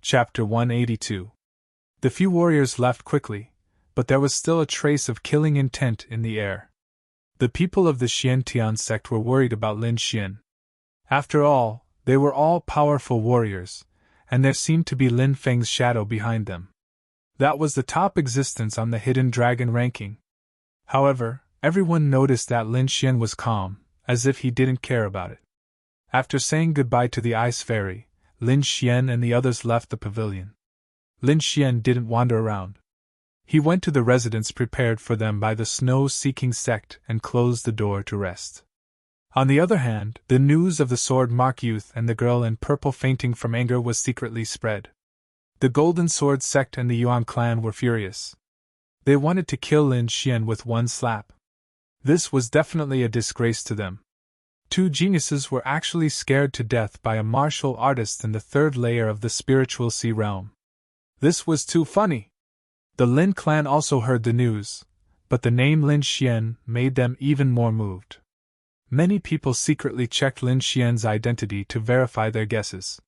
Chapter 182. The few warriors left quickly, but there was still a trace of killing intent in the air. The people of the Xiantian sect were worried about Lin Xian. After all, they were all powerful warriors, and there seemed to be Lin Feng's shadow behind them. That was the top existence on the hidden dragon ranking. However, everyone noticed that Lin Xian was calm, as if he didn't care about it. After saying goodbye to the ice fairy, Lin Xian and the others left the pavilion. Lin Xian didn't wander around. He went to the residence prepared for them by the snow-seeking sect and closed the door to rest. On the other hand, the news of the sword-mark youth and the girl in purple fainting from anger was secretly spread. The Golden Sword sect and the Yuan clan were furious. They wanted to kill Lin Xian with one slap. This was definitely a disgrace to them. Two geniuses were actually scared to death by a martial artist in the third layer of the spiritual sea realm. This was too funny. The Lin clan also heard the news, but the name Lin Xian made them even more moved. Many people secretly checked Lin Xian's identity to verify their guesses.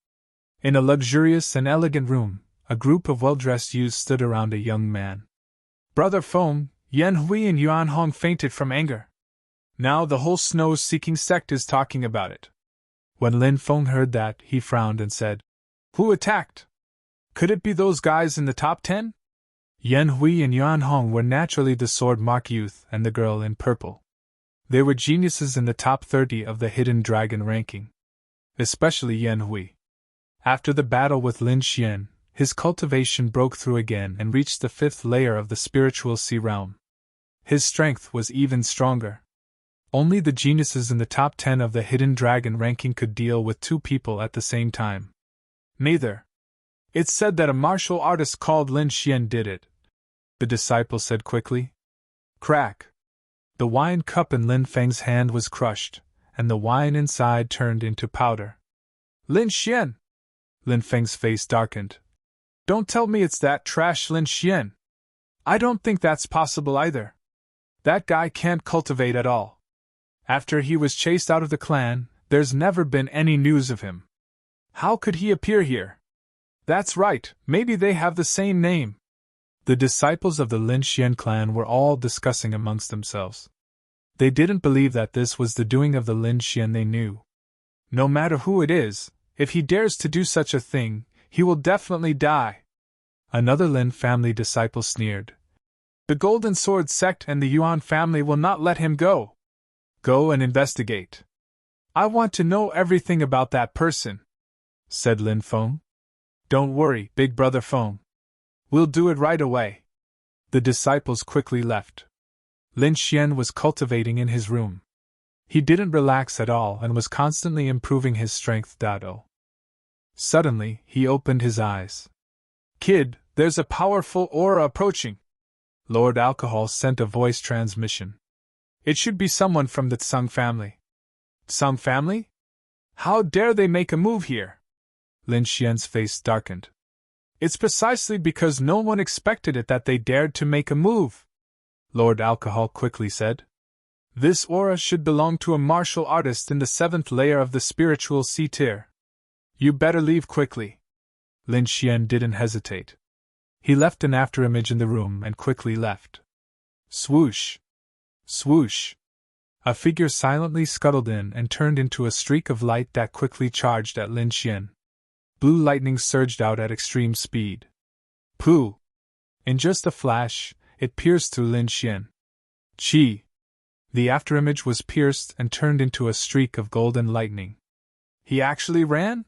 In a luxurious and elegant room, a group of well-dressed youths stood around a young man. Brother Feng, Yan Hui and Yuan Hong fainted from anger. Now the whole snow-seeking sect is talking about it. When Lin Feng heard that, he frowned and said, "Who attacked? Could it be those guys in the top 10? Yan Hui and Yuan Hong were naturally the sword-mark youth and the girl in purple. They were geniuses in the top 30 of the hidden dragon ranking. Especially Yan Hui. After the battle with Lin Xian, his cultivation broke through again and reached the 5th layer of the spiritual sea realm. His strength was even stronger. Only the geniuses in the top 10 of the hidden dragon ranking could deal with two people at the same time. Neither. It's said that a martial artist called Lin Xian did it, the disciple said quickly. Crack. The wine cup in Lin Feng's hand was crushed, and the wine inside turned into powder. Lin Xian! Lin Feng's face darkened. Don't tell me it's that trash Lin Xian. I don't think that's possible either. That guy can't cultivate at all. After he was chased out of the clan, there's never been any news of him. How could he appear here? That's right, maybe they have the same name. The disciples of the Lin Xian clan were all discussing amongst themselves. They didn't believe that this was the doing of the Lin Xian they knew. No matter who it is, if he dares to do such a thing, he will definitely die. Another Lin family disciple sneered. The Golden Sword sect and the Yuan family will not let him go. Go and investigate. I want to know everything about that person, said Lin Feng. Don't worry, big brother Feng. We'll do it right away. The disciples quickly left. Lin Xian was cultivating in his room. He didn't relax at all and was constantly improving his strength. Suddenly, he opened his eyes. Kid, there's a powerful aura approaching. Lord Alcohol sent a voice transmission. It should be someone from the Tsang family. Tsang family? How dare they make a move here? Lin Xian's face darkened. It's precisely because no one expected it that they dared to make a move, Lord Alcohol quickly said. This aura should belong to a martial artist in the 7th layer of the spiritual sea tier. You better leave quickly. Lin Xian didn't hesitate. He left an afterimage in the room and quickly left. Swoosh! Swoosh! A figure silently scuttled in and turned into a streak of light that quickly charged at Lin Xian. Blue lightning surged out at extreme speed. Pooh! In just a flash, it pierced through Lin Xian. Chi! The afterimage was pierced and turned into a streak of golden lightning. He actually ran?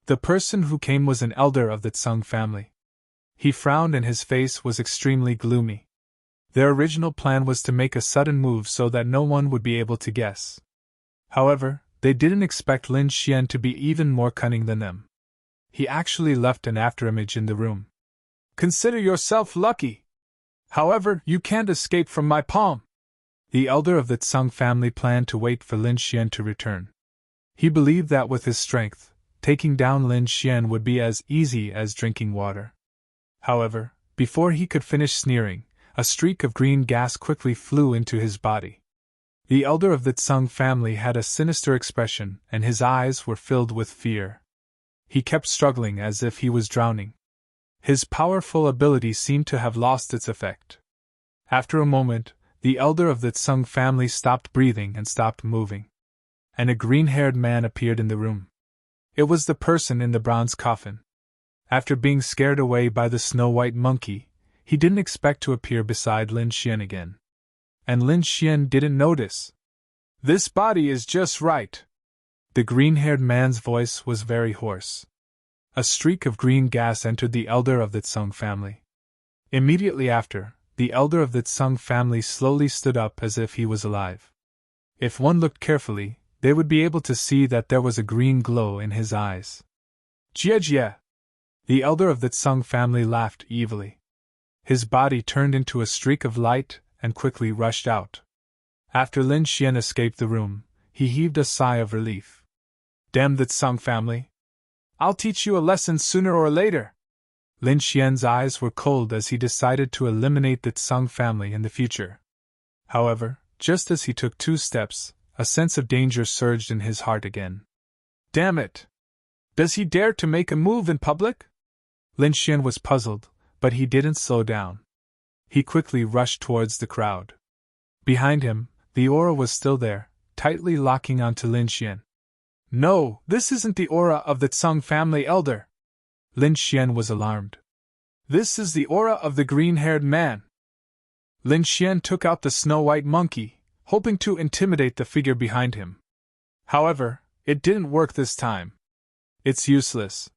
The person who came was an elder of the Tsang family. He frowned and his face was extremely gloomy. Their original plan was to make a sudden move so that no one would be able to guess. However, they didn't expect Lin Xian to be even more cunning than them. He actually left an afterimage in the room. Consider yourself lucky. However, you can't escape from my palm. The elder of the Tsang family planned to wait for Lin Xian to return. He believed that with his strength, taking down Lin Xian would be as easy as drinking water. However, before he could finish sneering, a streak of green gas quickly flew into his body. The elder of the Tsang family had a sinister expression, and his eyes were filled with fear. He kept struggling as if he was drowning. His powerful ability seemed to have lost its effect. After a moment, the elder of the Tsung family stopped breathing and stopped moving. And a green-haired man appeared in the room. It was the person in the bronze coffin. After being scared away by the snow-white monkey, he didn't expect to appear beside Lin Xian again. And Lin Xian didn't notice. "This body is just right." The green-haired man's voice was very hoarse. A streak of green gas entered the elder of the Tsung family. Immediately after, the elder of the Tsung family slowly stood up as if he was alive. If one looked carefully, they would be able to see that there was a green glow in his eyes. "Jie!" The elder of the Tsung family laughed evilly. His body turned into a streak of light and quickly rushed out. After Lin Xian escaped the room, he heaved a sigh of relief. "Damn the Tsung family! I'll teach you a lesson sooner or later!" Lin Xian's eyes were cold as he decided to eliminate the Tsung family in the future. However, just as he took 2 steps, a sense of danger surged in his heart again. "Damn it! Does he dare to make a move in public?" Lin Xian was puzzled, but he didn't slow down. He quickly rushed towards the crowd. Behind him, the aura was still there, tightly locking onto Lin Xian. "No, this isn't the aura of the Tsung family elder." Lin Xian was alarmed. "This is the aura of the green-haired man." Lin Xian took out the snow-white monkey, hoping to intimidate the figure behind him. However, it didn't work this time. It's useless.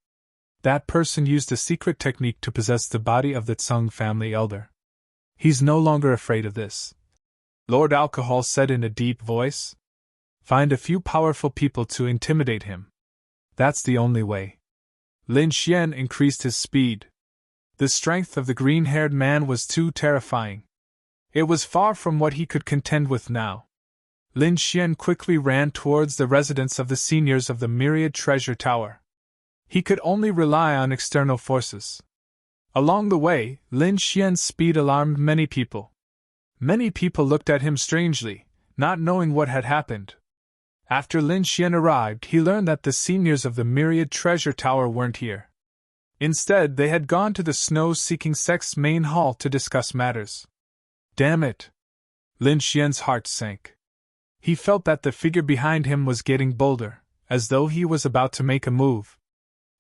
That person used a secret technique to possess the body of the Tsung family elder. He's no longer afraid of this. Lord Alcohol said in a deep voice. "Find a few powerful people to intimidate him. That's the only way." Lin Xian increased his speed. The strength of the green-haired man was too terrifying. It was far from what he could contend with now. Lin Xian quickly ran towards the residence of the seniors of the Myriad Treasure Tower. He could only rely on external forces. Along the way, Lin Xian's speed alarmed many people. Many people looked at him strangely, not knowing what had happened. After Lin Xian arrived, he learned that the seniors of the Myriad Treasure Tower weren't here. Instead, they had gone to the snow-seeking sect's main hall to discuss matters. Damn it! Lin Xian's heart sank. He felt that the figure behind him was getting bolder, as though he was about to make a move.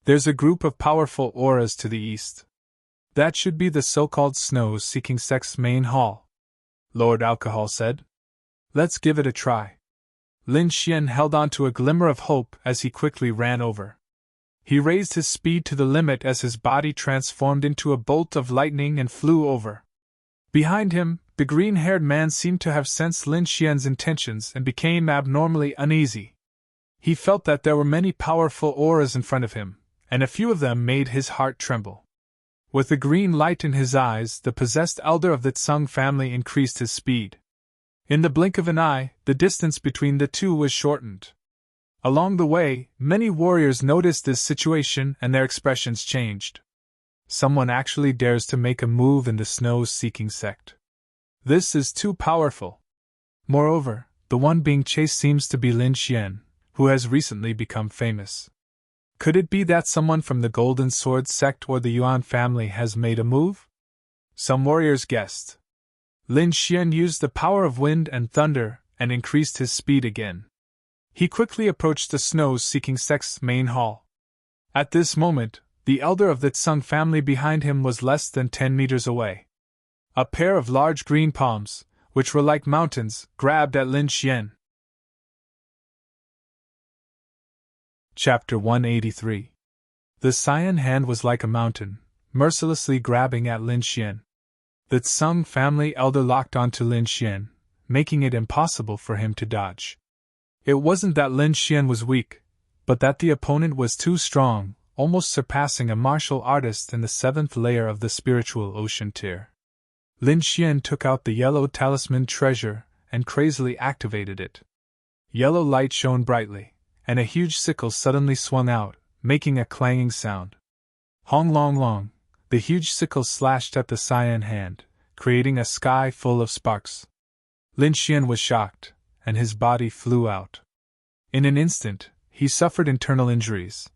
There's a group of powerful auras to the east. That should be the so-called snow-seeking sect's main hall, Lord Alcohol said. Let's give it a try. Lin Xian held on to a glimmer of hope as he quickly ran over. He raised his speed to the limit as his body transformed into a bolt of lightning and flew over. Behind him, the green-haired man seemed to have sensed Lin Xian's intentions and became abnormally uneasy. He felt that there were many powerful auras in front of him, and a few of them made his heart tremble. With the green light in his eyes, the possessed elder of the Tsung family increased his speed. In the blink of an eye, the distance between the two was shortened. Along the way, many warriors noticed this situation and their expressions changed. Someone actually dares to make a move in the snow-seeking sect. This is too powerful. Moreover, the one being chased seems to be Lin Xian, who has recently become famous. Could it be that someone from the Golden Sword sect or the Yuan family has made a move? Some warriors guessed. Lin Xian used the power of wind and thunder and increased his speed again. He quickly approached the snow-seeking sect's main hall. At this moment, the elder of the Tsung family behind him was less than 10 meters away. A pair of large green palms, which were like mountains, grabbed at Lin Xian. Chapter 183. The cyan hand was like a mountain, mercilessly grabbing at Lin Xian. The Tsung family elder locked onto Lin Xian, making it impossible for him to dodge. It wasn't that Lin Xian was weak, but that the opponent was too strong, almost surpassing a martial artist in the 7th layer of the spiritual ocean tier. Lin Xian took out the yellow talisman treasure and crazily activated it. Yellow light shone brightly, and a huge sickle suddenly swung out, making a clanging sound. Hong long long, the huge sickle slashed at the cyan hand, creating a sky full of sparks. Lin Xian was shocked, and his body flew out. In an instant, he suffered internal injuries,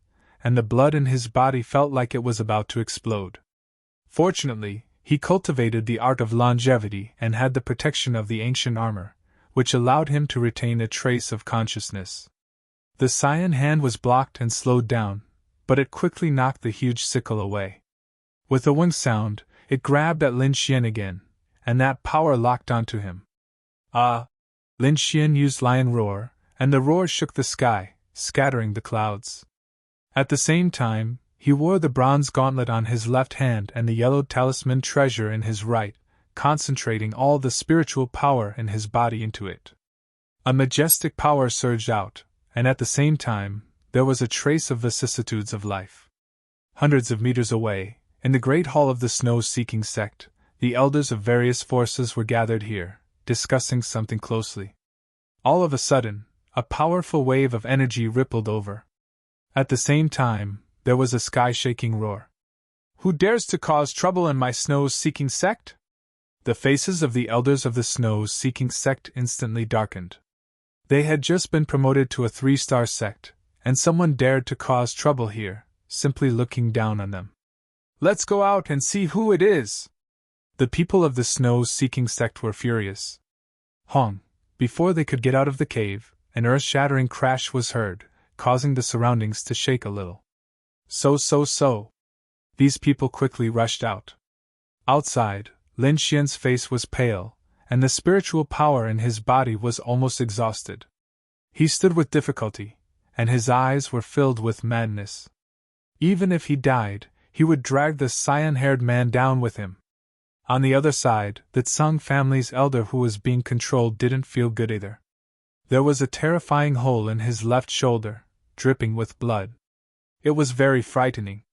and the blood in his body felt like it was about to explode. Fortunately, he cultivated the art of longevity and had the protection of the ancient armor, which allowed him to retain a trace of consciousness. The cyan hand was blocked and slowed down, but it quickly knocked the huge sickle away. With a wing sound, it grabbed at Lin Xian again, and that power locked onto him. Ah! Lin Xian used Lion Roar, and the roar shook the sky, scattering the clouds. At the same time, he wore the bronze gauntlet on his left hand and the yellow talisman treasure in his right, concentrating all the spiritual power in his body into it. A majestic power surged out, and at the same time, there was a trace of vicissitudes of life. Hundreds of meters away, in the great hall of the snow-seeking sect, the elders of various forces were gathered here, discussing something closely. All of a sudden, a powerful wave of energy rippled over. At the same time, there was a sky-shaking roar. "Who dares to cause trouble in my snow-seeking sect?" The faces of the elders of the snow-seeking sect instantly darkened. They had just been promoted to a 3-star sect, and someone dared to cause trouble here, simply looking down on them. "Let's go out and see who it is!" The people of the snow-seeking sect were furious. Hong! Before they could get out of the cave, an earth-shattering crash was heard, causing the surroundings to shake a little. So. These people quickly rushed out. Outside, Lin Xian's face was pale, and the spiritual power in his body was almost exhausted. He stood with difficulty, and his eyes were filled with madness. Even if he died, he would drag the cyan-haired man down with him. On the other side, the Tsang family's elder who was being controlled didn't feel good either. There was a terrifying hole in his left shoulder, dripping with blood. It was very frightening.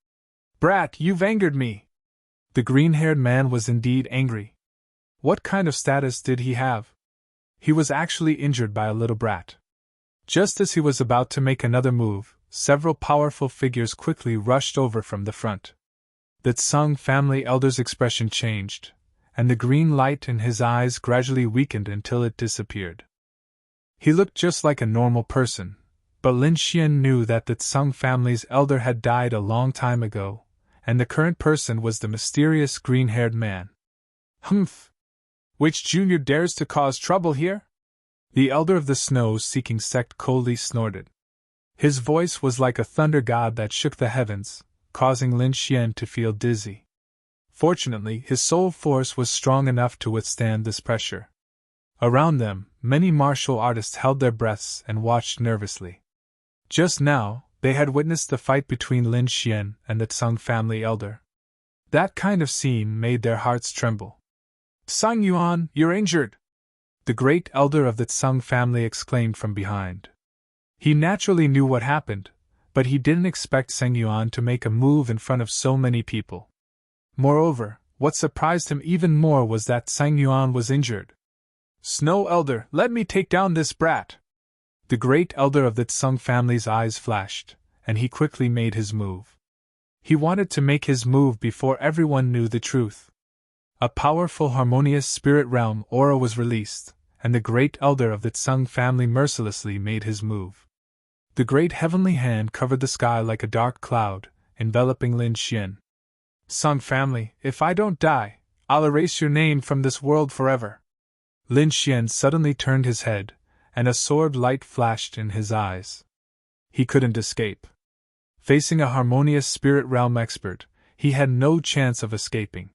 "Brat, you've angered me!" The green-haired man was indeed angry. What kind of status did he have? He was actually injured by a little brat. Just as he was about to make another move, several powerful figures quickly rushed over from the front. The Tsang family elder's expression changed, and the green light in his eyes gradually weakened until it disappeared. He looked just like a normal person, but Lin Xian knew that the Tsang family's elder had died a long time ago, and the current person was the mysterious green-haired man. "Humph! Which junior dares to cause trouble here?" The elder of the snow-seeking sect coldly snorted. His voice was like a thunder god that shook the heavens, causing Lin Xian to feel dizzy. Fortunately, his soul force was strong enough to withstand this pressure. Around them, many martial artists held their breaths and watched nervously. Just now, they had witnessed the fight between Lin Xian and the Tsang family elder. That kind of scene made their hearts tremble. "Tsang Yuan, you're injured!" The great elder of the Tsang family exclaimed from behind. He naturally knew what happened, but he didn't expect Tsang Yuan to make a move in front of so many people. Moreover, what surprised him even more was that Tsang Yuan was injured. "Snow Elder, let me take down this brat!" The great elder of the Tsang family's eyes flashed, and he quickly made his move. He wanted to make his move before everyone knew the truth. A powerful harmonious spirit realm aura was released, and the great elder of the Tsang family mercilessly made his move. The great heavenly hand covered the sky like a dark cloud, enveloping Lin Xian. "Tsang family, if I don't die, I'll erase your name from this world forever." Lin Xian suddenly turned his head, and a sword light flashed in his eyes. He couldn't escape. Facing a harmonious spirit realm expert, he had no chance of escaping.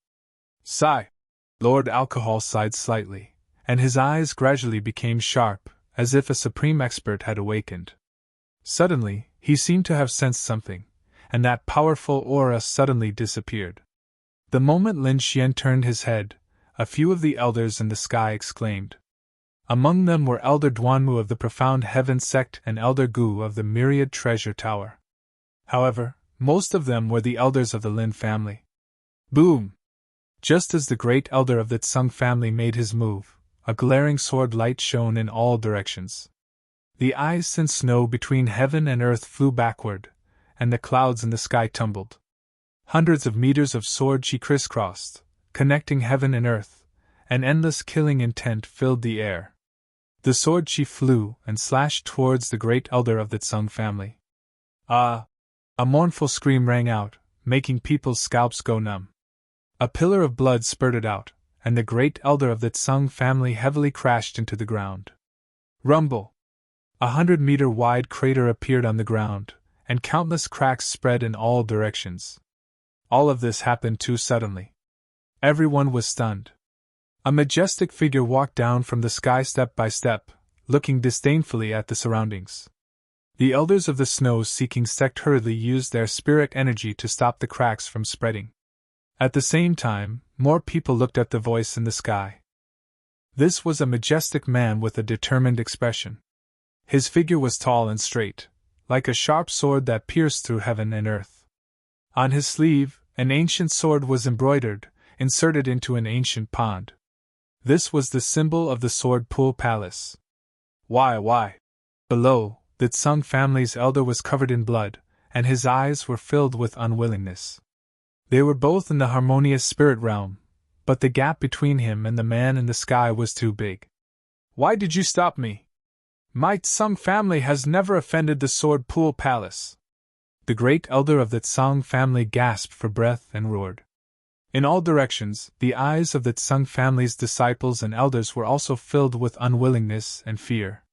Sigh. Lord Alcohol sighed slightly, and his eyes gradually became sharp, as if a supreme expert had awakened. Suddenly, he seemed to have sensed something, and that powerful aura suddenly disappeared. The moment Lin Xian turned his head, a few of the elders in the sky exclaimed. Among them were Elder Duanmu of the Profound Heaven sect and Elder Gu of the Myriad Treasure Tower. However, most of them were the elders of the Lin family. Boom! Just as the great elder of the Tsang family made his move, a glaring sword light shone in all directions. The ice and snow between heaven and earth flew backward, and the clouds in the sky tumbled. Hundreds of meters of sword chi crisscrossed, connecting heaven and earth, and endless killing intent filled the air. The sword chi flew and slashed towards the great elder of the Tsang family. Ah! A mournful scream rang out, making people's scalps go numb. A pillar of blood spurted out, and the great elder of the Tsung family heavily crashed into the ground. Rumble! 100-meter wide crater appeared on the ground, and countless cracks spread in all directions. All of this happened too suddenly. Everyone was stunned. A majestic figure walked down from the sky step by step, looking disdainfully at the surroundings. The elders of the snow-seeking sect hurriedly used their spirit energy to stop the cracks from spreading. At the same time, more people looked at the voice in the sky. This was a majestic man with a determined expression. His figure was tall and straight, like a sharp sword that pierced through heaven and earth. On his sleeve, an ancient sword was embroidered, inserted into an ancient pond. This was the symbol of the Sword Pool Palace. Why? Below, the Tsung family's elder was covered in blood, and his eyes were filled with unwillingness. They were both in the harmonious spirit realm, but the gap between him and the man in the sky was too big. Why did you stop me? My Tsung family has never offended the Sword Pool Palace. The great elder of the Tsung family gasped for breath and roared. In all directions, the eyes of the Tsung family's disciples and elders were also filled with unwillingness and fear.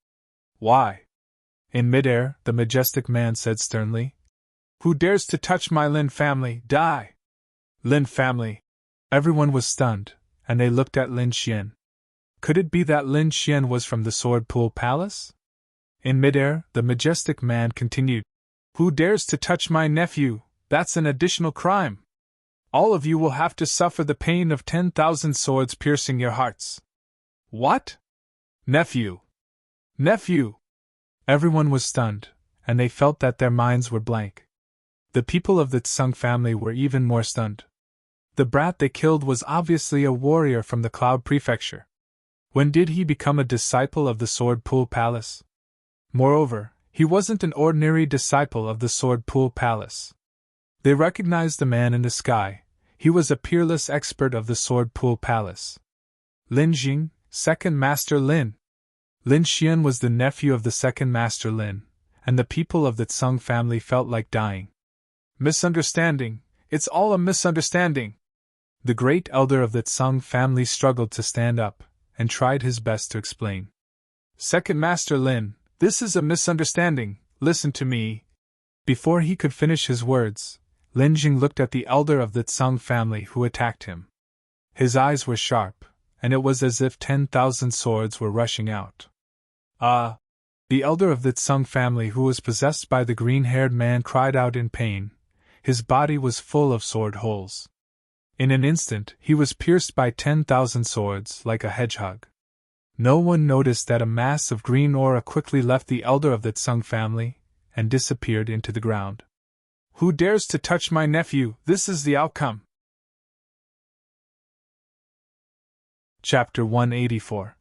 Why? In midair, the majestic man said sternly, "Who dares to touch my Lin family, die!" Lin family! Everyone was stunned, and they looked at Lin Xian. Could it be that Lin Xian was from the Sword Pool Palace? In midair, the majestic man continued, "Who dares to touch my nephew? That's an additional crime. All of you will have to suffer the pain of 10,000 swords piercing your hearts." What? Nephew! Nephew! Everyone was stunned, and they felt that their minds were blank. The people of the Tsung family were even more stunned. The brat they killed was obviously a warrior from the Cloud Prefecture. When did he become a disciple of the Sword Pool Palace? Moreover, he wasn't an ordinary disciple of the Sword Pool Palace. They recognized the man in the sky. He was a peerless expert of the Sword Pool Palace. Lin Jing, Second Master Lin. Lin Xian was the nephew of the Second Master Lin, and the people of the Tsung family felt like dying. Misunderstanding! It's all a misunderstanding! The great elder of the Tsung family struggled to stand up, and tried his best to explain. Second Master Lin, this is a misunderstanding, listen to me. Before he could finish his words, Lin Jing looked at the elder of the Tsung family who attacked him. His eyes were sharp, and it was as if 10,000 swords were rushing out. Ah! The elder of the Tsung family who was possessed by the green-haired man cried out in pain. His body was full of sword holes. In an instant, he was pierced by 10,000 swords like a hedgehog. No one noticed that a mass of green aura quickly left the elder of the Tsung family and disappeared into the ground. Who dares to touch my nephew? This is the outcome. Chapter 184.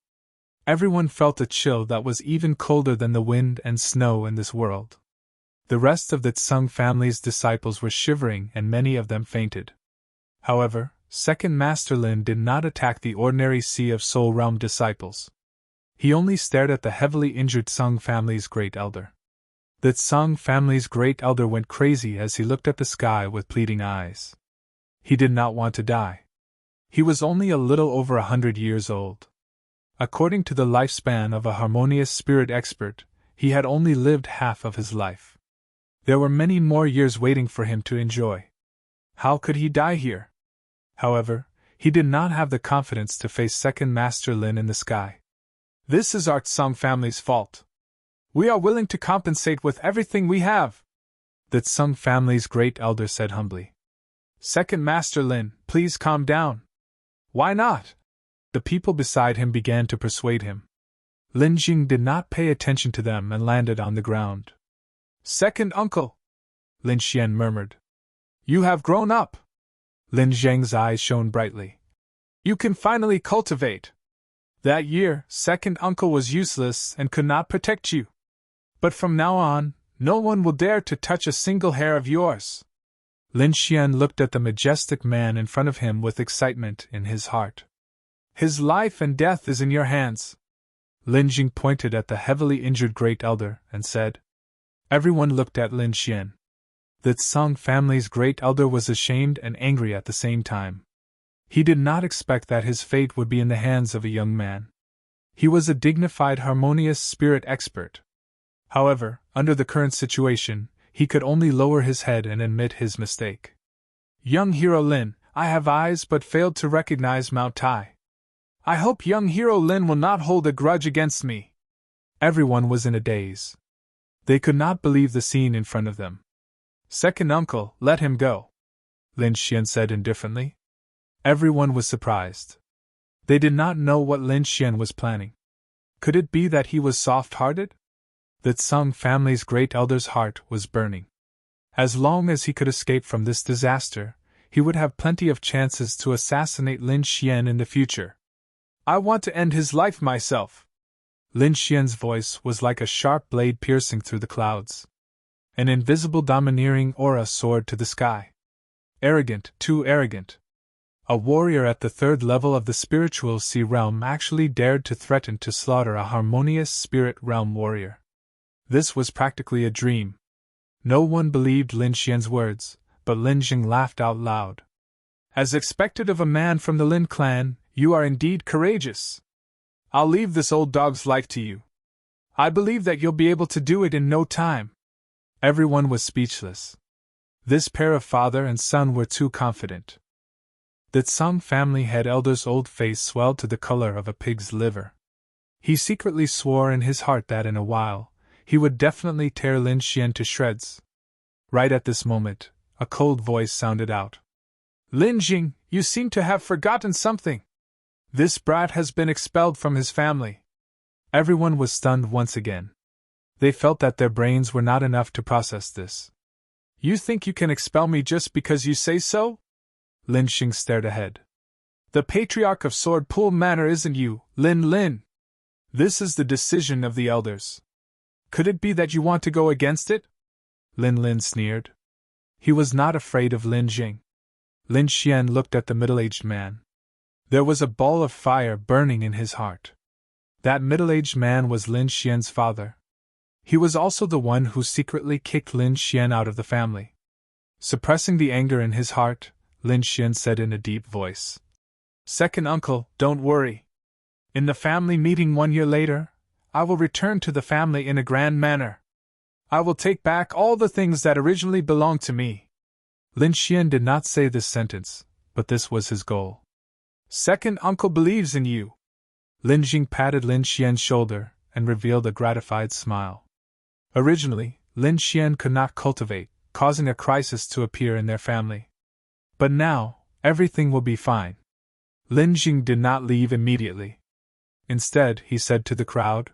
Everyone felt a chill that was even colder than the wind and snow in this world. The rest of the Tsung family's disciples were shivering and many of them fainted. However, Second Master Lin did not attack the ordinary Sea of Soul Realm disciples. He only stared at the heavily injured Tsung family's great elder. The Tsung family's great elder went crazy as he looked at the sky with pleading eyes. He did not want to die. He was only a little over 100 years old. According to the lifespan of a harmonious spirit expert, he had only lived half of his life. There were many more years waiting for him to enjoy. How could he die here? However, he did not have the confidence to face Second Master Lin in the sky. This is our Tsung family's fault. We are willing to compensate with everything we have, the Tsung family's great elder said humbly. Second Master Lin, please calm down. Why not? The people beside him began to persuade him. Lin Jing did not pay attention to them and landed on the ground. Second uncle, Lin Xian murmured. You have grown up. Lin Zheng's eyes shone brightly. You can finally cultivate. That year, second uncle was useless and could not protect you. But from now on, no one will dare to touch a single hair of yours. Lin Xian looked at the majestic man in front of him with excitement in his heart. His life and death is in your hands. Lin Jing pointed at the heavily injured great elder and said. Everyone looked at Lin Xian. The Tsang family's great elder was ashamed and angry at the same time. He did not expect that his fate would be in the hands of a young man. He was a dignified, harmonious spirit expert. However, under the current situation, he could only lower his head and admit his mistake. Young Hero Lin, I have eyes but failed to recognize Mao Tai. I hope young Hero Lin will not hold a grudge against me. Everyone was in a daze. They could not believe the scene in front of them. Second uncle, let him go, Lin Xian said indifferently. Everyone was surprised. They did not know what Lin Xian was planning. Could it be that he was soft-hearted? The Tsang family's great elder's heart was burning. As long as he could escape from this disaster, he would have plenty of chances to assassinate Lin Xian in the future. I want to end his life myself. Lin Xian's voice was like a sharp blade piercing through the clouds. An invisible domineering aura soared to the sky. Arrogant, too arrogant. A warrior at the third level of the spiritual sea realm actually dared to threaten to slaughter a harmonious spirit realm warrior. This was practically a dream. No one believed Lin Xian's words, but Lin Jing laughed out loud. As expected of a man from the Lin clan, you are indeed courageous. I'll leave this old dog's life to you. I believe that you'll be able to do it in no time. Everyone was speechless. This pair of father and son were too confident. The Tsang family head elder's old face swelled to the color of a pig's liver. He secretly swore in his heart that in a while, he would definitely tear Lin Xian to shreds. Right at this moment, a cold voice sounded out. Lin Jing, you seem to have forgotten something. This brat has been expelled from his family. Everyone was stunned once again. They felt that their brains were not enough to process this. You think you can expel me just because you say so? Lin Xing stared ahead. The patriarch of Sword Pool Manor isn't you, Lin Lin. This is the decision of the elders. Could it be that you want to go against it? Lin Lin sneered. He was not afraid of Lin Jing. Lin Xian looked at the middle-aged man. There was a ball of fire burning in his heart. That middle-aged man was Lin Xian's father. He was also the one who secretly kicked Lin Xian out of the family. Suppressing the anger in his heart, Lin Xian said in a deep voice. Second uncle, don't worry. In the family meeting 1 year later, I will return to the family in a grand manner. I will take back all the things that originally belonged to me. Lin Xian did not say this sentence, but this was his goal. Second uncle believes in you. Lin Jing patted Lin Xian's shoulder and revealed a gratified smile. Originally, Lin Xian could not cultivate, causing a crisis to appear in their family. But now, everything will be fine. Lin Jing did not leave immediately. Instead, he said to the crowd,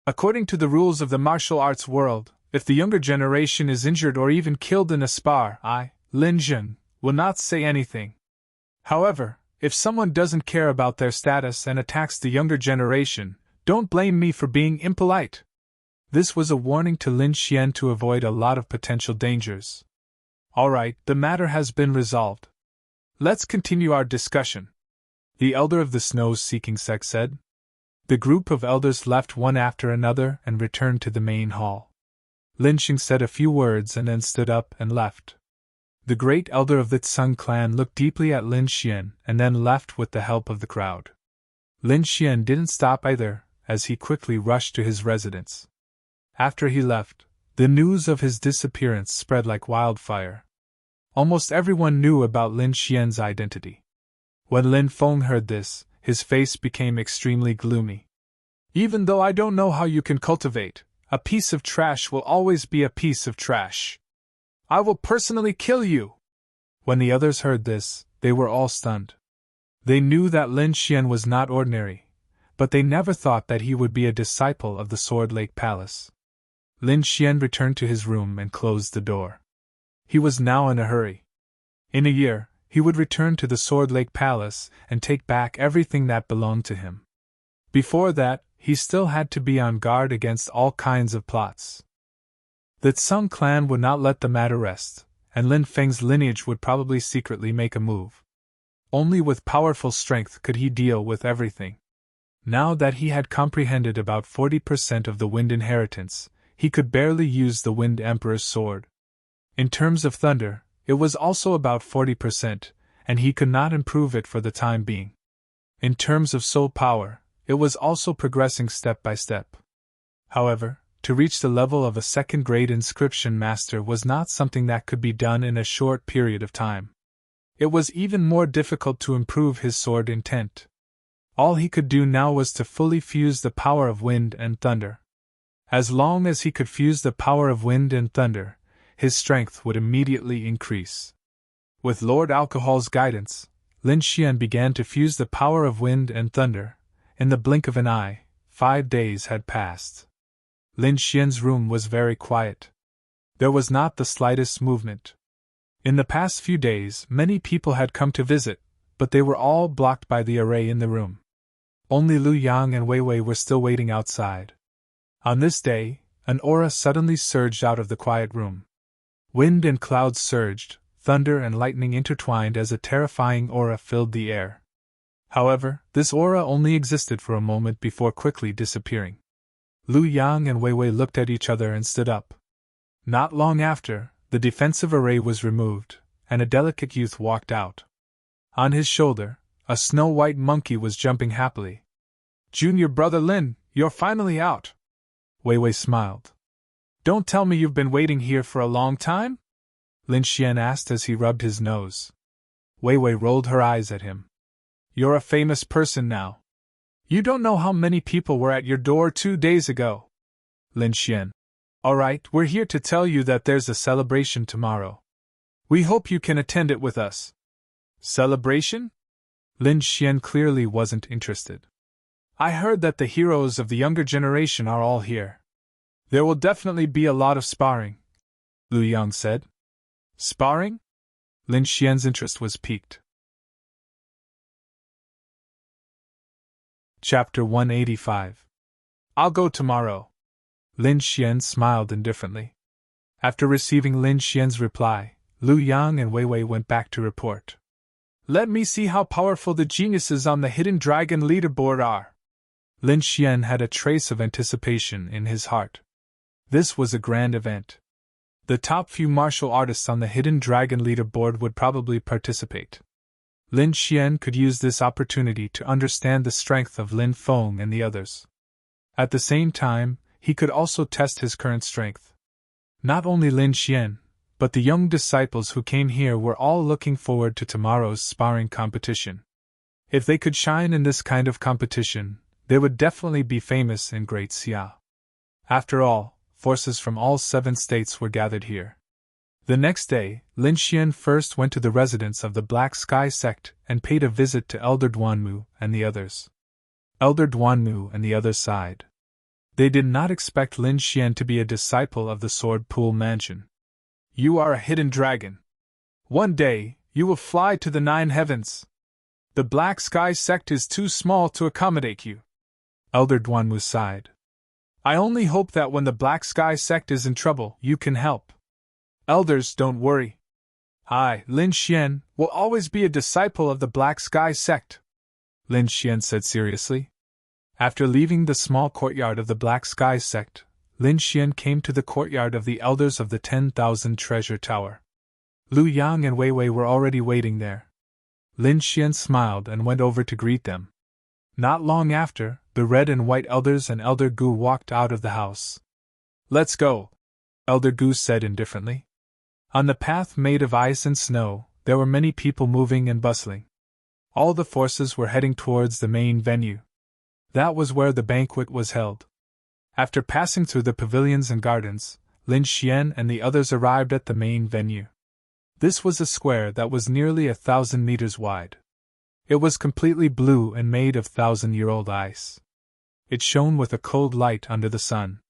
according to the rules of the martial arts world, if the younger generation is injured or even killed in a spar, I, Lin Jing, will not say anything. However, if someone doesn't care about their status and attacks the younger generation, don't blame me for being impolite. This was a warning to Lin Xian to avoid a lot of potential dangers. All right, the matter has been resolved. Let's continue our discussion, the elder of the snow-seeking sect said. The group of elders left one after another and returned to the main hall. Lin Xing said a few words and then stood up and left. The great elder of the Tsang clan looked deeply at Lin Xian and then left with the help of the crowd. Lin Xian didn't stop either, as he quickly rushed to his residence. After he left, the news of his disappearance spread like wildfire. Almost everyone knew about Lin Xian's identity. When Lin Feng heard this, his face became extremely gloomy. Even though I don't know how you can cultivate, a piece of trash will always be a piece of trash. I will personally kill you. When the others heard this, they were all stunned. They knew that Lin Xian was not ordinary, but they never thought that he would be a disciple of the Sword Lake Palace. Lin Xian returned to his room and closed the door. He was now in a hurry. In a year, he would return to the Sword Lake Palace and take back everything that belonged to him. Before that, he still had to be on guard against all kinds of plots. The Tsang clan would not let the matter rest, and Lin Feng's lineage would probably secretly make a move. Only with powerful strength could he deal with everything. Now that he had comprehended about 40% of the Wind inheritance, he could barely use the Wind Emperor's sword. In terms of thunder, it was also about 40%, and he could not improve it for the time being. In terms of soul power, it was also progressing step by step. However, to reach the level of a second-grade inscription master was not something that could be done in a short period of time. It was even more difficult to improve his sword intent. All he could do now was to fully fuse the power of wind and thunder. As long as he could fuse the power of wind and thunder, his strength would immediately increase. With Lord Alcohol's guidance, Lin Xian began to fuse the power of wind and thunder. In the blink of an eye, 5 days had passed. Lin Xian's room was very quiet. There was not the slightest movement. In the past few days, many people had come to visit, but they were all blocked by the array in the room. Only Lu Yang and Wei Wei were still waiting outside. On this day, an aura suddenly surged out of the quiet room. Wind and clouds surged, thunder and lightning intertwined as a terrifying aura filled the air. However, this aura only existed for a moment before quickly disappearing. Lu Yang and Wei Wei looked at each other and stood up. Not long after, the defensive array was removed, and a delicate youth walked out. On his shoulder, a snow-white monkey was jumping happily. "Junior brother Lin, you're finally out!" Wei Wei smiled. "Don't tell me you've been waiting here for a long time?" Lin Xian asked as he rubbed his nose. Wei Wei rolled her eyes at him. "You're a famous person now. You don't know how many people were at your door 2 days ago." Lin Xian. "Alright, we're here to tell you that there's a celebration tomorrow. We hope you can attend it with us." "Celebration?" Lin Xian clearly wasn't interested. "I heard that the heroes of the younger generation are all here. There will definitely be a lot of sparring," Lu Yang said. "Sparring?" Lin Xian's interest was piqued. Chapter 185. I'll go tomorrow. Lin Xian smiled indifferently. After receiving Lin Xian's reply, Lu Yang and Wei Wei went back to report. "Let me see how powerful the geniuses on the Hidden Dragon leaderboard are." Lin Xian had a trace of anticipation in his heart. This was a grand event. The top few martial artists on the Hidden Dragon leaderboard would probably participate. Lin Xian could use this opportunity to understand the strength of Lin Feng and the others. At the same time, he could also test his current strength. Not only Lin Xian, but the young disciples who came here were all looking forward to tomorrow's sparring competition. If they could shine in this kind of competition, they would definitely be famous in Great Xia. After all, forces from all 7 states were gathered here. The next day, Lin Xian first went to the residence of the Black Sky sect and paid a visit to Elder Duanmu and the others. Elder Duanmu and the others sighed. They did not expect Lin Xian to be a disciple of the Sword Pool Mansion. "You are a hidden dragon. One day, you will fly to the 9 heavens. The Black Sky sect is too small to accommodate you." Elder Duanmu sighed. "I only hope that when the Black Sky sect is in trouble, you can help. Elders, don't worry. I, Lin Xian, will always be a disciple of the Black Sky sect," Lin Xian said seriously. After leaving the small courtyard of the Black Sky sect, Lin Xian came to the courtyard of the elders of the 10,000 Treasure Tower. Lu Yang and Wei Wei were already waiting there. Lin Xian smiled and went over to greet them. Not long after, the red and white elders and Elder Gu walked out of the house. "Let's go," Elder Gu said indifferently. On the path made of ice and snow, there were many people moving and bustling. All the forces were heading towards the main venue. That was where the banquet was held. After passing through the pavilions and gardens, Lin Xian and the others arrived at the main venue. This was a square that was nearly 1,000 meters wide. It was completely blue and made of 1,000-year-old ice. It shone with a cold light under the sun.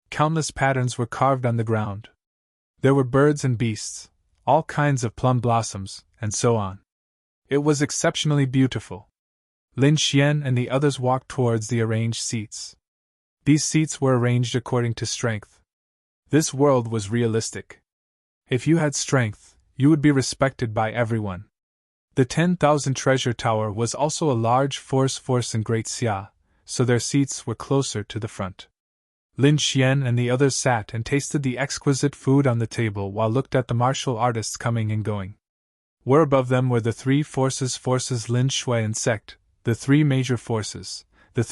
Countless patterns were carved on the ground. There were birds and beasts, all kinds of plum blossoms, and so on. It was exceptionally beautiful. Lin Xian and the others walked towards the arranged seats. These seats were arranged according to strength. This world was realistic. If you had strength, you would be respected by everyone. The 10,000 Treasure Tower was also a large force in Great Xia, so their seats were closer to the front. Lin Xian and the others sat and tasted the exquisite food on the table while looked at the martial artists coming and going. Where above them were the three forces Lin Shui sect, the three major forces, the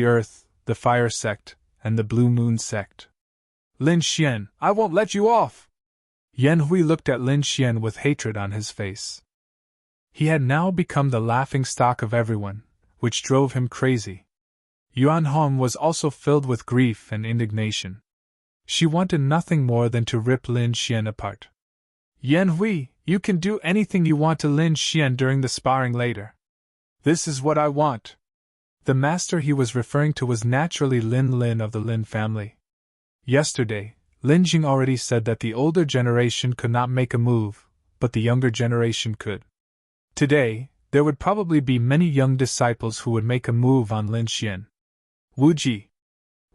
earth, the fire sect, and the blue moon sect. Lin Xian, I won't let you off! Yan Hui looked at Lin Xian with hatred on his face. He had now become the laughingstock of everyone, which drove him crazy. Yuan Hong was also filled with grief and indignation. She wanted nothing more than to rip Lin Xian apart. Yan Hui, you can do anything you want to Lin Xian during the sparring later. This is what I want. The master he was referring to was naturally Lin of the Lin family. Yesterday, Lin Jing already said that the older generation could not make a move, but the younger generation could. Today, there would probably be many young disciples who would make a move on Lin Xian. Wuji!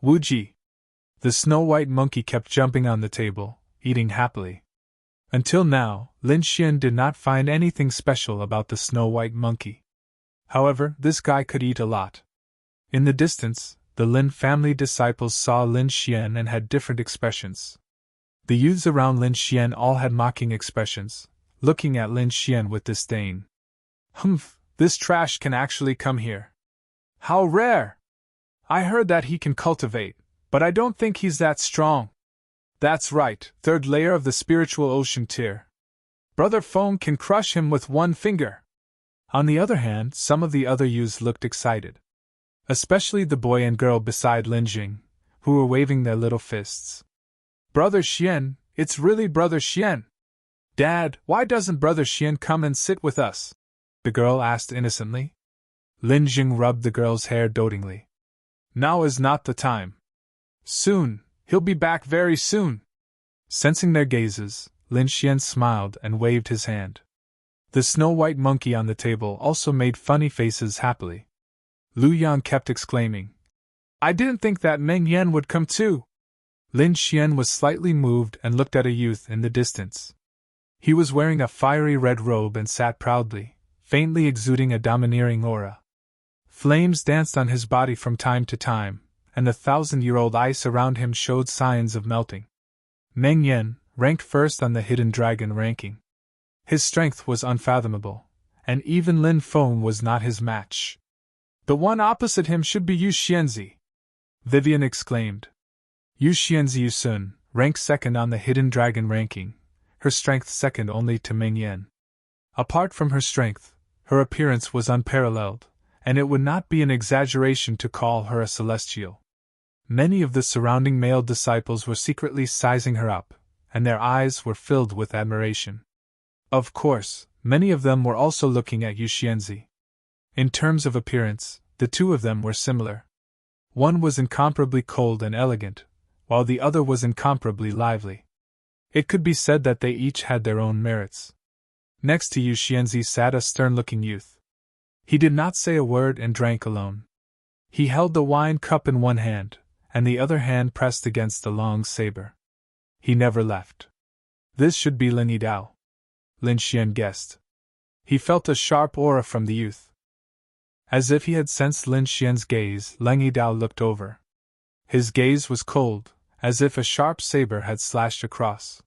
Wuji! The snow-white monkey kept jumping on the table, eating happily. Until now, Lin Xian did not find anything special about the snow-white monkey. However, this guy could eat a lot. In the distance, the Lin family disciples saw Lin Xian and had different expressions. The youths around Lin Xian all had mocking expressions, looking at Lin Xian with disdain. Humph, this trash can actually come here. How rare! I heard that he can cultivate, but I don't think he's that strong. That's right, third layer of the spiritual ocean tier. Brother Feng can crush him with one finger. On the other hand, some of the other youths looked excited. Especially the boy and girl beside Lin Jing, who were waving their little fists. Brother Xian, it's really Brother Xian. Dad, why doesn't Brother Xian come and sit with us? The girl asked innocently. Lin Jing rubbed the girl's hair dotingly. Now is not the time. Soon, he'll be back very soon. Sensing their gazes, Lin Xian smiled and waved his hand. The snow-white monkey on the table also made funny faces happily. Lu Yan kept exclaiming, I didn't think that Meng Yan would come too. Lin Xian was slightly moved and looked at a youth in the distance. He was wearing a fiery red robe and sat proudly, faintly exuding a domineering aura. Flames danced on his body from time to time, and the 1,000-year-old ice around him showed signs of melting. Meng Yan ranked first on the Hidden Dragon ranking. His strength was unfathomable, and even Lin Feng was not his match. The one opposite him should be Yu Xianzi, Vivian exclaimed. Yu Xianzi Yusun ranked second on the Hidden Dragon ranking, her strength second only to Meng Yan. Apart from her strength, her appearance was unparalleled, and it would not be an exaggeration to call her a celestial. Many of the surrounding male disciples were secretly sizing her up, and their eyes were filled with admiration. Of course, many of them were also looking at Yu Xianzi. In terms of appearance, the two of them were similar. One was incomparably cold and elegant, while the other was incomparably lively. It could be said that they each had their own merits. Next to Yu Xianzi sat a stern-looking youth. He did not say a word and drank alone. He held the wine cup in one hand, and the other hand pressed against the long saber. He never left. This should be Lin Yidao, Lin Xian guessed. He felt a sharp aura from the youth. As if he had sensed Lin Xian's gaze, Lin Yidao looked over. His gaze was cold, as if a sharp saber had slashed across.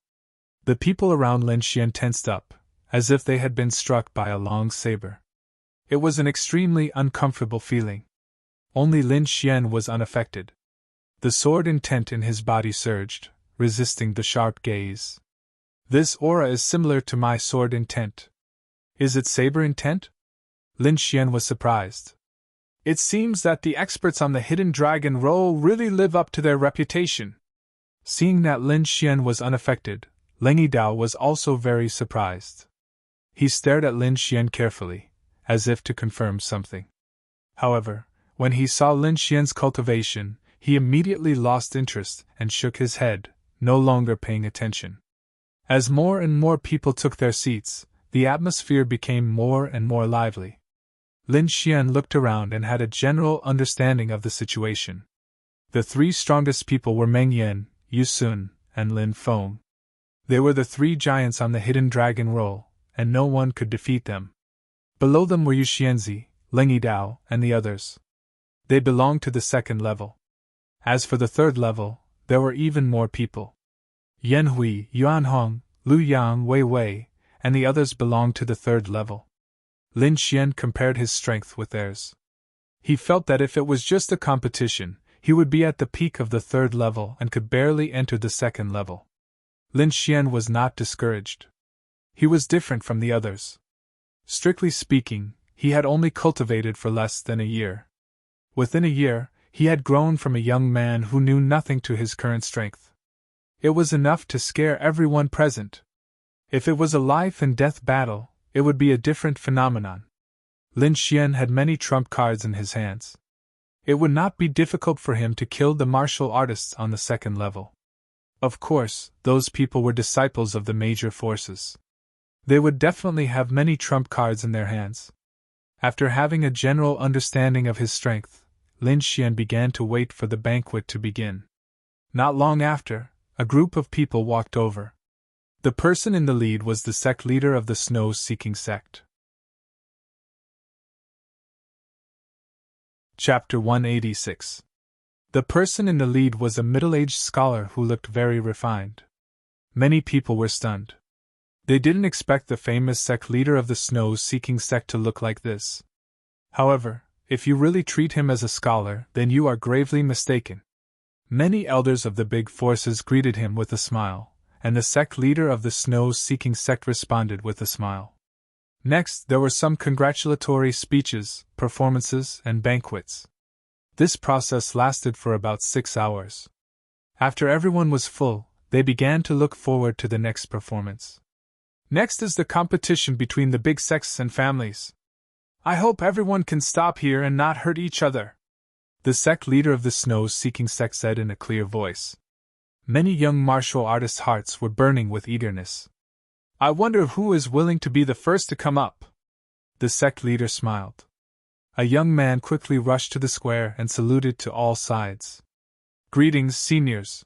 The people around Lin Xian tensed up, as if they had been struck by a long saber. It was an extremely uncomfortable feeling. Only Lin Xian was unaffected. The sword intent in his body surged, resisting the sharp gaze. This aura is similar to my sword intent. Is it saber intent? Lin Xian was surprised. It seems that the experts on the Hidden Dragon role really live up to their reputation. Seeing that Lin Xian was unaffected, Lin Yidao was also very surprised. He stared at Lin Xian carefully, as if to confirm something. However, when he saw Lin Xian's cultivation, he immediately lost interest and shook his head, no longer paying attention. As more and more people took their seats, the atmosphere became more and more lively. Lin Xian looked around and had a general understanding of the situation. The three strongest people were Meng Yan, Yu Sun, and Lin Feng. They were the three giants on the Hidden Dragon roll, and no one could defeat them. Below them were Yu Xianzi, Lin Yidao, and the others. They belonged to the second level. As for the third level, there were even more people. Yan Hui, Yuan Hong, Lu Yang, Wei Wei, and the others belonged to the third level. Lin Xian compared his strength with theirs. He felt that if it was just a competition, he would be at the peak of the third level and could barely enter the second level. Lin Xian was not discouraged. He was different from the others. Strictly speaking, he had only cultivated for less than a year. Within a year, he had grown from a young man who knew nothing to his current strength. It was enough to scare everyone present. If it was a life-and-death battle, it would be a different phenomenon. Lin Xian had many trump cards in his hands. It would not be difficult for him to kill the martial artists on the second level. Of course, those people were disciples of the major forces. They would definitely have many trump cards in their hands. After having a general understanding of his strength, Lin Xian began to wait for the banquet to begin. Not long after, a group of people walked over. The person in the lead was the sect leader of the snow-seeking sect. Chapter 186. The person in the lead was a middle-aged scholar who looked very refined. Many people were stunned. They didn't expect the famous sect leader of the snow-seeking sect to look like this. However, if you really treat him as a scholar, then you are gravely mistaken. Many elders of the big forces greeted him with a smile, and the sect leader of the snow-seeking sect responded with a smile. Next, there were some congratulatory speeches, performances, and banquets. This process lasted for about 6 hours. After everyone was full, they began to look forward to the next performance. Next is the competition between the big sects and families. I hope everyone can stop here and not hurt each other, the sect leader of the snow-seeking sect said in a clear voice. Many young martial artists' hearts were burning with eagerness. I wonder who is willing to be the first to come up. The sect leader smiled. A young man quickly rushed to the square and saluted to all sides. Greetings, seniors.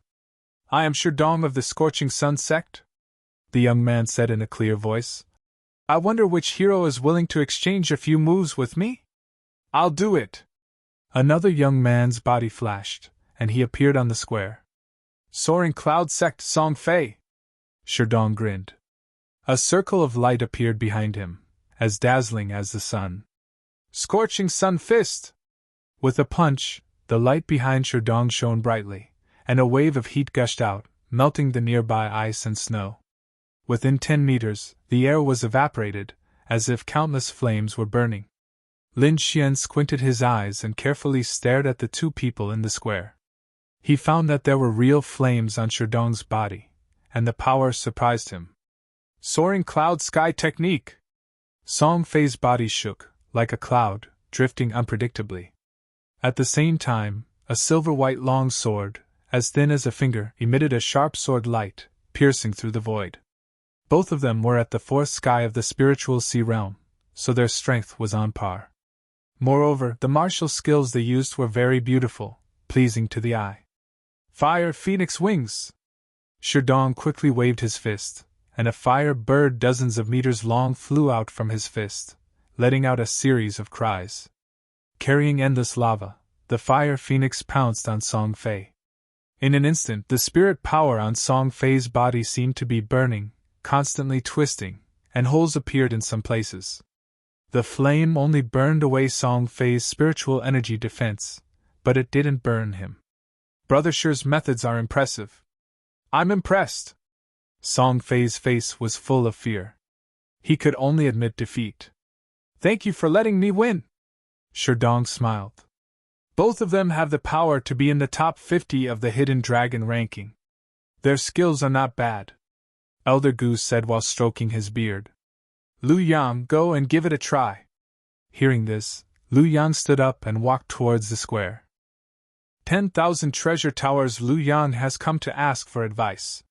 I am Sherdong of the Scorching Sun sect, the young man said in a clear voice. I wonder which hero is willing to exchange a few moves with me? I'll do it. Another young man's body flashed, and he appeared on the square. Soaring Cloud Sect Song Fei. Sherdong grinned. A circle of light appeared behind him, as dazzling as the sun. Scorching Sun Fist! With a punch, the light behind Sherdong shone brightly, and a wave of heat gushed out, melting the nearby ice and snow. Within 10 meters, the air was evaporated, as if countless flames were burning. Lin Xian squinted his eyes and carefully stared at the two people in the square. He found that there were real flames on Sherdong's body, and the power surprised him. Soaring Cloud Sky Technique! Song Fei's body shook, like a cloud, drifting unpredictably. At the same time, a silver-white long sword, as thin as a finger, emitted a sharp sword light, piercing through the void. Both of them were at the fourth sky of the spiritual sea realm, so their strength was on par. Moreover, the martial skills they used were very beautiful, pleasing to the eye. Fire Phoenix Wings! Sherdong quickly waved his fist, and a fire bird dozens of meters long flew out from his fist, letting out a series of cries. Carrying endless lava, the fire phoenix pounced on Song Fei. In an instant, the spirit power on Song Fei's body seemed to be burning, constantly twisting, and holes appeared in some places. The flame only burned away Song Fei's spiritual energy defense, but it didn't burn him. Brother Shi's methods are impressive. I'm impressed. Song Fei's face was full of fear. He could only admit defeat. Thank you for letting me win. Sherdong smiled. Both of them have the power to be in the top 50 of the Hidden Dragon ranking. Their skills are not bad, Elder Goose said while stroking his beard. Lu Yang, go and give it a try. Hearing this, Lu Yang stood up and walked towards the square. 10,000 treasure towers. Lu Yang has come to ask for advice.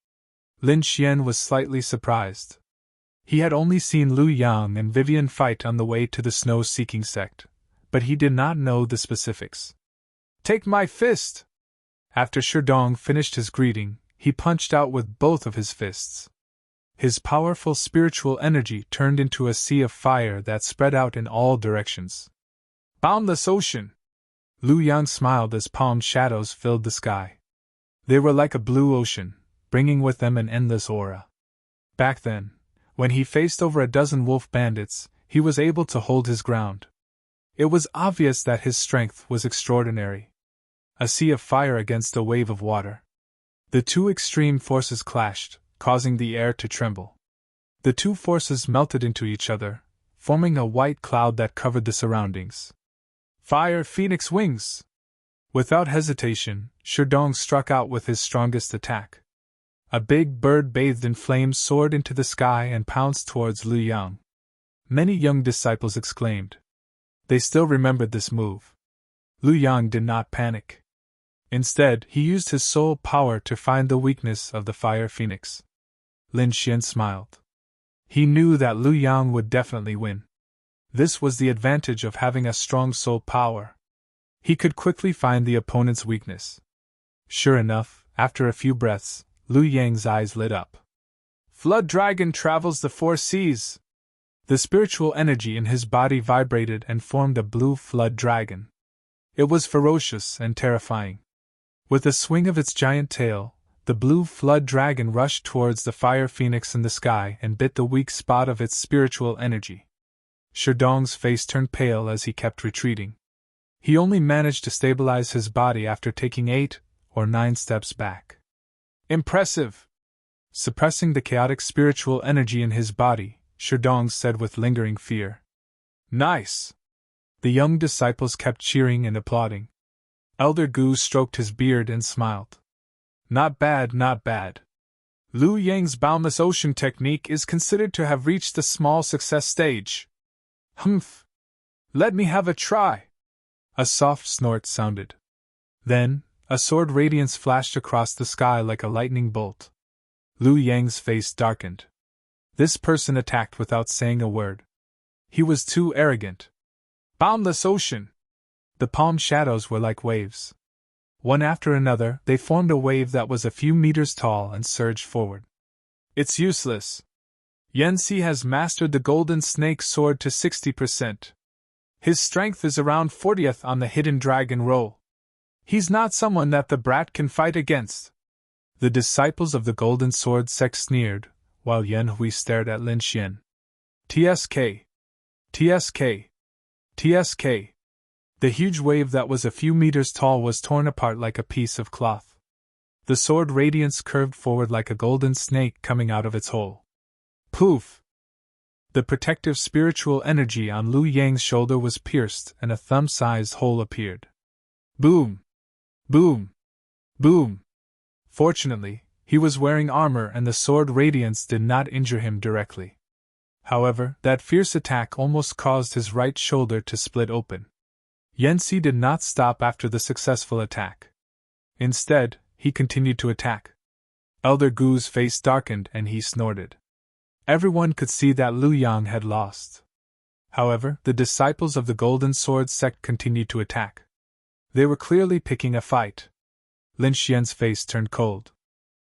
Lin Xian was slightly surprised. He had only seen Lu Yang and Vivian fight on the way to the snow-seeking sect, but he did not know the specifics. Take my fist! After Sherdong finished his greeting, he punched out with both of his fists. His powerful spiritual energy turned into a sea of fire that spread out in all directions. Boundless ocean! Lu Yang smiled as palm shadows filled the sky. They were like a blue ocean, bringing with them an endless aura. Back then, when he faced over a dozen wolf bandits, he was able to hold his ground. It was obvious that his strength was extraordinary. A sea of fire against a wave of water. The two extreme forces clashed, causing the air to tremble. The two forces melted into each other, forming a white cloud that covered the surroundings. Fire Phoenix Wings! Without hesitation, Sherdong struck out with his strongest attack. A big bird bathed in flames soared into the sky and pounced towards Lu Yang. Many young disciples exclaimed. They still remembered this move. Lu Yang did not panic. Instead, he used his soul power to find the weakness of the Fire Phoenix. Lin Xian smiled. He knew that Lu Yang would definitely win. This was the advantage of having a strong soul power. He could quickly find the opponent's weakness. Sure enough, after a few breaths, Lu Yang's eyes lit up. Flood Dragon travels the 4 seas! The spiritual energy in his body vibrated and formed a blue flood dragon. It was ferocious and terrifying. With a swing of its giant tail, the blue flood dragon rushed towards the Fire Phoenix in the sky and bit the weak spot of its spiritual energy. Sherdong's face turned pale as he kept retreating. He only managed to stabilize his body after taking 8 or 9 steps back. Impressive! Suppressing the chaotic spiritual energy in his body, Sherdong said with lingering fear. Nice! The young disciples kept cheering and applauding. Elder Gu stroked his beard and smiled. Not bad, not bad. Lu Yang's boundless ocean technique is considered to have reached the small success stage. Humph! Let me have a try! A soft snort sounded. Then, a sword radiance flashed across the sky like a lightning bolt. Lu Yang's face darkened. This person attacked without saying a word. He was too arrogant. Boundless ocean! The palm shadows were like waves. One after another, they formed a wave that was a few meters tall and surged forward. It's useless. Yanxi has mastered the Golden Snake Sword to 60%. His strength is around 40th on the Hidden Dragon roll. He's not someone that the brat can fight against. The disciples of the Golden Sword sect sneered, while Yan Hui stared at Lin Xian. TSK. TSK. TSK. The huge wave that was a few meters tall was torn apart like a piece of cloth. The sword radiance curved forward like a golden snake coming out of its hole. Poof! The protective spiritual energy on Lu Yang's shoulder was pierced and a thumb-sized hole appeared. Boom! Boom! Boom! Fortunately, he was wearing armor and the sword radiance did not injure him directly. However, that fierce attack almost caused his right shoulder to split open. Yanxi did not stop after the successful attack. Instead, he continued to attack. Elder Gu's face darkened and he snorted. Everyone could see that Lu Yang had lost. However, the disciples of the Golden Sword sect continued to attack. They were clearly picking a fight. Lin Xian's face turned cold.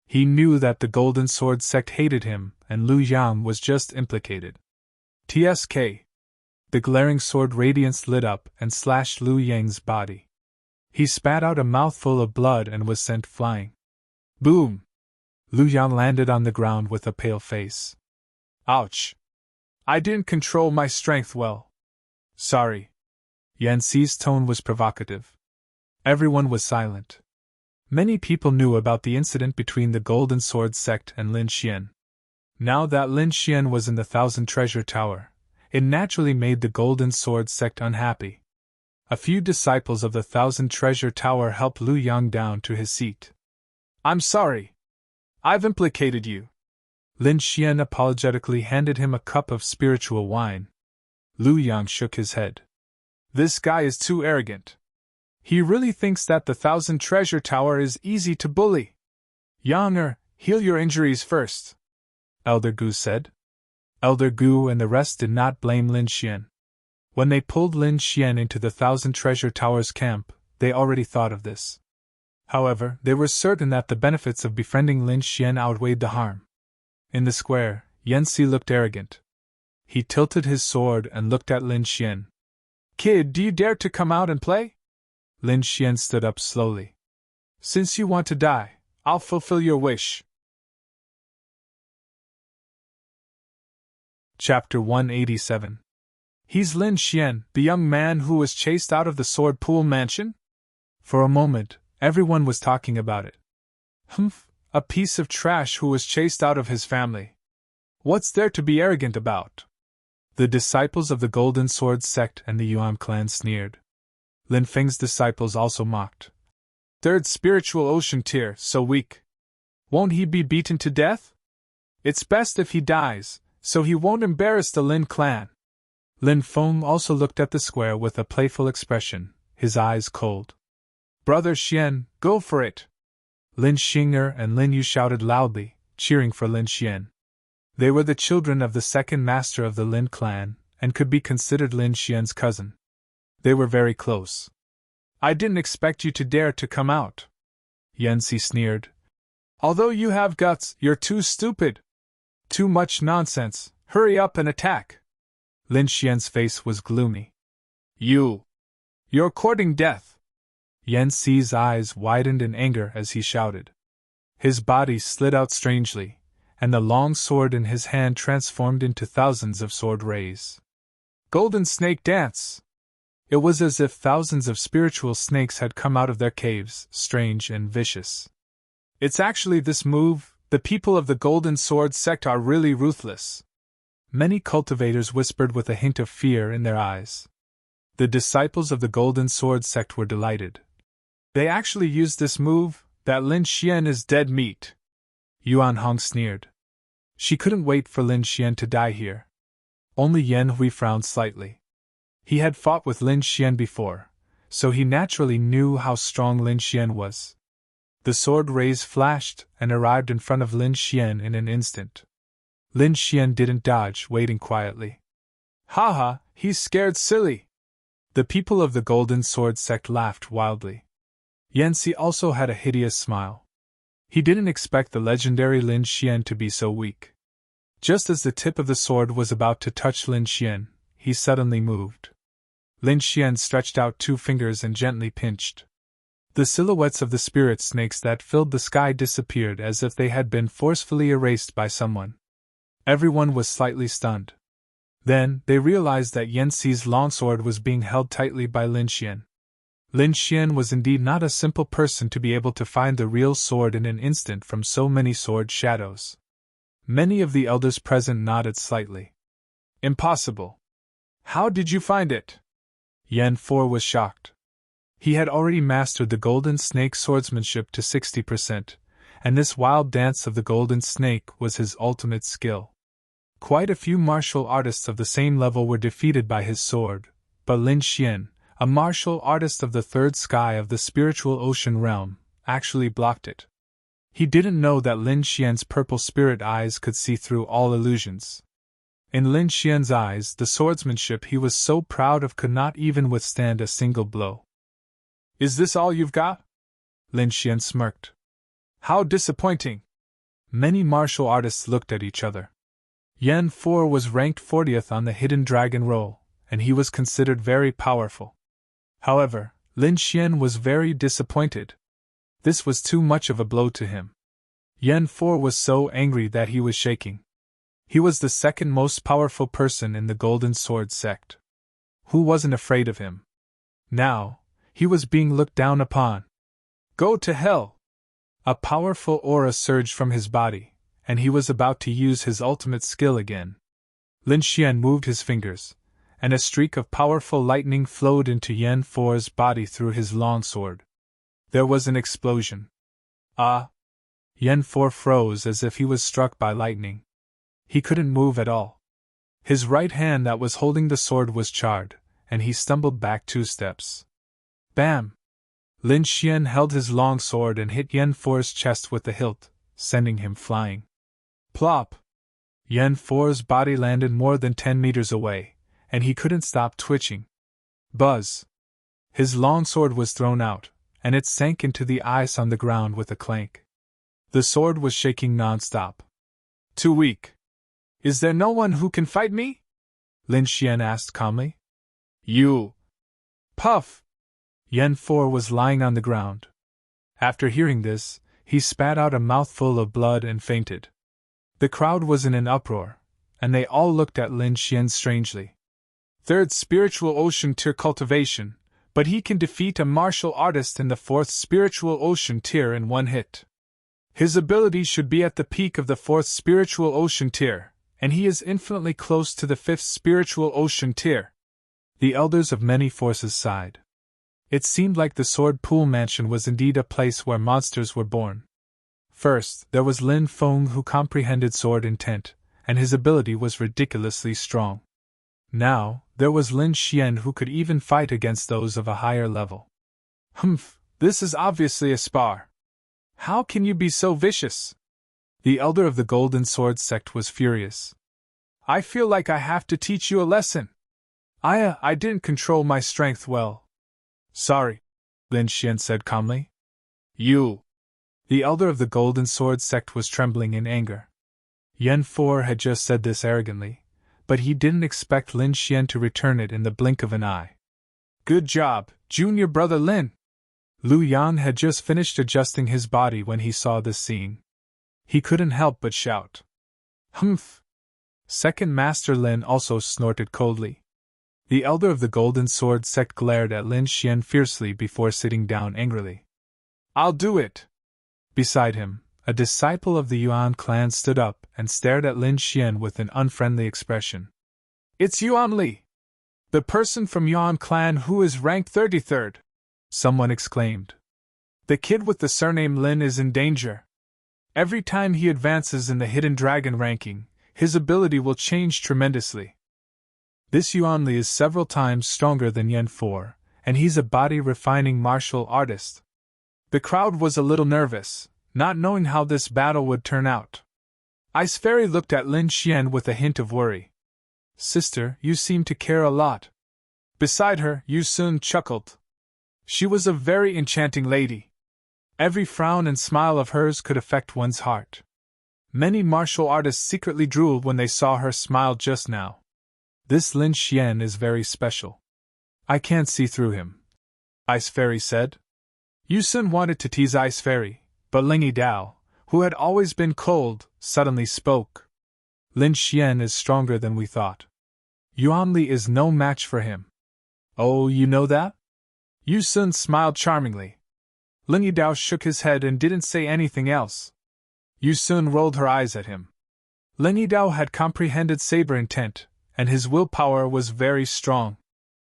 He knew that the Golden Sword sect hated him, and Lu Yang was just implicated. TSK. The glaring sword radiance lit up and slashed Lu Yang's body. He spat out a mouthful of blood and was sent flying. Boom! Lu Yang landed on the ground with a pale face. Ouch! I didn't control my strength well. Sorry. Yanxi's tone was provocative. Everyone was silent. Many people knew about the incident between the Golden Sword sect and Lin Xian. Now that Lin Xian was in the Thousand Treasure Tower, it naturally made the Golden Sword sect unhappy. A few disciples of the Thousand Treasure Tower helped Lu Yang down to his seat. I'm sorry. I've implicated you. Lin Xian apologetically handed him a cup of spiritual wine. Lu Yang shook his head. This guy is too arrogant. He really thinks that the Thousand Treasure Tower is easy to bully. Yang, heal your injuries first, Elder Gu said. Elder Gu and the rest did not blame Lin Xian. When they pulled Lin Xian into the Thousand Treasure Tower's camp, they already thought of this. However, they were certain that the benefits of befriending Lin Xian outweighed the harm. In the square, Yanxi looked arrogant. He tilted his sword and looked at Lin Xian. Kid, do you dare to come out and play? Lin Xian stood up slowly. Since you want to die, I'll fulfill your wish. Chapter 187. He's Lin Xian, the young man who was chased out of the Sword Pool Mansion? For a moment, everyone was talking about it. Humph, a piece of trash who was chased out of his family. What's there to be arrogant about? The disciples of the Golden Sword sect and the Yuan clan sneered. Lin Feng's disciples also mocked. Third spiritual ocean tier, so weak. Won't he be beaten to death? It's best if he dies, so he won't embarrass the Lin clan. Lin Feng also looked at the square with a playful expression, his eyes cold. Brother Xian, go for it! Lin Xing'er and Lin Yu shouted loudly, cheering for Lin Xian. They were the children of the second master of the Lin clan, and could be considered Lin Xian's cousin. They were very close. I didn't expect you to dare to come out. Yanxi sneered. Although you have guts, you're too stupid. Too much nonsense, hurry up and attack. Lin Xian's face was gloomy. You're courting death. Yanxi's eyes widened in anger as he shouted. His body slid out strangely, and the long sword in his hand transformed into thousands of sword rays. Golden snake dance! It was as if thousands of spiritual snakes had come out of their caves, strange and vicious. It's actually this move, the people of the Golden Sword sect are really ruthless. Many cultivators whispered with a hint of fear in their eyes. The disciples of the Golden Sword sect were delighted. They actually used this move, that Lin Xian is dead meat. Yuan Hong sneered. She couldn't wait for Lin Xian to die here. Only Yan Hui frowned slightly. He had fought with Lin Xian before, so he naturally knew how strong Lin Xian was. The sword rays flashed and arrived in front of Lin Xian in an instant. Lin Xian didn't dodge, waiting quietly. Haha, he's scared silly! The people of the Golden Sword sect laughed wildly. Yanxi also had a hideous smile. He didn't expect the legendary Lin Xian to be so weak. Just as the tip of the sword was about to touch Lin Xian, he suddenly moved. Lin Xian stretched out 2 fingers and gently pinched. The silhouettes of the spirit snakes that filled the sky disappeared as if they had been forcefully erased by someone. Everyone was slightly stunned. Then, they realized that Yanxi's longsword was being held tightly by Lin Xian. Lin Xian was indeed not a simple person to be able to find the real sword in an instant from so many sword shadows. Many of the elders present nodded slightly. Impossible. How did you find it? Yan For was shocked. He had already mastered the Golden Snake swordsmanship to 60%, and this wild dance of the Golden Snake was his ultimate skill. Quite a few martial artists of the same level were defeated by his sword, but Lin Xian, a martial artist of the third sky of the spiritual ocean realm, actually blocked it. He didn't know that Lin Xian's purple spirit eyes could see through all illusions. In Lin Xian's eyes, the swordsmanship he was so proud of could not even withstand a single blow. Is this all you've got? Lin Xian smirked. How disappointing! Many martial artists looked at each other. Yan For was ranked 40th on the Hidden Dragon roll, and he was considered very powerful. However, Lin Xian was very disappointed. This was too much of a blow to him. Yan For was so angry that he was shaking. He was the second most powerful person in the Golden Sword sect. Who wasn't afraid of him? Now, he was being looked down upon. Go to hell! A powerful aura surged from his body, and he was about to use his ultimate skill again. Lin Xian moved his fingers, and a streak of powerful lightning flowed into Yan For's body through his long sword. There was an explosion. Ah! Yan For froze as if he was struck by lightning. He couldn't move at all. His right hand that was holding the sword was charred, and he stumbled back 2 steps. Bam! Lin Xian held his long sword and hit Yan For's chest with the hilt, sending him flying. Plop! Yan For's body landed more than 10 meters away, and he couldn't stop twitching. Buzz! His long sword was thrown out, and it sank into the ice on the ground with a clank. The sword was shaking non-stop. Too weak. Is there no one who can fight me? Lin Xian asked calmly. You! Puff! Yen 4 was lying on the ground. After hearing this, he spat out a mouthful of blood and fainted. The crowd was in an uproar, and they all looked at Lin Xian strangely. Third spiritual ocean tier cultivation, but he can defeat a martial artist in the fourth spiritual ocean tier in one hit. His ability should be at the peak of the fourth spiritual ocean tier, and he is infinitely close to the fifth spiritual ocean tier. The elders of many forces sighed. It seemed like the Sword Pool Mansion was indeed a place where monsters were born. First, there was Lin Feng, who comprehended sword intent, and his ability was ridiculously strong. Now, there was Lin Xian, who could even fight against those of a higher level. Humph, this is obviously a spar. How can you be so vicious? The elder of the Golden Sword sect was furious. I feel like I have to teach you a lesson. I didn't control my strength well. Sorry, Lin Xian said calmly. You. The elder of the Golden Sword sect was trembling in anger. Yen 4 had just said this arrogantly, but he didn't expect Lin Xian to return it in the blink of an eye. Good job, junior brother Lin! Lu Yan had just finished adjusting his body when he saw this scene. He couldn't help but shout. Humph! Second Master Lin also snorted coldly. The elder of the Golden Sword sect glared at Lin Xian fiercely before sitting down angrily. I'll do it! Beside him, a disciple of the Yuan clan stood up and stared at Lin Xian with an unfriendly expression. It's Yuan Li! The person from Yuan clan who is ranked 33rd! Someone exclaimed. The kid with the surname Lin is in danger. Every time he advances in the Hidden Dragon ranking, his ability will change tremendously. This Yuan Li is several times stronger than Yen 4, and he's a body-refining martial artist. The crowd was a little nervous, not knowing how this battle would turn out. Ice Fairy looked at Lin Xian with a hint of worry. Sister, you seem to care a lot. Beside her, Yu Sun chuckled. She was a very enchanting lady. Every frown and smile of hers could affect one's heart. Many martial artists secretly drooled when they saw her smile just now. This Lin Xian is very special. I can't see through him, Ice Fairy said. Yu Sun wanted to tease Ice Fairy, but Ling Yidao, who had always been cold, suddenly spoke. Lin Xian is stronger than we thought. Yuan Li is no match for him. Oh, you know that? Yu Sun smiled charmingly. Ling Yidao shook his head and didn't say anything else. Yu Sun rolled her eyes at him. Ling Yidao had comprehended saber intent, and his willpower was very strong.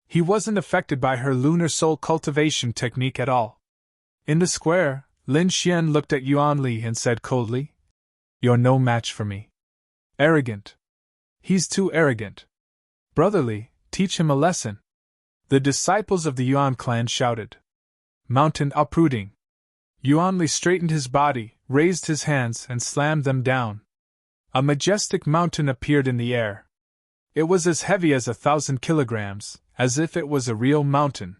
He wasn't affected by her lunar soul cultivation technique at all. In the square, Lin Xian looked at Yuan Li and said coldly, You're no match for me. Arrogant. He's too arrogant. Brotherly, teach him a lesson. The disciples of the Yuan clan shouted. Mountain uprooting. Yuan Li straightened his body, raised his hands, and slammed them down. A majestic mountain appeared in the air. It was as heavy as 1,000 kilograms, as if it was a real mountain.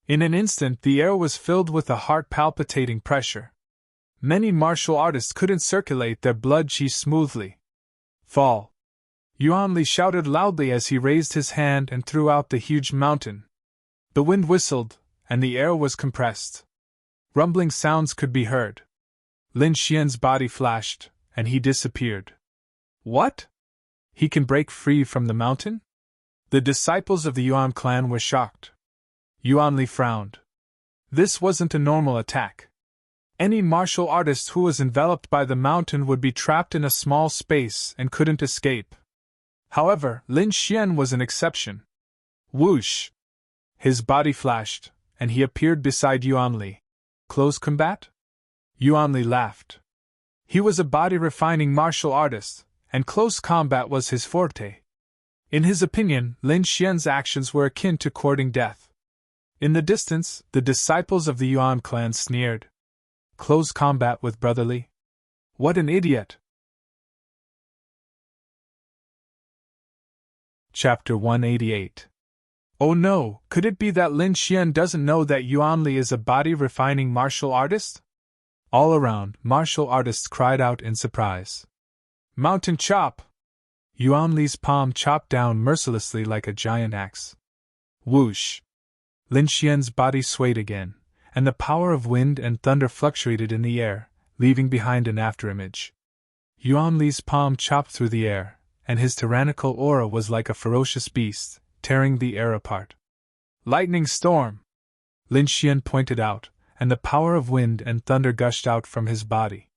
In an instant, the air was filled with a heart-palpitating pressure. Many martial artists couldn't circulate their blood chi smoothly. Fall! Yuan Li shouted loudly as he raised his hand and threw out the huge mountain. The wind whistled, and the air was compressed. Rumbling sounds could be heard. Lin Xian's body flashed, and he disappeared. What? He can break free from the mountain? The disciples of the Yuan clan were shocked. Yuan Li frowned. This wasn't a normal attack. Any martial artist who was enveloped by the mountain would be trapped in a small space and couldn't escape. However, Lin Xian was an exception. Whoosh! His body flashed, and he appeared beside Yuan Li. Close combat? Yuan Li laughed. He was a body-refining martial artist, and close combat was his forte. In his opinion, Lin Xian's actions were akin to courting death. In the distance, the disciples of the Yuan clan sneered. Close combat with brotherly? What an idiot! Chapter 188. Oh no, could it be that Lin Xian doesn't know that Yuan Li is a body-refining martial artist? All around, martial artists cried out in surprise. Mountain chop! Yuan Li's palm chopped down mercilessly like a giant axe. Whoosh! Lin Xian's body swayed again, and the power of wind and thunder fluctuated in the air, leaving behind an afterimage. Yuan Li's palm chopped through the air, and his tyrannical aura was like a ferocious beast, tearing the air apart. Lightning storm! Lin Xian pointed out, and the power of wind and thunder gushed out from his body.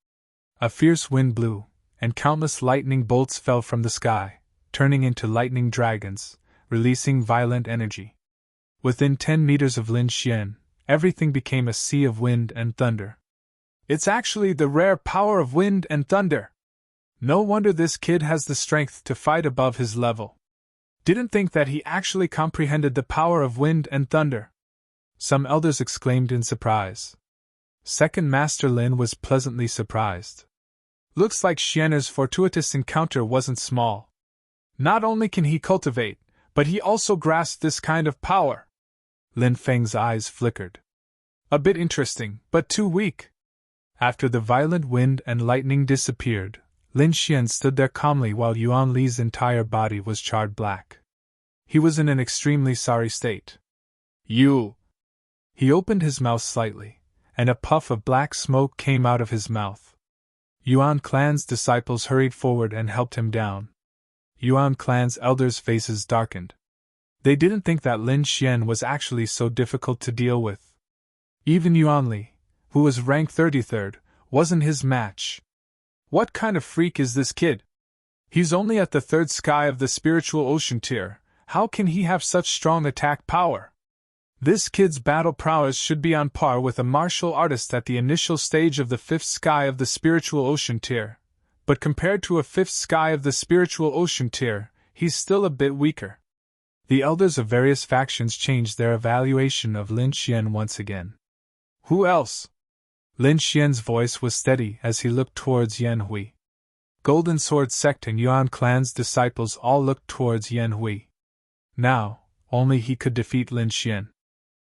A fierce wind blew, and countless lightning bolts fell from the sky, turning into lightning dragons, releasing violent energy. Within 10 meters of Lin Xian, everything became a sea of wind and thunder. It's actually the rare power of wind and thunder! No wonder this kid has the strength to fight above his level. Didn't think that he actually comprehended the power of wind and thunder. Some elders exclaimed in surprise. Second Master Lin was pleasantly surprised. Looks like Xianer's fortuitous encounter wasn't small. Not only can he cultivate, but he also grasped this kind of power. Lin Feng's eyes flickered. A bit interesting, but too weak. After the violent wind and lightning disappeared, Lin Xian stood there calmly while Yuan Li's entire body was charred black. He was in an extremely sorry state. You! He opened his mouth slightly, and a puff of black smoke came out of his mouth. Yuan Clan's disciples hurried forward and helped him down. Yuan Clan's elders' faces darkened. They didn't think that Lin Xian was actually so difficult to deal with. Even Yuan Li, who was ranked 33rd, wasn't his match. What kind of freak is this kid? He's only at the 3rd sky of the spiritual ocean tier. How can he have such strong attack power? This kid's battle prowess should be on par with a martial artist at the initial stage of the 5th sky of the spiritual ocean tier. But compared to a 5th sky of the spiritual ocean tier, he's still a bit weaker. The elders of various factions changed their evaluation of Lin Xian once again. Who else? Lin Xian's voice was steady as he looked towards Yan Hui. Golden Sword Sect and Yuan Clan's disciples all looked towards Yan Hui. Now, only he could defeat Lin Xian.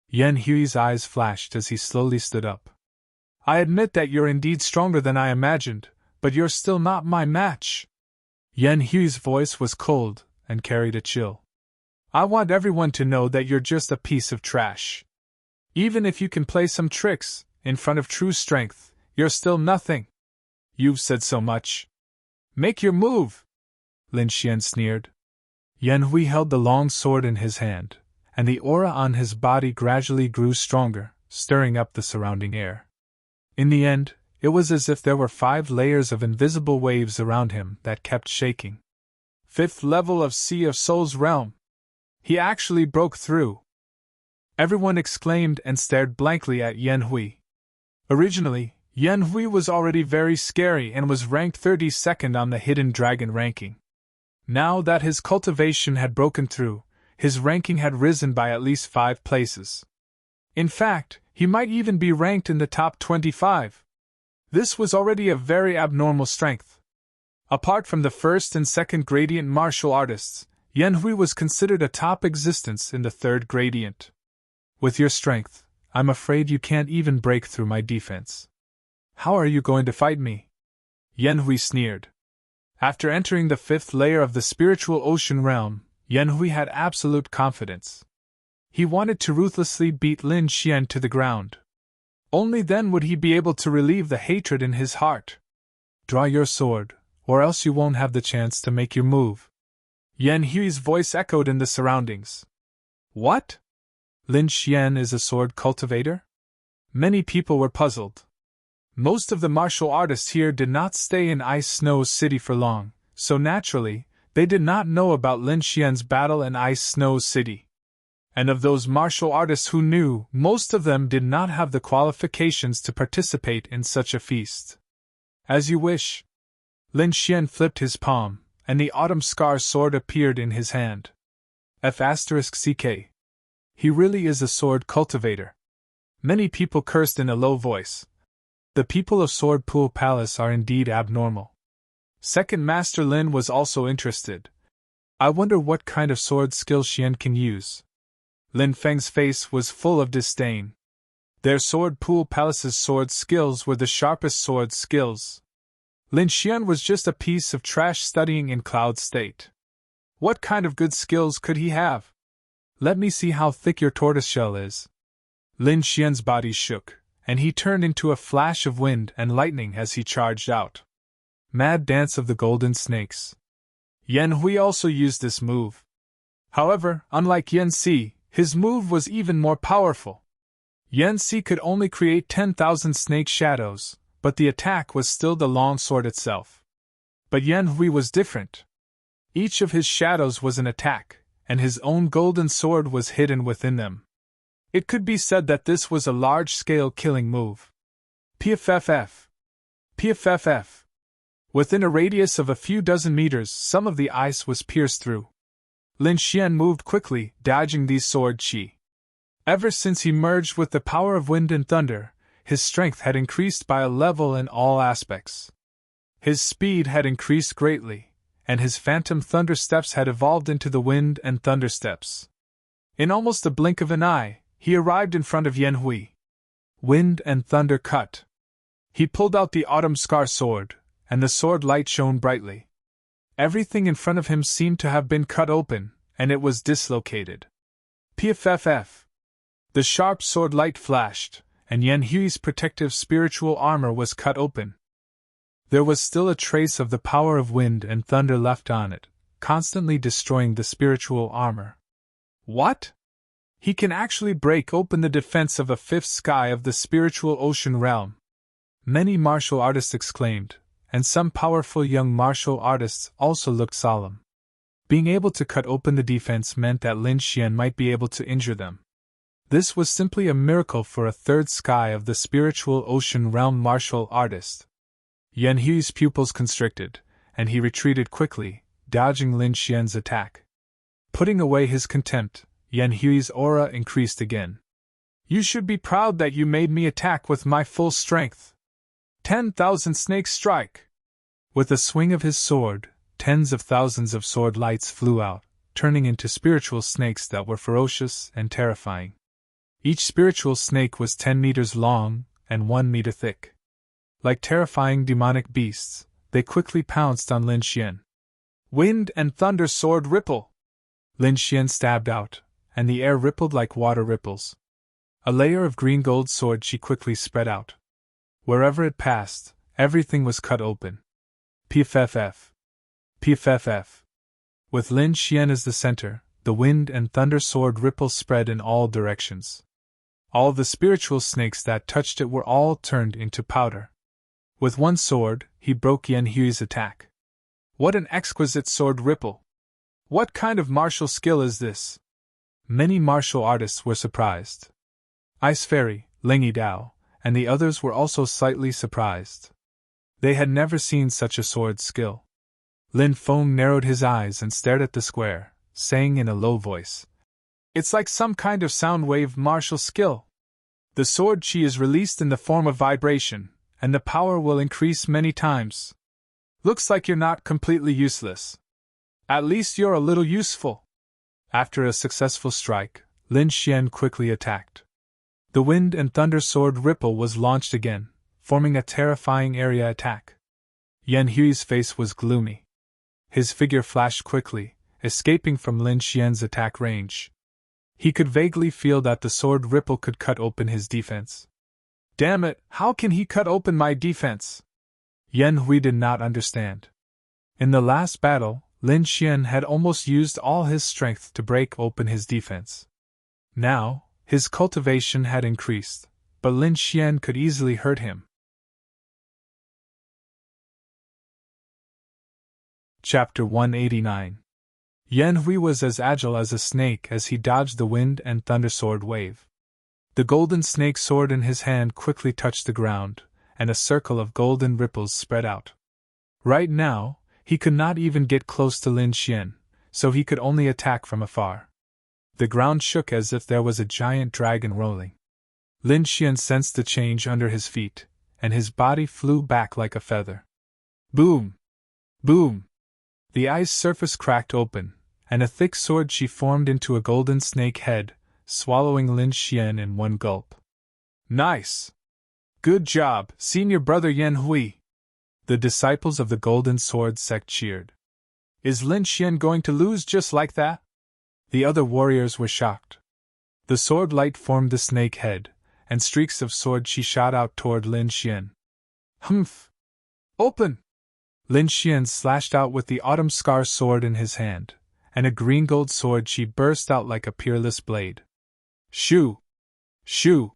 Yan Hui's eyes flashed as he slowly stood up. I admit that you're indeed stronger than I imagined, but you're still not my match. Yan Hui's voice was cold and carried a chill. I want everyone to know that you're just a piece of trash. Even if you can play some tricks, in front of true strength, you're still nothing. You've said so much. Make your move! Lin Xian sneered. Yan Hui held the long sword in his hand, and the aura on his body gradually grew stronger, stirring up the surrounding air. In the end, it was as if there were 5 layers of invisible waves around him that kept shaking. 5th level of Sea of Souls realm. He actually broke through. Everyone exclaimed and stared blankly at Yan Hui. Originally, Yan Hui was already very scary and was ranked 32nd on the Hidden Dragon ranking. Now that his cultivation had broken through, his ranking had risen by at least 5 places. In fact, he might even be ranked in the top 25. This was already a very abnormal strength. Apart from the 1st and 2nd gradient martial artists, Yan Hui was considered a top existence in the 3rd gradient. With your strength, I'm afraid you can't even break through my defense. How are you going to fight me? Yan Hui sneered. After entering the 5th layer of the spiritual ocean realm, Yan Hui had absolute confidence. He wanted to ruthlessly beat Lin Xian to the ground. Only then would he be able to relieve the hatred in his heart. Draw your sword, or else you won't have the chance to make your move. Yan Hui's voice echoed in the surroundings. What? Lin Xian is a sword cultivator? Many people were puzzled. Most of the martial artists here did not stay in Ice Snow City for long, so naturally, they did not know about Lin Xian's battle in Ice Snow City. And of those martial artists who knew, most of them did not have the qualifications to participate in such a feast. As you wish. Lin Xian flipped his palm, and the Autumn Scar sword appeared in his hand. F***CK. He really is a sword cultivator. Many people cursed in a low voice. The people of Sword Pool Palace are indeed abnormal. Second Master Lin was also interested. I wonder what kind of sword skill Xian can use. Lin Feng's face was full of disdain. Their Sword Pool Palace's sword skills were the sharpest sword skills. Lin Xian was just a piece of trash studying in Cloud State. What kind of good skills could he have? Let me see how thick your tortoiseshell is. Lin Xian's body shook, and he turned into a flash of wind and lightning as he charged out. Mad Dance of the Golden Snakes. Yan Hui also used this move. However, unlike Yan Si, his move was even more powerful. Yan Si could only create 10,000 snake shadows, but the attack was still the long sword itself. But Yan Hui was different. Each of his shadows was an attack, and his own golden sword was hidden within them. It could be said that this was a large-scale killing move. PFFF. PFFF. Within a radius of a few dozen meters, some of the ice was pierced through. Lin Xian moved quickly, dodging these sword chi. Ever since he merged with the power of wind and thunder, his strength had increased by a level in all aspects. His speed had increased greatly, and his phantom thunder steps had evolved into the wind and thunder steps. In almost a blink of an eye, he arrived in front of Yan Hui. Wind and thunder cut. He pulled out the autumn scar sword, and the sword light shone brightly. Everything in front of him seemed to have been cut open, and it was dislocated. PFFF. The sharp sword light flashed, and Yan Hui's protective spiritual armor was cut open. There was still a trace of the power of wind and thunder left on it, constantly destroying the spiritual armor. What? He can actually break open the defense of a fifth sky of the spiritual ocean realm. Many martial artists exclaimed, and some powerful young martial artists also looked solemn. Being able to cut open the defense meant that Lin Xian might be able to injure them. This was simply a miracle for a third sky of the spiritual ocean realm martial artist. Yan Hui's pupils constricted, and he retreated quickly, dodging Lin Xian's attack. Putting away his contempt, Yan Hui's aura increased again. You should be proud that you made me attack with my full strength. 10,000 snakes strike! With a swing of his sword, tens of thousands of sword lights flew out, turning into spiritual snakes that were ferocious and terrifying. Each spiritual snake was 10 meters long and 1 meter thick. Like terrifying demonic beasts, they quickly pounced on Lin Xian. Wind and thunder sword ripple! Lin Xian stabbed out, and the air rippled like water ripples. A layer of green gold sword chi quickly spread out. Wherever it passed, everything was cut open. PFFF. PFFF. With Lin Xian as the center, the wind and thunder sword ripple spread in all directions. All the spiritual snakes that touched it were all turned into powder. With one sword, he broke Yan Hui's attack. What an exquisite sword ripple! What kind of martial skill is this? Many martial artists were surprised. Ice Fairy, Ling Yidao, and the others were also slightly surprised. They had never seen such a sword skill. Lin Feng narrowed his eyes and stared at the square, saying in a low voice, "It's like some kind of sound wave martial skill. The sword chi is released in the form of vibration, and the power will increase many times. Looks like you're not completely useless. At least you're a little useful." After a successful strike, Lin Xian quickly attacked. The wind and thunder sword ripple was launched again, forming a terrifying area attack. Yan Hui's face was gloomy. His figure flashed quickly, escaping from Lin Xian's attack range. He could vaguely feel that the sword ripple could cut open his defense. Damn it, how can he cut open my defense? Yan Hui did not understand. In the last battle, Lin Xian had almost used all his strength to break open his defense. Now, his cultivation had increased, but Lin Xian could easily hurt him. Chapter 189. Yan Hui was as agile as a snake as he dodged the wind and thunder sword wave. The golden snake sword in his hand quickly touched the ground, and a circle of golden ripples spread out. Right now, he could not even get close to Lin Xian, so he could only attack from afar. The ground shook as if there was a giant dragon rolling. Lin Xian sensed the change under his feet, and his body flew back like a feather. Boom! Boom! The ice surface cracked open, and a thick sword chi formed into a golden snake head, swallowing Lin Xian in one gulp. Nice! Good job, senior brother Yan Hui! The disciples of the Golden Sword sect cheered. Is Lin Xian going to lose just like that? The other warriors were shocked. The sword light formed the snake head, and streaks of sword chi shot out toward Lin Xian. Humph! Open! Lin Xian slashed out with the autumn scar sword in his hand, and a green gold sword chi burst out like a peerless blade. Shoo! Shoo!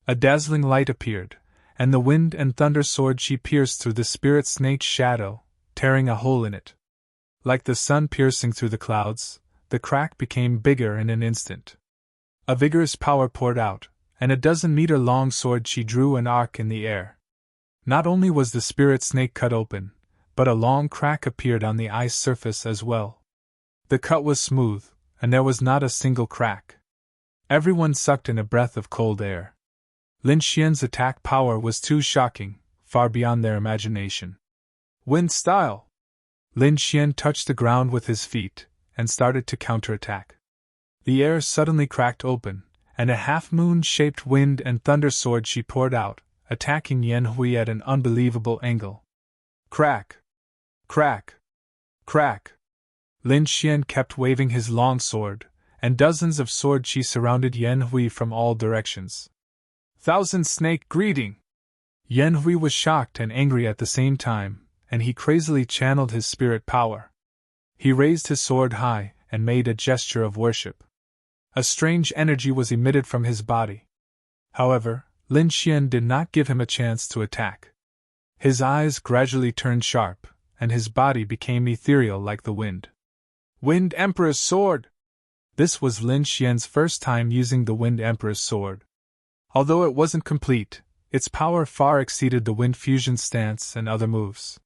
A dazzling light appeared, and the wind and thunder sword chi pierced through the spirit snake's shadow, tearing a hole in it. Like the sun piercing through the clouds, the crack became bigger in an instant. A vigorous power poured out, and a 12-meter-long sword chi drew an arc in the air. Not only was the spirit snake cut open, but a long crack appeared on the ice surface as well. The cut was smooth, and there was not a single crack. Everyone sucked in a breath of cold air. Lin Xian's attack power was too shocking, far beyond their imagination. Wind style! Lin Xian touched the ground with his feet, and started to counterattack. The air suddenly cracked open, and a half-moon-shaped wind and thunder sword she poured out, attacking Yan Hui at an unbelievable angle. Crack! Crack! Crack! Lin Xian kept waving his long sword, and dozens of sword chi surrounded Yan Hui from all directions. Thousand Snake Greeting! Yan Hui was shocked and angry at the same time, and he crazily channeled his spirit power. He raised his sword high and made a gesture of worship. A strange energy was emitted from his body. However, Lin Xian did not give him a chance to attack. His eyes gradually turned sharp, and his body became ethereal like the wind. Wind Emperor's Sword! This was Lin Xian's first time using the Wind Emperor's Sword. Although it wasn't complete, its power far exceeded the Wind Fusion stance and other moves.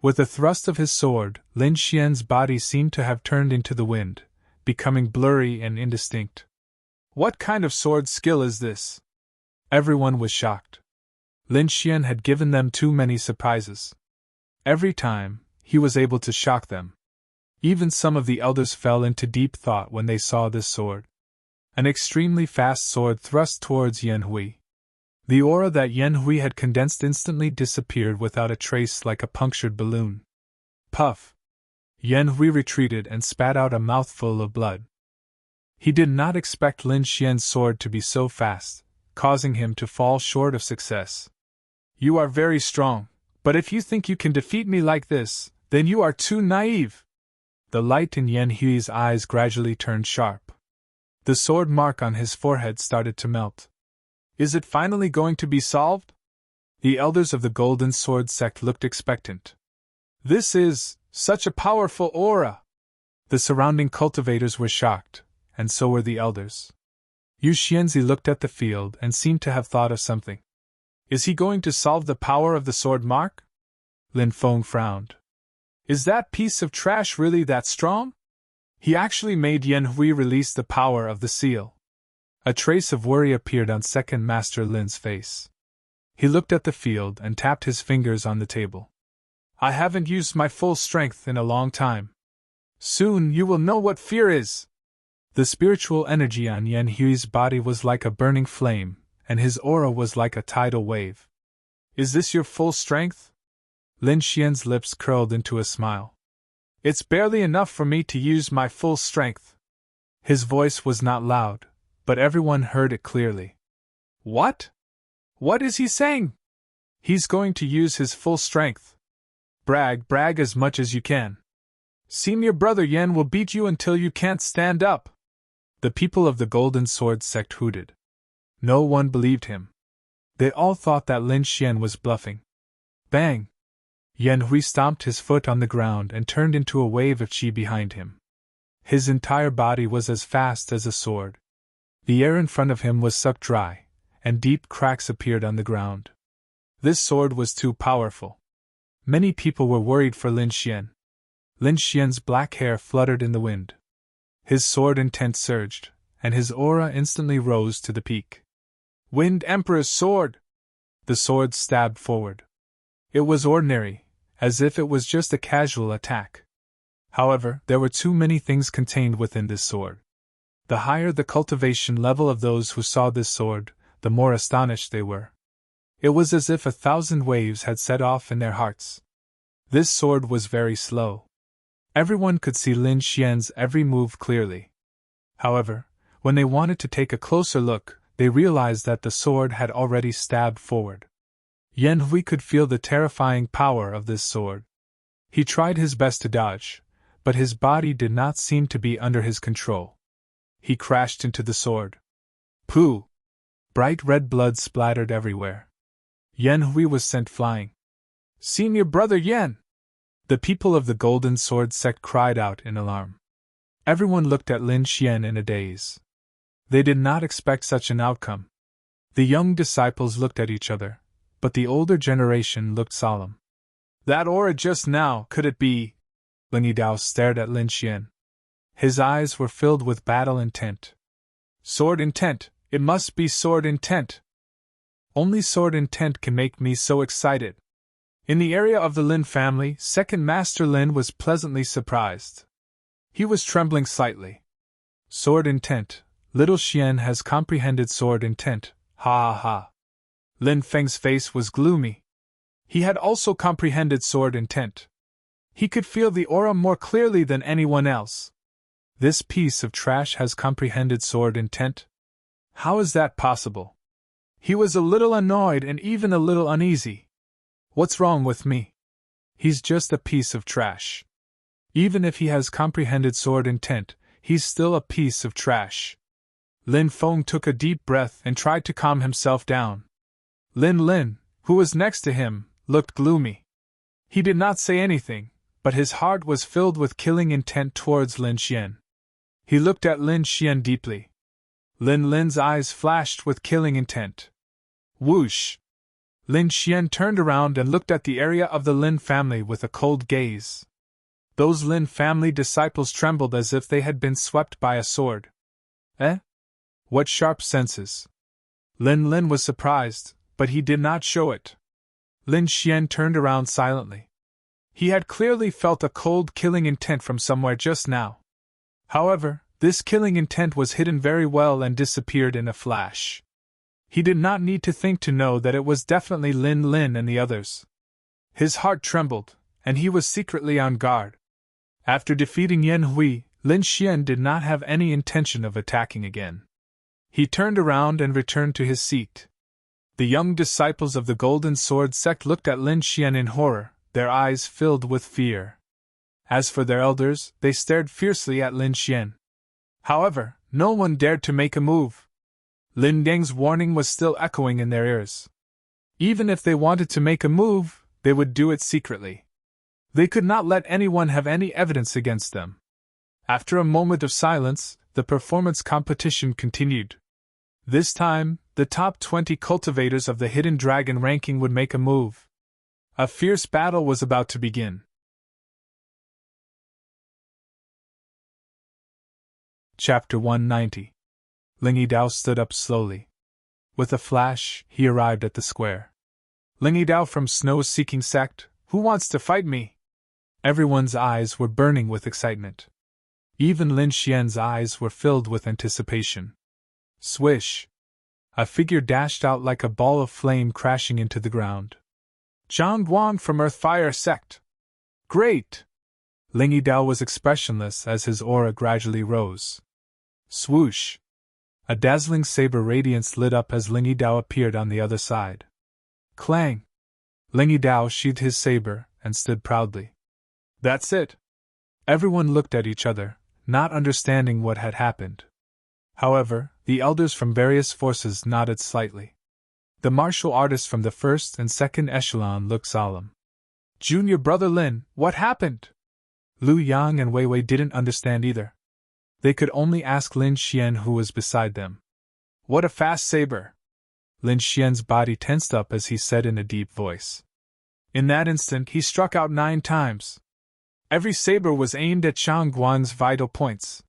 With a thrust of his sword, Lin Xian's body seemed to have turned into the wind, becoming blurry and indistinct. What kind of sword skill is this? Everyone was shocked. Lin Xian had given them too many surprises. Every time, he was able to shock them. Even some of the elders fell into deep thought when they saw this sword. An extremely fast sword thrust towards Yan Hui. The aura that Yan Hui had condensed instantly disappeared without a trace like a punctured balloon. Puff! Yan Hui retreated and spat out a mouthful of blood. He did not expect Lin Xian's sword to be so fast, causing him to fall short of success. You are very strong, but if you think you can defeat me like this, then you are too naive. The light in Yan Hui's eyes gradually turned sharp. The sword mark on his forehead started to melt. Is it finally going to be solved? The elders of the Golden Sword sect looked expectant. This is such a powerful aura! The surrounding cultivators were shocked, and so were the elders. Yu Xianzi looked at the field and seemed to have thought of something. Is he going to solve the power of the sword mark? Lin Feng frowned. Is that piece of trash really that strong? He actually made Yan Hui release the power of the seal. A trace of worry appeared on Second Master Lin's face. He looked at the field and tapped his fingers on the table. I haven't used my full strength in a long time. Soon you will know what fear is. The spiritual energy on Yan Hui's body was like a burning flame, and his aura was like a tidal wave. Is this your full strength? Lin Xian's lips curled into a smile. It's barely enough for me to use my full strength. His voice was not loud, but everyone heard it clearly. What? What is he saying? He's going to use his full strength. Brag as much as you can. Senior brother Yan will beat you until you can't stand up. The people of the Golden Sword sect hooted. No one believed him. They all thought that Lin Xian was bluffing. Bang! Yan Hui stomped his foot on the ground and turned into a wave of qi behind him. His entire body was as fast as a sword. The air in front of him was sucked dry, and deep cracks appeared on the ground. This sword was too powerful. Many people were worried for Lin Xian. Lin Xian's black hair fluttered in the wind. His sword intent surged, and his aura instantly rose to the peak. Wind Emperor's Sword! The sword stabbed forward. It was ordinary, as if it was just a casual attack. However, there were too many things contained within this sword. The higher the cultivation level of those who saw this sword, the more astonished they were. It was as if 1,000 waves had set off in their hearts. This sword was very slow. Everyone could see Lin Xian's every move clearly. However, when they wanted to take a closer look, they realized that the sword had already stabbed forward. Yan Hui could feel the terrifying power of this sword. He tried his best to dodge, but his body did not seem to be under his control. He crashed into the sword. Pooh! Bright red blood splattered everywhere. Yan Hui was sent flying. Senior Brother Yan! The people of the Golden Sword sect cried out in alarm. Everyone looked at Lin Xian in a daze. They did not expect such an outcome. The young disciples looked at each other, but the older generation looked solemn. That aura just now, could it be? Ling Yidao stared at Lin Xian. His eyes were filled with battle intent. Sword intent, it must be sword intent. Only sword intent can make me so excited. In the area of the Lin family, Second Master Lin was pleasantly surprised. He was trembling slightly. Sword intent, little Xian has comprehended sword intent, ha ha ha. Lin Feng's face was gloomy. He had also comprehended sword intent. He could feel the aura more clearly than anyone else. This piece of trash has comprehended sword intent? How is that possible? He was a little annoyed and even a little uneasy. What's wrong with me? He's just a piece of trash. Even if he has comprehended sword intent, he's still a piece of trash. Lin Feng took a deep breath and tried to calm himself down. Lin, who was next to him, looked gloomy. He did not say anything, but his heart was filled with killing intent towards Lin Xian. He looked at Lin Xian deeply. Lin's eyes flashed with killing intent. Whoosh! Lin Xian turned around and looked at the area of the Lin family with a cold gaze. Those Lin family disciples trembled as if they had been swept by a sword. Eh? What sharp senses! Lin was surprised, but he did not show it. Lin Xian turned around silently. He had clearly felt a cold killing intent from somewhere just now. However, this killing intent was hidden very well and disappeared in a flash. He did not need to think to know that it was definitely Lin and the others. His heart trembled, and he was secretly on guard. After defeating Yan Hui, Lin Xian did not have any intention of attacking again. He turned around and returned to his seat. The young disciples of the Golden Sword sect looked at Lin Xian in horror, their eyes filled with fear. As for their elders, they stared fiercely at Lin Xian. However, no one dared to make a move. Lin Deng's warning was still echoing in their ears. Even if they wanted to make a move, they would do it secretly. They could not let anyone have any evidence against them. After a moment of silence, the performance competition continued. This time, the top 20 cultivators of the Hidden Dragon ranking would make a move. A fierce battle was about to begin. Chapter 190. Ling Yidao stood up slowly. With a flash, he arrived at the square. Ling Yidao from Snow-Seeking Sect, who wants to fight me? Everyone's eyes were burning with excitement. Even Lin Xian's eyes were filled with anticipation. Swish! A figure dashed out like a ball of flame crashing into the ground. Zhang Guang from Earth-Fire Sect! Great! Ling Yidao was expressionless as his aura gradually rose. Swoosh! A dazzling saber radiance lit up as Ling Yidao appeared on the other side. Clang! Ling Yidao sheathed his saber and stood proudly. That's it! Everyone looked at each other, not understanding what had happened. However, the elders from various forces nodded slightly. The martial artists from the first and second echelon looked solemn. Junior Brother Lin, what happened? Lu Yang and Wei Wei didn't understand either. They could only ask Lin Xian, who was beside them. What a fast saber! Lin Xian's body tensed up as he said in a deep voice. In that instant he struck out 9 times. Every saber was aimed at Zhang Guang's vital points.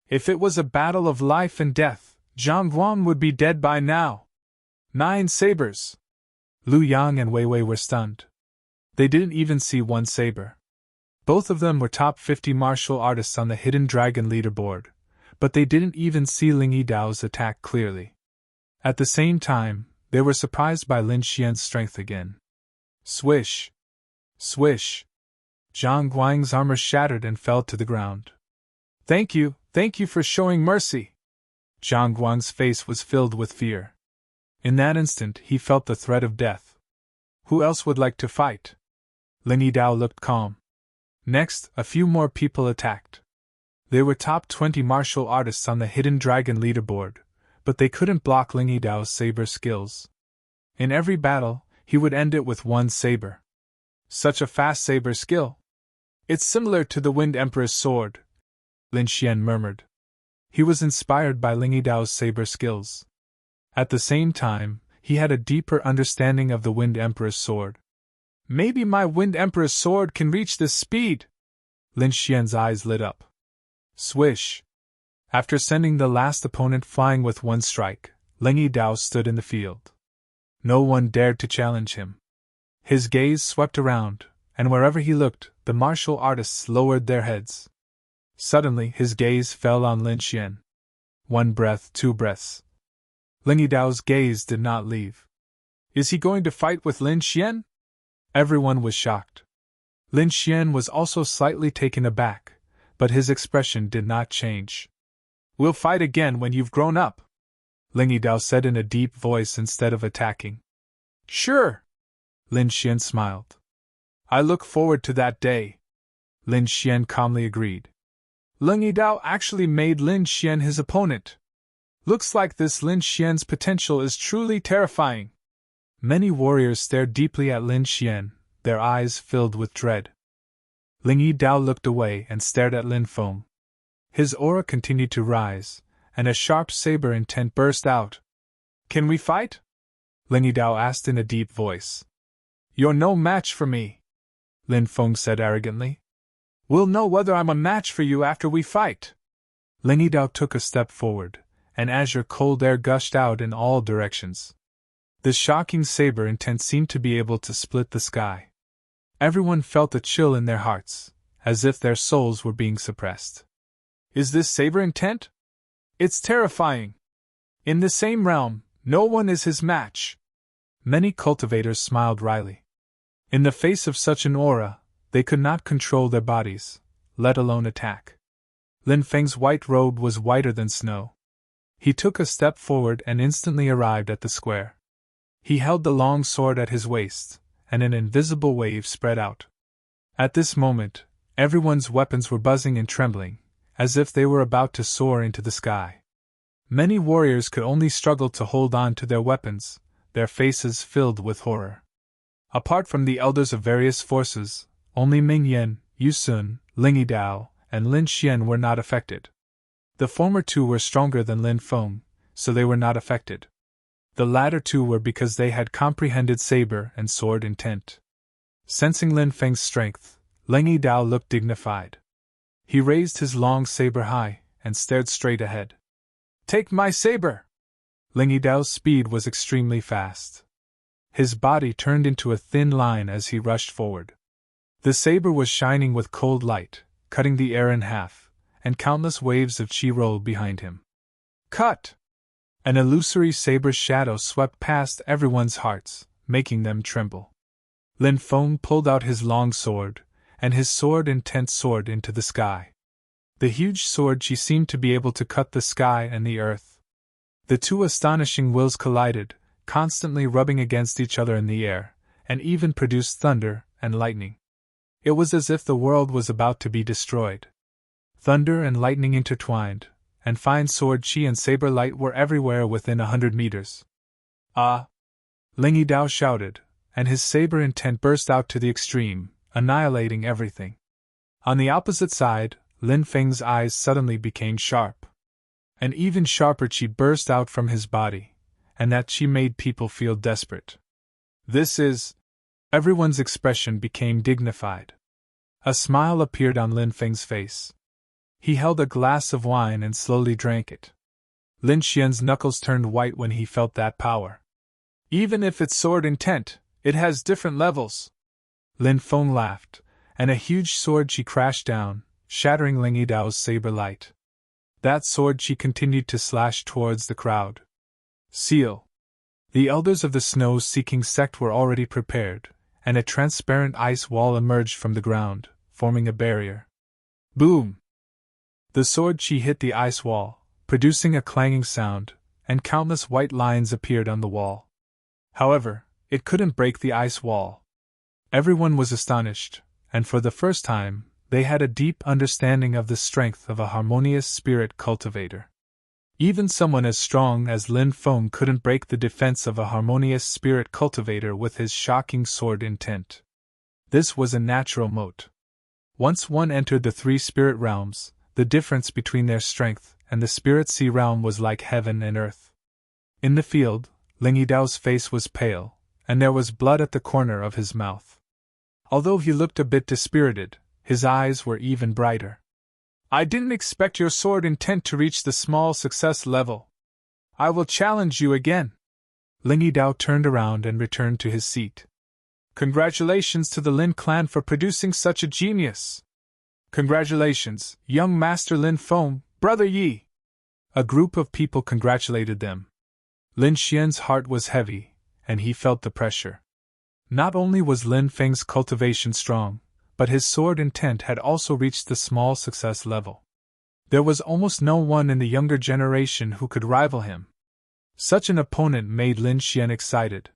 If it was a battle of life and death, Zhang Guang would be dead by now. 9 sabers! Lu Yang and Wei Wei were stunned. They didn't even see one saber. Both of them were top 50 martial artists on the Hidden Dragon leaderboard, but they didn't even see Ling Yidao's attack clearly. At the same time, they were surprised by Lin Xian's strength again. Swish! Swish! Zhang Guang's armor shattered and fell to the ground. Thank you, Thank you for showing mercy. Zhang Guang's face was filled with fear. In that instant, he felt the threat of death. Who else would like to fight? Ling Yidao looked calm. Next, a few more people attacked. They were top 20 martial artists on the Hidden Dragon leaderboard, but they couldn't block Ling Yidao's saber skills. In every battle, he would end it with one saber. Such a fast saber skill. It's similar to the Wind Emperor's sword, Lin Xian murmured. He was inspired by Ling Yidao's saber skills. At the same time, he had a deeper understanding of the Wind Emperor's sword. Maybe my Wind Emperor's sword can reach this speed! Lin Xian's eyes lit up. Swish! After sending the last opponent flying with one strike, Ling Yidao stood in the field. No one dared to challenge him. His gaze swept around, and wherever he looked, the martial artists lowered their heads. Suddenly, his gaze fell on Lin Xian. 1 breath, 2 breaths. Ling Yidao's gaze did not leave. Is he going to fight with Lin Xian? Everyone was shocked. Lin Xian was also slightly taken aback, but his expression did not change. We'll fight again when you've grown up, Ling Yidao said in a deep voice instead of attacking. Sure, Lin Xian smiled. I look forward to that day, Lin Xian calmly agreed. Ling Yidao actually made Lin Xian his opponent. Looks like this Lin Xian's potential is truly terrifying. Many warriors stared deeply at Lin Xian, their eyes filled with dread. Ling Yidao looked away and stared at Lin Feng. His aura continued to rise, and a sharp saber intent burst out. Can we fight? Ling Yidao asked in a deep voice. You're no match for me, Lin Feng said arrogantly. We'll know whether I'm a match for you after we fight. Ling Yidao took a step forward, and azure cold air gushed out in all directions. The shocking saber intent seemed to be able to split the sky. Everyone felt a chill in their hearts, as if their souls were being suppressed. Is this saber intent? It's terrifying. In the same realm, no one is his match. Many cultivators smiled wryly. In the face of such an aura, they could not control their bodies, let alone attack. Lin Feng's white robe was whiter than snow. He took a step forward and instantly arrived at the square. He held the long sword at his waist, and an invisible wave spread out. At this moment, everyone's weapons were buzzing and trembling, as if they were about to soar into the sky. Many warriors could only struggle to hold on to their weapons, their faces filled with horror. Apart from the elders of various forces, only Ming Yan, Yu Sun, Ling Yidao, and Lin Xian were not affected. The former two were stronger than Lin Feng, so they were not affected. The latter two were because they had comprehended saber and sword intent. Sensing Lin Feng's strength, Ling Yidao looked dignified. He raised his long saber high and stared straight ahead. Take my saber! Ling Yidao's speed was extremely fast. His body turned into a thin line as he rushed forward. The saber was shining with cold light, cutting the air in half, and countless waves of chi rolled behind him. Cut! An illusory saber shadow swept past everyone's hearts, making them tremble. Lin Feng pulled out his long sword, and his sword intent soared into the sky. The huge sword chi seemed to be able to cut the sky and the earth. The two astonishing wills collided, constantly rubbing against each other in the air, and even produced thunder and lightning. It was as if the world was about to be destroyed. Thunder and lightning intertwined, and fine sword chi and saber light were everywhere within 100 meters. Ah! Ling Yidao shouted, and his saber intent burst out to the extreme, annihilating everything. On the opposite side, Lin Feng's eyes suddenly became sharp. An even sharper chi burst out from his body, and that chi made people feel desperate. This is... Everyone's expression became dignified. A smile appeared on Lin Feng's face. He held a glass of wine and slowly drank it. Lin Xian's knuckles turned white when he felt that power. Even if it's sword intent, it has different levels. Lin Feng laughed, and a huge sword chi crashed down, shattering Ling Yidao's saber light. That sword chi continued to slash towards the crowd. Seal. The elders of the snow-seeking sect were already prepared, and a transparent ice wall emerged from the ground, forming a barrier. Boom! The sword chi hit the ice wall, producing a clanging sound, and countless white lines appeared on the wall. However, it couldn't break the ice wall. Everyone was astonished, and for the first time, they had a deep understanding of the strength of a harmonious spirit cultivator. Even someone as strong as Lin Feng couldn't break the defense of a harmonious spirit cultivator with his shocking sword intent. This was a natural moat. Once one entered the three spirit realms, the difference between their strength and the spirit sea realm was like heaven and earth. In the field, Ling Yidao's face was pale, and there was blood at the corner of his mouth. Although he looked a bit dispirited, his eyes were even brighter. I didn't expect your sword intent to reach the small success level. I will challenge you again. Ling Yidao turned around and returned to his seat. Congratulations to the Lin clan for producing such a genius. Congratulations, young Master Lin Feng, Brother Yi. A group of people congratulated them. Lin Xian's heart was heavy, and he felt the pressure. Not only was Lin Feng's cultivation strong, but his sword intent had also reached the small success level. There was almost no one in the younger generation who could rival him. Such an opponent made Lin Xian excited.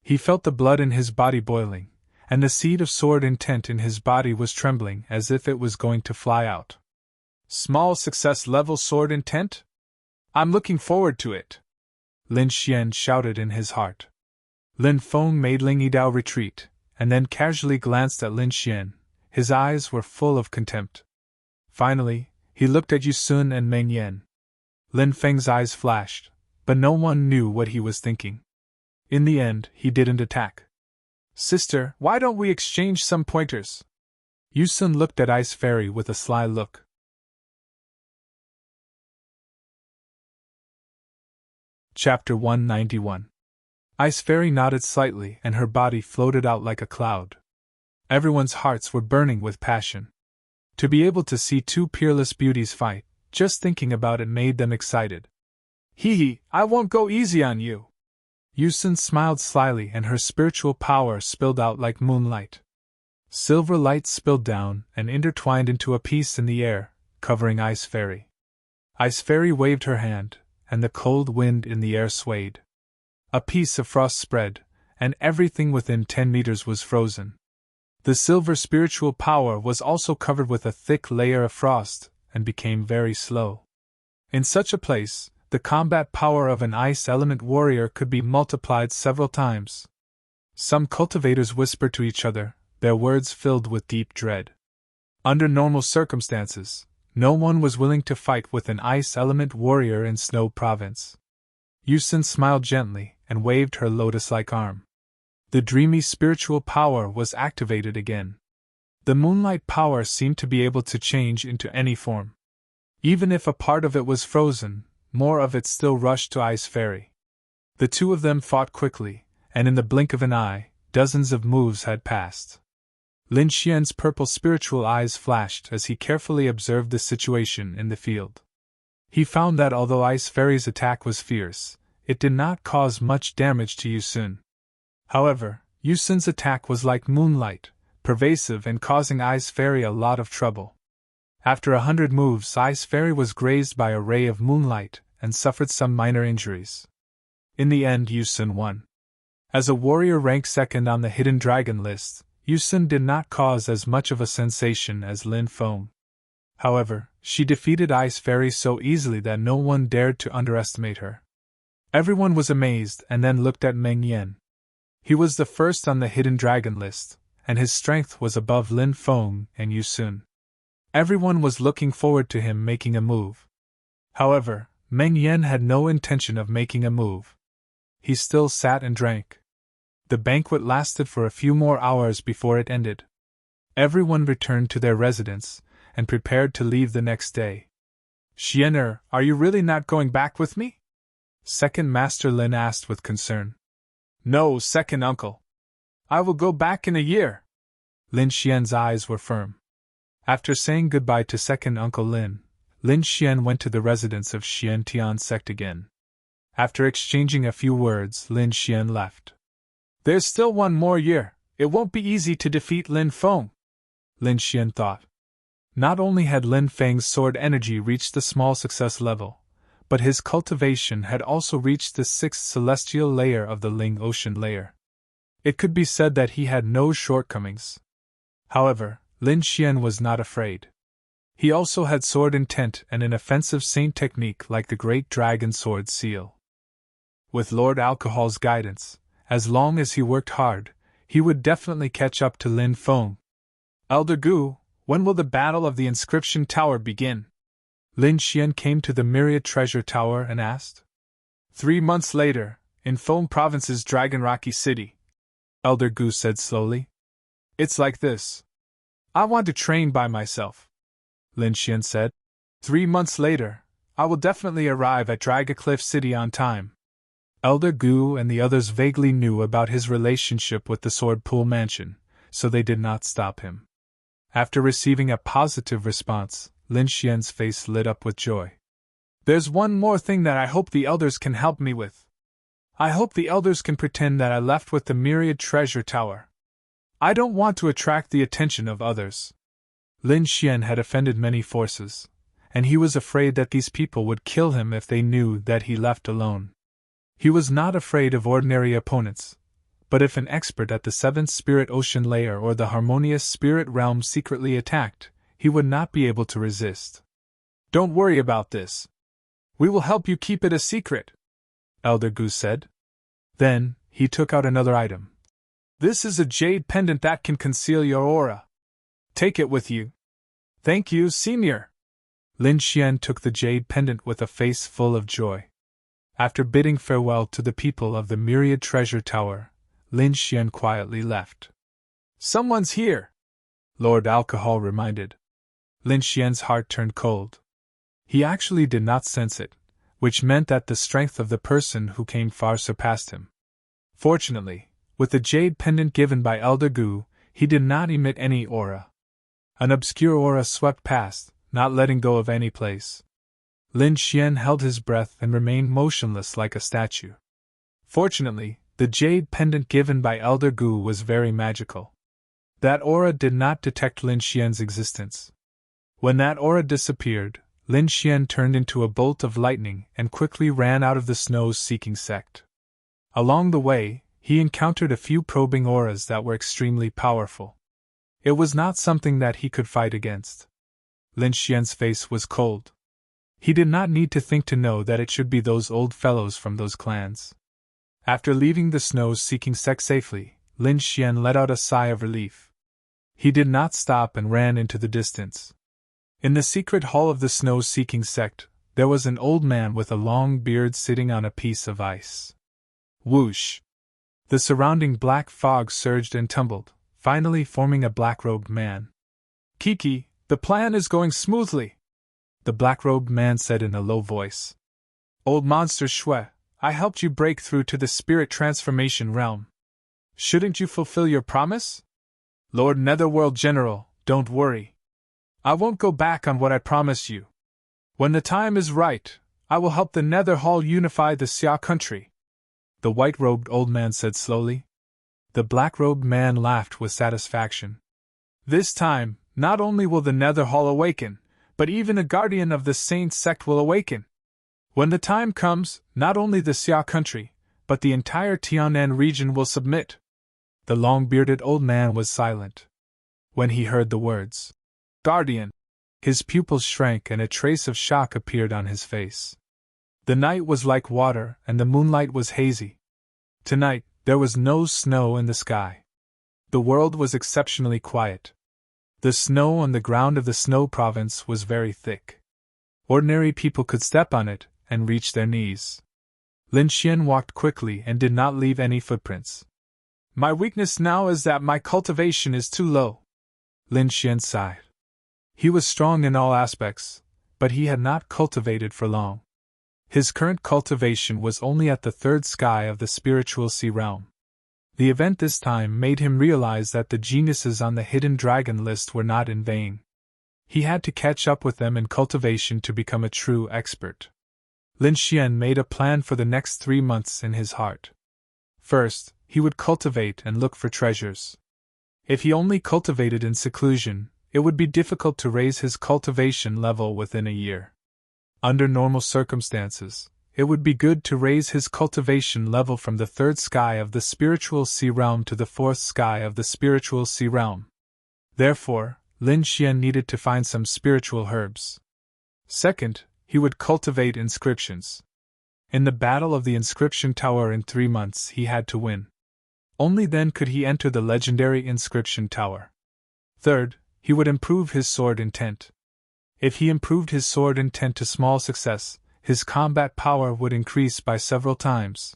He felt the blood in his body boiling, and the seed of sword intent in his body was trembling as if it was going to fly out. Small success level sword intent? I'm looking forward to it. Lin Xian shouted in his heart. Lin Feng made Ling Yidao retreat, and then casually glanced at Lin Xian. His eyes were full of contempt. Finally, he looked at Yu Sun and Meng Yan. Lin Feng's eyes flashed, but no one knew what he was thinking. In the end, he didn't attack. Sister, why don't we exchange some pointers? Yu Sun looked at Ice Fairy with a sly look. Chapter 191. Ice Fairy nodded slightly and her body floated out like a cloud. Everyone's hearts were burning with passion. To be able to see two peerless beauties fight, just thinking about it made them excited. Hee hee, I won't go easy on you. Yu Sun smiled slyly and her spiritual power spilled out like moonlight. Silver light spilled down and intertwined into a piece in the air, covering Ice Fairy. Ice Fairy waved her hand, and the cold wind in the air swayed. A piece of frost spread, and everything within 10 meters was frozen. The silver spiritual power was also covered with a thick layer of frost, and became very slow. In such a place, the combat power of an ice element warrior could be multiplied several times. Some cultivators whispered to each other, their words filled with deep dread. Under normal circumstances, no one was willing to fight with an ice element warrior in Snow Province. Yu Sun smiled gently and waved her lotus-like arm. The dreamy spiritual power was activated again. The moonlight power seemed to be able to change into any form. Even if a part of it was frozen, more of it still rushed to Ice Fairy. The two of them fought quickly, and in the blink of an eye, dozens of moves had passed. Lin Xian's purple spiritual eyes flashed as he carefully observed the situation in the field. He found that although Ice Fairy's attack was fierce, it did not cause much damage to Yu Sun. However, Yu Sun's attack was like moonlight, pervasive and causing Ice Fairy a lot of trouble. After 100 moves, Ice Fairy was grazed by a ray of moonlight and suffered some minor injuries. In the end, Yu Sun won. As a warrior ranked second on the Hidden Dragon list, Yu Sun did not cause as much of a sensation as Lin Feng. However, she defeated Ice Fairy so easily that no one dared to underestimate her. Everyone was amazed and then looked at Meng Yan. He was the first on the Hidden Dragon list, and his strength was above Lin Feng and Yu Sun. Everyone was looking forward to him making a move. However, Meng Yan had no intention of making a move. He still sat and drank. The banquet lasted for a few more hours before it ended. Everyone returned to their residence, and prepared to leave the next day. Xianer, are you really not going back with me? Second Master Lin asked with concern. No, second uncle. I will go back in a year. Lin Xian's eyes were firm. After saying goodbye to second uncle Lin, Lin Xian went to the residence of Xiantian sect again. After exchanging a few words, Lin Xian left. There's still one more year. It won't be easy to defeat Lin Feng, Lin Xian thought. Not only had Lin Feng's sword energy reached the small success level, but his cultivation had also reached the 6th celestial layer of the Ling Ocean layer. It could be said that he had no shortcomings. However, Lin Xian was not afraid. He also had sword intent and an offensive saint technique like the Great Dragon Sword Seal. With Lord Alcohol's guidance, as long as he worked hard, he would definitely catch up to Lin Feng. Elder Gu, when will the Battle of the Inscription Tower begin? Lin Xian came to the Myriad Treasure Tower and asked. 3 months later, in Feng Province's Dragon Rocky City, Elder Gu said slowly. It's like this. I want to train by myself, Lin Xian said. 3 months later, I will definitely arrive at Dragacliff City on time. Elder Gu and the others vaguely knew about his relationship with the Sword Pool Mansion, so they did not stop him. After receiving a positive response, Lin Xian's face lit up with joy. There's one more thing that I hope the elders can help me with. I hope the elders can pretend that I left with the Myriad Treasure Tower. I don't want to attract the attention of others. Lin Xian had offended many forces, and he was afraid that these people would kill him if they knew that he left alone. He was not afraid of ordinary opponents, but if an expert at the 7th Spirit Ocean Layer or the Harmonious Spirit Realm secretly attacked, he would not be able to resist. Don't worry about this. We will help you keep it a secret, Elder Gu said. Then, he took out another item. This is a jade pendant that can conceal your aura. Take it with you. Thank you, Senior. Lin Xian took the jade pendant with a face full of joy. After bidding farewell to the people of the Myriad Treasure Tower, Lin Xian quietly left. Someone's here, Lord Alcohol reminded. Lin Xian's heart turned cold. He actually did not sense it, which meant that the strength of the person who came far surpassed him. Fortunately, with the jade pendant given by Elder Gu, he did not emit any aura. An obscure aura swept past, not letting go of any place. Lin Xian held his breath and remained motionless like a statue. Fortunately, the jade pendant given by Elder Gu was very magical. That aura did not detect Lin Xian's existence. When that aura disappeared, Lin Xian turned into a bolt of lightning and quickly ran out of the snow-seeking sect. Along the way, he encountered a few probing auras that were extremely powerful. It was not something that he could fight against. Lin Xian's face was cold. He did not need to think to know that it should be those old fellows from those clans. After leaving the snow-seeking sect safely, Lin Xian let out a sigh of relief. He did not stop and ran into the distance. In the secret hall of the snow-seeking sect, there was an old man with a long beard sitting on a piece of ice. Whoosh! The surrounding black fog surged and tumbled, finally forming a black-robed man. Kiki, the plan is going smoothly, the black-robed man said in a low voice. Old monster Shui, I helped you break through to the spirit transformation realm. Shouldn't you fulfill your promise? Lord Netherworld General, don't worry. I won't go back on what I promised you. When the time is right, I will help the Nether Hall unify the Xia country, the white-robed old man said slowly. The black-robed man laughed with satisfaction. This time, not only will the Nether Hall awaken, but even a guardian of the Saint sect will awaken. When the time comes, not only the Xia country, but the entire Tianan region will submit. The long-bearded old man was silent. When he heard the words, Guardian, his pupils shrank and a trace of shock appeared on his face. The night was like water and the moonlight was hazy. Tonight, there was no snow in the sky. The world was exceptionally quiet. The snow on the ground of the snow province was very thick. Ordinary people could step on it and reach their knees. Lin Xian walked quickly and did not leave any footprints. My weakness now is that my cultivation is too low. Lin Xian sighed. He was strong in all aspects, but he had not cultivated for long. His current cultivation was only at the 3rd sky of the spiritual sea realm. The event this time made him realize that the geniuses on the hidden dragon list were not in vain. He had to catch up with them in cultivation to become a true expert. Lin Xian made a plan for the next 3 months in his heart. First, he would cultivate and look for treasures. If he only cultivated in seclusion, it would be difficult to raise his cultivation level within a year. Under normal circumstances, it would be good to raise his cultivation level from the third sky of the spiritual sea realm to the fourth sky of the spiritual sea realm. Therefore, Lin Xian needed to find some spiritual herbs. Second, he would cultivate inscriptions. In the Battle of the Inscription Tower in 3 months he had to win. Only then could he enter the legendary Inscription Tower. Third, he would improve his sword intent. If he improved his sword intent to small success, his combat power would increase by several times.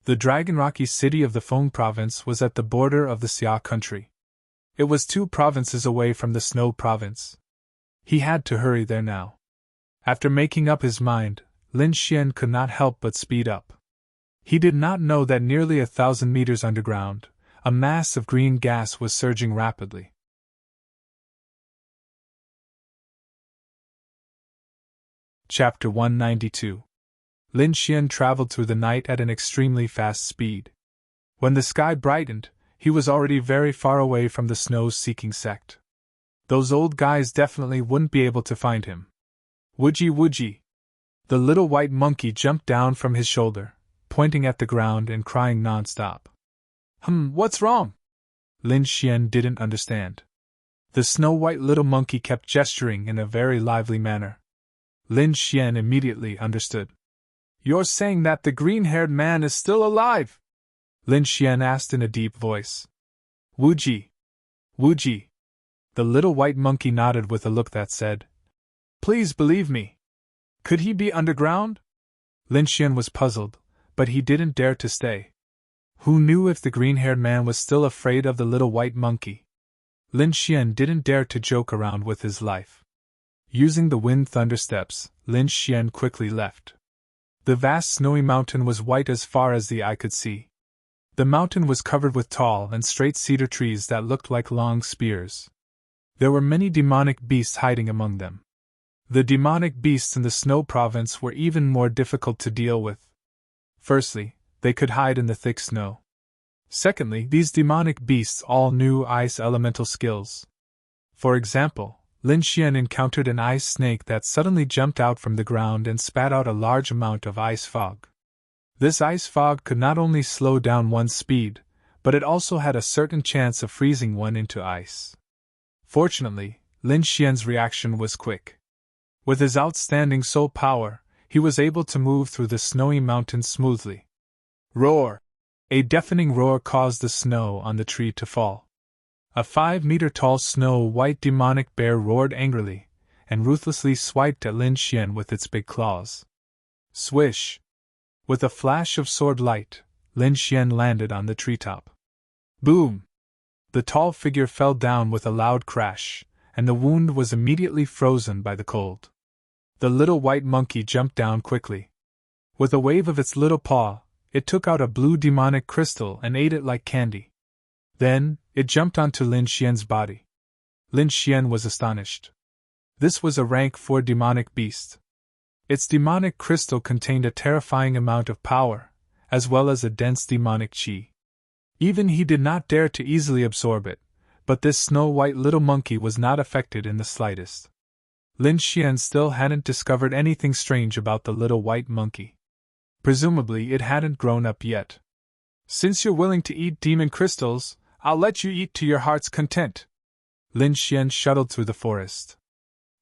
The Dragon Rocky city of the Feng province was at the border of the Xia country. It was 2 provinces away from the Snow province. He had to hurry there now. After making up his mind, Lin Xian could not help but speed up. He did not know that nearly 1,000 meters underground, a mass of green gas was surging rapidly. Chapter 192. Lin Xian traveled through the night at an extremely fast speed. When the sky brightened, he was already very far away from the snow-seeking sect. Those old guys definitely wouldn't be able to find him. Woodgie! The little white monkey jumped down from his shoulder, pointing at the ground and crying non-stop. What's wrong? Lin Xian didn't understand. The snow-white little monkey kept gesturing in a very lively manner. Lin Xian immediately understood. You're saying that the green-haired man is still alive? Lin Xian asked in a deep voice. Woodgie! The little white monkey nodded with a look that said, Please believe me. Could he be underground? Lin Xian was puzzled, but he didn't dare to stay. Who knew if the green-haired man was still afraid of the little white monkey? Lin Xian didn't dare to joke around with his life. Using the wind thunder steps, Lin Xian quickly left. The vast snowy mountain was white as far as the eye could see. The mountain was covered with tall and straight cedar trees that looked like long spears. There were many demonic beasts hiding among them. The demonic beasts in the Snow province were even more difficult to deal with. Firstly, they could hide in the thick snow. Secondly, these demonic beasts all knew ice elemental skills. For example, Lin Xian encountered an ice snake that suddenly jumped out from the ground and spat out a large amount of ice fog. This ice fog could not only slow down one's speed, but it also had a certain chance of freezing one into ice. Fortunately, Lin Xian's reaction was quick. With his outstanding soul power, he was able to move through the snowy mountains smoothly. Roar! A deafening roar caused the snow on the tree to fall. A 5-meter-tall snow-white demonic bear roared angrily, and ruthlessly swiped at Lin Xian with its big claws. Swish! With a flash of sword light, Lin Xian landed on the treetop. Boom! The tall figure fell down with a loud crash, and the wound was immediately frozen by the cold. The little white monkey jumped down quickly. With a wave of its little paw, it took out a blue demonic crystal and ate it like candy. Then, it jumped onto Lin Xian's body. Lin Xian was astonished. This was a rank 4 demonic beast. Its demonic crystal contained a terrifying amount of power, as well as a dense demonic qi. Even he did not dare to easily absorb it, but this snow-white little monkey was not affected in the slightest. Lin Xian still hadn't discovered anything strange about the little white monkey. Presumably it hadn't grown up yet. Since you're willing to eat demon crystals, I'll let you eat to your heart's content. Lin Xian shuttled through the forest.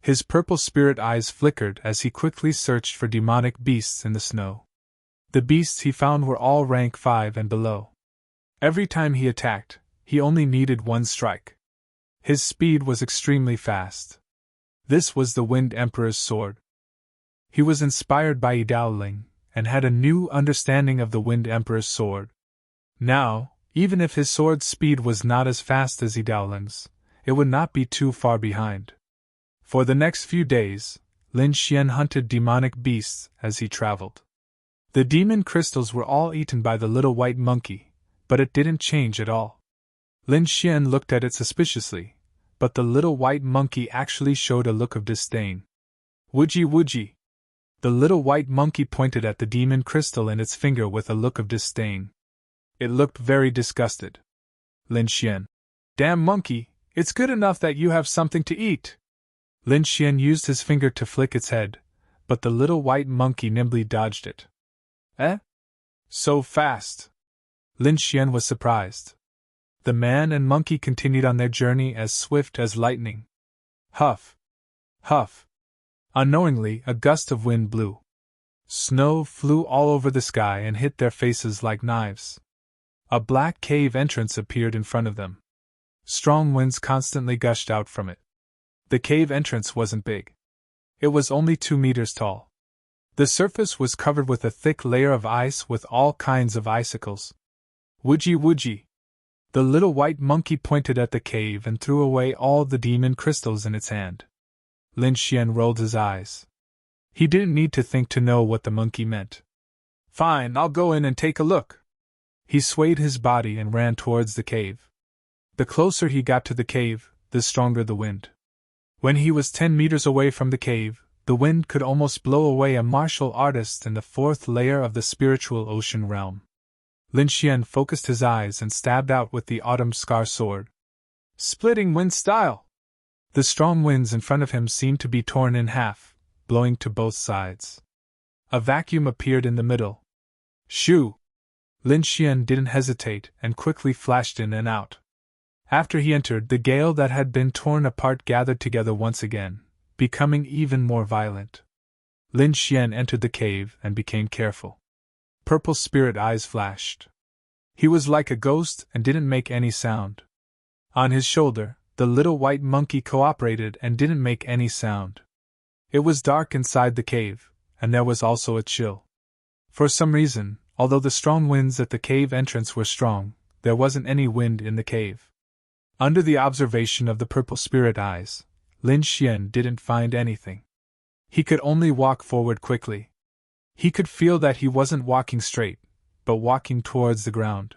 His purple spirit eyes flickered as he quickly searched for demonic beasts in the snow. The beasts he found were all rank 5 and below. Every time he attacked, he only needed 1 strike. His speed was extremely fast. This was the Wind Emperor's sword. He was inspired by Yi Daoling, and had a new understanding of the Wind Emperor's sword. Now, even if his sword's speed was not as fast as Yi Daoling's, it would not be too far behind. For the next few days, Lin Xian hunted demonic beasts as he traveled. The demon crystals were all eaten by the little white monkey, but it didn't change at all. Lin Xian looked at it suspiciously, but the little white monkey actually showed a look of disdain. Woodgie! The little white monkey pointed at the demon crystal in its finger with a look of disdain. It looked very disgusted. Lin Xian. Damn monkey, It's good enough that you have something to eat. Lin Xian used his finger to flick its head, but the little white monkey nimbly dodged it. Eh? So fast? Lin Xian was surprised. The man and monkey continued on their journey as swift as lightning. Huff! Huff! Unknowingly, a gust of wind blew. Snow flew all over the sky and hit their faces like knives. A black cave entrance appeared in front of them. Strong winds constantly gushed out from it. The cave entrance wasn't big. It was only 2 meters tall. The surface was covered with a thick layer of ice with all kinds of icicles. Woodgie woodgie! The little white monkey pointed at the cave and threw away all the demon crystals in its hand. Lin Xian rolled his eyes. He didn't need to think to know what the monkey meant. Fine, I'll go in and take a look. He swayed his body and ran towards the cave. The closer he got to the cave, the stronger the wind. When he was 10 meters away from the cave, the wind could almost blow away a martial artist in the 4th layer of the spiritual ocean realm. Lin Xian focused his eyes and stabbed out with the autumn scar sword. Splitting wind style! The strong winds in front of him seemed to be torn in half, blowing to both sides. A vacuum appeared in the middle. Shoo! Lin Xian didn't hesitate and quickly flashed in and out. After he entered, the gale that had been torn apart gathered together once again, becoming even more violent. Lin Xian entered the cave and became careful. Purple spirit eyes flashed. He was like a ghost and didn't make any sound. On his shoulder, the little white monkey cooperated and didn't make any sound. It was dark inside the cave, and there was also a chill. For some reason, although the strong winds at the cave entrance were strong, there wasn't any wind in the cave. Under the observation of the purple spirit eyes, Lin Xian didn't find anything. He could only walk forward quickly. He could feel that he wasn't walking straight, but walking towards the ground.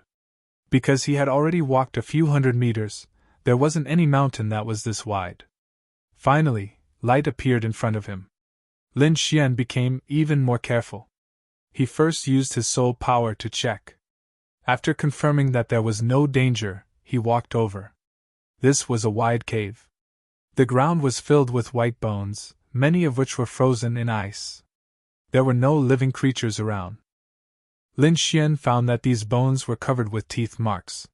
Because he had already walked a few hundred meters, there wasn't any mountain that was this wide. Finally, light appeared in front of him. Lin Xian became even more careful. He first used his soul power to check. After confirming that there was no danger, he walked over. This was a wide cave. The ground was filled with white bones, many of which were frozen in ice. There were no living creatures around. Lin Xian found that these bones were covered with teeth marks.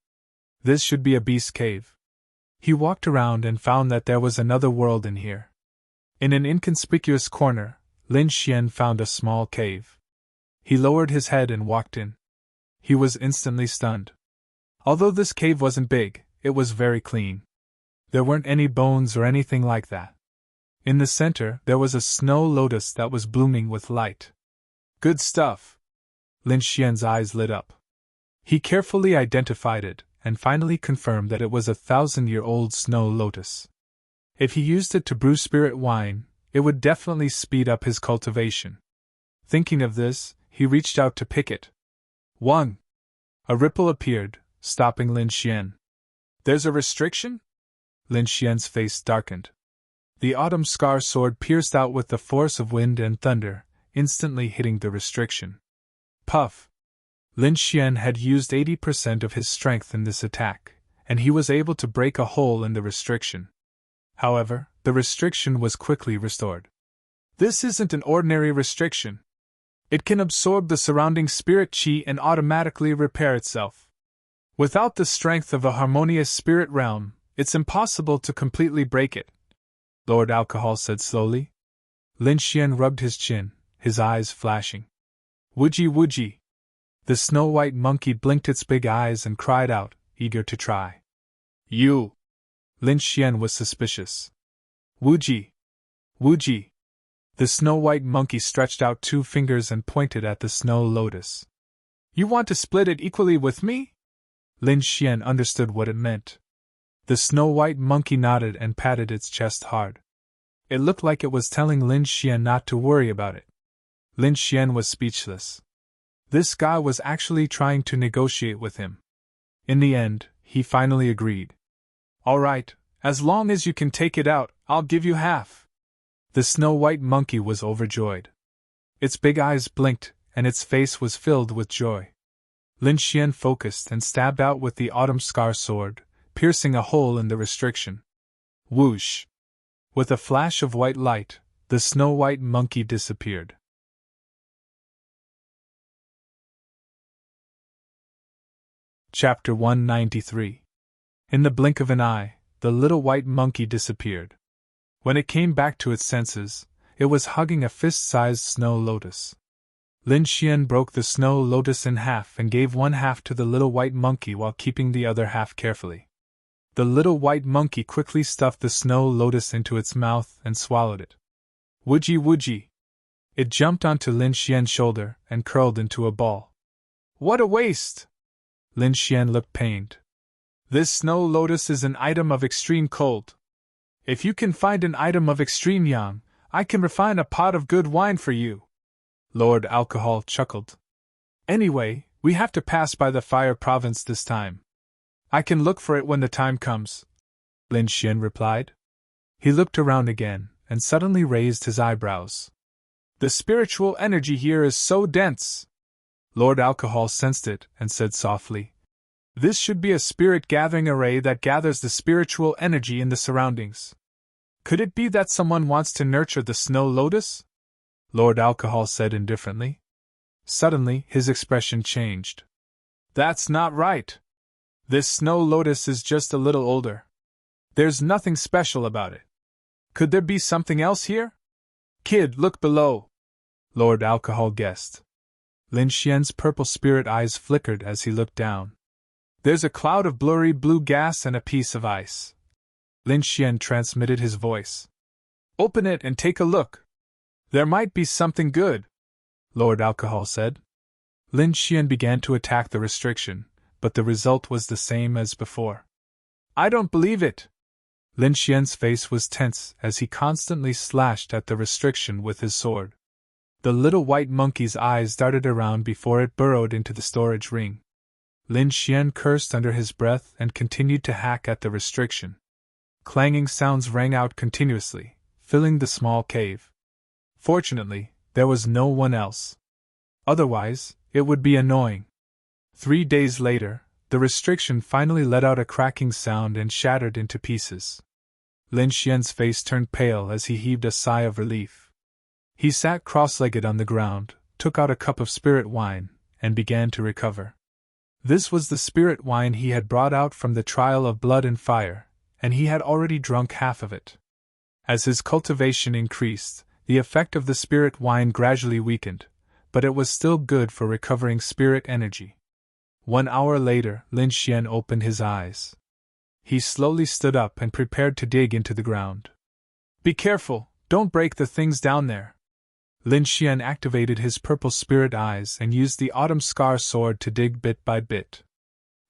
This should be a beast cave. He walked around and found that there was another world in here. In an inconspicuous corner, Lin Xian found a small cave. He lowered his head and walked in. He was instantly stunned. Although this cave wasn't big, it was very clean. There weren't any bones or anything like that. In the center, there was a snow lotus that was blooming with light. Good stuff! Lin Xian's eyes lit up. He carefully identified it, and finally confirmed that it was a 1,000-year-old snow lotus. If he used it to brew spirit wine, it would definitely speed up his cultivation. Thinking of this, he reached out to pick it. 1. A ripple appeared, stopping Lin Xian. There's a restriction? Lin Xian's face darkened. The autumn scar sword pierced out with the force of wind and thunder, instantly hitting the restriction. Puff! Lin Xian had used 80% of his strength in this attack, and he was able to break a hole in the restriction. However, the restriction was quickly restored. This isn't an ordinary restriction. It can absorb the surrounding spirit chi and automatically repair itself. Without the strength of a harmonious spirit realm, it's impossible to completely break it, Lord Alcohol said slowly. Lin Xian rubbed his chin, his eyes flashing. Woodgie woodgie! The snow-white monkey blinked its big eyes and cried out, eager to try. You! Lin Xian was suspicious. Woodgie! Woodgie! The snow-white monkey stretched out 2 fingers and pointed at the snow lotus. You want to split it equally with me? Lin Xian understood what it meant. The snow-white monkey nodded and patted its chest hard. It looked like it was telling Lin Xian not to worry about it. Lin Xian was speechless. This guy was actually trying to negotiate with him. In the end, he finally agreed. All right, as long as you can take it out, I'll give you half. The snow-white monkey was overjoyed. Its big eyes blinked, and its face was filled with joy. Lin Xian focused and stabbed out with the autumn scar sword, piercing a hole in the restriction. Whoosh! With a flash of white light, the snow-white monkey disappeared. Chapter 193. In the blink of an eye, the little white monkey disappeared. When it came back to its senses, it was hugging a fist-sized snow lotus. Lin Xian broke the snow lotus in half and gave one half to the little white monkey while keeping the other half carefully. The little white monkey quickly stuffed the snow lotus into its mouth and swallowed it. Woodgie woodgie! It jumped onto Lin Xian's shoulder and curled into a ball. What a waste! Lin Xian looked pained. This snow lotus is an item of extreme cold. If you can find an item of extreme yang, I can refine a pot of good wine for you. Lord Alcohol chuckled. Anyway, we have to pass by the fire province this time. I can look for it when the time comes, Lin Xian replied. He looked around again, and suddenly raised his eyebrows. The spiritual energy here is so dense. Lord Alcohol sensed it and said softly, this should be a spirit gathering array that gathers the spiritual energy in the surroundings. Could it be that someone wants to nurture the snow lotus? Lord Alcohol said indifferently. Suddenly, his expression changed. That's not right. This snow lotus is just a little older. There's nothing special about it. Could there be something else here? Kid, look below. Lord Alcohol guessed. Lin Xian's purple spirit eyes flickered as he looked down. There's a cloud of blurry blue gas and a piece of ice. Lin Xian transmitted his voice. Open it and take a look. There might be something good, Lord Alcohol said. Lin Xian began to attack the restriction, but the result was the same as before. I don't believe it. Lin Xian's face was tense as he constantly slashed at the restriction with his sword. The little white monkey's eyes darted around before it burrowed into the storage ring. Lin Xian cursed under his breath and continued to hack at the restriction. Clanging sounds rang out continuously, filling the small cave. Fortunately, there was no one else. Otherwise, it would be annoying. 3 days later, the restriction finally let out a cracking sound and shattered into pieces. Lin Xian's face turned pale as he heaved a sigh of relief. He sat cross-legged on the ground, took out a cup of spirit wine, and began to recover. This was the spirit wine he had brought out from the trial of blood and fire, and he had already drunk half of it. As his cultivation increased, the effect of the spirit wine gradually weakened, but it was still good for recovering spirit energy. 1 hour later, Lin Xian opened his eyes. He slowly stood up and prepared to dig into the ground. Be careful, don't break the things down there. Lin Xian activated his purple spirit eyes and used the autumn scar sword to dig bit by bit.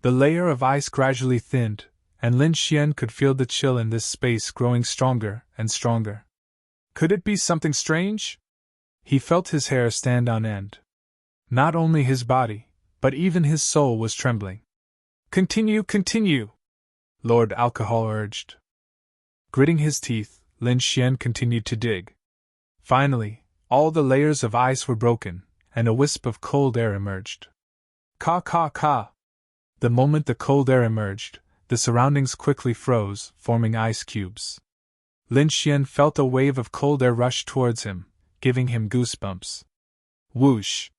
The layer of ice gradually thinned, and Lin Xian could feel the chill in this space growing stronger and stronger. Could it be something strange? He felt his hair stand on end. Not only his body, but even his soul was trembling. Continue, continue, Lord Alcohol urged. Gritting his teeth, Lin Xian continued to dig. Finally, all the layers of ice were broken, and a wisp of cold air emerged. Ka ka ka! The moment the cold air emerged, the surroundings quickly froze, forming ice cubes. Lin Xian felt a wave of cold air rush towards him, giving him goosebumps. Whoosh!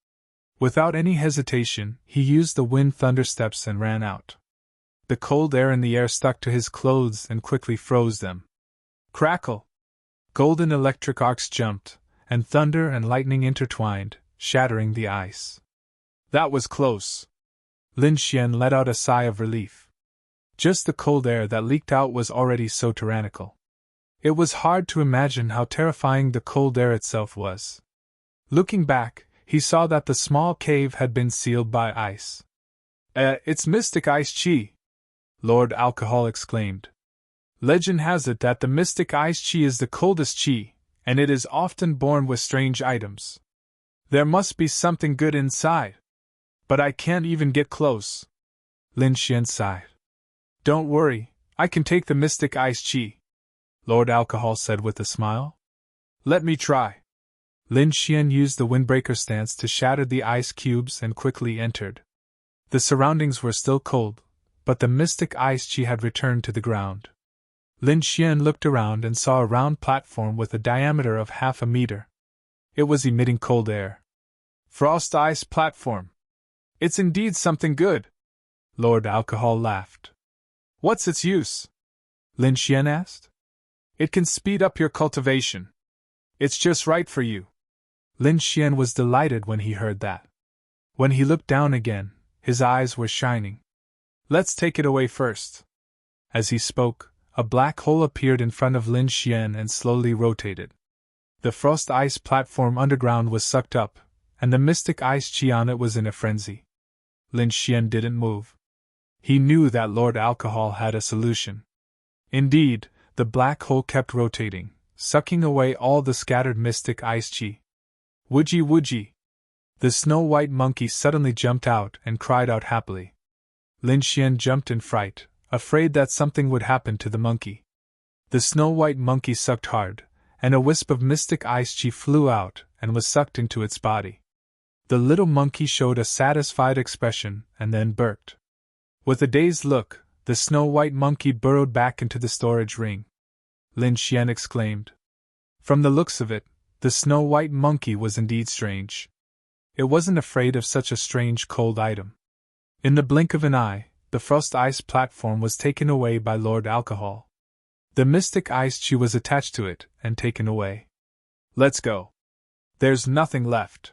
Without any hesitation, he used the wind thunder steps and ran out. The cold air in the air stuck to his clothes and quickly froze them. Crackle! Golden electric arcs jumped, and thunder and lightning intertwined, shattering the ice. That was close. Lin Xian let out a sigh of relief. Just the cold air that leaked out was already so tyrannical. It was hard to imagine how terrifying the cold air itself was. Looking back, he saw that the small cave had been sealed by ice. It's mystic ice chi! Lord Alcohol exclaimed. Legend has it that the mystic ice chi is the coldest chi, and it is often born with strange items. There must be something good inside. But I can't even get close. Lin Xian sighed. Don't worry, I can take the mystic ice chi, Lord Alcohol said with a smile. Let me try. Lin Xian used the windbreaker stance to shatter the ice cubes and quickly entered. The surroundings were still cold, but the mystic ice chi had returned to the ground. Lin Xian looked around and saw a round platform with a diameter of half a meter. It was emitting cold air. Frost ice platform. It's indeed something good. Lord Alcohol laughed. What's its use? Lin Xian asked. It can speed up your cultivation. It's just right for you. Lin Xian was delighted when he heard that. When he looked down again, his eyes were shining. Let's take it away first. As he spoke, a black hole appeared in front of Lin Xian and slowly rotated. The frost ice platform underground was sucked up, and the mystic ice chi on it was in a frenzy. Lin Xian didn't move. He knew that Lord Alcohol had a solution. Indeed, the black hole kept rotating, sucking away all the scattered mystic ice chi. Woodgie woodgie! The snow-white monkey suddenly jumped out and cried out happily. Lin Xian jumped in fright, afraid that something would happen to the monkey. The snow-white monkey sucked hard, and a wisp of mystic ice chi flew out and was sucked into its body. The little monkey showed a satisfied expression and then burped. With a dazed look, the snow-white monkey burrowed back into the storage ring. Lin Xian exclaimed. From the looks of it, the snow-white monkey was indeed strange. It wasn't afraid of such a strange cold item. In the blink of an eye, the frost ice platform was taken away by Lord Alcohol. The mystic ice chi was attached to it and taken away. Let's go. There's nothing left.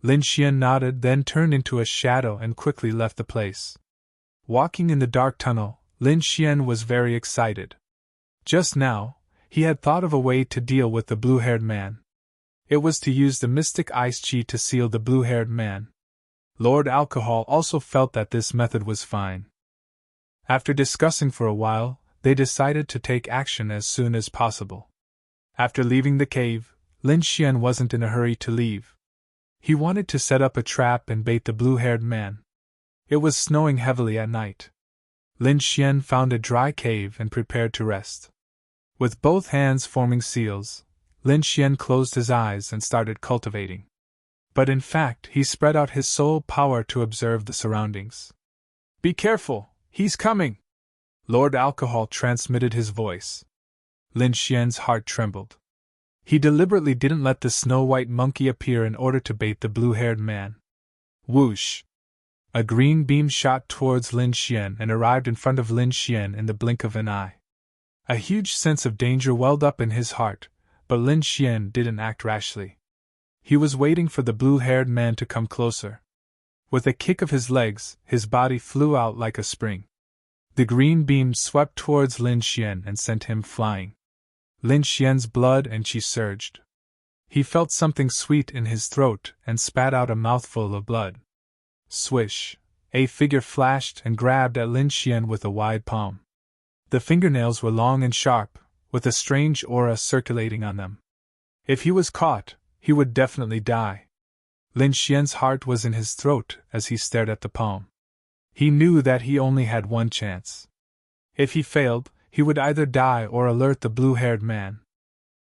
Lin Xian nodded, then turned into a shadow and quickly left the place. Walking in the dark tunnel, Lin Xian was very excited. Just now, he had thought of a way to deal with the blue-haired man. It was to use the mystic ice chi to seal the blue-haired man. Lord Alcohol also felt that this method was fine. After discussing for a while, they decided to take action as soon as possible. After leaving the cave, Lin Xian wasn't in a hurry to leave. He wanted to set up a trap and bait the blue-haired man. It was snowing heavily at night. Lin Xian found a dry cave and prepared to rest. With both hands forming seals, Lin Xian closed his eyes and started cultivating. But in fact, he spread out his soul power to observe the surroundings. Be careful, he's coming! Lord Alcohol transmitted his voice. Lin Xian's heart trembled. He deliberately didn't let the snow-white monkey appear in order to bait the blue-haired man. Whoosh! A green beam shot towards Lin Xian and arrived in front of Lin Xian in the blink of an eye. A huge sense of danger welled up in his heart, but Lin Xian didn't act rashly. He was waiting for the blue-haired man to come closer. With a kick of his legs, his body flew out like a spring. The green beam swept towards Lin Xian and sent him flying. Lin Xian's blood and chi surged. He felt something sweet in his throat and spat out a mouthful of blood. Swish! A figure flashed and grabbed at Lin Xian with a wide palm. The fingernails were long and sharp, with a strange aura circulating on them. If he was caught, he would definitely die. Lin Xian's heart was in his throat as he stared at the palm. He knew that he only had one chance. If he failed, he would either die or alert the blue-haired man.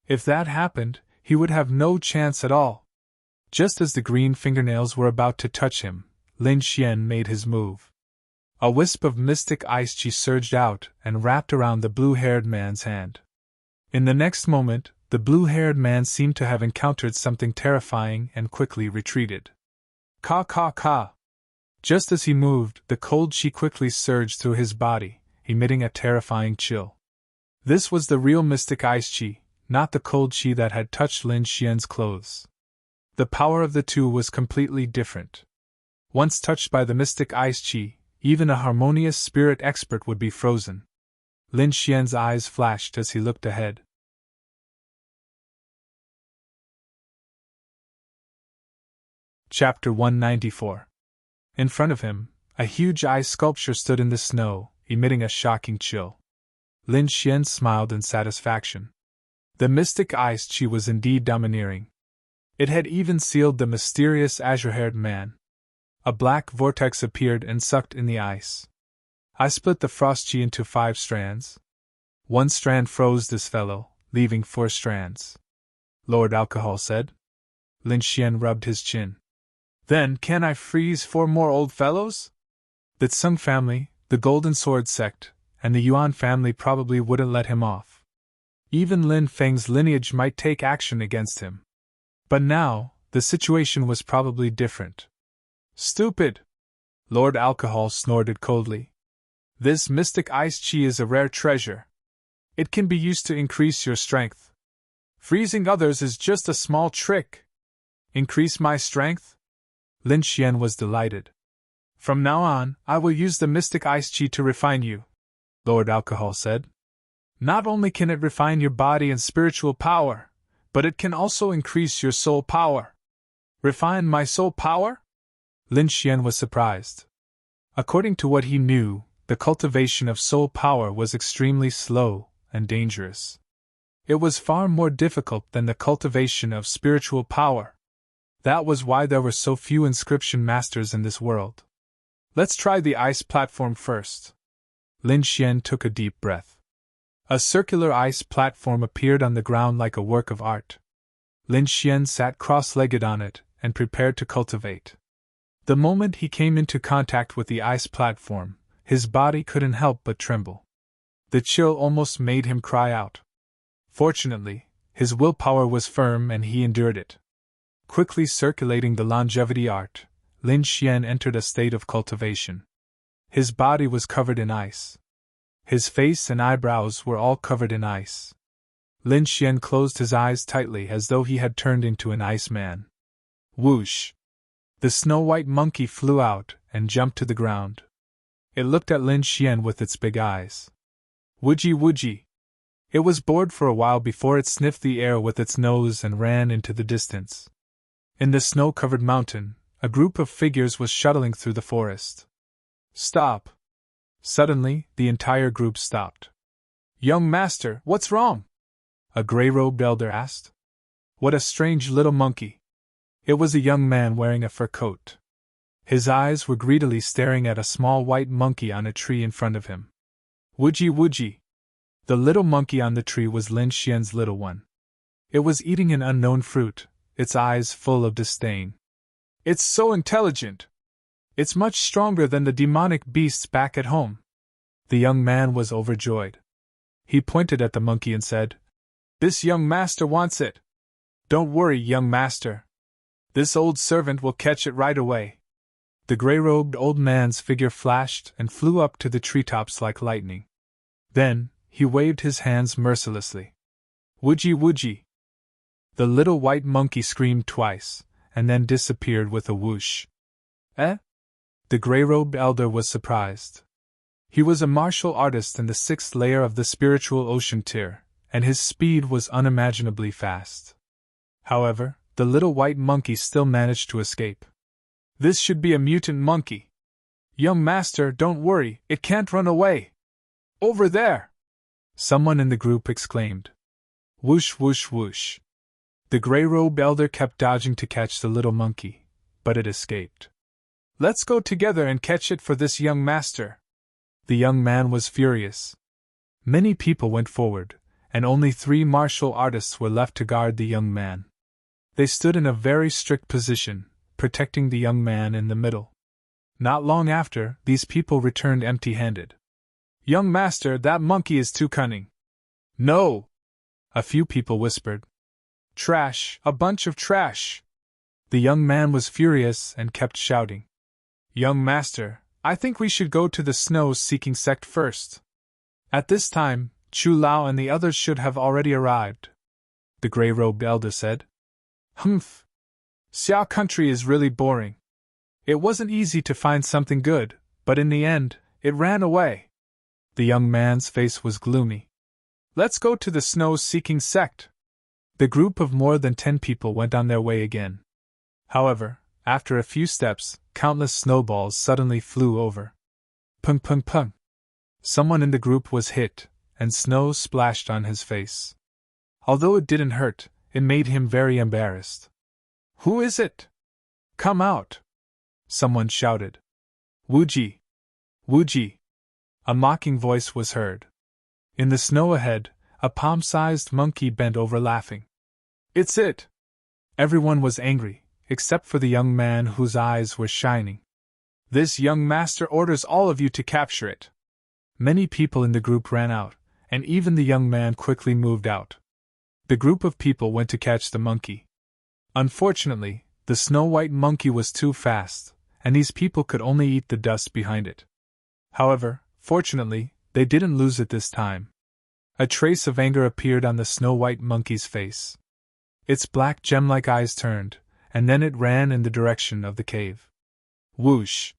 If that happened, he would have no chance at all. Just as the green fingernails were about to touch him, Lin Xian made his move. A wisp of mystic ice chi surged out and wrapped around the blue-haired man's hand. In the next moment, the blue-haired man seemed to have encountered something terrifying and quickly retreated. Ka ka ka! Just as he moved, the cold chi quickly surged through his body, emitting a terrifying chill. This was the real mystic ice chi, not the cold chi that had touched Lin Xian's clothes. The power of the two was completely different. Once touched by the mystic ice chi, even a harmonious spirit expert would be frozen. Lin Xian's eyes flashed as he looked ahead. Chapter 194. In front of him, a huge ice sculpture stood in the snow, emitting a shocking chill. Lin Xian smiled in satisfaction. The mystic ice chi was indeed domineering. It had even sealed the mysterious azure-haired man. A black vortex appeared and sucked in the ice. I split the frost chi into 5 strands. 1 strand froze this fellow, leaving 4 strands. Lord Alcohol said. Lin Xian rubbed his chin. Then can I freeze 4 more old fellows? The Tsung family, The Golden Sword sect and the Yuan family probably wouldn't let him off. Even Lin Feng's lineage might take action against him. But now, the situation was probably different. Stupid! Lord Alcohol snorted coldly. This mystic ice chi is a rare treasure. It can be used to increase your strength. Freezing others is just a small trick. Increase my strength? Lin Xian was delighted. From now on, I will use the mystic ice chi to refine you, Lord Alcohol said. Not only can it refine your body and spiritual power, but it can also increase your soul power. Refine my soul power? Lin Xian was surprised. According to what he knew, the cultivation of soul power was extremely slow and dangerous. It was far more difficult than the cultivation of spiritual power. That was why there were so few inscription masters in this world. Let's try the ice platform first. Lin Xian took a deep breath. A circular ice platform appeared on the ground like a work of art. Lin Xian sat cross-legged on it and prepared to cultivate. The moment he came into contact with the ice platform, his body couldn't help but tremble. The chill almost made him cry out. Fortunately, his willpower was firm and he endured it. Quickly circulating the longevity art, Lin Xian entered a state of cultivation. His body was covered in ice. His face and eyebrows were all covered in ice. Lin Xian closed his eyes tightly as though he had turned into an ice man. Whoosh! The snow-white monkey flew out and jumped to the ground. It looked at Lin Xian with its big eyes. Woodgie woodgie! It was bored for a while before it sniffed the air with its nose and ran into the distance. In the snow-covered mountain, a group of figures was shuttling through the forest. Stop! Suddenly, the entire group stopped. Young master, what's wrong? A gray-robed elder asked. What a strange little monkey! It was a young man wearing a fur coat. His eyes were greedily staring at a small white monkey on a tree in front of him. Woodgie woodgie! The little monkey on the tree was Lin Xian's little one. It was eating an unknown fruit, its eyes full of disdain. It's so intelligent! It's much stronger than the demonic beasts back at home. The young man was overjoyed. He pointed at the monkey and said, This young master wants it. Don't worry, young master. This old servant will catch it right away. The gray-robed old man's figure flashed and flew up to the treetops like lightning. Then, he waved his hands mercilessly. Woodgie woodgie! The little white monkey screamed twice, and then disappeared with a whoosh. Eh? The gray-robed elder was surprised. He was a martial artist in the 6th layer of the spiritual ocean tier, and his speed was unimaginably fast. However, the little white monkey still managed to escape. This should be a mutant monkey. Young master, don't worry, it can't run away. Over there! Someone in the group exclaimed. Whoosh whoosh whoosh. The gray-robed elder kept dodging to catch the little monkey, but it escaped. Let's go together and catch it for this young master. The young man was furious. Many people went forward, and only 3 martial artists were left to guard the young man. They stood in a very strict position, protecting the young man in the middle. Not long after, these people returned empty-handed. Young master, that monkey is too cunning. No! A few people whispered. Trash, a bunch of trash! The young man was furious and kept shouting. Young master, I think we should go to the snow-seeking sect first. At this time, Chu Lao and the others should have already arrived. The gray-robed elder said. Humph! Xiao country is really boring. It wasn't easy to find something good, but in the end, it ran away. The young man's face was gloomy. Let's go to the snow-seeking sect. The group of more than 10 people went on their way again. However, after a few steps, countless snowballs suddenly flew over. Pung pung pung. Someone in the group was hit, and snow splashed on his face. Although it didn't hurt, it made him very embarrassed. Who is it? Come out! Someone shouted. Woojie! Woojie! A mocking voice was heard. In the snow ahead, a palm-sized monkey bent over laughing. It's it! Everyone was angry, except for the young man whose eyes were shining. This young master orders all of you to capture it. Many people in the group ran out, and even the young man quickly moved out. The group of people went to catch the monkey. Unfortunately, the snow-white monkey was too fast, and these people could only eat the dust behind it. However, fortunately, they didn't lose it this time. A trace of anger appeared on the snow-white monkey's face. Its black gem-like eyes turned, and then it ran in the direction of the cave. Whoosh!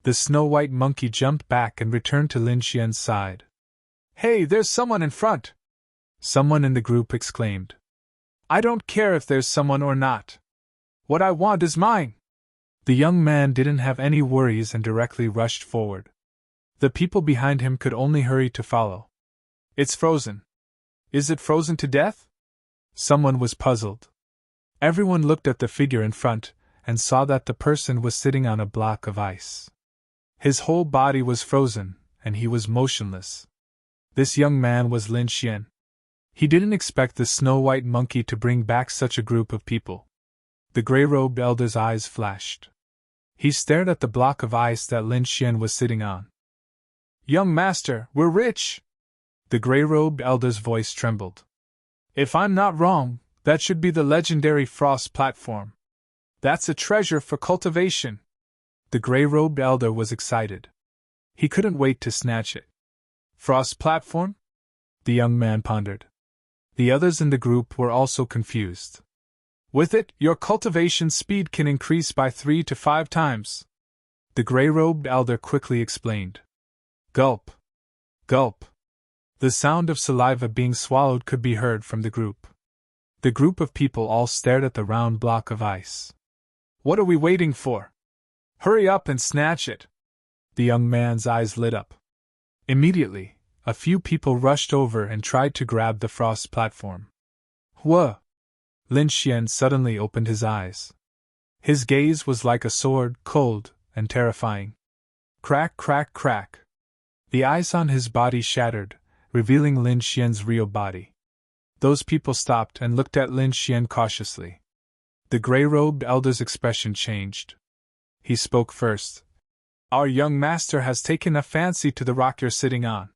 The snow-white monkey jumped back and returned to Lin Xian's side. Hey, there's someone in front! Someone in the group exclaimed. I don't care if there's someone or not. What I want is mine! The young man didn't have any worries and directly rushed forward. The people behind him could only hurry to follow. It's frozen. Is it frozen to death? Someone was puzzled. Everyone looked at the figure in front and saw that the person was sitting on a block of ice. His whole body was frozen, and he was motionless. This young man was Lin Xian. He didn't expect the snow-white monkey to bring back such a group of people. The gray-robed elder's eyes flashed. He stared at the block of ice that Lin Xian was sitting on. Young master, we're rich! The gray-robed elder's voice trembled. If I'm not wrong, that should be the legendary frost platform. That's a treasure for cultivation. The gray-robed elder was excited. He couldn't wait to snatch it. Frost platform? The young man pondered. The others in the group were also confused. With it, your cultivation speed can increase by 3 to 5 times. The gray-robed elder quickly explained. Gulp! Gulp! The sound of saliva being swallowed could be heard from the group. The group of people all stared at the round block of ice. What are we waiting for? Hurry up and snatch it! The young man's eyes lit up. Immediately, a few people rushed over and tried to grab the frost platform. Whoa! Lin Xian suddenly opened his eyes. His gaze was like a sword, cold and terrifying. Crack, crack, crack. The ice on his body shattered, revealing Lin Xian's real body. Those people stopped and looked at Lin Xian cautiously. The gray-robed elder's expression changed. He spoke first. Our young master has taken a fancy to the rock you're sitting on.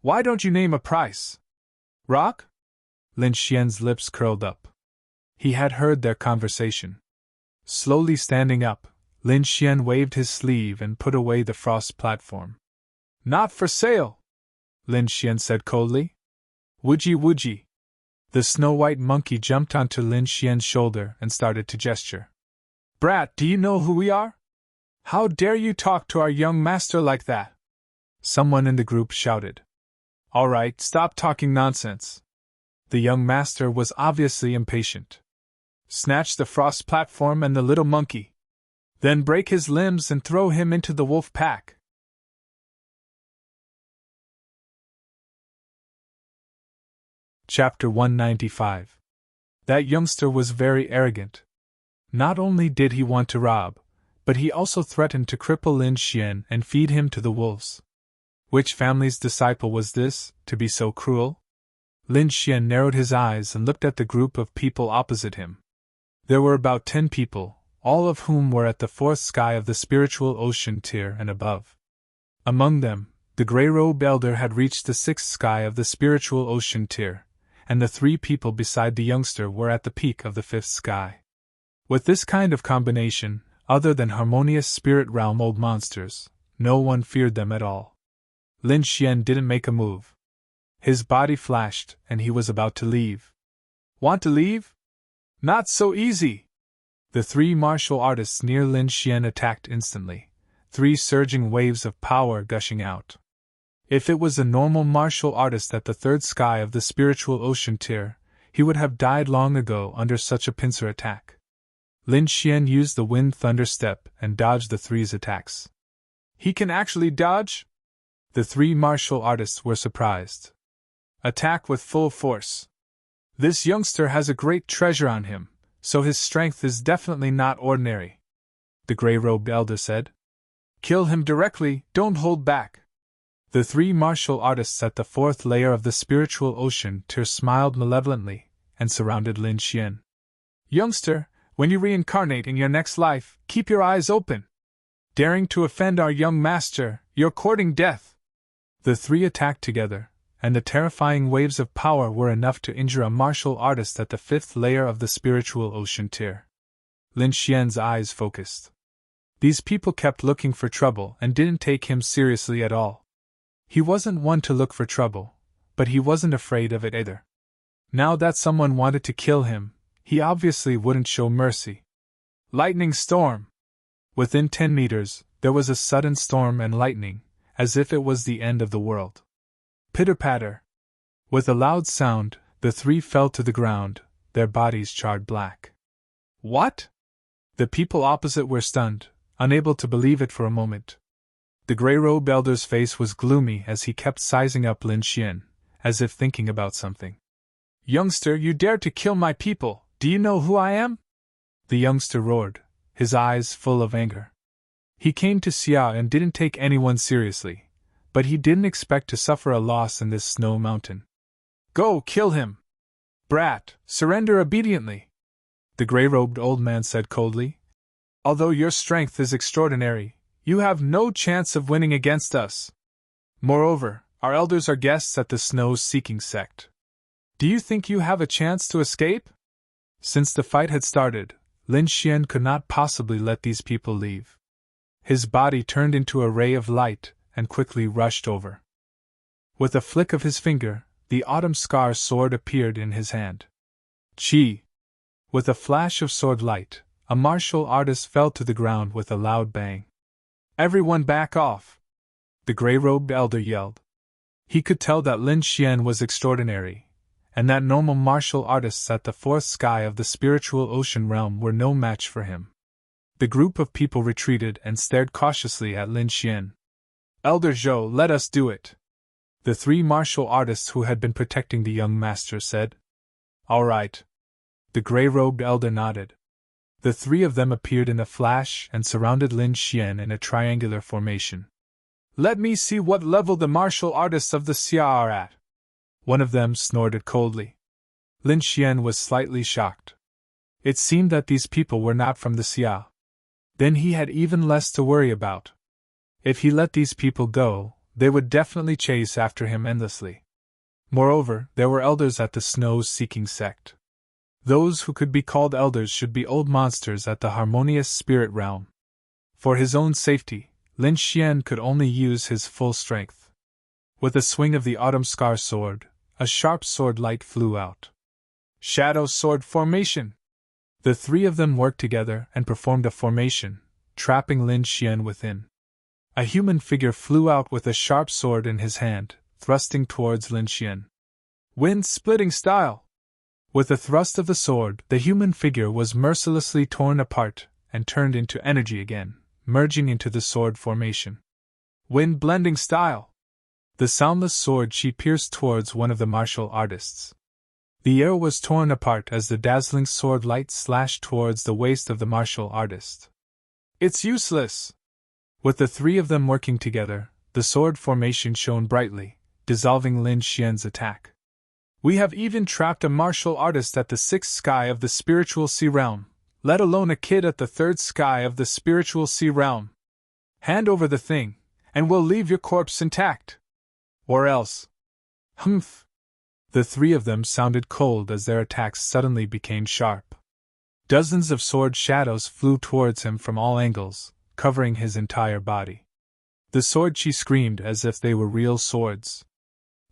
Why don't you name a price? Rock? Lin Xian's lips curled up. He had heard their conversation. Slowly standing up, Lin Xian waved his sleeve and put away the frost platform. Not for sale, Lin Xian said coldly. Would ye? The snow-white monkey jumped onto Lin Xian's shoulder and started to gesture. Brat, do you know who we are? How dare you talk to our young master like that? Someone in the group shouted. All right, stop talking nonsense. The young master was obviously impatient. Snatch the frost platform and the little monkey. Then break his limbs and throw him into the wolf pack. Chapter 195. That youngster was very arrogant. Not only did he want to rob, but he also threatened to cripple Lin Xian and feed him to the wolves. Which family's disciple was this, to be so cruel? Lin Xian narrowed his eyes and looked at the group of people opposite him. There were about 10 people, all of whom were at the 4th sky of the spiritual ocean tier and above. Among them, the gray-robed elder had reached the 6th sky of the spiritual ocean tier, and the 3 people beside the youngster were at the peak of the 5th sky. With this kind of combination, other than harmonious spirit realm old monsters, no one feared them at all. Lin Xian didn't make a move. His body flashed, and he was about to leave. Want to leave? Not so easy! The 3 martial artists near Lin Xian attacked instantly, 3 surging waves of power gushing out. If it was a normal martial artist at the 3rd sky of the spiritual ocean tier, he would have died long ago under such a pincer attack. Lin Xian used the wind thunder step and dodged the 3's attacks. He can actually dodge? The 3 martial artists were surprised. Attack with full force. This youngster has a great treasure on him, so his strength is definitely not ordinary, the gray-robed elder said. Kill him directly, don't hold back. The 3 martial artists at the 4th layer of the spiritual ocean tier smiled malevolently and surrounded Lin Xian. Youngster, when you reincarnate in your next life, keep your eyes open. Daring to offend our young master, you're courting death! The three attacked together, and the terrifying waves of power were enough to injure a martial artist at the fifth layer of the spiritual ocean tier. Lin Xian's eyes focused. These people kept looking for trouble and didn't take him seriously at all. He wasn't one to look for trouble, but he wasn't afraid of it either. Now that someone wanted to kill him, he obviously wouldn't show mercy. Lightning storm! Within 10 meters, there was a sudden storm and lightning, as if it was the end of the world. Pitter-patter! With a loud sound, the three fell to the ground, their bodies charred black. What? The people opposite were stunned, unable to believe it for a moment. The gray-robed elder's face was gloomy as he kept sizing up Lin Xian, as if thinking about something. Youngster, you dared to kill my people, do you know who I am? The youngster roared, his eyes full of anger. He came to Xia and didn't take anyone seriously, but he didn't expect to suffer a loss in this snow mountain. Go, kill him! Brat, surrender obediently! The gray-robed old man said coldly. Although your strength is extraordinary, you have no chance of winning against us. Moreover, our elders are guests at the snow-seeking sect. Do you think you have a chance to escape? Since the fight had started, Lin Xian could not possibly let these people leave. His body turned into a ray of light and quickly rushed over. With a flick of his finger, the autumn scar sword appeared in his hand. Chi! With a flash of sword light, a martial artist fell to the ground with a loud bang. Everyone back off! The gray-robed elder yelled. He could tell that Lin Xian was extraordinary, and that normal martial artists at the fourth sky of the spiritual ocean realm were no match for him. The group of people retreated and stared cautiously at Lin Xian. Elder Zhou, let us do it! The three martial artists who had been protecting the young master said. All right. The gray-robed elder nodded. The three of them appeared in a flash and surrounded Lin Xian in a triangular formation. Let me see what level the martial artists of the Xia are at. One of them snorted coldly. Lin Xian was slightly shocked. It seemed that these people were not from the Xia. Then he had even less to worry about. If he let these people go, they would definitely chase after him endlessly. Moreover, there were elders at the snow-seeking sect. Those who could be called elders should be old monsters at the harmonious spirit realm. For his own safety, Lin Xian could only use his full strength. With a swing of the autumn scar sword, a sharp sword light flew out. Shadow sword formation! The three of them worked together and performed a formation, trapping Lin Xian within. A human figure flew out with a sharp sword in his hand, thrusting towards Lin Xian. Wind-splitting style! With a thrust of the sword, the human figure was mercilessly torn apart and turned into energy again, merging into the sword formation. Wind-blending style! The soundless sword she pierced towards one of the martial artists. The air was torn apart as the dazzling sword light slashed towards the waist of the martial artist. It's useless! With the three of them working together, the sword formation shone brightly, dissolving Lin Xian's attack. We have even trapped a martial artist at the sixth sky of the spiritual sea realm, let alone a kid at the third sky of the spiritual sea realm. Hand over the thing, and we'll leave your corpse intact. Or else. Humph! The three of them sounded cold as their attacks suddenly became sharp. Dozens of sword shadows flew towards him from all angles, covering his entire body. The sword chi screamed as if they were real swords.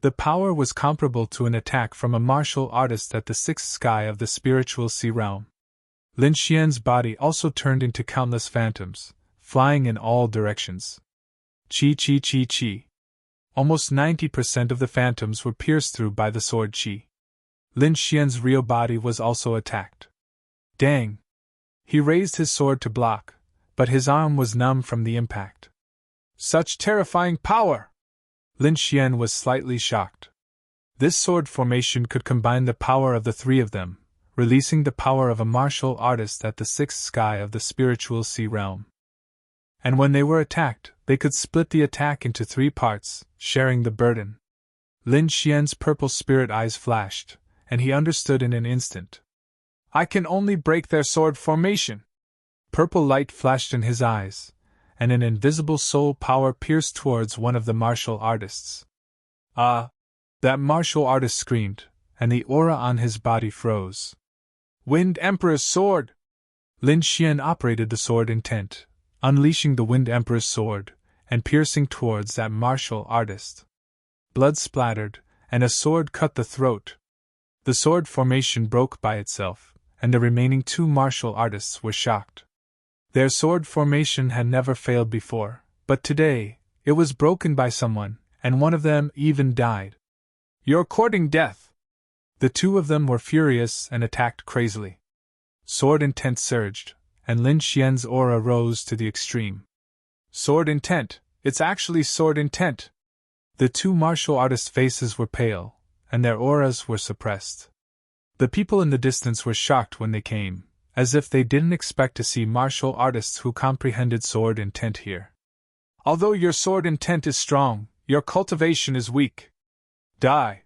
The power was comparable to an attack from a martial artist at the sixth sky of the spiritual sea realm. Lin Xian's body also turned into countless phantoms, flying in all directions. Chi chi chi chi. Almost 90% of the phantoms were pierced through by the sword chi. Lin Xian's real body was also attacked. Dang! He raised his sword to block, but his arm was numb from the impact. Such terrifying power! Lin Xian was slightly shocked. This sword formation could combine the power of the three of them, releasing the power of a martial artist at the sixth sky of the spiritual sea realm. And when they were attacked, they could split the attack into 3 parts, sharing the burden. Lin Xian's purple spirit eyes flashed, and he understood in an instant. I can only break their sword formation! Purple light flashed in his eyes, and an invisible soul power pierced towards one of the martial artists. "Ah!" that martial artist screamed, and the aura on his body froze. "Wind Emperor's sword!" Lin Xian operated the sword intent, unleashing the Wind Emperor's sword, and piercing towards that martial artist. Blood splattered, and a sword cut the throat. The sword formation broke by itself, and the remaining two martial artists were shocked. Their sword formation had never failed before, but today, it was broken by someone, and one of them even died. "You're courting death!" The two of them were furious and attacked crazily. Sword intent surged, and Lin Xian's aura rose to the extreme. "Sword intent! It's actually sword intent!" The two martial artists' faces were pale, and their auras were suppressed. The people in the distance were shocked when they came, as if they didn't expect to see martial artists who comprehended sword intent here. "Although your sword intent is strong, your cultivation is weak. Die!"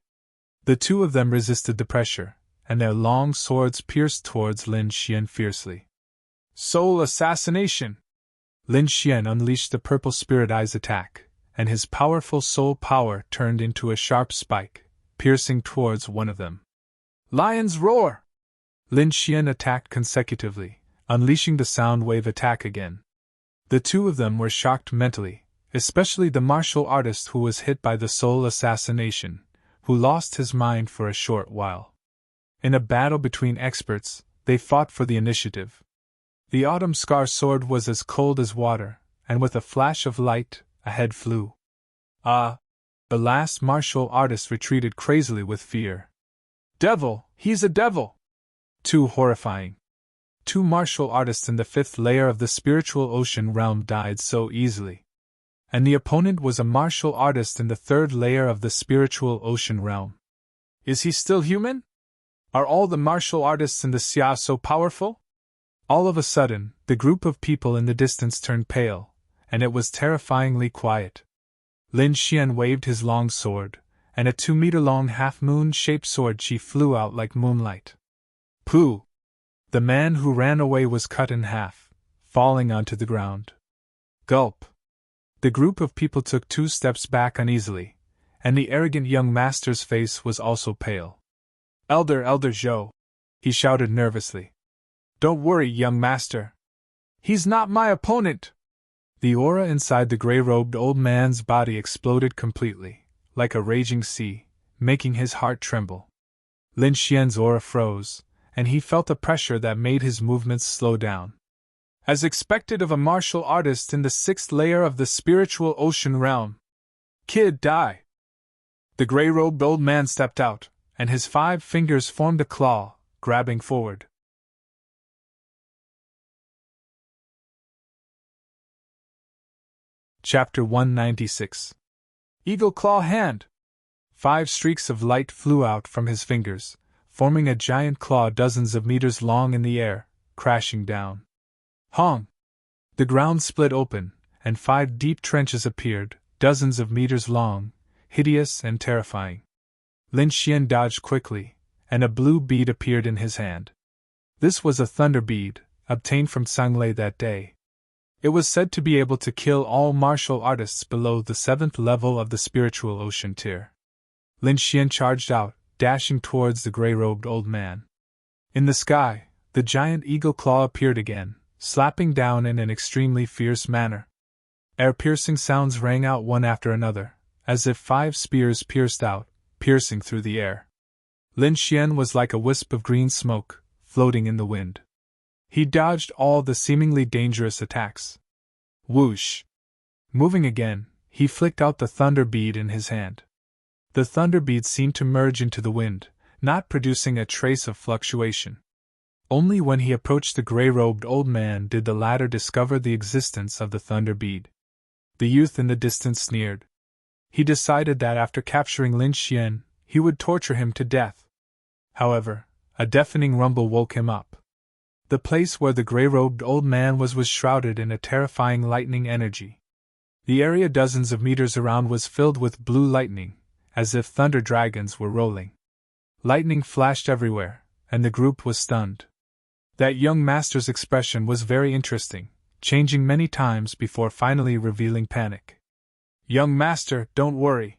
The two of them resisted the pressure, and their long swords pierced towards Lin Xian fiercely. "Soul assassination!" Lin Xian unleashed the purple spirit eyes attack, and his powerful soul power turned into a sharp spike, piercing towards one of them. "Lion's roar!" Lin Xian attacked consecutively, unleashing the sound wave attack again. The two of them were shocked mentally, especially the martial artist who was hit by the soul assassination, who lost his mind for a short while. In a battle between experts, they fought for the initiative. The autumn scar sword was as cold as water, and with a flash of light, a head flew. "Ah!" The last martial artist retreated crazily with fear. "Devil! He's a devil!" Too horrifying. Two martial artists in the fifth layer of the spiritual ocean realm died so easily. And the opponent was a martial artist in the third layer of the spiritual ocean realm. Is he still human? Are all the martial artists in the Xia so powerful? All of a sudden, the group of people in the distance turned pale, and it was terrifyingly quiet. Lin Xian waved his long sword, and a 2-meter-long half-moon-shaped sword chi flew out like moonlight. Pooh! The man who ran away was cut in half, falling onto the ground. Gulp! The group of people took 2 steps back uneasily, and the arrogant young master's face was also pale. Elder Zhou! He shouted nervously. "Don't worry, young master. He's not my opponent!" The aura inside the gray-robed old man's body exploded completely, like a raging sea, making his heart tremble. Lin Xian's aura froze, and he felt a pressure that made his movements slow down. As expected of a martial artist in the 6th layer of the spiritual ocean realm. "Kid, die!" The gray-robed old man stepped out, and his 5 fingers formed a claw, grabbing forward. Chapter 196. Eagle Claw Hand! 5 streaks of light flew out from his fingers, forming a giant claw dozens of meters long in the air, crashing down. Hong! The ground split open, and 5 deep trenches appeared, dozens of meters long, hideous and terrifying. Lin Xian dodged quickly, and a blue bead appeared in his hand. This was a thunder bead, obtained from Sanglei that day. It was said to be able to kill all martial artists below the 7th level of the spiritual ocean tier. Lin Xian charged out, dashing towards the gray-robed old man. In the sky, the giant eagle claw appeared again, slapping down in an extremely fierce manner. Air-piercing sounds rang out one after another, as if 5 spears pierced out, piercing through the air. Lin Xian was like a wisp of green smoke, floating in the wind. He dodged all the seemingly dangerous attacks. Whoosh! Moving again, he flicked out the thunder bead in his hand. The thunder bead seemed to merge into the wind, not producing a trace of fluctuation. Only when he approached the gray-robed old man did the latter discover the existence of the thunder bead. The youth in the distance sneered. He decided that after capturing Lin Xian, he would torture him to death. However, a deafening rumble woke him up. The place where the gray-robed old man was shrouded in a terrifying lightning energy. The area dozens of meters around was filled with blue lightning, as if thunder dragons were rolling. Lightning flashed everywhere, and the group was stunned. That young master's expression was very interesting, changing many times before finally revealing panic. Young master, don't worry.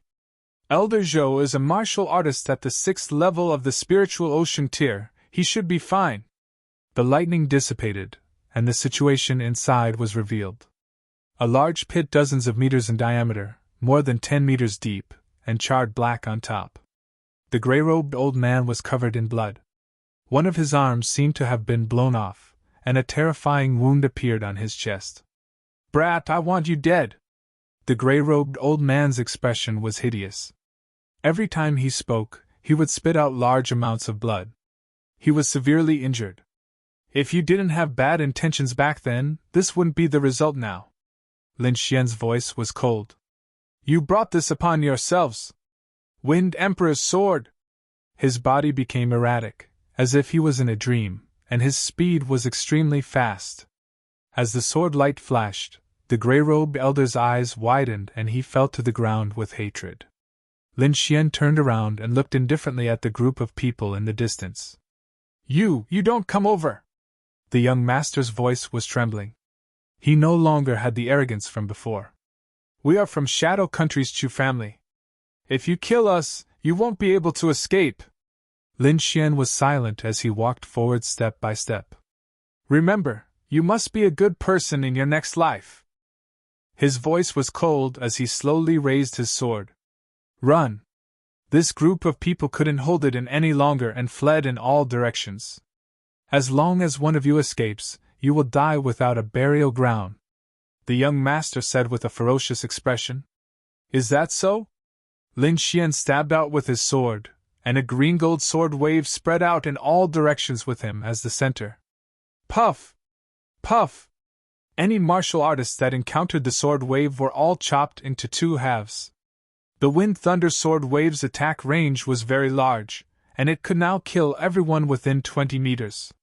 Elder Zhou is a martial artist at the 6th level of the spiritual ocean tier, he should be fine. The lightning dissipated, and the situation inside was revealed. A large pit dozens of meters in diameter, more than 10 meters deep, and charred black on top. The gray-robed old man was covered in blood. One of his arms seemed to have been blown off, and a terrifying wound appeared on his chest. Brat, I want you dead! The gray-robed old man's expression was hideous. Every time he spoke, he would spit out large amounts of blood. He was severely injured. If you didn't have bad intentions back then, this wouldn't be the result now. Lin Xian's voice was cold. You brought this upon yourselves. Wind Emperor's sword! His body became erratic, as if he was in a dream, and his speed was extremely fast. As the sword light flashed, the gray-robed elder's eyes widened and he fell to the ground with hatred. Lin Xian turned around and looked indifferently at the group of people in the distance. You don't come over! The young master's voice was trembling. He no longer had the arrogance from before. We are from Shadow Country's Chu family. If you kill us, you won't be able to escape. Lin Xian was silent as he walked forward step by step. Remember, you must be a good person in your next life. His voice was cold as he slowly raised his sword. Run! This group of people couldn't hold it in any longer and fled in all directions. As long as one of you escapes, you will die without a burial ground. The young master said with a ferocious expression. Is that so? Lin Xian stabbed out with his sword, and a green-gold sword wave spread out in all directions with him as the center. Puff! Puff! Any martial artists that encountered the sword wave were all chopped into 2 halves. The Wind Thunder sword wave's attack range was very large, and it could now kill everyone within 20 meters.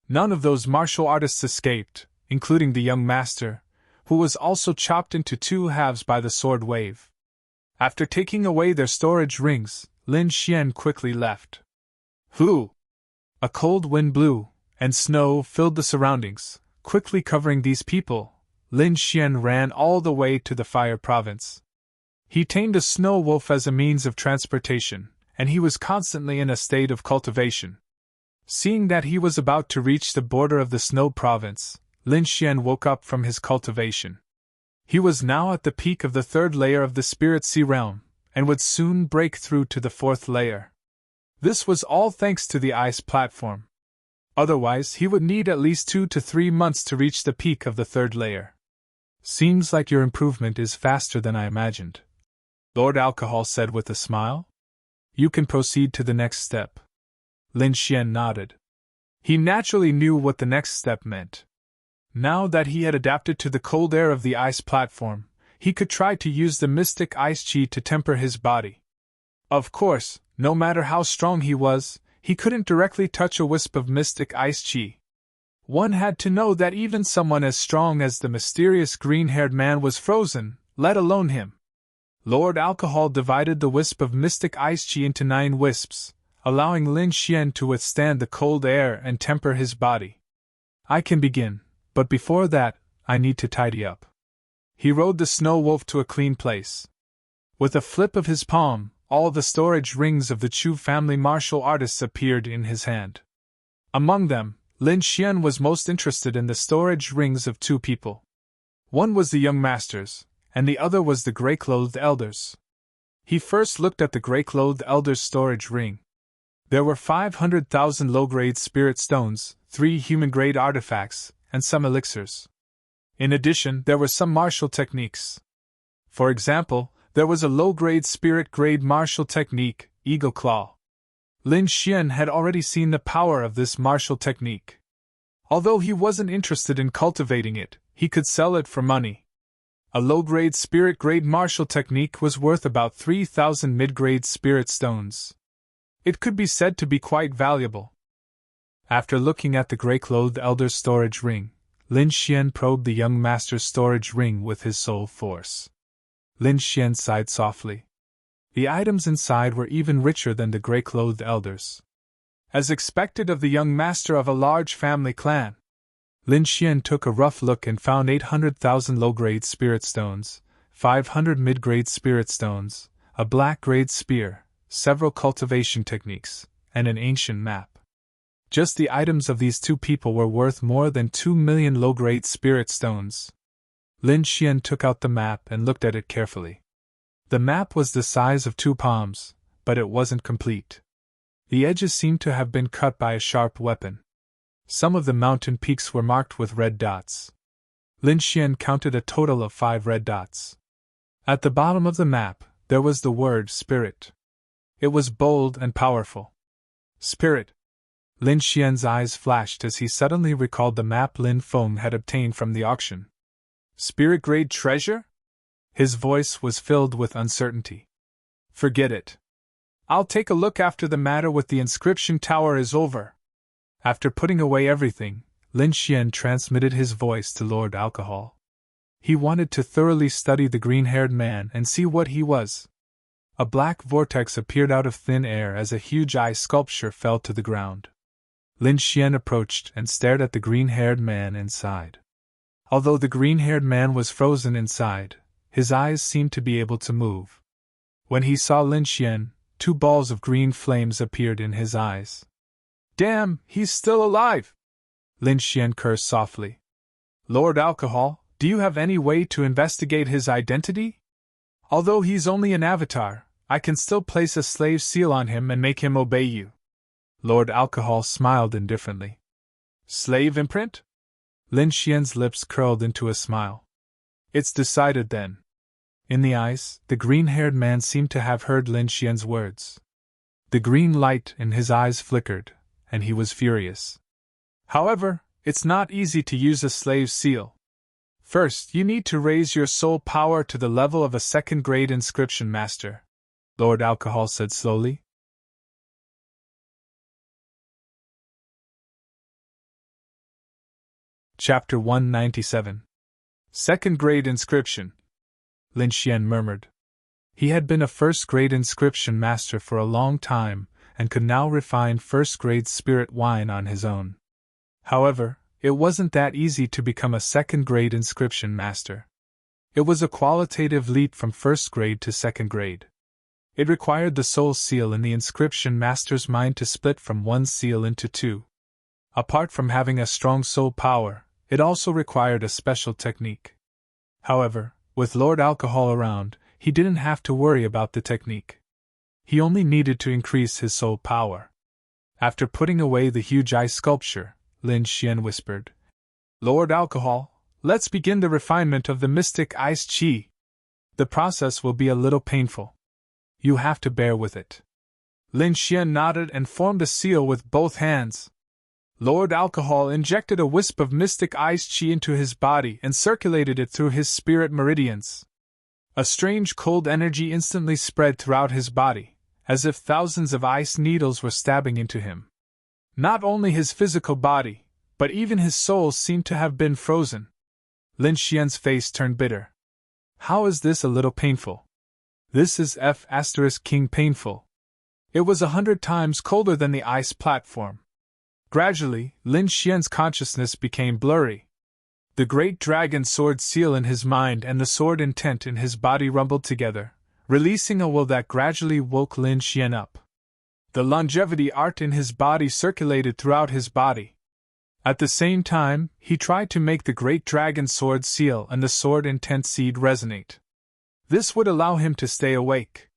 None of those martial artists escaped, including the young master, who was also chopped into 2 halves by the sword wave. After taking away their storage rings, Lin Xian quickly left. Whoo! A cold wind blew, and snow filled the surroundings. Quickly covering these people, Lin Xian ran all the way to the Fire Province. He tamed a snow wolf as a means of transportation, and he was constantly in a state of cultivation. Seeing that he was about to reach the border of the Snow Province, Lin Xian woke up from his cultivation. He was now at the peak of the 3rd layer of the Spirit Sea Realm, and would soon break through to the 4th layer. This was all thanks to the ice platform. Otherwise, he would need at least 2 to 3 months to reach the peak of the 3rd layer. Seems like your improvement is faster than I imagined, Lord Alcohol said with a smile. You can proceed to the next step. Lin Xian nodded. He naturally knew what the next step meant. Now that he had adapted to the cold air of the ice platform, he could try to use the mystic ice chi to temper his body. Of course, no matter how strong he was, he couldn't directly touch a wisp of mystic ice chi. One had to know that even someone as strong as the mysterious green-haired man was frozen, let alone him. Lord Alcohol divided the wisp of mystic ice chi into 9 wisps, allowing Lin Xian to withstand the cold air and temper his body. I can begin, but before that, I need to tidy up. He rode the snow wolf to a clean place. With a flip of his palm, all the storage rings of the Chu family martial artists appeared in his hand. Among them, Lin Xian was most interested in the storage rings of 2 people. One was the young masters, and the other was the gray-clothed elders. He first looked at the gray-clothed elders' storage ring. There were 500,000 low-grade spirit stones, 3 human-grade artifacts, and some elixirs. In addition, there were some martial techniques. For example, there was a low-grade spirit-grade martial technique, Eagle Claw. Lin Xian had already seen the power of this martial technique. Although he wasn't interested in cultivating it, he could sell it for money. A low-grade spirit-grade martial technique was worth about 3,000 mid-grade spirit stones. It could be said to be quite valuable. After looking at the gray-clothed elder's storage ring, Lin Xian probed the young master's storage ring with his soul force. Lin Xian sighed softly. The items inside were even richer than the gray-clothed elders. As expected of the young master of a large family clan. Lin Xian took a rough look and found 800,000 low-grade spirit stones, 500 mid-grade spirit stones, a black-grade spear, several cultivation techniques, and an ancient map. Just the items of these two people were worth more than 2 million low-grade spirit stones. Lin Xian took out the map and looked at it carefully. The map was the size of 2 palms, but it wasn't complete. The edges seemed to have been cut by a sharp weapon. Some of the mountain peaks were marked with red dots. Lin Xian counted a total of 5 red dots. At the bottom of the map, there was the word Spirit. It was bold and powerful. Spirit. Lin Xian's eyes flashed as he suddenly recalled the map Lin Feng had obtained from the auction. Spirit-grade treasure? His voice was filled with uncertainty. Forget it. I'll take a look after the matter with the inscription tower is over. After putting away everything, Lin Xian transmitted his voice to Lord Alcohol. He wanted to thoroughly study the green-haired man and see what he was. A black vortex appeared out of thin air as a huge eye sculpture fell to the ground. Lin Xian approached and stared at the green-haired man and sighed. Although the green-haired man was frozen inside, his eyes seemed to be able to move. When he saw Lin Xian, 2 balls of green flames appeared in his eyes. Damn, he's still alive! Lin Xian cursed softly. Lord Alcohol, do you have any way to investigate his identity? Although he's only an avatar, I can still place a slave seal on him and make him obey you. Lord Alcohol smiled indifferently. Slave imprint? Lin Xian's lips curled into a smile. It's decided then. In the eyes, the green-haired man seemed to have heard Lin Xian's words. The green light in his eyes flickered, and he was furious. However, it's not easy to use a slave seal. First, you need to raise your soul power to the level of a 2nd-grade inscription master, Lord Alcohol said slowly. Chapter 197. 2nd-grade inscription. Lin Xian murmured. He had been a 1st-grade inscription master for a long time, and could now refine 1st-grade spirit wine on his own. However, it wasn't that easy to become a 2nd-grade inscription master. It was a qualitative leap from 1st grade to 2nd grade. It required the soul seal in the inscription master's mind to split from one seal into 2. Apart from having a strong soul power, it also required a special technique. However, with Lord Alcohol around, he didn't have to worry about the technique. He only needed to increase his soul power. After putting away the huge eye sculpture, Lin Xian whispered, Lord Alcohol, let's begin the refinement of the mystic ice qi. The process will be a little painful. You have to bear with it. Lin Xian nodded and formed a seal with both hands. Lord Alcohol injected a wisp of mystic ice qi into his body and circulated it through his spirit meridians. A strange cold energy instantly spread throughout his body, as if thousands of ice needles were stabbing into him. Not only his physical body, but even his soul seemed to have been frozen. Lin Xian's face turned bitter. How is this a little painful? This is King painful. It was 100 times colder than the ice platform. Gradually, Lin Xian's consciousness became blurry. The great dragon sword seal in his mind and the sword intent in his body rumbled together, releasing a will that gradually woke Lin Xian up. The longevity art in his body circulated throughout his body. At the same time, he tried to make the great dragon sword seal and the sword intent seed resonate. This would allow him to stay awake.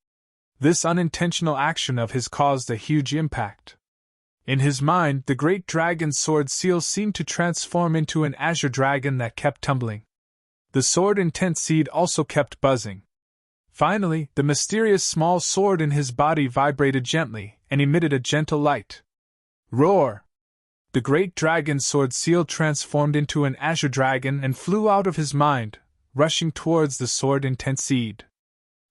This unintentional action of his caused a huge impact. In his mind, the great dragon sword seal seemed to transform into an azure dragon that kept tumbling. The sword intent seed also kept buzzing. Finally, the mysterious small sword in his body vibrated gently and emitted a gentle light. Roar! The great dragon sword seal transformed into an azure dragon and flew out of his mind, rushing towards the sword intent seed.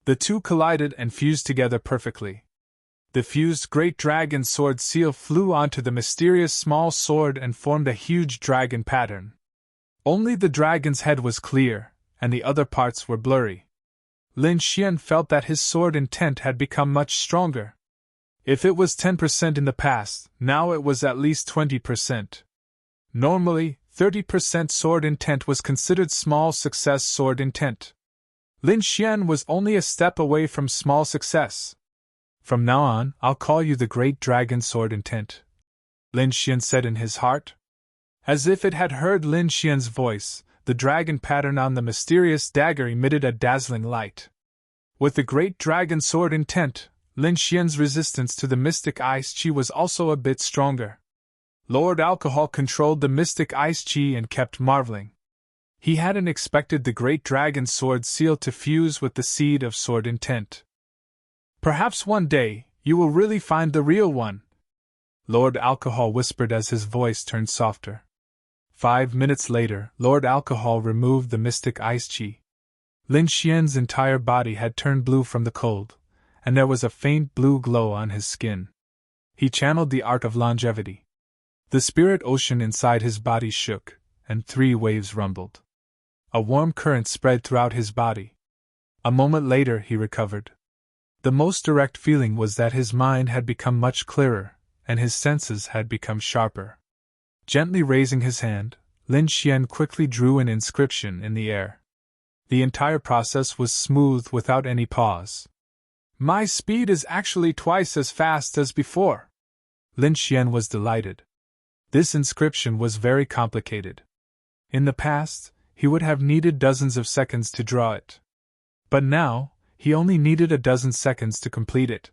The two collided and fused together perfectly. The fused great dragon sword seal flew onto the mysterious small sword and formed a huge dragon pattern. Only the dragon's head was clear, and the other parts were blurry. Lin Xian felt that his sword intent had become much stronger. If it was 10% in the past, now it was at least 20%. Normally, 30% sword intent was considered small success sword intent. Lin Xian was only a step away from small success. From now on, I'll call you the Great Dragon Sword Intent, Lin Xian said in his heart. As if it had heard Lin Xian's voice, the dragon pattern on the mysterious dagger emitted a dazzling light. With the Great Dragon Sword Intent, Lin Xian's resistance to the mystic ice chi was also a bit stronger. Lord Alcohol controlled the mystic ice chi and kept marveling. He hadn't expected the Great Dragon Sword seal to fuse with the seed of sword intent. Perhaps one day, you will really find the real one, Lord Alcohol whispered as his voice turned softer. 5 minutes later, Lord Alcohol removed the mystic ice chi. Lin Xian's entire body had turned blue from the cold, and there was a faint blue glow on his skin. He channeled the art of longevity. The spirit ocean inside his body shook, and 3 waves rumbled. A warm current spread throughout his body. A moment later he recovered. The most direct feeling was that his mind had become much clearer, and his senses had become sharper. Gently raising his hand, Lin Xian quickly drew an inscription in the air. The entire process was smooth without any pause. My speed is actually twice as fast as before. Lin Xian was delighted. This inscription was very complicated. In the past, he would have needed dozens of seconds to draw it. But now, he only needed a dozen seconds to complete it.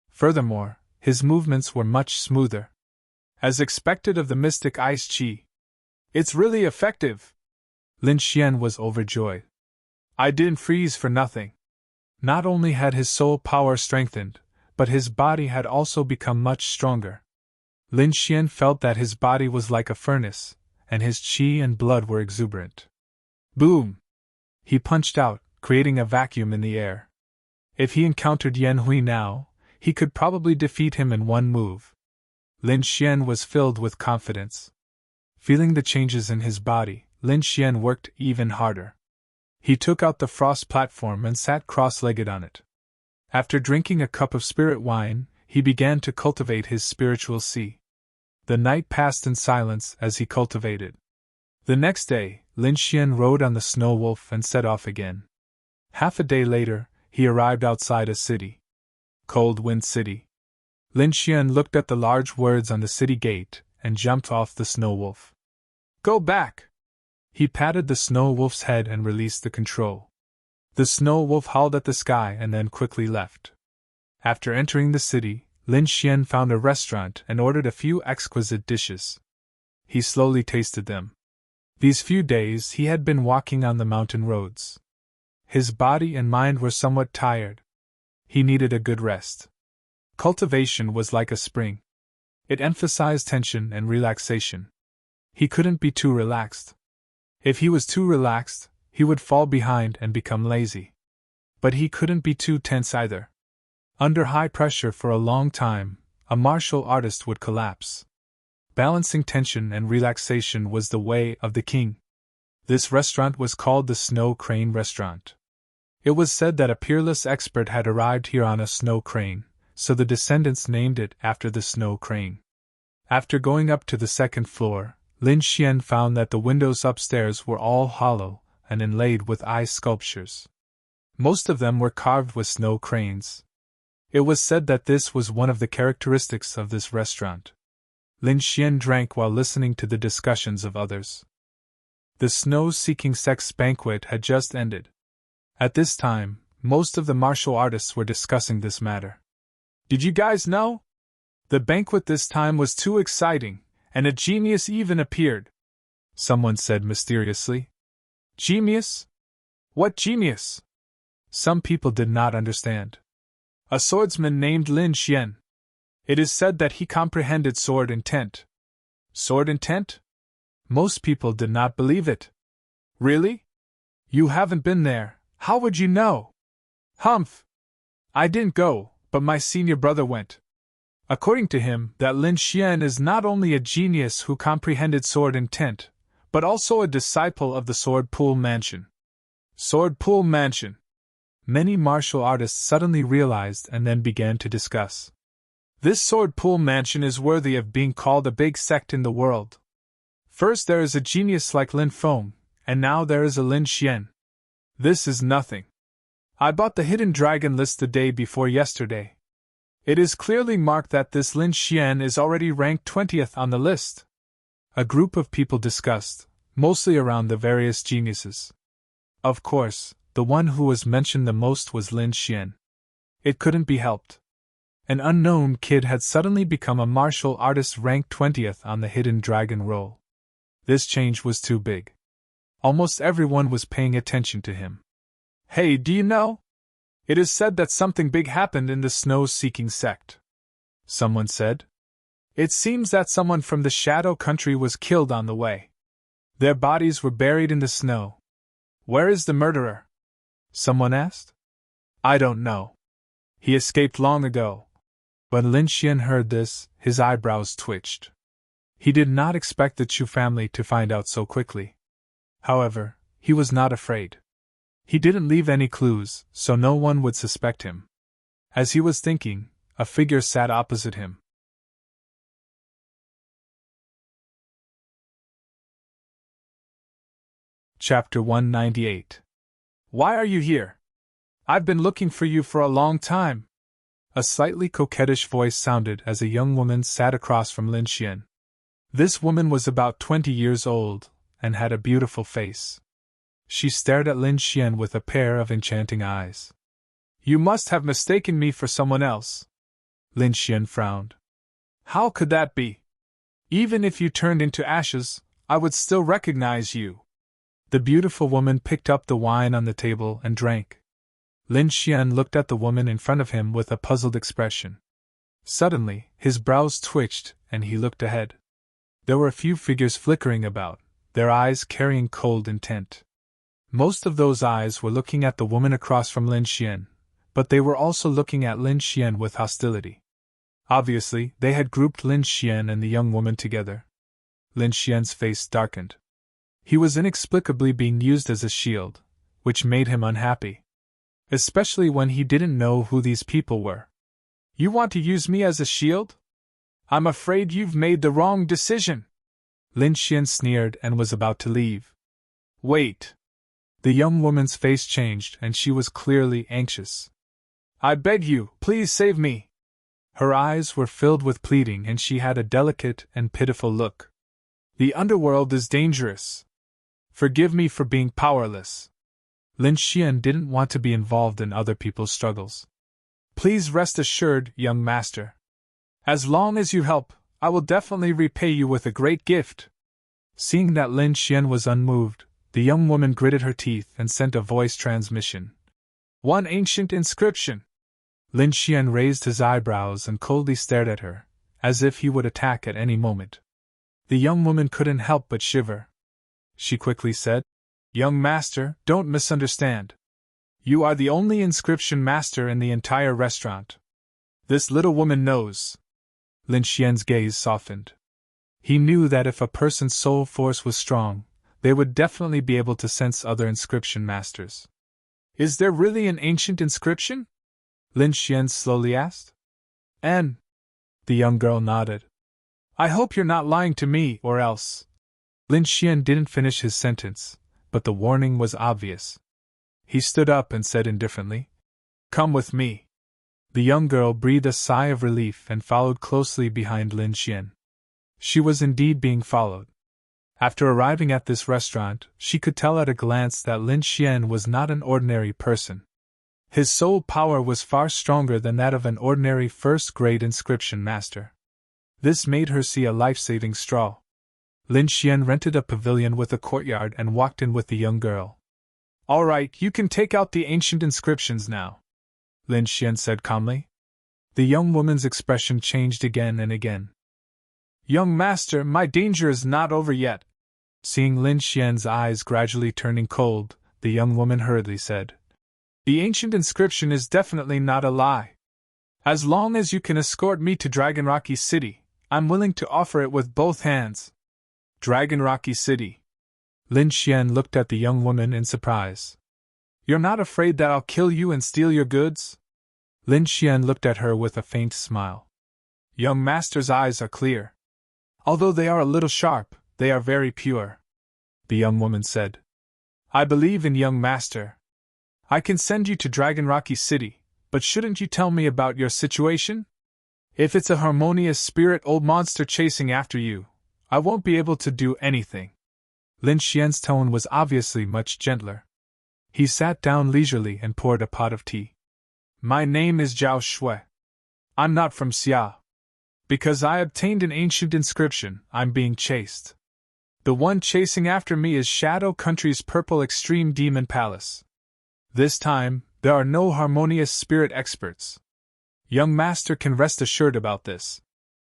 Furthermore, his movements were much smoother. As expected of the mystic ice chi. It's really effective! Lin Xian was overjoyed. I didn't freeze for nothing. Not only had his soul power strengthened, but his body had also become much stronger. Lin Xian felt that his body was like a furnace, and his qi and blood were exuberant. Boom! He punched out, creating a vacuum in the air. If he encountered Yan Hui now, he could probably defeat him in one move. Lin Xian was filled with confidence. Feeling the changes in his body, Lin Xian worked even harder. He took out the frost platform and sat cross-legged on it. After drinking a cup of spirit wine, he began to cultivate his spiritual sea. The night passed in silence as he cultivated. The next day, Lin Xian rode on the snow wolf and set off again. Half a day later, he arrived outside a city. Cold Wind City. Lin Xian looked at the large words on the city gate and jumped off the snow wolf. Go back! He patted the snow wolf's head and released the control. The snow wolf howled at the sky and then quickly left. After entering the city, Lin Xian found a restaurant and ordered a few exquisite dishes. He slowly tasted them. These few days he had been walking on the mountain roads. His body and mind were somewhat tired. He needed a good rest. Cultivation was like a spring. It emphasized tension and relaxation. He couldn't be too relaxed. If he was too relaxed, he would fall behind and become lazy. But he couldn't be too tense either. Under high pressure for a long time, a martial artist would collapse. Balancing tension and relaxation was the way of the king. This restaurant was called the Snow Crane Restaurant. It was said that a peerless expert had arrived here on a snow crane, so the descendants named it after the snow crane. After going up to the second floor, Lin Xian found that the windows upstairs were all hollow and inlaid with ice sculptures. Most of them were carved with snow cranes. It was said that this was one of the characteristics of this restaurant. Lin Xian drank while listening to the discussions of others. The snow-seeking sex banquet had just ended. At this time, most of the martial artists were discussing this matter. Did you guys know? The banquet this time was too exciting, and a genius even appeared. Someone said mysteriously. Genius? What genius? Some people did not understand. A swordsman named Lin Xian. It is said that he comprehended sword intent. Sword intent? Most people did not believe it. Really? You haven't been there, how would you know? Humph! I didn't go, but my senior brother went. According to him, that Lin Xian is not only a genius who comprehended sword intent, but also a disciple of the Sword Pool Mansion. Sword Pool Mansion. Many martial artists suddenly realized and then began to discuss. This Sword Pool Mansion is worthy of being called a big sect in the world. First there is a genius like Lin Feng, and now there is a Lin Xian. This is nothing. I bought the hidden dragon list the day before yesterday. It is clearly marked that this Lin Xian is already ranked 20th on the list. A group of people discussed, mostly around the various geniuses. Of course, the one who was mentioned the most was Lin Xian. It couldn't be helped. An unknown kid had suddenly become a martial artist ranked 20th on the hidden dragon roll. This change was too big. Almost everyone was paying attention to him. Hey, do you know? It is said that something big happened in the snow-seeking sect. Someone said. It seems that someone from the Shadow Country was killed on the way. Their bodies were buried in the snow. Where is the murderer? Someone asked. I don't know. He escaped long ago. When Lin Xian heard this, his eyebrows twitched. He did not expect the Chu family to find out so quickly. However, he was not afraid. He didn't leave any clues, so no one would suspect him. As he was thinking, a figure sat opposite him. Chapter 198. Why are you here? I've been looking for you for a long time. A slightly coquettish voice sounded as a young woman sat across from Lin Xian. This woman was about 20 years old, and had a beautiful face. She stared at Lin Xian with a pair of enchanting eyes. You must have mistaken me for someone else. Lin Xian frowned. How could that be? Even if you turned into ashes, I would still recognize you. The beautiful woman picked up the wine on the table and drank. Lin Xian looked at the woman in front of him with a puzzled expression. Suddenly, his brows twitched, and he looked ahead. There were a few figures flickering about, their eyes carrying cold intent. Most of those eyes were looking at the woman across from Lin Xian, but they were also looking at Lin Xian with hostility. Obviously, they had grouped Lin Xian and the young woman together. Lin Xian's face darkened. He was inexplicably being used as a shield, which made him unhappy. Especially when he didn't know who these people were. You want to use me as a shield? I'm afraid you've made the wrong decision. Lin Xian sneered and was about to leave. Wait. The young woman's face changed and she was clearly anxious. I beg you, please save me. Her eyes were filled with pleading and she had a delicate and pitiful look. The underworld is dangerous. Forgive me for being powerless. Lin Xian didn't want to be involved in other people's struggles. Please rest assured, young master. As long as you help, I will definitely repay you with a great gift. Seeing that Lin Xian was unmoved, the young woman gritted her teeth and sent a voice transmission. One ancient inscription. Lin Xian raised his eyebrows and coldly stared at her, as if he would attack at any moment. The young woman couldn't help but shiver. She quickly said, Young master, don't misunderstand. You are the only inscription master in the entire restaurant. This little woman knows. Lin Xian's gaze softened. He knew that if a person's soul force was strong, they would definitely be able to sense other inscription masters. Is there really an ancient inscription? Lin Xian slowly asked. And? The young girl nodded. I hope you're not lying to me, or else. Lin Xian didn't finish his sentence, but the warning was obvious. He stood up and said indifferently, Come with me. The young girl breathed a sigh of relief and followed closely behind Lin Xian. She was indeed being followed. After arriving at this restaurant, she could tell at a glance that Lin Xian was not an ordinary person. His soul power was far stronger than that of an ordinary first-grade inscription master. This made her see a life-saving straw. Lin Xian rented a pavilion with a courtyard and walked in with the young girl. All right, you can take out the ancient inscriptions now, Lin Xian said calmly. The young woman's expression changed again and again. Young master, my danger is not over yet. Seeing Lin Xian's eyes gradually turning cold, the young woman hurriedly said, The ancient inscription is definitely not a lie. As long as you can escort me to Dragon Rocky City, I'm willing to offer it with both hands. Dragon Rocky City. Lin Xian looked at the young woman in surprise. You're not afraid that I'll kill you and steal your goods? Lin Xian looked at her with a faint smile. Young master's eyes are clear. Although they are a little sharp, They are very pure, the young woman said. I believe in young master. I can send you to Dragon Rocky City, but shouldn't you tell me about your situation? If it's a harmonious spirit old monster chasing after you, I won't be able to do anything. Lin Xian's tone was obviously much gentler. He sat down leisurely and poured a pot of tea. My name is Zhao Shui. I'm not from Xia. Because I obtained an ancient inscription, I'm being chased. The one chasing after me is Shadow Country's Purple Extreme Demon Palace. This time, there are no harmonious spirit experts. Young master can rest assured about this.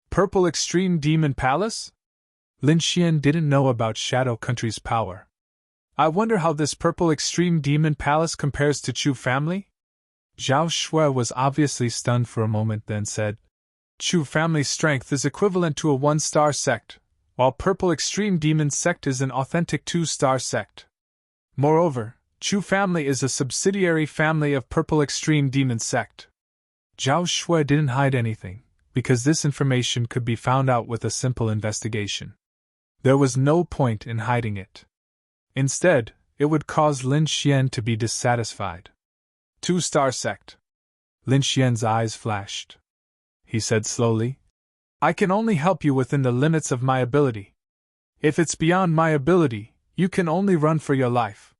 Purple Extreme Demon Palace? Lin Xian didn't know about Shadow Country's power. I wonder how this Purple Extreme Demon Palace compares to Chu family? Zhao Shui was obviously stunned for a moment, then said, Chu family's strength is equivalent to a 1-star sect, while Purple Extreme Demon Sect is an authentic 2-star sect. Moreover, Chu family is a subsidiary family of Purple Extreme Demon Sect. Zhao Shui didn't hide anything, because this information could be found out with a simple investigation. There was no point in hiding it. Instead, it would cause Lin Xian to be dissatisfied. 2-star sect. Lin Xian's eyes flashed. He said slowly, I can only help you within the limits of my ability. If it's beyond my ability, you can only run for your life.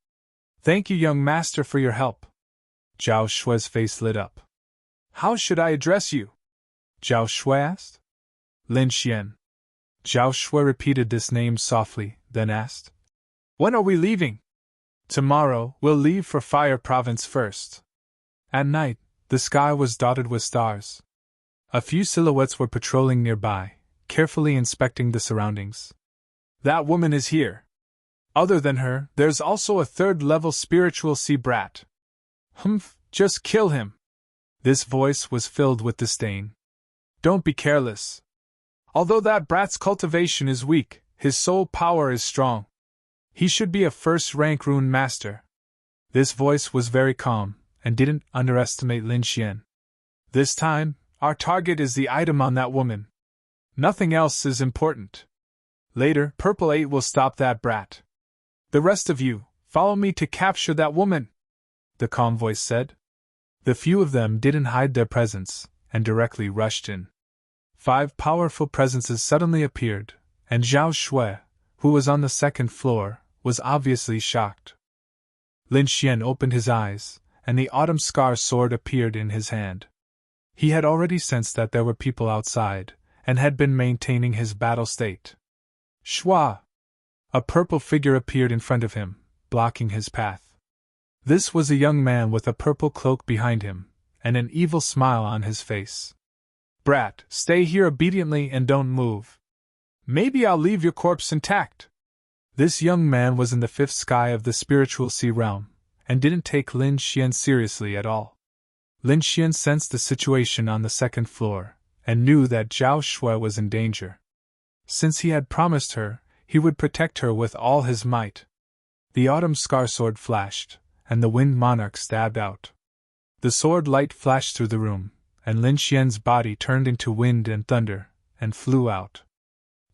Thank you, young master, for your help. Zhao Shui's face lit up. How should I address you? Zhao Shui asked. Lin Xian. Zhao Shui repeated this name softly, then asked, When are we leaving? Tomorrow, we'll leave for Fire Province first. At night, the sky was dotted with stars. A few silhouettes were patrolling nearby, carefully inspecting the surroundings. That woman is here. Other than her, there's also a 3rd-level spiritual sea brat. Humph, just kill him. This voice was filled with disdain. Don't be careless. Although that brat's cultivation is weak, his soul power is strong. He should be a 1st-rank rune master. This voice was very calm, and didn't underestimate Lin Xian. This time, our target is the item on that woman. Nothing else is important. Later, Purple 8 will stop that brat. The rest of you, follow me to capture that woman, the calm voice said. The few of them didn't hide their presence, and directly rushed in. 5 powerful presences suddenly appeared, and Zhao Shui, who was on the 2nd floor, was obviously shocked. Lin Xian opened his eyes, and the autumn scar sword appeared in his hand. He had already sensed that there were people outside, and had been maintaining his battle state. Shua! A purple figure appeared in front of him, blocking his path. This was a young man with a purple cloak behind him, and an evil smile on his face. Brat, stay here obediently and don't move. Maybe I'll leave your corpse intact. This young man was in the 5th sky of the spiritual sea realm, and didn't take Lin Xian seriously at all. Lin Xian sensed the situation on the 2nd floor, and knew that Zhao Shui was in danger. Since he had promised her, he would protect her with all his might. The autumn scar sword flashed, and the Wind Monarch stabbed out. The sword light flashed through the room, and Lin Xian's body turned into wind and thunder, and flew out.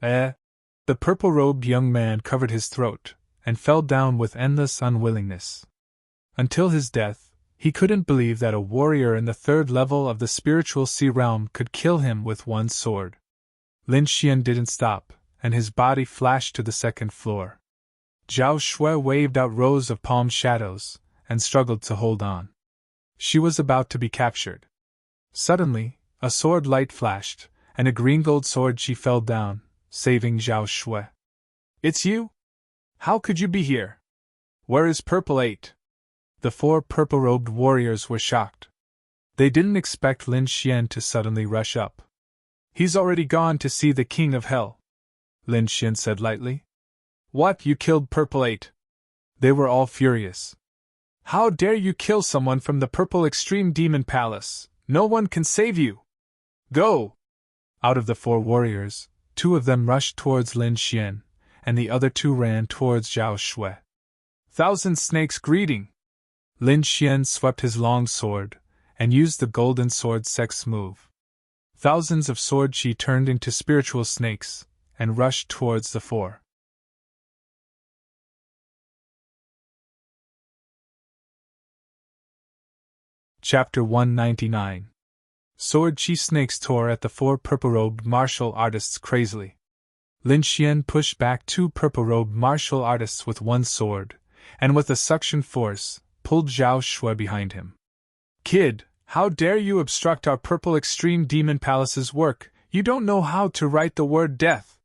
The purple-robed young man covered his throat, and fell down with endless unwillingness. Until his death, he couldn't believe that a warrior in the 3rd level of the spiritual sea realm could kill him with one sword. Lin Xian didn't stop, and his body flashed to the 2nd floor. Zhao Shui waved out rows of palm shadows, and struggled to hold on. She was about to be captured. Suddenly, a sword light flashed, and a green-gold sword she fell down, saving Zhao Shui. It's you? How could you be here? Where is Purple 8? The 4 purple-robed warriors were shocked. They didn't expect Lin Xian to suddenly rush up. He's already gone to see the King of Hell, Lin Xian said lightly. What, you killed Purple 8? They were all furious. How dare you kill someone from the Purple Extreme Demon Palace? No one can save you. Go! Out of the 4 warriors, 2 of them rushed towards Lin Xian, and the other 2 ran towards Zhao Shui. Thousand Snakes greeting! Lin Xian swept his long sword, and used the golden sword sex move. Thousands of sword chi turned into spiritual snakes, and rushed towards the 4. Chapter 199. Sword Chi snakes tore at the four purple-robed martial artists crazily. Lin Xian pushed back two purple-robed martial artists with one sword, and with a suction force, pulled Zhao Shui behind him. "Kid, how dare you obstruct our purple extreme demon palace's work? You don't know how to write the word death!"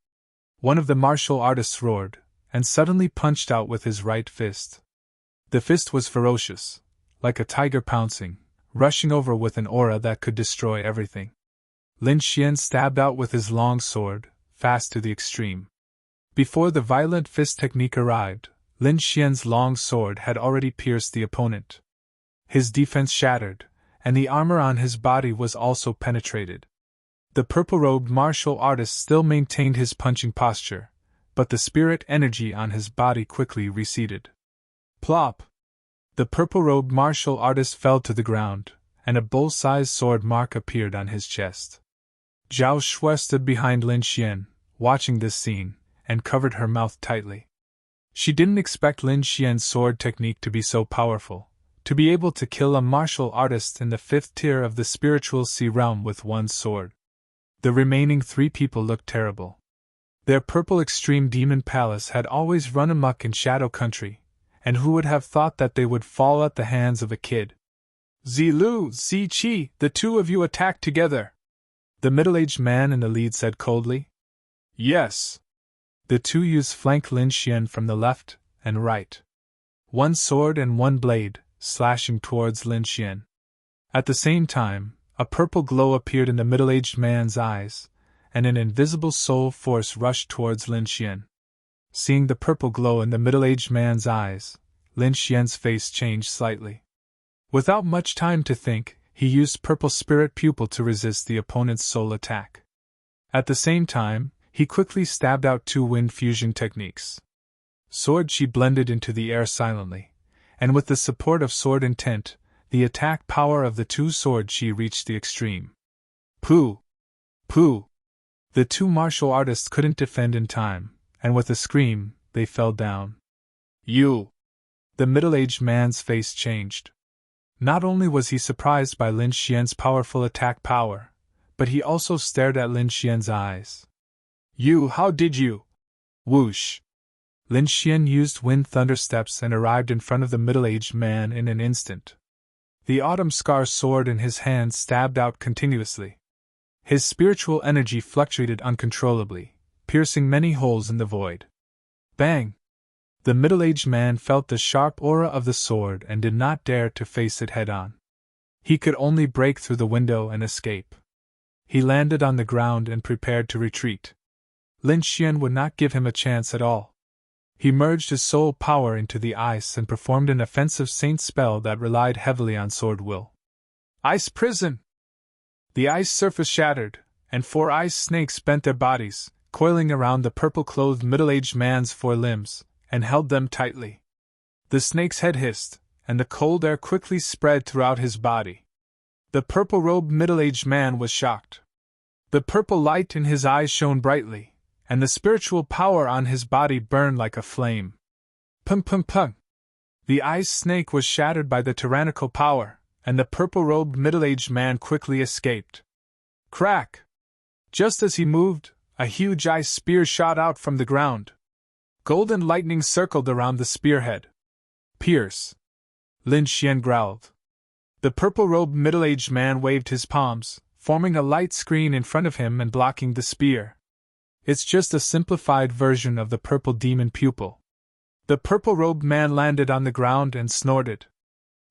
One of the martial artists roared, and suddenly punched out with his right fist. The fist was ferocious, like a tiger pouncing, rushing over with an aura that could destroy everything. Lin Xian stabbed out with his long sword, fast to the extreme. Before the violent fist technique arrived, Lin Xian's long sword had already pierced the opponent. His defense shattered, and the armor on his body was also penetrated. The purple-robed martial artist still maintained his punching posture, but the spirit energy on his body quickly receded. Plop! The purple-robed martial artist fell to the ground, and a bull-sized sword mark appeared on his chest. Zhao Shui stood behind Lin Xian, watching this scene, and covered her mouth tightly. She didn't expect Lin Xian's sword technique to be so powerful, to be able to kill a martial artist in the 5th tier of the spiritual sea realm with one sword. The remaining 3 people looked terrible. Their purple extreme demon palace had always run amok in Shadow Country, and who would have thought that they would fall at the hands of a kid? "Zilu, Ziqi, the two of you attacked together," the middle-aged man in the lead said coldly. "Yes." The 2 youths flanked Lin Xian from the left and right. One sword and one blade, slashing towards Lin Xian. At the same time, a purple glow appeared in the middle-aged man's eyes, and an invisible soul force rushed towards Lin Xian. Seeing the purple glow in the middle-aged man's eyes, Lin Xian's face changed slightly. Without much time to think, he used Purple Spirit Pupil to resist the opponent's soul attack. At the same time, he quickly stabbed out 2 wind fusion techniques. Sword Chi blended into the air silently, and with the support of sword intent, the attack power of the 2 sword Chi reached the extreme. Pooh! Pooh! The 2 martial artists couldn't defend in time, and with a scream, they fell down. "You!" The middle-aged man's face changed. Not only was he surprised by Lin Xian's powerful attack power, but he also stared at Lin Xian's eyes. "You, how did you?" Whoosh! Lin Xian used wind thunder steps and arrived in front of the middle-aged man in an instant. The autumn scar sword in his hand stabbed out continuously. His spiritual energy fluctuated uncontrollably, piercing many holes in the void. Bang! The middle-aged man felt the sharp aura of the sword and did not dare to face it head-on. He could only break through the window and escape. He landed on the ground and prepared to retreat. Lin Xian would not give him a chance at all. He merged his soul power into the ice and performed an offensive saint spell that relied heavily on sword will. Ice prison! The ice surface shattered, and 4 ice snakes bent their bodies, coiling around the purple-clothed middle-aged man's 4 limbs, and held them tightly. The snake's head hissed, and the cold air quickly spread throughout his body. The purple-robed middle-aged man was shocked. The purple light in his eyes shone brightly, and the spiritual power on his body burned like a flame. Pum pum pum! The ice snake was shattered by the tyrannical power, and the purple-robed middle-aged man quickly escaped. Crack! Just as he moved, a huge ice spear shot out from the ground. Golden lightning circled around the spearhead. Pierce! Lin Xian growled. The purple-robed middle-aged man waved his palms, forming a light screen in front of him and blocking the spear. It's just a simplified version of the purple demon pupil. The purple-robed man landed on the ground and snorted.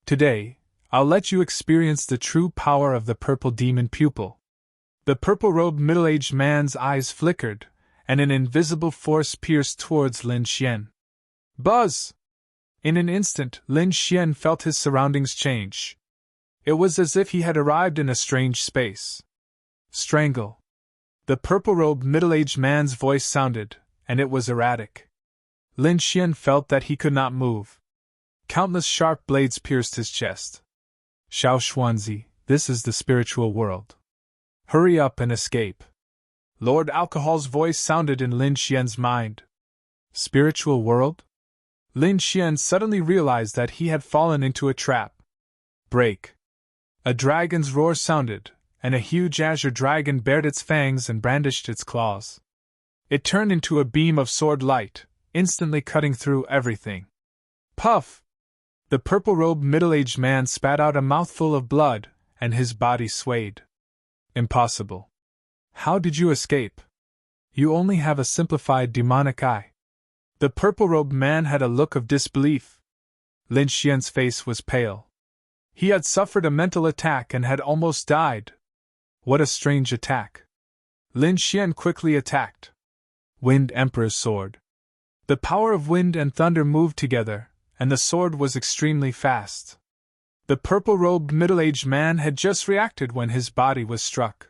Today, I'll let you experience the true power of the purple demon pupil. The purple-robed middle-aged man's eyes flickered, and an invisible force pierced towards Lin Xian. Buzz! In an instant, Lin Xian felt his surroundings change. It was as if he had arrived in a strange space. Strangle! The purple-robed middle-aged man's voice sounded, and it was erratic. Lin Xian felt that he could not move. Countless sharp blades pierced his chest. Xiao Xuanzi, this is the spiritual world. Hurry up and escape. Lord Alcohol's voice sounded in Lin Xian's mind. Spiritual world? Lin Xian suddenly realized that he had fallen into a trap. Break. A dragon's roar sounded, and a huge azure dragon bared its fangs and brandished its claws. It turned into a beam of sword light, instantly cutting through everything. Puff! The purple-robed middle-aged man spat out a mouthful of blood, and his body swayed. Impossible. How did you escape? You only have a simplified demonic eye. The purple-robed man had a look of disbelief. Lin Xian's face was pale. He had suffered a mental attack and had almost died. What a strange attack. Lin Xian quickly attacked. Wind Emperor's sword. The power of wind and thunder moved together, and the sword was extremely fast. The purple-robed middle-aged man had just reacted when his body was struck.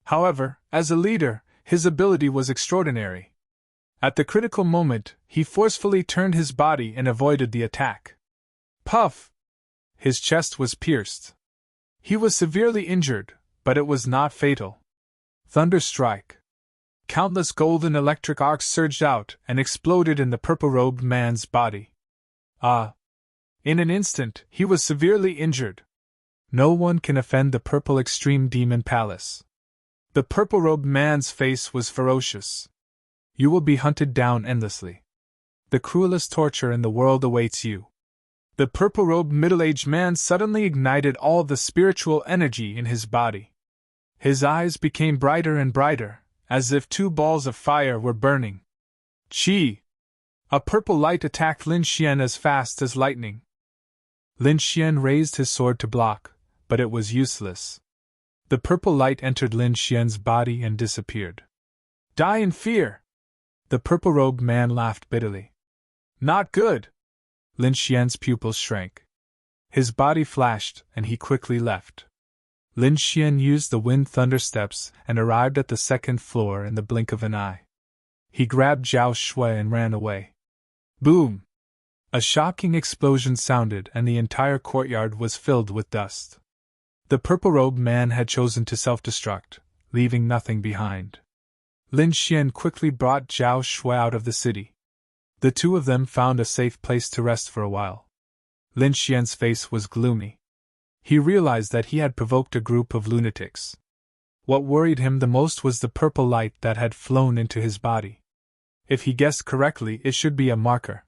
However, as a leader, his ability was extraordinary. At the critical moment, he forcefully turned his body and avoided the attack. Puff! His chest was pierced. He was severely injured, but it was not fatal. Thunderstrike. Countless golden electric arcs surged out and exploded in the purple-robed man's body. In an instant, he was severely injured. No one can offend the purple extreme demon palace. The purple-robed man's face was ferocious. You will be hunted down endlessly. The cruelest torture in the world awaits you. The purple-robed middle-aged man suddenly ignited all the spiritual energy in his body. His eyes became brighter and brighter, as if 2 balls of fire were burning. Chi! A purple light attacked Lin Xian as fast as lightning. Lin Xian raised his sword to block, but it was useless. The purple light entered Lin Xian's body and disappeared. Die in fear! The purple-robed man laughed bitterly. Not good! Lin Xian's pupils shrank. His body flashed, and he quickly left. Lin Xian used the wind thunder steps and arrived at the 2nd floor in the blink of an eye. He grabbed Zhao Shui and ran away. Boom! A shocking explosion sounded and the entire courtyard was filled with dust. The purple-robed man had chosen to self-destruct, leaving nothing behind. Lin Xian quickly brought Zhao Shui out of the city. The 2 of them found a safe place to rest for a while. Lin Xian's face was gloomy. He realized that he had provoked a group of lunatics. What worried him the most was the purple light that had flown into his body. If he guessed correctly, it should be a marker.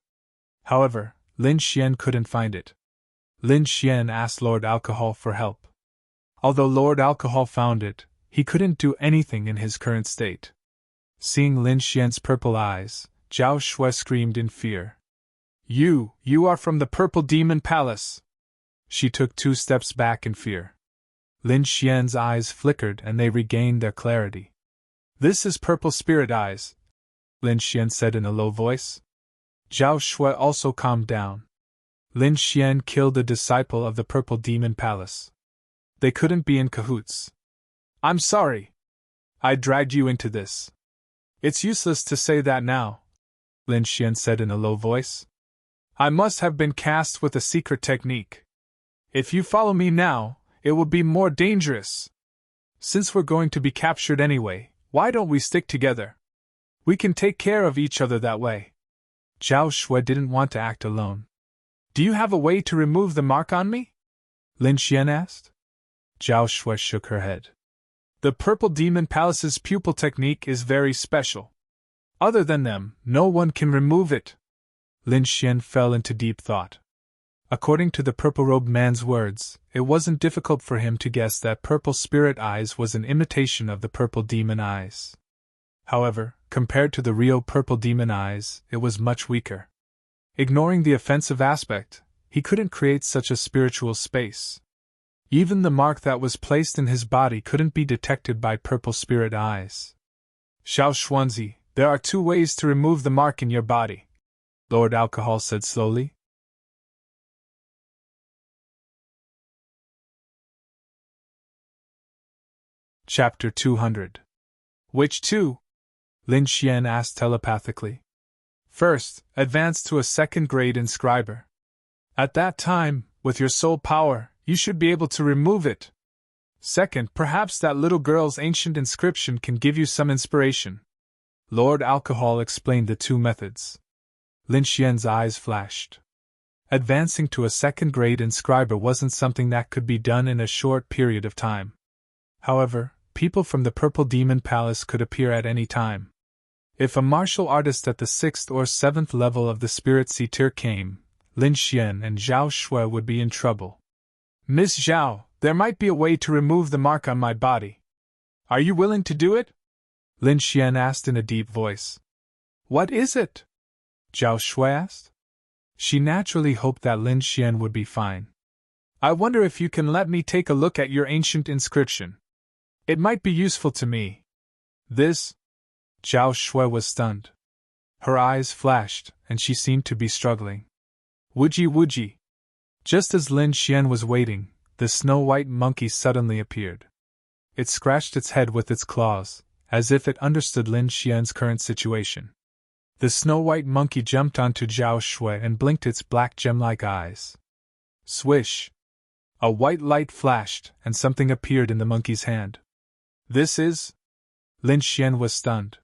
However, Lin Xian couldn't find it. Lin Xian asked Lord Alcohol for help. Although Lord Alcohol found it, he couldn't do anything in his current state. Seeing Lin Xian's purple eyes, Zhao Shui screamed in fear. You are from the Purple Demon Palace! She took 2 steps back in fear. Lin Xian's eyes flickered and they regained their clarity. This is Purple Spirit Eyes, Lin Xian said in a low voice. Zhao Shui also calmed down. Lin Xian killed a disciple of the Purple Demon Palace. They couldn't be in cahoots. I'm sorry. I dragged you into this. It's useless to say that now, Lin Xian said in a low voice. I must have been cast with a secret technique. If you follow me now, it will be more dangerous. Since we're going to be captured anyway, why don't we stick together? We can take care of each other that way. Zhao Shui didn't want to act alone. Do you have a way to remove the mark on me? Lin Xian asked. Zhao Shui shook her head. The Purple Demon Palace's pupil technique is very special. Other than them, no one can remove it. Lin Xian fell into deep thought. According to the purple-robed man's words, it wasn't difficult for him to guess that Purple Spirit Eyes was an imitation of the Purple Demon Eyes. However, compared to the real Purple Demon Eyes, it was much weaker. Ignoring the offensive aspect, he couldn't create such a spiritual space. Even the mark that was placed in his body couldn't be detected by Purple Spirit Eyes. Xiao Xuanzi, there are 2 ways to remove the mark in your body, Lord Alcohol said slowly. Chapter 200. Which 2? Lin Xian asked telepathically. First, advance to a 2nd grade inscriber. At that time, with your soul power, you should be able to remove it. Second, perhaps that little girl's ancient inscription can give you some inspiration. Lord Alcohol explained the 2 methods. Lin Xian's eyes flashed. Advancing to a second-grade inscriber wasn't something that could be done in a short period of time. However, people from the Purple Demon Palace could appear at any time. If a martial artist at the 6th or 7th level of the Spirit Sea tier came, Lin Xian and Zhao Shui would be in trouble. Miss Zhao, there might be a way to remove the mark on my body. Are you willing to do it? Lin Xian asked in a deep voice. What is it? Zhao Shui asked. She naturally hoped that Lin Xian would be fine. I wonder if you can let me take a look at your ancient inscription. It might be useful to me. This? Zhao Shui was stunned. Her eyes flashed, and she seemed to be struggling. Would ye? Just as Lin Xian was waiting, the snow-white monkey suddenly appeared. It scratched its head with its claws, as if it understood Lin Xian's current situation. The snow-white monkey jumped onto Zhao Shui and blinked its black gem-like eyes. Swish! A white light flashed, and something appeared in the monkey's hand. This is? Lin Xian was stunned.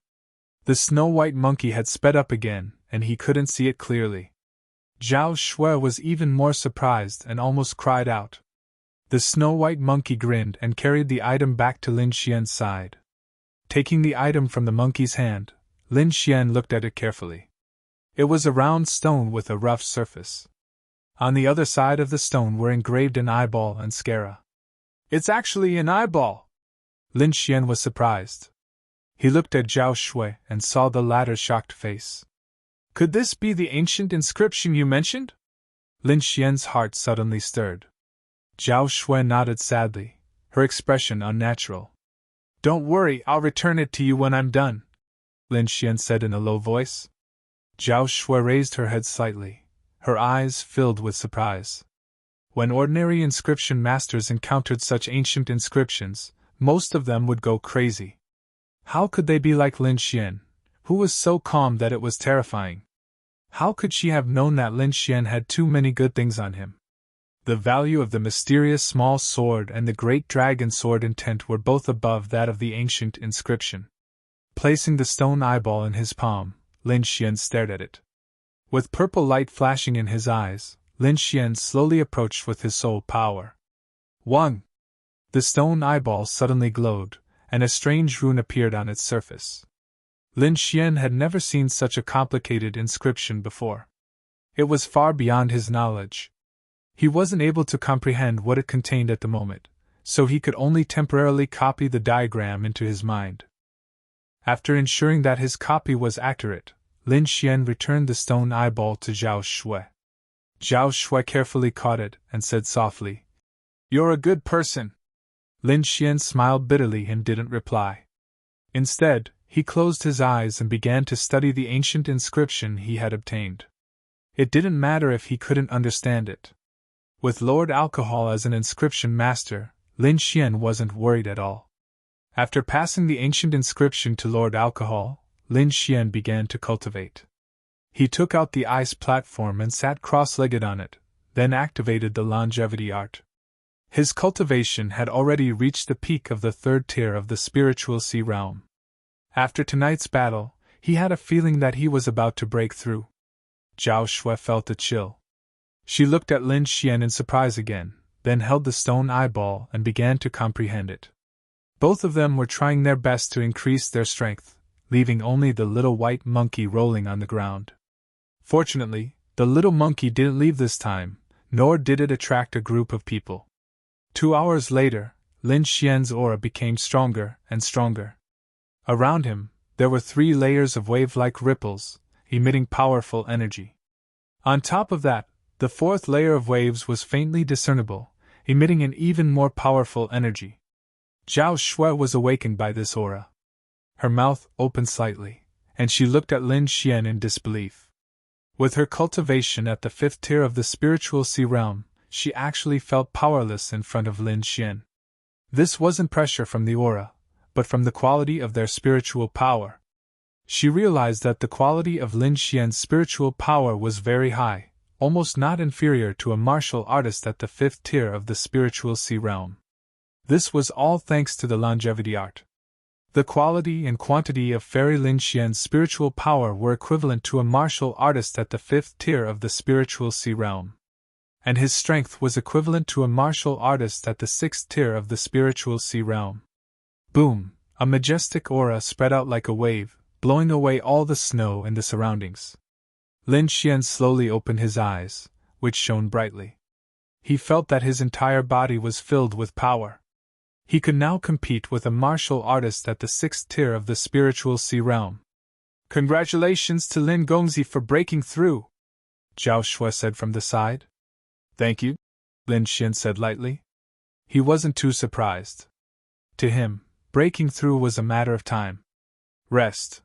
The snow-white monkey had sped up again, and he couldn't see it clearly. Zhao Shui was even more surprised and almost cried out. The snow-white monkey grinned and carried the item back to Lin Xian's side. Taking the item from the monkey's hand, Lin Xian looked at it carefully. It was a round stone with a rough surface. On the other side of the stone were engraved an eyeball and scara. It's actually an eyeball! Lin Xian was surprised. He looked at Zhao Shui and saw the latter's shocked face. Could this be the ancient inscription you mentioned? Lin Xian's heart suddenly stirred. Zhao Shui nodded sadly, her expression unnatural. Don't worry, I'll return it to you when I'm done, Lin Xian said in a low voice. Zhao Shui raised her head slightly, her eyes filled with surprise. When ordinary inscription masters encountered such ancient inscriptions, most of them would go crazy. How could they be like Lin Xian, who was so calm that it was terrifying? How could she have known that Lin Xian had too many good things on him? The value of the mysterious small sword and the great dragon sword intent were both above that of the ancient inscription. Placing the stone eyeball in his palm, Lin Xian stared at it. With purple light flashing in his eyes, Lin Xian slowly approached with his soul power. Wang! The stone eyeball suddenly glowed, and a strange rune appeared on its surface. Lin Xian had never seen such a complicated inscription before. It was far beyond his knowledge. He wasn't able to comprehend what it contained at the moment, so he could only temporarily copy the diagram into his mind. After ensuring that his copy was accurate, Lin Xian returned the stone eyeball to Zhao Shui. Zhao Shui carefully caught it and said softly, You're a good person. Lin Xian smiled bitterly and didn't reply. Instead, he closed his eyes and began to study the ancient inscription he had obtained. It didn't matter if he couldn't understand it. With Lord Alcohol as an inscription master, Lin Xian wasn't worried at all. After passing the ancient inscription to Lord Alcohol, Lin Xian began to cultivate. He took out the ice platform and sat cross-legged on it, then activated the longevity art. His cultivation had already reached the peak of the 3rd tier of the spiritual sea realm. After tonight's battle, he had a feeling that he was about to break through. Zhao Shui felt a chill. She looked at Lin Xian in surprise again, then held the stone eyeball and began to comprehend it. Both of them were trying their best to increase their strength, leaving only the little white monkey rolling on the ground. Fortunately, the little monkey didn't leave this time, nor did it attract a group of people. 2 hours later, Lin Xian's aura became stronger and stronger. Around him, there were 3 layers of wave-like ripples, emitting powerful energy. On top of that, the 4th layer of waves was faintly discernible, emitting an even more powerful energy. Zhao Shui was awakened by this aura. Her mouth opened slightly, and she looked at Lin Xian in disbelief. With her cultivation at the 5th tier of the spiritual sea realm, she actually felt powerless in front of Lin Xian. This wasn't pressure from the aura, but from the quality of their spiritual power. She realized that the quality of Lin Xian's spiritual power was very high, almost not inferior to a martial artist at the 5th tier of the spiritual sea realm. This was all thanks to the longevity art. The quality and quantity of Fairy Lin Xian's spiritual power were equivalent to a martial artist at the 5th tier of the spiritual sea realm. and his strength was equivalent to a martial artist at the 6th tier of the spiritual sea realm. Boom! A majestic aura spread out like a wave, blowing away all the snow in the surroundings. Lin Xian slowly opened his eyes, which shone brightly. He felt that his entire body was filled with power. He could now compete with a martial artist at the 6th tier of the spiritual sea realm. "Congratulations to Lin Gongzi for breaking through," Zhao Shui said from the side. "Thank you," Lin Xian said lightly. He wasn't too surprised. To him, breaking through was a matter of time. "Rest.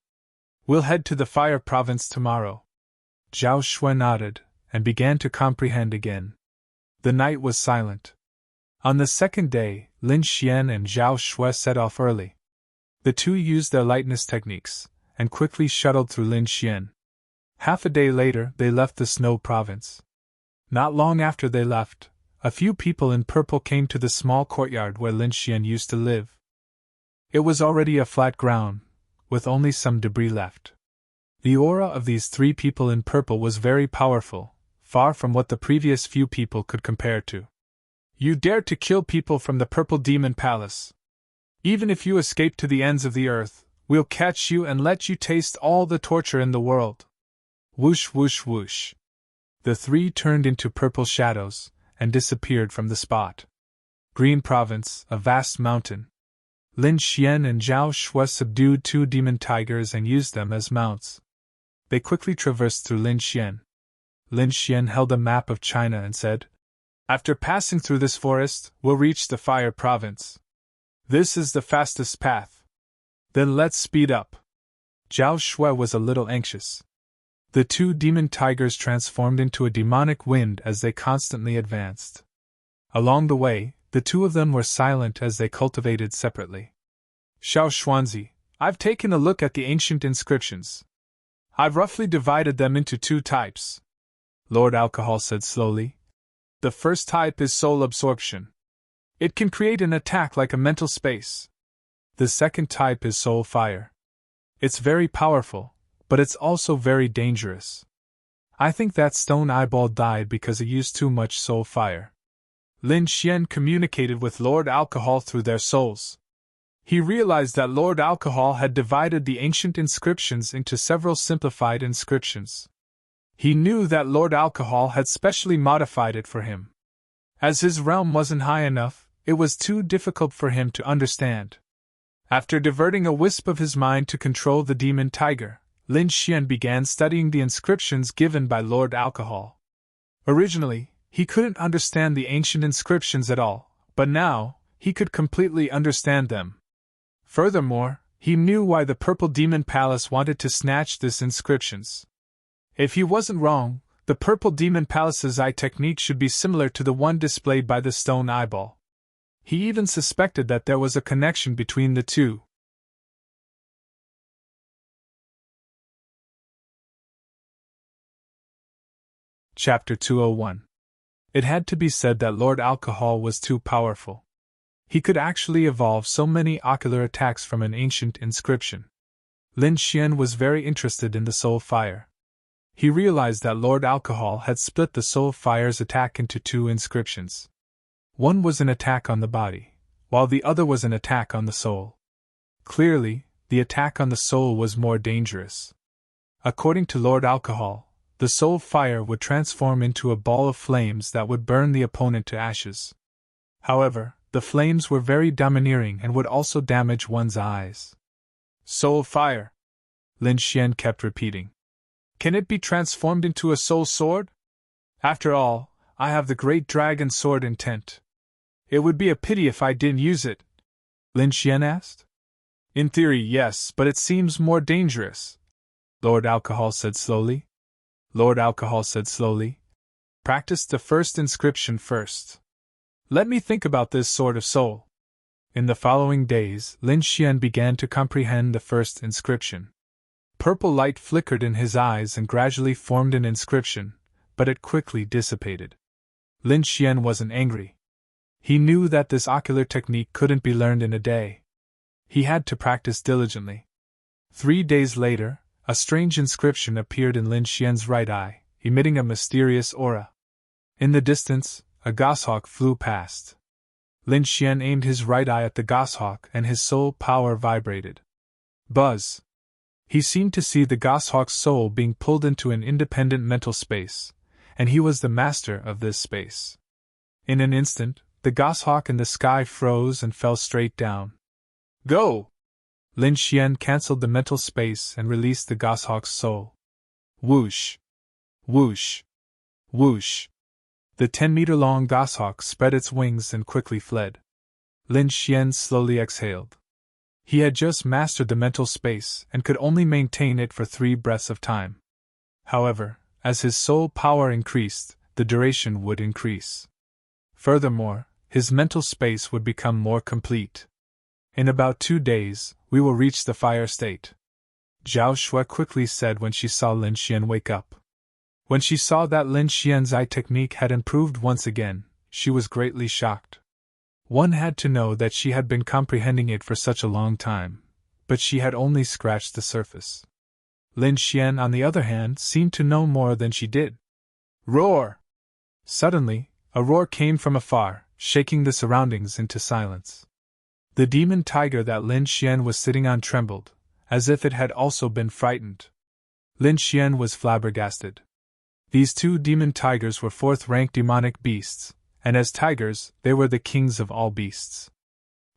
We'll head to the Fire Province tomorrow." Zhao Shui nodded, and began to comprehend again. The night was silent. On the second day, Lin Xian and Zhao Shui set off early. The two used their lightness techniques, and quickly shuttled through Lin Xian. Half a day later, they left the Snow Province. Not long after they left, a few people in purple came to the small courtyard where Lin Xian used to live. It was already a flat ground, with only some debris left. The aura of these 3 people in purple was very powerful, far from what the previous few people could compare to. "You dared to kill people from the Purple Demon Palace. Even if you escape to the ends of the earth, we'll catch you and let you taste all the torture in the world." Whoosh whoosh whoosh. The 3 turned into purple shadows, and disappeared from the spot. Green Province, a vast mountain. Lin Xian and Zhao Shui subdued 2 demon tigers and used them as mounts. They quickly traversed through Lin Xian. Lin Xian held a map of China and said, "After passing through this forest, we'll reach the Fire Province. This is the fastest path. Then let's speed up." Zhao Shui was a little anxious. The 2 demon tigers transformed into a demonic wind as they constantly advanced. Along the way, the 2 of them were silent as they cultivated separately. "Xiao Xuanzi, I've taken a look at the ancient inscriptions. I've roughly divided them into 2 types," Lord Alcohol said slowly. "The first type is soul absorption. It can create an attack like a mental space. The second type is soul fire. It's very powerful, but it's also very dangerous. I think that stone eyeball died because it used too much soul fire." Lin Xian communicated with Lord Alcohol through their souls. He realized that Lord Alcohol had divided the ancient inscriptions into several simplified inscriptions. He knew that Lord Alcohol had specially modified it for him. As his realm wasn't high enough, it was too difficult for him to understand. After diverting a wisp of his mind to control the demon tiger, Lin Xian began studying the inscriptions given by Lord Alcohol. Originally, he couldn't understand the ancient inscriptions at all, but now, he could completely understand them. Furthermore, he knew why the Purple Demon Palace wanted to snatch these inscriptions. If he wasn't wrong, the Purple Demon Palace's eye technique should be similar to the one displayed by the stone eyeball. He even suspected that there was a connection between the 2. Chapter 201. It had to be said that Lord Alcohol was too powerful. He could actually evolve so many ocular attacks from an ancient inscription. Lin Xian was very interested in the soul fire. He realized that Lord Alcohol had split the soul fire's attack into 2 inscriptions. One was an attack on the body, while the other was an attack on the soul. Clearly, the attack on the soul was more dangerous. According to Lord Alcohol, the soul fire would transform into a ball of flames that would burn the opponent to ashes. However, the flames were very domineering and would also damage one's eyes. "Soul fire," Lin Xian kept repeating. "Can it be transformed into a soul sword? After all, I have the great dragon sword intent. It would be a pity if I didn't use it," Lin Xian asked. "In theory, yes, but it seems more dangerous," Lord Alcohol said slowly. Lord Alcohol said slowly. "Practice the first inscription first. Let me think about this sword of soul." In the following days, Lin Xian began to comprehend the first inscription. Purple light flickered in his eyes and gradually formed an inscription, but it quickly dissipated. Lin Xian wasn't angry. He knew that this ocular technique couldn't be learned in a day. He had to practice diligently. 3 days later, a strange inscription appeared in Lin Xian's right eye, emitting a mysterious aura. In the distance, a goshawk flew past. Lin Xian aimed his right eye at the goshawk and his soul power vibrated. Buzz! He seemed to see the goshawk's soul being pulled into an independent mental space, and he was the master of this space. In an instant, the goshawk in the sky froze and fell straight down. Go! Lin Xian cancelled the mental space and released the goshawk's soul. Whoosh! Whoosh! Whoosh! The 10-meter-long goshawk spread its wings and quickly fled. Lin Xian slowly exhaled. He had just mastered the mental space and could only maintain it for 3 breaths of time. However, as his soul power increased, the duration would increase. Furthermore, his mental space would become more complete. In about 2 days, we will reach the fire state, Zhao Shui quickly said when she saw Lin Xian wake up. When she saw that Lin Xian's eye technique had improved once again, she was greatly shocked. One had to know that she had been comprehending it for such a long time, but she had only scratched the surface. Lin Xian, on the other hand, seemed to know more than she did. Roar! Suddenly, a roar came from afar, shaking the surroundings into silence. The demon tiger that Lin Xian was sitting on trembled, as if it had also been frightened. Lin Xian was flabbergasted. These 2 demon tigers were 4th-rank demonic beasts, and as tigers, they were the kings of all beasts.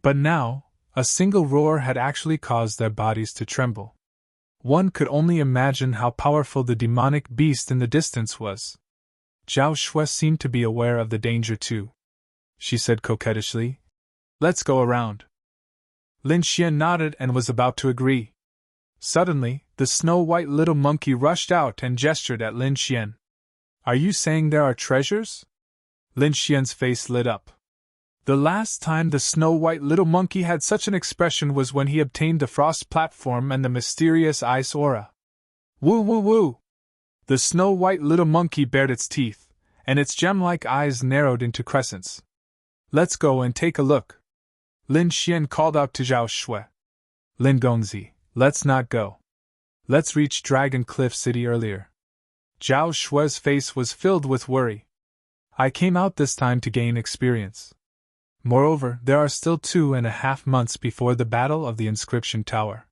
But now, a single roar had actually caused their bodies to tremble. One could only imagine how powerful the demonic beast in the distance was. Zhao Shui seemed to be aware of the danger too. She said coquettishly, "Let's go around." Lin Xian nodded and was about to agree. Suddenly, the snow-white little monkey rushed out and gestured at Lin Xian. "Are you saying there are treasures?" Lin Xian's face lit up. The last time the snow-white little monkey had such an expression was when he obtained the frost platform and the mysterious ice aura. Woo woo woo! The snow-white little monkey bared its teeth, and its gem-like eyes narrowed into crescents. "Let's go and take a look," Lin Xian called out to Zhao Shui. "Lin Gongzi, let's not go. Let's reach Dragon Cliff City earlier." Zhao Shui's face was filled with worry. "I came out this time to gain experience. Moreover, there are still 2.5 months before the Battle of the Inscription Tower.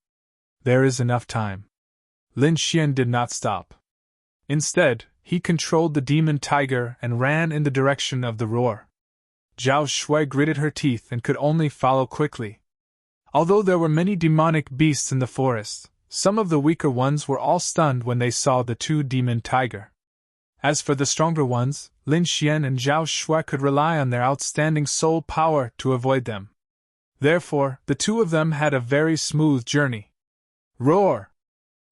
There is enough time." Lin Xian did not stop. Instead, he controlled the demon tiger and ran in the direction of the roar. Zhao Shui gritted her teeth and could only follow quickly. Although there were many demonic beasts in the forest, some of the weaker ones were all stunned when they saw the 2 demon tiger. As for the stronger ones, Lin Xian and Zhao Shui could rely on their outstanding soul power to avoid them. Therefore, the 2 of them had a very smooth journey. Roar!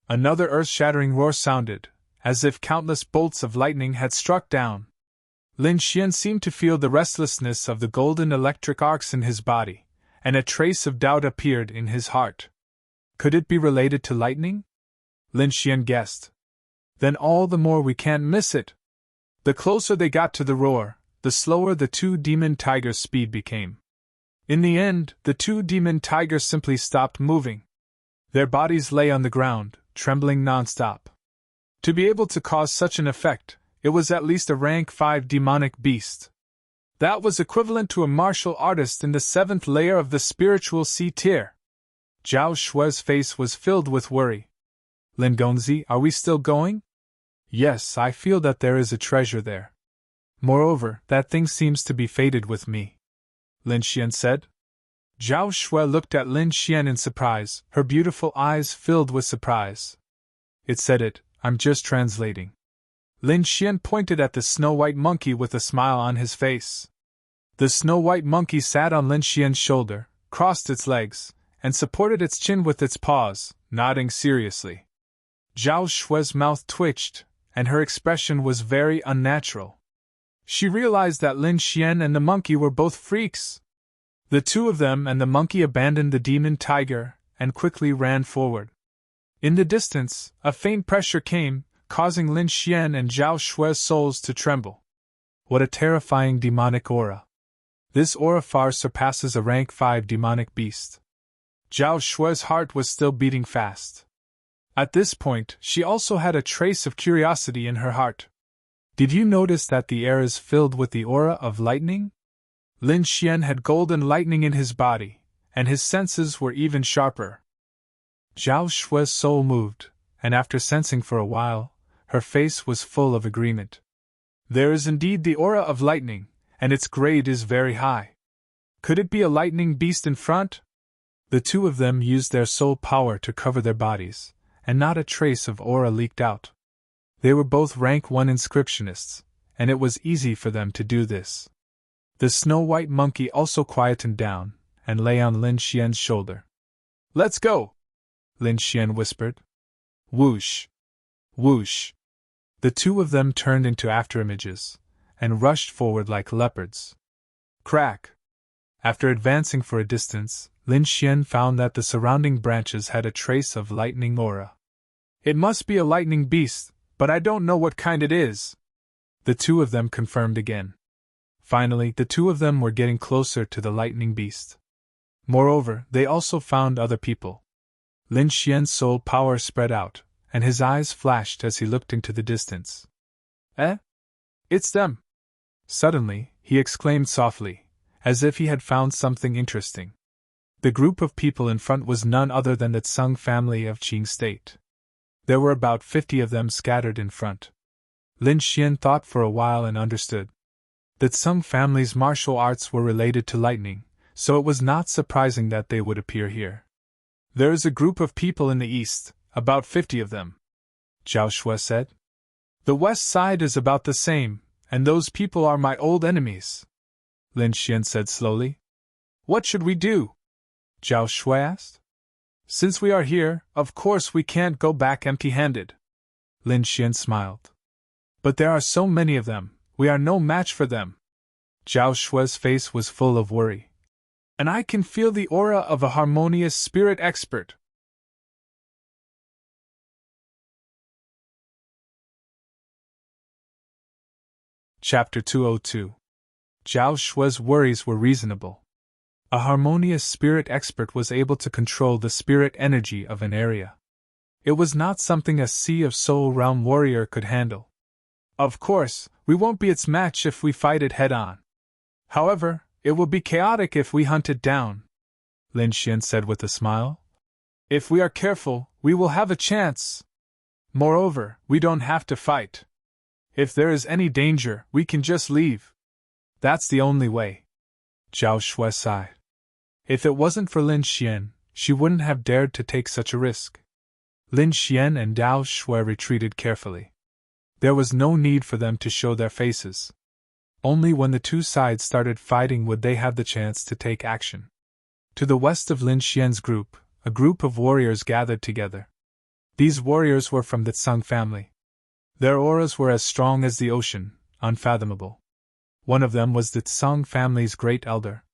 Another earth-shattering roar sounded, as if countless bolts of lightning had struck down. Lin Xian seemed to feel the restlessness of the golden electric arcs in his body, and a trace of doubt appeared in his heart. Could it be related to lightning? Lin Xian guessed. Then all the more we can't miss it. The closer they got to the roar, the slower the 2 demon tigers' speed became. In the end, the 2 demon tigers simply stopped moving. Their bodies lay on the ground, trembling non-stop. To be able to cause such an effect, it was at least a rank 5 demonic beast. That was equivalent to a martial artist in the 7th layer of the spiritual C tier. Zhao Shui's face was filled with worry. "Lin Gongzi, are we still going?" "Yes, I feel that there is a treasure there. Moreover, that thing seems to be fated with me," Lin Xian said. Zhao Shui looked at Lin Xian in surprise, her beautiful eyes filled with surprise. "It said it, I'm just translating." Lin Xian pointed at the snow-white monkey with a smile on his face. The snow-white monkey sat on Lin Xian's shoulder, crossed its legs, and supported its chin with its paws, nodding seriously. Zhao Shui's mouth twitched, and her expression was very unnatural. She realized that Lin Xian and the monkey were both freaks. The 2 of them and the monkey abandoned the demon tiger and quickly ran forward. In the distance, a faint pressure came, causing Lin Xian and Zhao Shui's souls to tremble. What a terrifying demonic aura! This aura far surpasses a rank 5 demonic beast. Zhao Shui's heart was still beating fast. At this point, she also had a trace of curiosity in her heart. Did you notice that the air is filled with the aura of lightning? Lin Xian had golden lightning in his body, and his senses were even sharper. Zhao Shui's soul moved, and after sensing for a while, her face was full of agreement. There is indeed the aura of lightning, and its grade is very high. Could it be a lightning beast in front? The two of them used their soul power to cover their bodies, and not a trace of aura leaked out. They were both rank 1 inscriptionists, and it was easy for them to do this. The snow-white monkey also quietened down, and lay on Lin Xian's shoulder. "Let's go!" Lin Xian whispered. Whoosh! Whoosh! The two of them turned into afterimages, and rushed forward like leopards. Crack! After advancing for a distance, Lin Xian found that the surrounding branches had a trace of lightning aura. "It must be a lightning beast, but I don't know what kind it is," the two of them confirmed again. Finally, the two of them were getting closer to the lightning beast. Moreover, they also found other people. Lin Xian's soul power spread out, and his eyes flashed as he looked into the distance. "Eh? It's them!" Suddenly, he exclaimed softly, as if he had found something interesting. The group of people in front was none other than the Tsung family of Qing State. There were about 50 of them scattered in front. Lin Xian thought for a while and understood. The Tsung family's martial arts were related to lightning, so it was not surprising that they would appear here. "There is a group of people in the east, about 50 of them," Zhao Shui said. "The west side is about the same, and those people are my old enemies," Lin Xian said slowly. "What should we do?" Zhao Shui asked. "Since we are here, of course we can't go back empty-handed," Lin Xian smiled. "But there are so many of them, we are no match for them." Zhao Shui's face was full of worry. "And I can feel the aura of a harmonious spirit expert." Chapter 202. Zhao Shui's worries were reasonable. A harmonious spirit expert was able to control the spirit energy of an area. It was not something a Sea of Soul Realm warrior could handle. "Of course, we won't be its match if we fight it head-on. However, it will be chaotic if we hunt it down," Lin Xian said with a smile. "If we are careful, we will have a chance. Moreover, we don't have to fight. If there is any danger, we can just leave. That's the only way." Zhao Shui sighed. If it wasn't for Lin Xian, she wouldn't have dared to take such a risk. Lin Xian and Zhao Shui retreated carefully. There was no need for them to show their faces. Only when the two sides started fighting would they have the chance to take action. To the west of Lin Xian's group, a group of warriors gathered together. These warriors were from the Tsung family. Their auras were as strong as the ocean, unfathomable. One of them was the Tsung family's great elder.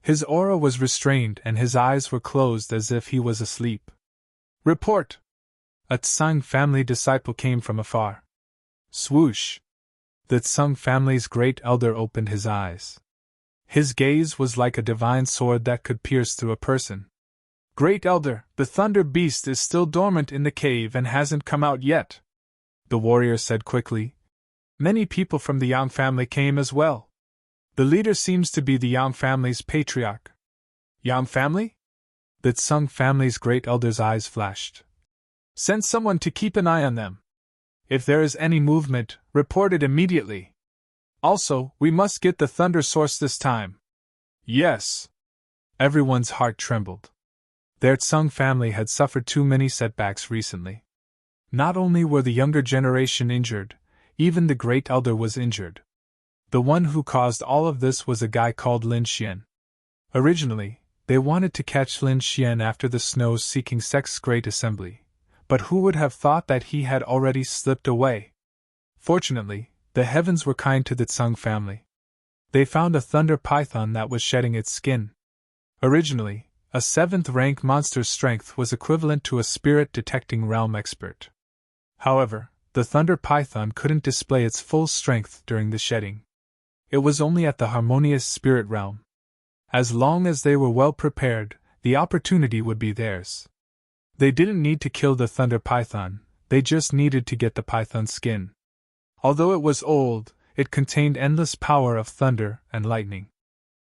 His aura was restrained and his eyes were closed as if he was asleep. "Report!" A Tsung family disciple came from afar. Swoosh! The Tsung family's great elder opened his eyes. His gaze was like a divine sword that could pierce through a person. "Great elder, the thunder beast is still dormant in the cave and hasn't come out yet," the warrior said quickly. "Many people from the Yang family came as well. The leader seems to be the Yang family's patriarch." "Yang family?" The Tsung family's great elder's eyes flashed. "Send someone to keep an eye on them. If there is any movement, report it immediately. Also, we must get the thunder source this time." "Yes." Everyone's heart trembled. Their Tsung family had suffered too many setbacks recently. Not only were the younger generation injured, even the great elder was injured. The one who caused all of this was a guy called Lin Xian. Originally, they wanted to catch Lin Xian after the snow-seeking sect's great assembly, but who would have thought that he had already slipped away? Fortunately, the heavens were kind to the Tsung family. They found a thunder python that was shedding its skin. Originally, a 7th-rank monster's strength was equivalent to a spirit-detecting realm expert. However, the thunder python couldn't display its full strength during the shedding. It was only at the harmonious spirit realm. As long as they were well prepared, the opportunity would be theirs. They didn't need to kill the thunder python, they just needed to get the python's skin. Although it was old, it contained endless power of thunder and lightning.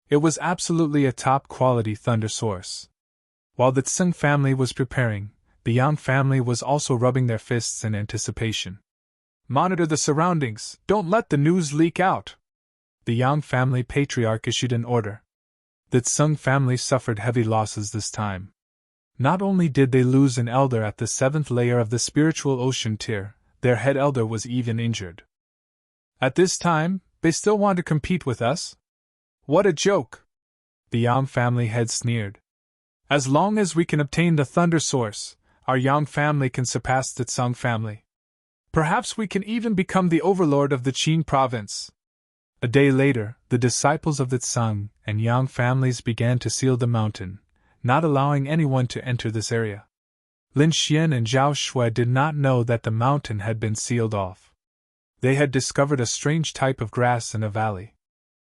It was absolutely a top-quality thunder source. While the Tsung family was preparing, the Yang family was also rubbing their fists in anticipation. Monitor the surroundings, don't let the news leak out. The Yang family patriarch issued an order. The Tsung family suffered heavy losses this time. Not only did they lose an elder at the 7th layer of the spiritual ocean tier, their head elder was even injured. At this time, they still want to compete with us? What a joke! The Yang family head sneered. As long as we can obtain the thunder source, our Yang family can surpass the Tsung family. Perhaps we can even become the overlord of the Qin province. A day later, the disciples of the Tsung and Yang families began to seal the mountain, not allowing anyone to enter this area. Lin Xian and Zhao Shui did not know that the mountain had been sealed off. They had discovered a strange type of grass in a valley.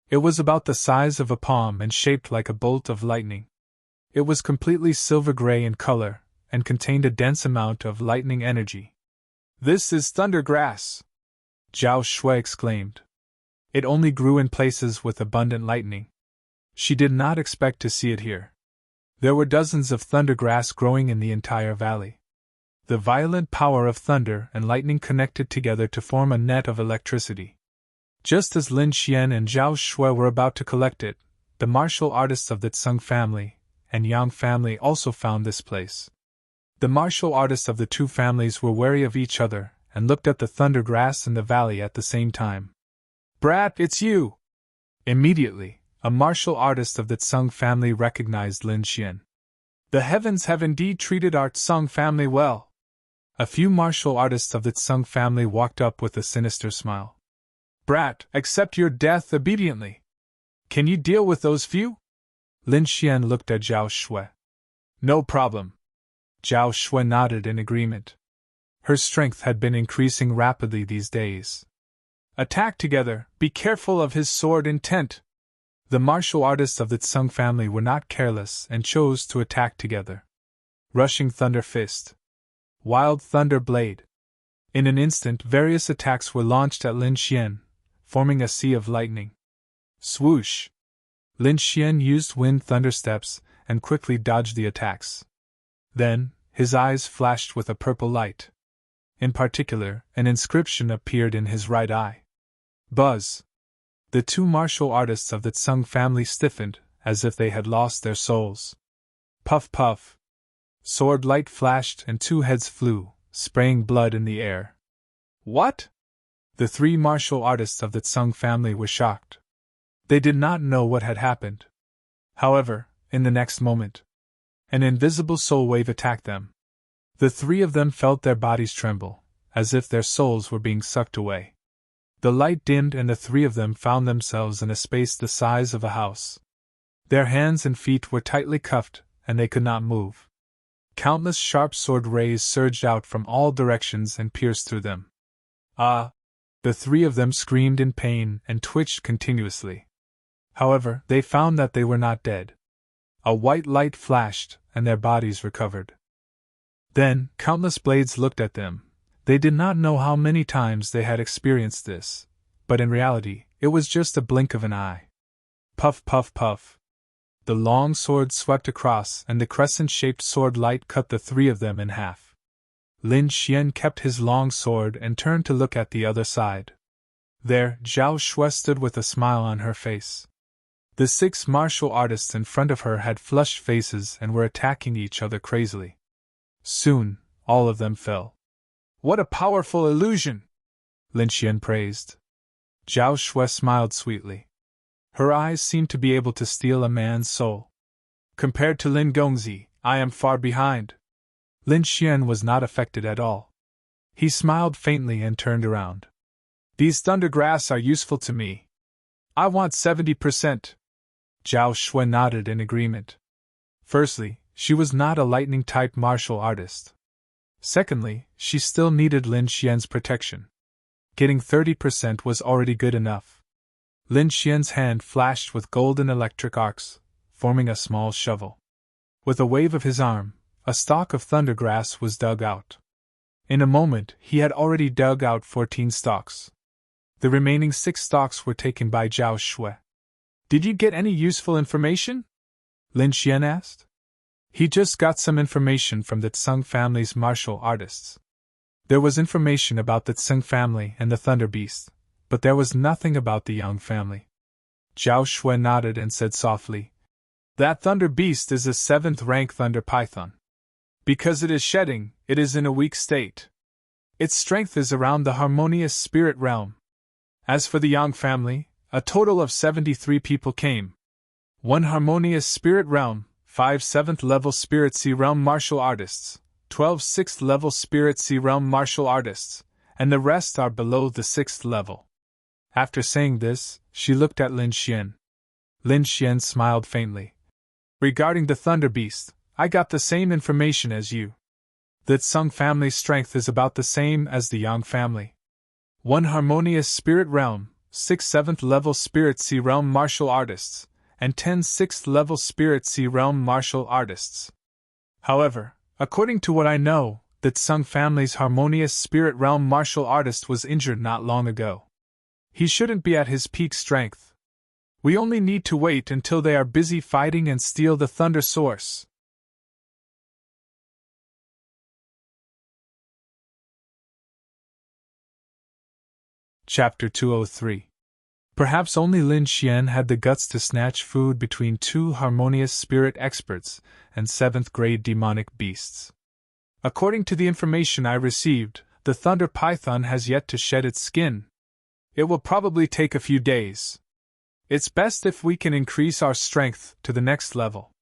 It was about the size of a palm and shaped like a bolt of lightning. It was completely silver-gray in color, and contained a dense amount of lightning energy. "This is thunder grass!" Zhao Shui exclaimed. It only grew in places with abundant lightning. She did not expect to see it here. There were dozens of thunder grass growing in the entire valley. The violent power of thunder and lightning connected together to form a net of electricity. Just as Lin Xian and Zhao Shui were about to collect it, the martial artists of the Tsung family and Yang family also found this place. The martial artists of the two families were wary of each other and looked at the thunder grass in the valley at the same time. "Brat, it's you!" Immediately, a martial artist of the Tsung family recognized Lin Xian. "The heavens have indeed treated our Tsung family well." A few martial artists of the Tsung family walked up with a sinister smile. "Brat, accept your death obediently. Can you deal with those few?" Lin Xian looked at Zhao Shui. "No problem." Zhao Shui nodded in agreement. Her strength had been increasing rapidly these days. "Attack together, be careful of his sword intent." The martial artists of the Tsung family were not careless and chose to attack together. Rushing Thunder Fist. Wild Thunder Blade. In an instant, various attacks were launched at Lin Xian, forming a sea of lightning. Swoosh! Lin Xian used wind thunder steps and quickly dodged the attacks. Then, his eyes flashed with a purple light. In particular, an inscription appeared in his right eye. Buzz! The two martial artists of the Tsung family stiffened, as if they had lost their souls. Puff puff! Sword light flashed and two heads flew, spraying blood in the air. What? The three martial artists of the Tsung family were shocked. They did not know what had happened. However, in the next moment, an invisible soul wave attacked them. The three of them felt their bodies tremble, as if their souls were being sucked away. The light dimmed and the three of them found themselves in a space the size of a house. Their hands and feet were tightly cuffed, and they could not move. Countless sharp sword rays surged out from all directions and pierced through them. Ah! The three of them screamed in pain and twitched continuously. However, they found that they were not dead. A white light flashed, and their bodies recovered. Then, countless blades looked at them. They did not know how many times they had experienced this, but in reality, it was just a blink of an eye. Puff puff puff. The long sword swept across, and the crescent-shaped sword light cut the three of them in half. Lin Xian kept his long sword and turned to look at the other side. There, Zhao Shui stood with a smile on her face. The 6 martial artists in front of her had flushed faces and were attacking each other crazily. Soon, all of them fell. "What a powerful illusion!" Lin Xian praised. Zhao Shui smiled sweetly. Her eyes seemed to be able to steal a man's soul. "Compared to Lin Gongzi, I am far behind." Lin Xian was not affected at all. He smiled faintly and turned around. "These thundergrass are useful to me. I want 70%. Zhao Shui nodded in agreement. Firstly, she was not a lightning-type martial artist. Secondly, she still needed Lin Xian's protection. Getting 30% was already good enough. Lin Xian's hand flashed with golden electric arcs, forming a small shovel. With a wave of his arm, a stalk of thundergrass was dug out. In a moment, he had already dug out 14 stalks. The remaining 6 stalks were taken by Zhao Shui. Did you get any useful information? Lin Xian asked. He just got some information from the Tsung family's martial artists. There was information about the Tsung family and the Thunder Beast, but there was nothing about the Yang family. Zhao Shui nodded and said softly, That Thunder Beast is a 7th rank Thunder Python. Because it is shedding, it is in a weak state. Its strength is around the harmonious spirit realm. As for the Yang family, a total of 73 people came. 1 harmonious spirit realm, 5 7th level Spirit Sea Realm martial artists, 12 6th level Spirit Sea Realm martial artists, and the rest are below the 6th level. After saying this, she looked at Lin Xian. Lin Xian smiled faintly. Regarding the Thunder Beast, I got the same information as you. The Tsung family's strength is about the same as the Yang family. 1 harmonious spirit realm, 6 7th level Spirit Sea Realm martial artists, and 10 6th level Spirit Sea Realm martial artists. However, according to what I know, the Tsung family's harmonious spirit realm martial artist was injured not long ago. He shouldn't be at his peak strength. We only need to wait until they are busy fighting and steal the Thunder Source. Chapter 203. Perhaps only Lin Xian had the guts to snatch food between 2 harmonious spirit experts and 7th-grade demonic beasts. According to the information I received, the Thunder Python has yet to shed its skin. It will probably take a few days. It's best if we can increase our strength to the next level.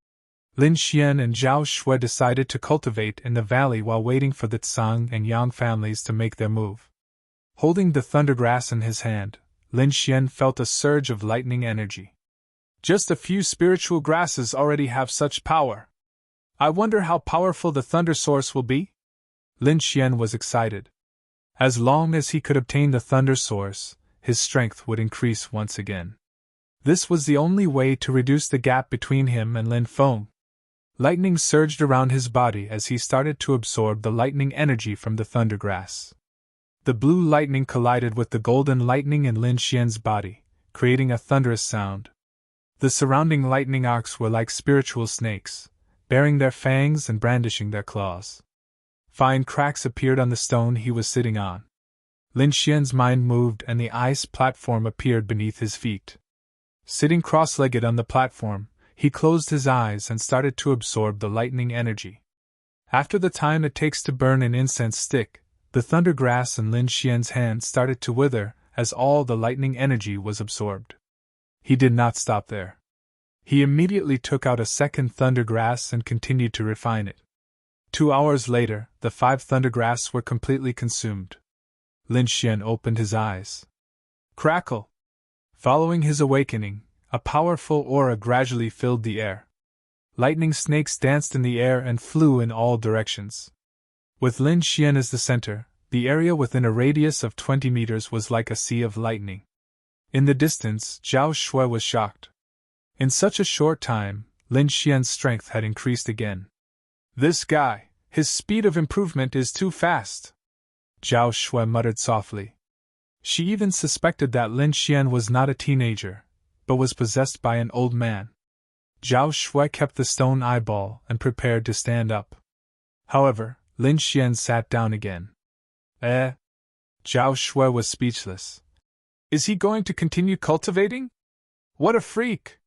Lin Xian and Zhao Shui decided to cultivate in the valley while waiting for the Tsang and Yang families to make their move. Holding the thundergrass in his hand, Lin Xian felt a surge of lightning energy. Just a few spiritual grasses already have such power. I wonder how powerful the Thunder Source will be? Lin Xian was excited. As long as he could obtain the Thunder Source, his strength would increase once again. This was the only way to reduce the gap between him and Lin Feng. Lightning surged around his body as he started to absorb the lightning energy from the thundergrass. The blue lightning collided with the golden lightning in Lin Xian's body, creating a thunderous sound. The surrounding lightning arcs were like spiritual snakes, baring their fangs and brandishing their claws. Fine cracks appeared on the stone he was sitting on. Lin Xian's mind moved and the ice platform appeared beneath his feet. Sitting cross-legged on the platform, he closed his eyes and started to absorb the lightning energy. After the time it takes to burn an incense stick, the thundergrass in Lin Xian's hand started to wither as all the lightning energy was absorbed. He did not stop there. He immediately took out a second thundergrass and continued to refine it. 2 hours later, the 5 thundergrass were completely consumed. Lin Xian opened his eyes. Crackle! Following his awakening, a powerful aura gradually filled the air. Lightning snakes danced in the air and flew in all directions. With Lin Xian as the center, the area within a radius of 20 meters was like a sea of lightning. In the distance, Zhao Shui was shocked. In such a short time, Lin Xian's strength had increased again. This guy, his speed of improvement is too fast. Zhao Shui muttered softly. She even suspected that Lin Xian was not a teenager, but was possessed by an old man. Zhao Shui kept the stone eyeball and prepared to stand up. However, Lin Xian sat down again. Zhao Shui was speechless. Is he going to continue cultivating? What a freak!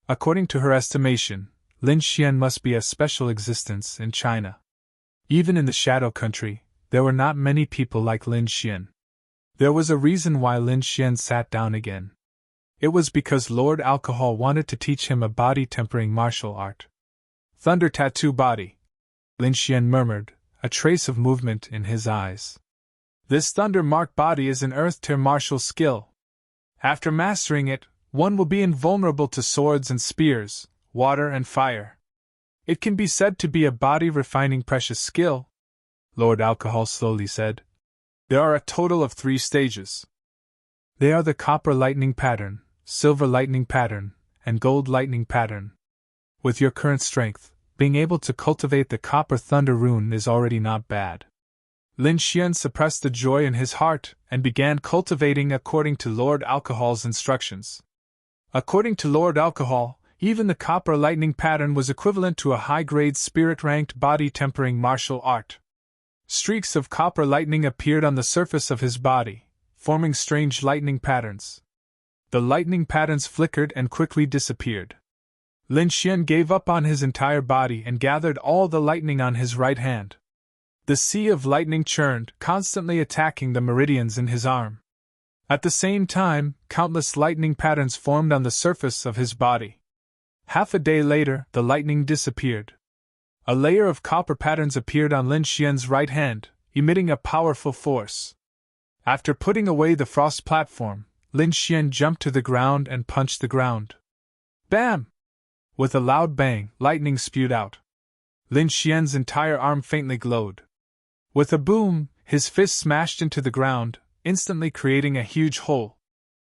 According to her estimation, Lin Xian must be a special existence in China. Even in the Shadow Country, there were not many people like Lin Xian. There was a reason why Lin Xian sat down again. It was because Lord Alcohol wanted to teach him a body-tempering martial art. Thunder Tattoo Body, Lin Xian murmured, a trace of movement in his eyes. This thunder-marked body is an earth-tier martial skill. After mastering it, one will be invulnerable to swords and spears, water and fire. It can be said to be a body-refining precious skill, Lord Alcohol slowly said. There are a total of 3 stages. They are the copper lightning pattern, silver lightning pattern, and gold lightning pattern. With your current strength, being able to cultivate the copper thunder rune is already not bad. Lin Xian suppressed the joy in his heart and began cultivating according to Lord Alcohol's instructions. According to Lord Alcohol, even the copper lightning pattern was equivalent to a high-grade spirit-ranked body-tempering martial art. Streaks of copper lightning appeared on the surface of his body, forming strange lightning patterns. The lightning patterns flickered and quickly disappeared. Lin Xian gave up on his entire body and gathered all the lightning on his right hand. The sea of lightning churned, constantly attacking the meridians in his arm. At the same time, countless lightning patterns formed on the surface of his body. Half a day later, the lightning disappeared. A layer of copper patterns appeared on Lin Xian's right hand, emitting a powerful force. After putting away the frost platform, Lin Xian jumped to the ground and punched the ground. Bam! With a loud bang, lightning spewed out. Lin Xian's entire arm faintly glowed. With a boom, his fist smashed into the ground, instantly creating a huge hole.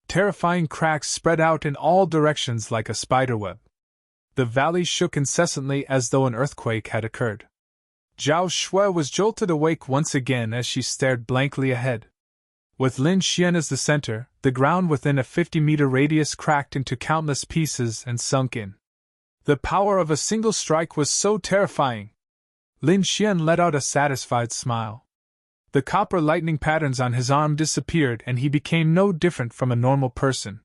Terrifying cracks spread out in all directions like a spiderweb. The valley shook incessantly as though an earthquake had occurred. Zhao Shui was jolted awake once again as she stared blankly ahead. With Lin Xian as the center, the ground within a 50-meter radius cracked into countless pieces and sunk in. The power of a single strike was so terrifying. Lin Xian let out a satisfied smile. The copper lightning patterns on his arm disappeared and he became no different from a normal person.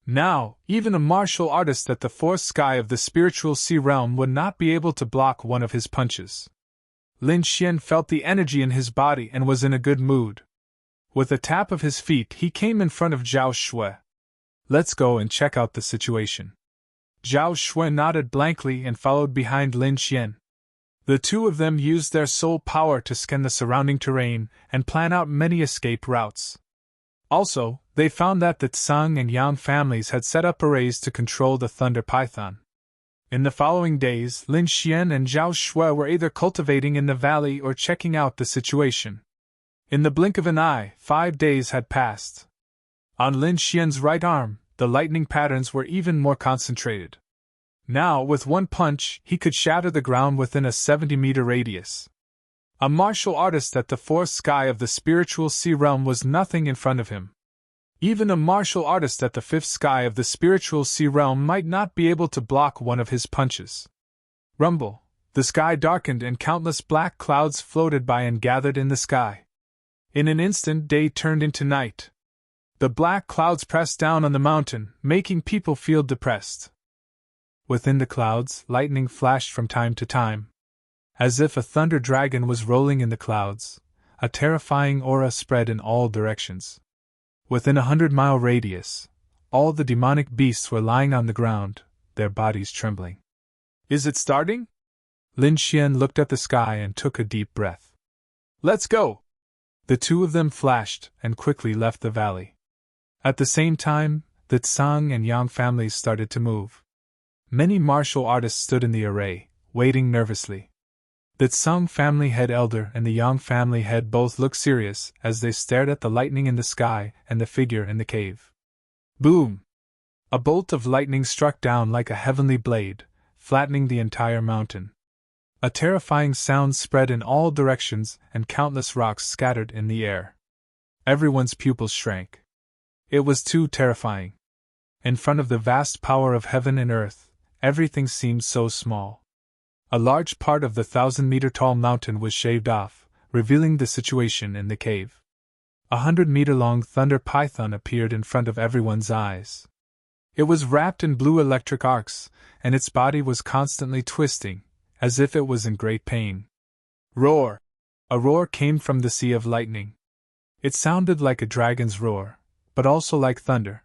Now, even a martial artist at the fourth sky of the spiritual sea realm would not be able to block one of his punches. Lin Xian felt the energy in his body and was in a good mood. With a tap of his feet, he came in front of Zhao Shui. Let's go and check out the situation. Zhao Shui nodded blankly and followed behind Lin Xian. The two of them used their soul power to scan the surrounding terrain and plan out many escape routes. Also, they found that the Tsang and Yang families had set up arrays to control the Thunder Python. In the following days, Lin Xian and Zhao Shui were either cultivating in the valley or checking out the situation. In the blink of an eye, 5 days had passed. On Lin Xian's right arm, the lightning patterns were even more concentrated. Now, with one punch, he could shatter the ground within a 70-meter radius. A martial artist at the fourth sky of the spiritual sea realm was nothing in front of him. Even a martial artist at the fifth sky of the spiritual sea realm might not be able to block one of his punches. Rumble! The sky darkened and countless black clouds floated by and gathered in the sky. In an instant, day turned into night. The black clouds pressed down on the mountain, making people feel depressed. Within the clouds, lightning flashed from time to time. As if a thunder dragon was rolling in the clouds, a terrifying aura spread in all directions. Within 100-mile radius, all the demonic beasts were lying on the ground, their bodies trembling. Is it starting? Lin Xian looked at the sky and took a deep breath. Let's go! The two of them flashed and quickly left the valley. At the same time, the Tsang and Yang families started to move. Many martial artists stood in the array, waiting nervously. The Tsang family head elder and the Yang family head both looked serious as they stared at the lightning in the sky and the figure in the cave. Boom! A bolt of lightning struck down like a heavenly blade, flattening the entire mountain. A terrifying sound spread in all directions and countless rocks scattered in the air. Everyone's pupils shrank. It was too terrifying. In front of the vast power of heaven and earth, everything seemed so small. A large part of the 1,000-meter-tall mountain was shaved off, revealing the situation in the cave. 100-meter-long thunder python appeared in front of everyone's eyes. It was wrapped in blue electric arcs, and its body was constantly twisting, as if it was in great pain. Roar! A roar came from the sea of lightning. It sounded like a dragon's roar, but also like thunder.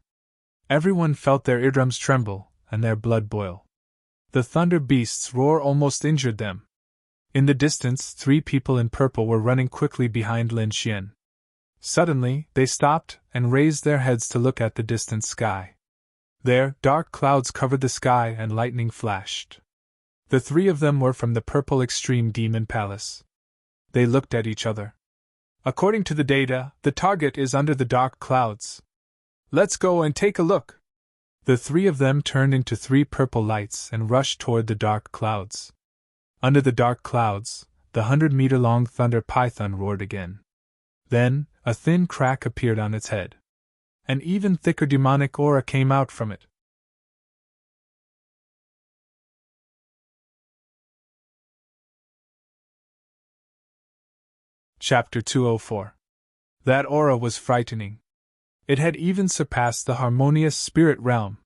Everyone felt their eardrums tremble and their blood boil. The thunder beast's roar almost injured them. In the distance, 3 people in purple were running quickly behind Lin Xian. Suddenly, they stopped and raised their heads to look at the distant sky. There, dark clouds covered the sky and lightning flashed. The 3 of them were from the Purple Extreme Demon Palace. They looked at each other. According to the data, the target is under the dark clouds. Let's go and take a look. The 3 of them turned into 3 purple lights and rushed toward the dark clouds. Under the dark clouds, the 100-meter-long thunder python roared again. Then, a thin crack appeared on its head. An even thicker demonic aura came out from it. Chapter 204. That aura was frightening. It had even surpassed the harmonious spirit realm.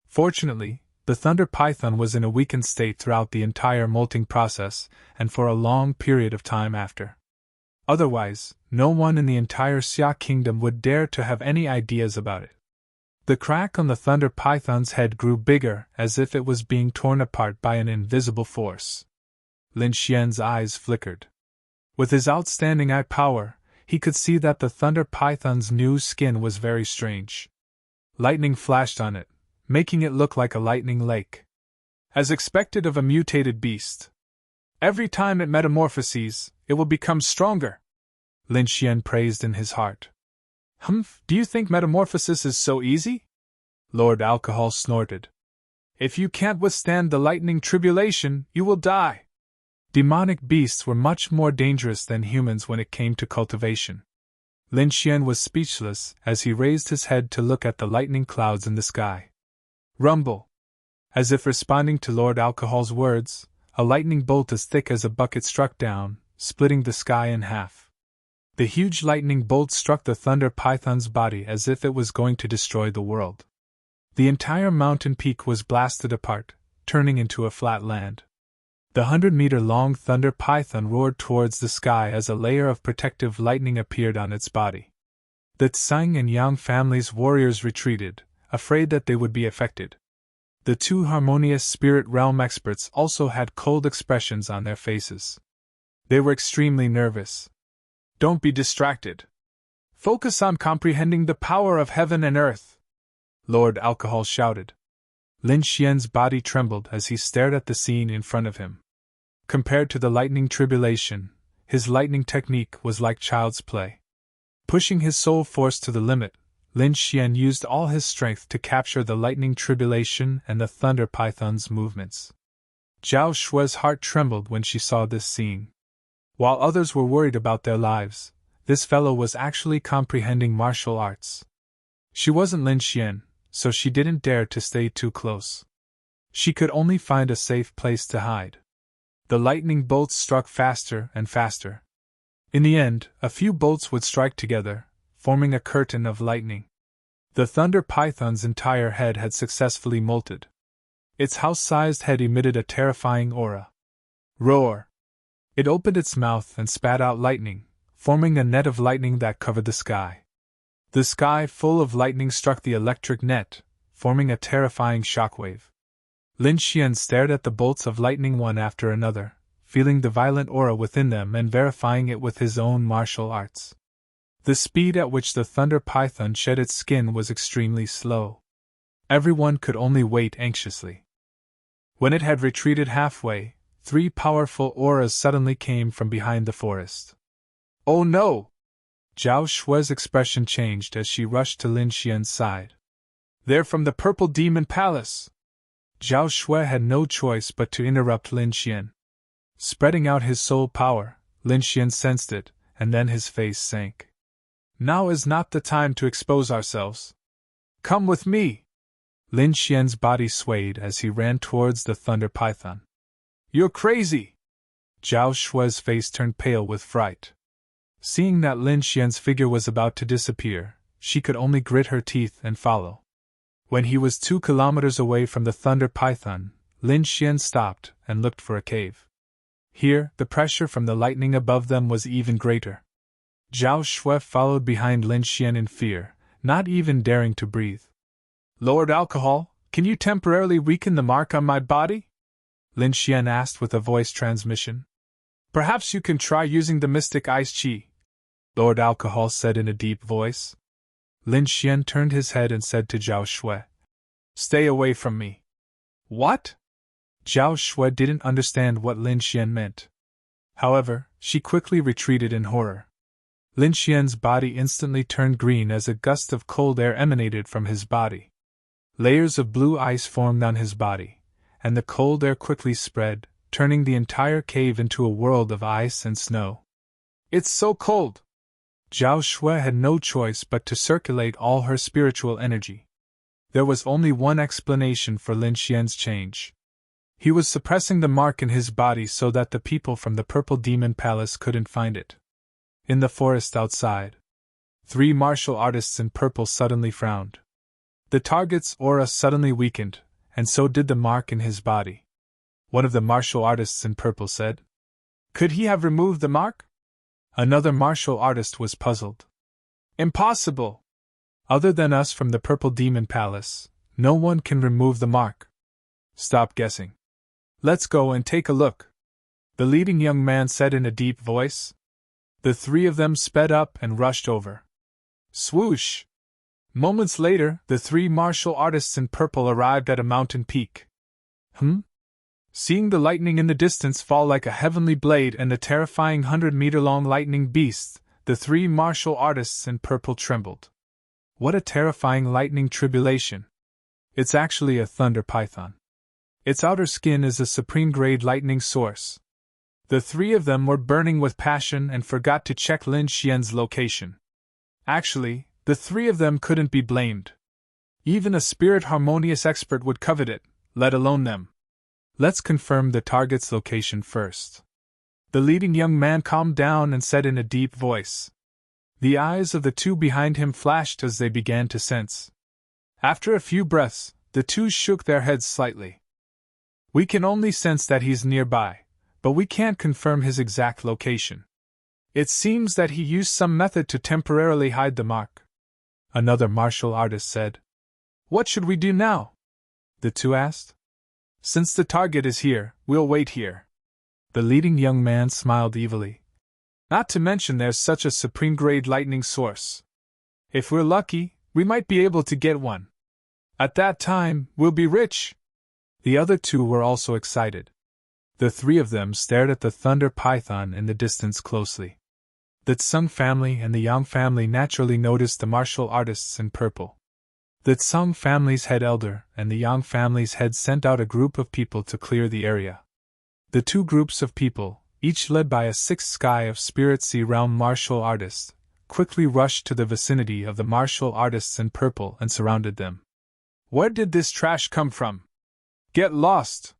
Fortunately, the thunder python was in a weakened state throughout the entire molting process, and for a long period of time after. Otherwise, no one in the entire Xia kingdom would dare to have any ideas about it. The crack on the thunder python's head grew bigger, as if it was being torn apart by an invisible force. Lin Xian's eyes flickered. With his outstanding eye power, he could see that the thunder python's new skin was very strange. Lightning flashed on it, making it look like a lightning lake. As expected of a mutated beast. Every time it metamorphoses, it will become stronger, Lin Xian praised in his heart. Do you think metamorphosis is so easy? Lord Alcohol snorted. If you can't withstand the lightning tribulation, you will die. Demonic beasts were much more dangerous than humans when it came to cultivation. Lin Xian was speechless as he raised his head to look at the lightning clouds in the sky. Rumble! As if responding to Lord Alcohol's words, a lightning bolt as thick as a bucket struck down, splitting the sky in half. The huge lightning bolt struck the thunder python's body as if it was going to destroy the world. The entire mountain peak was blasted apart, turning into a flat land. The 100-meter-long thunder python roared towards the sky as a layer of protective lightning appeared on its body. The Tsang and Yang families' warriors retreated, afraid that they would be affected. The two harmonious spirit realm experts also had cold expressions on their faces. They were extremely nervous. Don't be distracted. Focus on comprehending the power of heaven and earth, Lord Alcohol shouted. Lin Xian's body trembled as he stared at the scene in front of him. Compared to the lightning tribulation, his lightning technique was like child's play. Pushing his soul force to the limit, Lin Xian used all his strength to capture the lightning tribulation and the thunder python's movements. Zhao Shue's heart trembled when she saw this scene. While others were worried about their lives, this fellow was actually comprehending martial arts. She wasn't Lin Xian, so she didn't dare to stay too close. She could only find a safe place to hide. The lightning bolts struck faster and faster. In the end, a few bolts would strike together, forming a curtain of lightning. The thunder python's entire head had successfully molted. Its house-sized head emitted a terrifying aura. Roar! It opened its mouth and spat out lightning, forming a net of lightning that covered the sky. The sky full of lightning struck the electric net, forming a terrifying shockwave. Lin Xian stared at the bolts of lightning one after another, feeling the violent aura within them and verifying it with his own martial arts. The speed at which the thunder python shed its skin was extremely slow. Everyone could only wait anxiously. When it had retreated halfway, 3 powerful auras suddenly came from behind the forest. Oh no! Zhao Shue's expression changed as she rushed to Lin Xian's side. They're from the Purple Demon Palace! Zhao Shue had no choice but to interrupt Lin Xian. Spreading out his soul power, Lin Xian sensed it, and then his face sank. Now is not the time to expose ourselves. Come with me! Lin Xian's body swayed as he ran towards the thunder python. You're crazy! Zhao Shue's face turned pale with fright. Seeing that Lin Xian's figure was about to disappear, she could only grit her teeth and follow. When he was 2 kilometers away from the thunder python, Lin Xian stopped and looked for a cave. Here, the pressure from the lightning above them was even greater. Zhao Shue followed behind Lin Xian in fear, not even daring to breathe. Lord Alcohol, can you temporarily weaken the mark on my body? Lin Xian asked with a voice transmission. Perhaps you can try using the mystic ice chi, Lord Alcohol said in a deep voice. Lin Xian turned his head and said to Zhao Shue, Stay away from me. What? Zhao Shue didn't understand what Lin Xian meant. However, she quickly retreated in horror. Lin Xian's body instantly turned green as a gust of cold air emanated from his body. Layers of blue ice formed on his body, and the cold air quickly spread, turning the entire cave into a world of ice and snow. "It's so cold!" Zhao Shui had no choice but to circulate all her spiritual energy. There was only one explanation for Lin Xian's change. He was suppressing the mark in his body so that the people from the Purple Demon Palace couldn't find it. In the forest outside, 3 martial artists in purple suddenly frowned. The target's aura suddenly weakened, and so did the mark in his body. One of the martial artists in purple said, "Could he have removed the mark?" Another martial artist was puzzled. "Impossible! Other than us from the Purple Demon Palace, no one can remove the mark. Stop guessing. Let's go and take a look," the leading young man said in a deep voice. The 3 of them sped up and rushed over. Swoosh! Moments later, the 3 martial artists in purple arrived at a mountain peak. Seeing the lightning in the distance fall like a heavenly blade and the terrifying 100-meter-long lightning beast, the 3 martial artists in purple trembled. What a terrifying lightning tribulation! It's actually a thunder python. Its outer skin is a supreme-grade lightning source. The 3 of them were burning with passion and forgot to check Lin Xian's location. Actually, the 3 of them couldn't be blamed. Even a spirit-harmonious expert would covet it, let alone them. Let's confirm the target's location first. The leading young man calmed down and said in a deep voice. The eyes of the 2 behind him flashed as they began to sense. After a few breaths, the 2 shook their heads slightly. "We can only sense that he's nearby, but we can't confirm his exact location. It seems that he used some method to temporarily hide the mark," another martial artist said. "What should we do now?" the 2 asked. "Since the target is here, we'll wait here." The leading young man smiled evilly. "Not to mention there's such a supreme-grade lightning source. If we're lucky, we might be able to get one. At that time, we'll be rich." The other 2 were also excited. The 3 of them stared at the thunder python in the distance closely. The Tsung family and the Yang family naturally noticed the martial artists in purple. The Tsung family's head elder and the Yang family's head sent out a group of people to clear the area. The 2 groups of people, each led by a 6th sky of Spirit Sea Realm martial artists, quickly rushed to the vicinity of the martial artists in purple and surrounded them. "Where did this trash come from? Get lost!"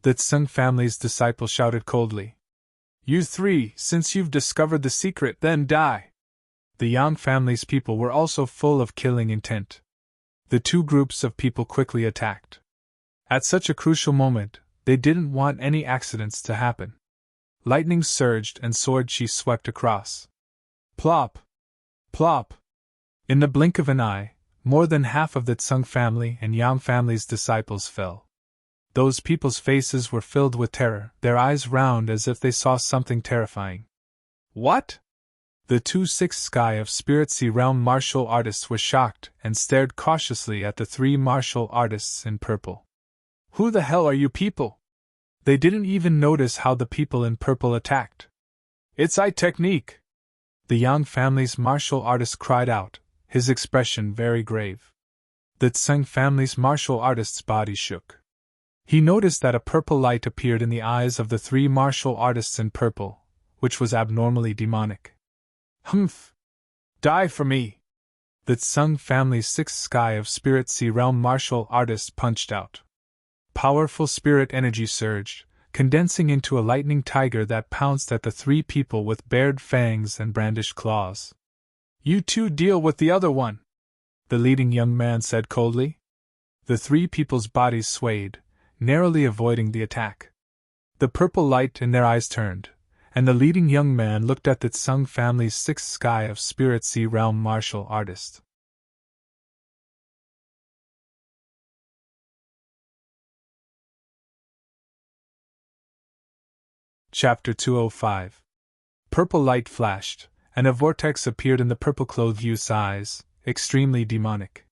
the Tsung family's disciple shouted coldly. "You 3, since you've discovered the secret, then die!" The Yang family's people were also full of killing intent. The 2 groups of people quickly attacked. At such a crucial moment, they didn't want any accidents to happen. Lightning surged and sword chi swept across. Plop! Plop! In the blink of an eye, more than half of the Tsung family and Yang family's disciples fell. Those people's faces were filled with terror, their eyes round as if they saw something terrifying. "What?" The 2 6th sky of Spirit Sea Realm martial artists were shocked and stared cautiously at the 3 martial artists in purple. "Who the hell are you people?" They didn't even notice how the people in purple attacked. "It's eye technique!" The Yang family's martial artist cried out, his expression very grave. The Tsung family's martial artist's body shook. He noticed that a purple light appeared in the eyes of the 3 martial artists in purple, which was abnormally demonic. "Humph! Die for me!" The Tsung family's 6th sky of Spirit Sea Realm martial artist punched out. Powerful spirit energy surged, condensing into a lightning tiger that pounced at the 3 people with bared fangs and brandished claws. "You 2 deal with the other one," the leading young man said coldly. The 3 people's bodies swayed, narrowly avoiding the attack. The purple light in their eyes turned, and the leading young man looked at the Tsung family's 6th sky of Spirit Sea Realm martial artist. Chapter 205. Purple light flashed, and a vortex appeared in the purple-clothed youth's eyes, extremely demonic.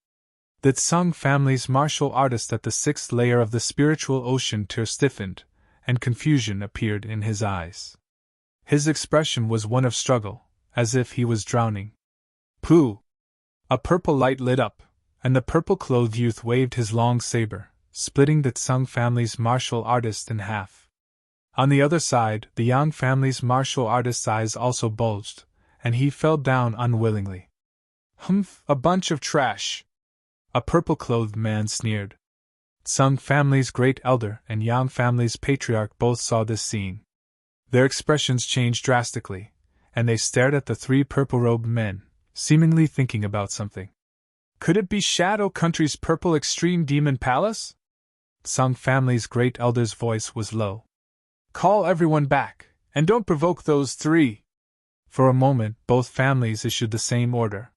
The Tsung family's martial artist at the 6th layer of the spiritual ocean stiffened, and confusion appeared in his eyes. His expression was one of struggle, as if he was drowning. "Pooh!" A purple light lit up, and the purple-clothed youth waved his long saber, splitting the Tsung family's martial artist in half. On the other side, the Yang family's martial artist's eyes also bulged, and he fell down unwillingly. Humph, a bunch of trash! A purple-clothed man sneered. Tsung family's great elder and Yang family's patriarch both saw this scene. Their expressions changed drastically, and they stared at the three purple-robed men, seemingly thinking about something. Could it be Shadow Country's Purple Extreme Demon Palace? Tsung family's great elder's voice was low. Call everyone back, and don't provoke those three. For a moment, both families issued the same order.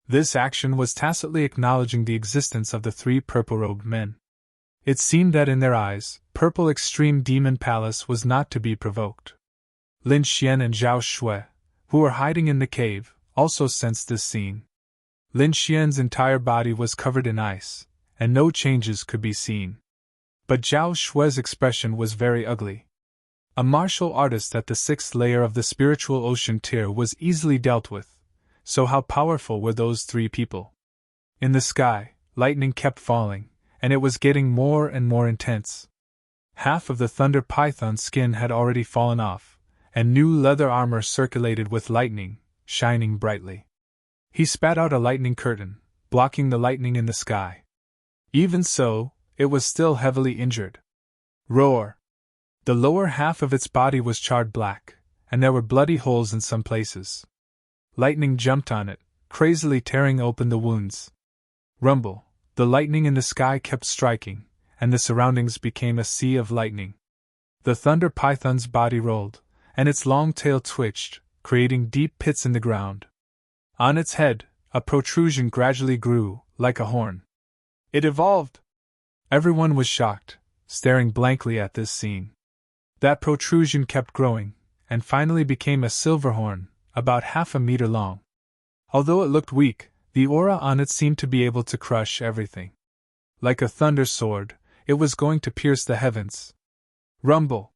This action was tacitly acknowledging the existence of the three purple-robed men. It seemed that in their eyes, Purple Extreme Demon Palace was not to be provoked. Lin Xian and Zhao Shui, who were hiding in the cave, also sensed this scene. Lin Xian's entire body was covered in ice, and no changes could be seen. But Zhao Shui's expression was very ugly. A martial artist at the 6th layer of the spiritual ocean tier was easily dealt with, so how powerful were those three people? In the sky, lightning kept falling, and it was getting more and more intense. Half of the thunder python's skin had already fallen off, and new leather armor circulated with lightning, shining brightly. He spat out a lightning curtain, blocking the lightning in the sky. Even so, it was still heavily injured. Roar! The lower half of its body was charred black, and there were bloody holes in some places. Lightning jumped on it, crazily tearing open the wounds. Rumble! The lightning in the sky kept striking, and the surroundings became a sea of lightning. The thunder python's body rolled, and its long tail twitched, creating deep pits in the ground. On its head, a protrusion gradually grew, like a horn. It evolved! Everyone was shocked, staring blankly at this scene. That protrusion kept growing, and finally became a silver horn, about half a meter long. Although it looked weak, the aura on it seemed to be able to crush everything. Like a thunder sword, it was going to pierce the heavens. Rumble!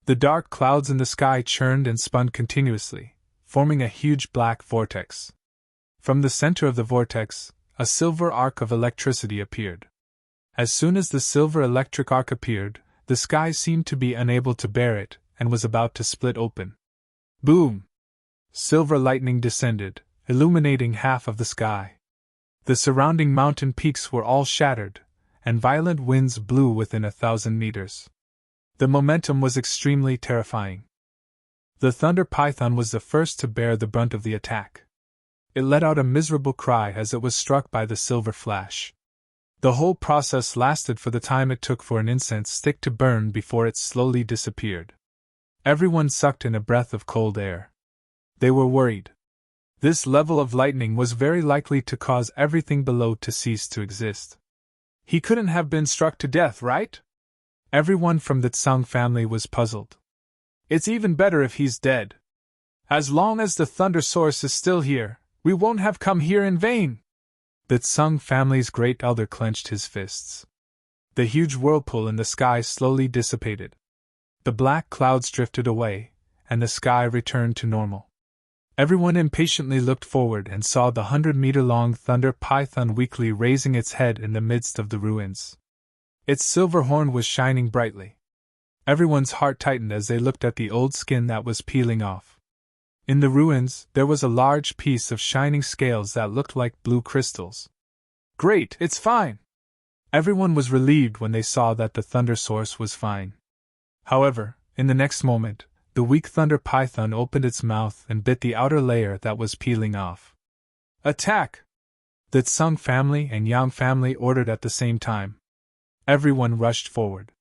The dark clouds in the sky churned and spun continuously, forming a huge black vortex. From the center of the vortex, a silver arc of electricity appeared. As soon as the silver electric arc appeared, the sky seemed to be unable to bear it, and was about to split open. Boom! Silver lightning descended, illuminating half of the sky. The surrounding mountain peaks were all shattered, and violent winds blew within 1,000 meters. The momentum was extremely terrifying. The thunder python was the first to bear the brunt of the attack. It let out a miserable cry as it was struck by the silver flash. The whole process lasted for the time it took for an incense stick to burn before it slowly disappeared. Everyone sucked in a breath of cold air. They were worried. This level of lightning was very likely to cause everything below to cease to exist. He couldn't have been struck to death, right? Everyone from the Tsung family was puzzled. It's even better if he's dead. As long as the thunder source is still here, we won't have come here in vain. The Tsung family's great elder clenched his fists. The huge whirlpool in the sky slowly dissipated. The black clouds drifted away, and the sky returned to normal. Everyone impatiently looked forward and saw the 100-meter-long thunder python weakly raising its head in the midst of the ruins. Its silver horn was shining brightly. Everyone's heart tightened as they looked at the old skin that was peeling off. In the ruins, there was a large piece of shining scales that looked like blue crystals. Great, it's fine! Everyone was relieved when they saw that the thunder source was fine. However, in the next moment, the weak thunder python opened its mouth and bit the outer layer that was peeling off. Attack! The Tsung family and Yang family ordered at the same time. Everyone rushed forward.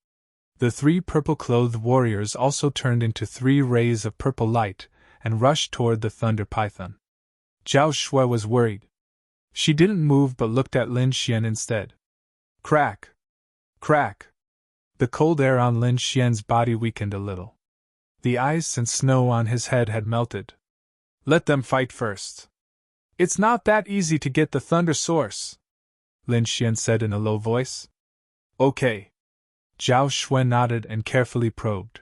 The three purple-clothed warriors also turned into 3 rays of purple light and rushed toward the thunder python. Zhao Shui was worried. She didn't move but looked at Lin Xian instead. Crack! Crack! The cold air on Lin Xian's body weakened a little. The ice and snow on his head had melted. Let them fight first. It's not that easy to get the thunder source, Lin Xian said in a low voice. Okay. Zhao Shui nodded and carefully probed.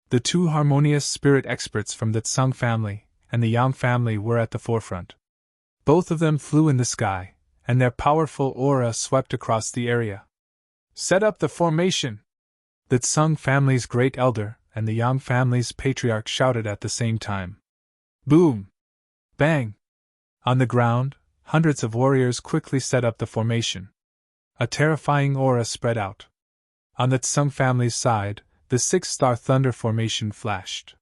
The 2 harmonious spirit experts from the Tsung family and the Yang family were at the forefront. Both of them flew in the sky, and their powerful aura swept across the area. Set up the formation! The Tsung family's great elder and the Yang family's patriarch shouted at the same time. Boom! Bang! On the ground, hundreds of warriors quickly set up the formation. A terrifying aura spread out. On the Tsung family's side, the 6-star thunder formation flashed.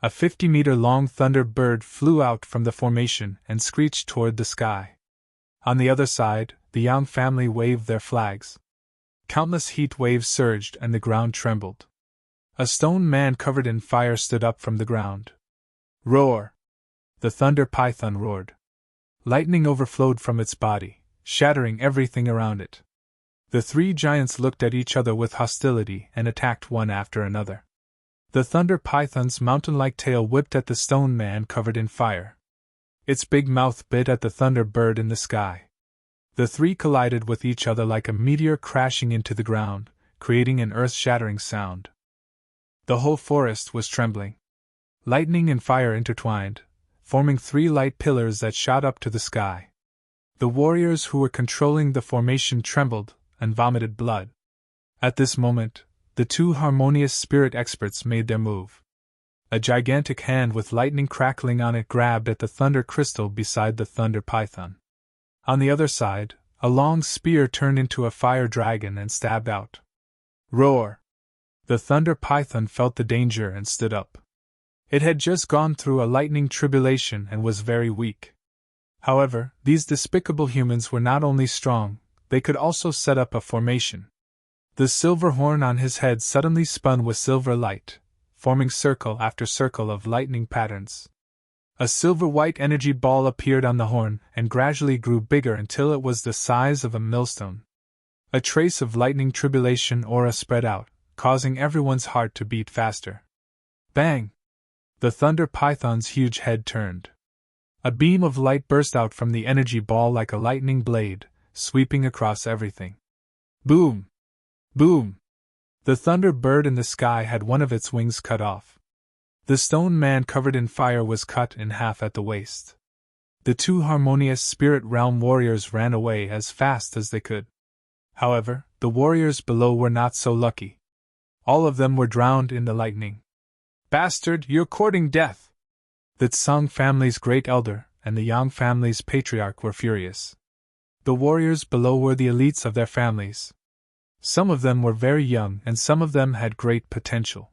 A 50-meter-long thunder bird flew out from the formation and screeched toward the sky. On the other side, the Yang family waved their flags. Countless heat waves surged and the ground trembled. A stone man covered in fire stood up from the ground. Roar! The thunder python roared. Lightning overflowed from its body, shattering everything around it. The three giants looked at each other with hostility and attacked one after another. The thunder python's mountain-like tail whipped at the stone man covered in fire. Its big mouth bit at the thunder bird in the sky. The three collided with each other like a meteor crashing into the ground, creating an earth-shattering sound. The whole forest was trembling. Lightning and fire intertwined, forming 3 light pillars that shot up to the sky. The warriors who were controlling the formation trembled and vomited blood. At this moment, the 2 harmonious spirit experts made their move. A gigantic hand with lightning crackling on it grabbed at the thunder crystal beside the thunder python. On the other side, a long spear turned into a fire dragon and stabbed out. Roar! The thunder python felt the danger and stood up. It had just gone through a lightning tribulation and was very weak. However, these despicable humans were not only strong, they could also set up a formation. The silver horn on his head suddenly spun with silver light, forming circle after circle of lightning patterns. A silver-white energy ball appeared on the horn and gradually grew bigger until it was the size of a millstone. A trace of lightning tribulation aura spread out, causing everyone's heart to beat faster. Bang! The thunder python's huge head turned. A beam of light burst out from the energy ball like a lightning blade, sweeping across everything. Boom! Boom! The thunder bird in the sky had one of its wings cut off. The stone man covered in fire was cut in half at the waist. The 2 harmonious spirit realm warriors ran away as fast as they could. However, the warriors below were not so lucky. All of them were drowned in the lightning. Bastard, you're courting death! The Tsung family's great elder and the Yang family's patriarch were furious. The warriors below were the elites of their families. Some of them were very young and some of them had great potential.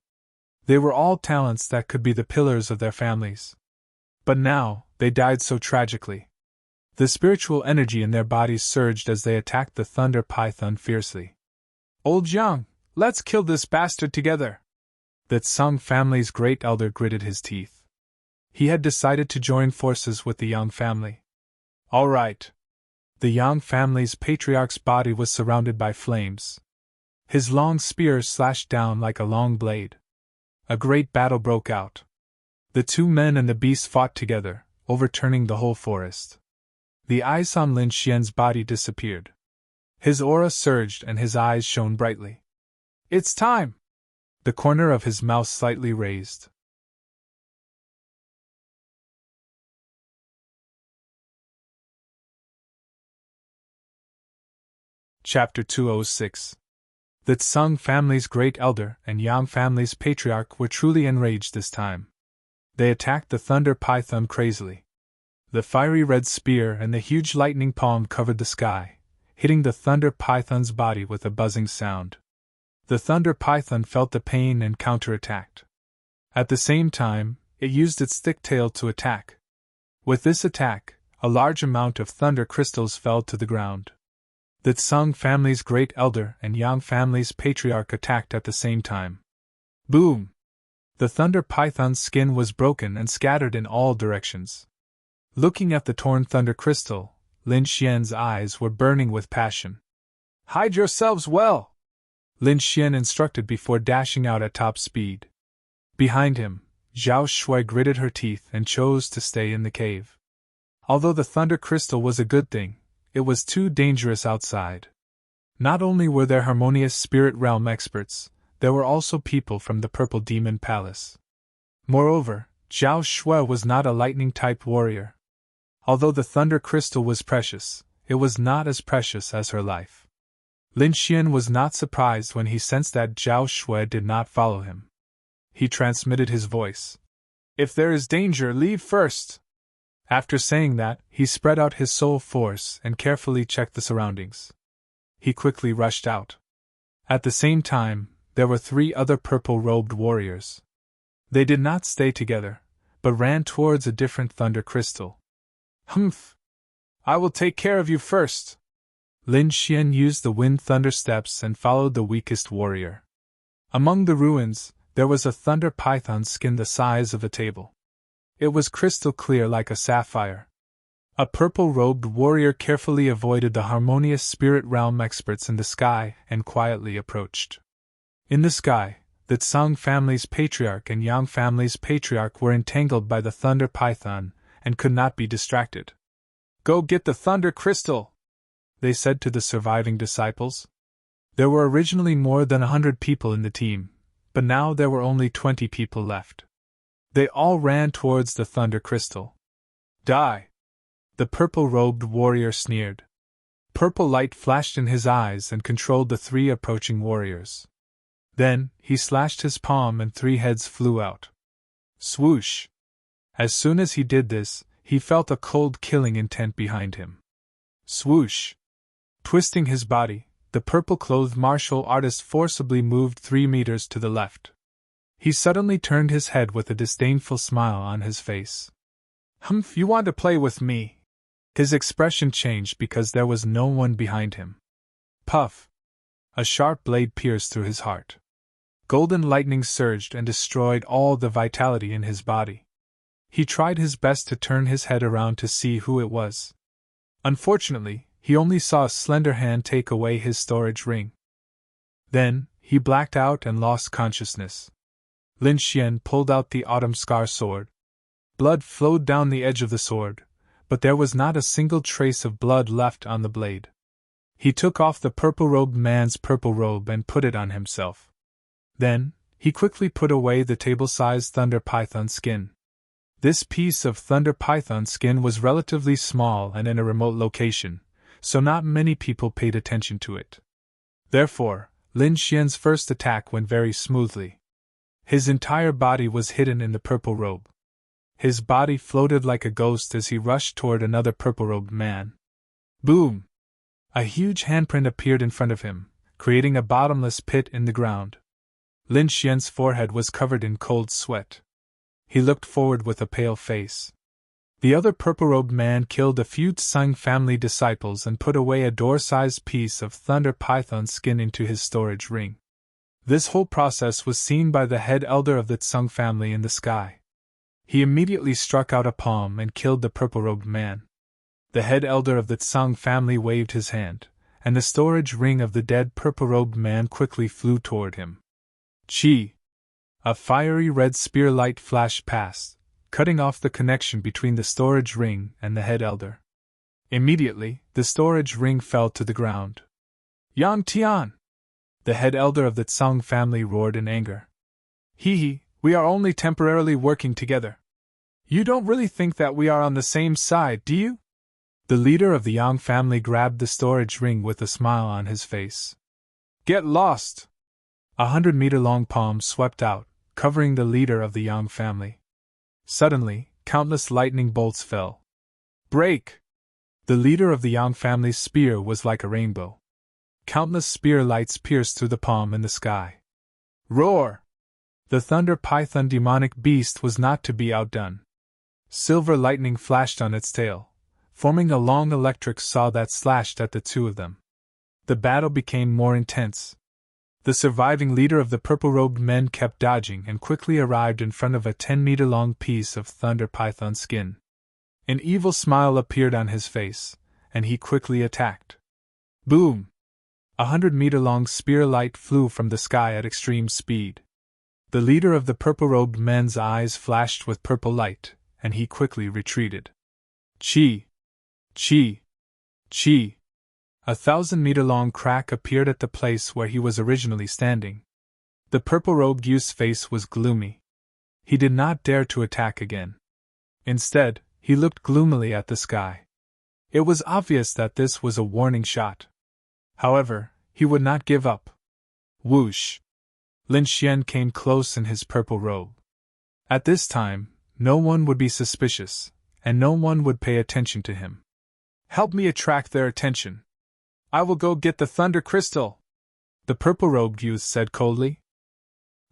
They were all talents that could be the pillars of their families. But now, they died so tragically. The spiritual energy in their bodies surged as they attacked the thunder python fiercely. Old Jiang, let's kill this bastard together! The Tsung family's great elder gritted his teeth. He had decided to join forces with the Yang family. All right. The Yang family's patriarch's body was surrounded by flames. His long spear slashed down like a long blade. A great battle broke out. The 2 men and the beast fought together, overturning the whole forest. The eyes on Lin Xian's body disappeared. His aura surged and his eyes shone brightly. It's time! The corner of his mouth slightly raised. Chapter 206. The Tsung family's great elder and Yang family's patriarch were truly enraged this time. They attacked the thunder python crazily. The fiery red spear and the huge lightning palm covered the sky, hitting the thunder python's body with a buzzing sound. The thunder python felt the pain and counterattacked. At the same time, it used its thick tail to attack. With this attack, a large amount of thunder crystals fell to the ground. The Tsung family's great elder and Yang family's patriarch attacked at the same time. Boom! The thunder python's skin was broken and scattered in all directions. Looking at the torn thunder crystal, Lin Xian's eyes were burning with passion. Hide yourselves well! Lin Xian instructed before dashing out at top speed. Behind him, Zhao Shui gritted her teeth and chose to stay in the cave. Although the thunder crystal was a good thing, it was too dangerous outside. Not only were there harmonious spirit realm experts, there were also people from the Purple Demon Palace. Moreover, Zhao Shui was not a lightning-type warrior. Although the thunder crystal was precious, it was not as precious as her life. Lin Xian was not surprised when he sensed that Zhao Shui did not follow him. he transmitted his voice. If there is danger, leave first. After saying that, he spread out his soul force and carefully checked the surroundings. He quickly rushed out. At the same time, there were 3 other purple-robed warriors. They did not stay together, but ran towards a different thunder crystal. Humph! I will take care of you first. Lin Xian used the wind thunder steps and followed the weakest warrior. Among the ruins, there was a thunder python skin the size of a table. It was crystal clear like a sapphire. A purple-robed warrior carefully avoided the harmonious spirit realm experts in the sky and quietly approached. In the sky, the Tsang family's patriarch and Yang family's patriarch were entangled by the thunder python and could not be distracted. Go get the thunder crystal, they said to the surviving disciples. There were originally more than 100 people in the team, but now there were only 20 people left. They all ran towards the thunder crystal. Die! The purple-robed warrior sneered. Purple light flashed in his eyes and controlled the 3 approaching warriors. Then, he slashed his palm and 3 heads flew out. Swoosh! As soon as he did this, he felt a cold killing intent behind him. Swoosh! Twisting his body, the purple-clothed martial artist forcibly moved 3 meters to the left. He suddenly turned his head with a disdainful smile on his face. Humph, you want to play with me? His expression changed because there was no one behind him. Puff! A sharp blade pierced through his heart. Golden lightning surged and destroyed all the vitality in his body. He tried his best to turn his head around to see who it was. Unfortunately, he only saw a slender hand take away his storage ring. Then, he blacked out and lost consciousness. Lin Xian pulled out the autumn scar sword. Blood flowed down the edge of the sword, but there was not a single trace of blood left on the blade. He took off the purple-robed man's purple robe and put it on himself. Then, he quickly put away the table-sized thunder python skin. This piece of thunder python skin was relatively small and in a remote location, so not many people paid attention to it. Therefore, Lin Xian's first attack went very smoothly. His entire body was hidden in the purple robe. His body floated like a ghost as he rushed toward another purple-robed man. Boom! A huge handprint appeared in front of him, creating a bottomless pit in the ground. Lin Xian's forehead was covered in cold sweat. He looked forward with a pale face. The other purple-robed man killed a few Tsang family disciples and put away a door-sized piece of thunder python skin into his storage ring. This whole process was seen by the head elder of the Tsang family in the sky. He immediately struck out a palm and killed the purple-robed man. The head elder of the Tsang family waved his hand, and the storage ring of the dead purple-robed man quickly flew toward him. Chi! A fiery red spear light flashed past, cutting off the connection between the storage ring and the head elder. Immediately, the storage ring fell to the ground. Yang Tian! The head elder of the Tsang family roared in anger. Hee, we are only temporarily working together. You don't really think that we are on the same side, do you? The leader of the Yang family grabbed the storage ring with a smile on his face. Get lost! 100-meter-long palm swept out, covering the leader of the Yang family. Suddenly, countless lightning bolts fell. Break! The leader of the Yang family's spear was like a rainbow. Countless spear lights pierced through the palm in the sky. Roar! The thunder python demonic beast was not to be outdone. Silver lightning flashed on its tail, forming a long electric saw that slashed at the 2 of them. The battle became more intense. The surviving leader of the purple-robed men kept dodging and quickly arrived in front of a 10-meter-long piece of thunder python skin. An evil smile appeared on his face, and he quickly attacked. Boom! 100-meter-long spear light flew from the sky at extreme speed. The leader of the purple-robed men's eyes flashed with purple light, and he quickly retreated. Chi! Chi! Chi! A 1,000-meter-long crack appeared at the place where he was originally standing. The purple-robed youth's face was gloomy. He did not dare to attack again. Instead, he looked gloomily at the sky. It was obvious that this was a warning shot. However, he would not give up. Whoosh! Lin Xian came close in his purple robe. At this time, no one would be suspicious, and no one would pay attention to him. Help me attract their attention. I will go get the thunder crystal, the purple-robed youth said coldly.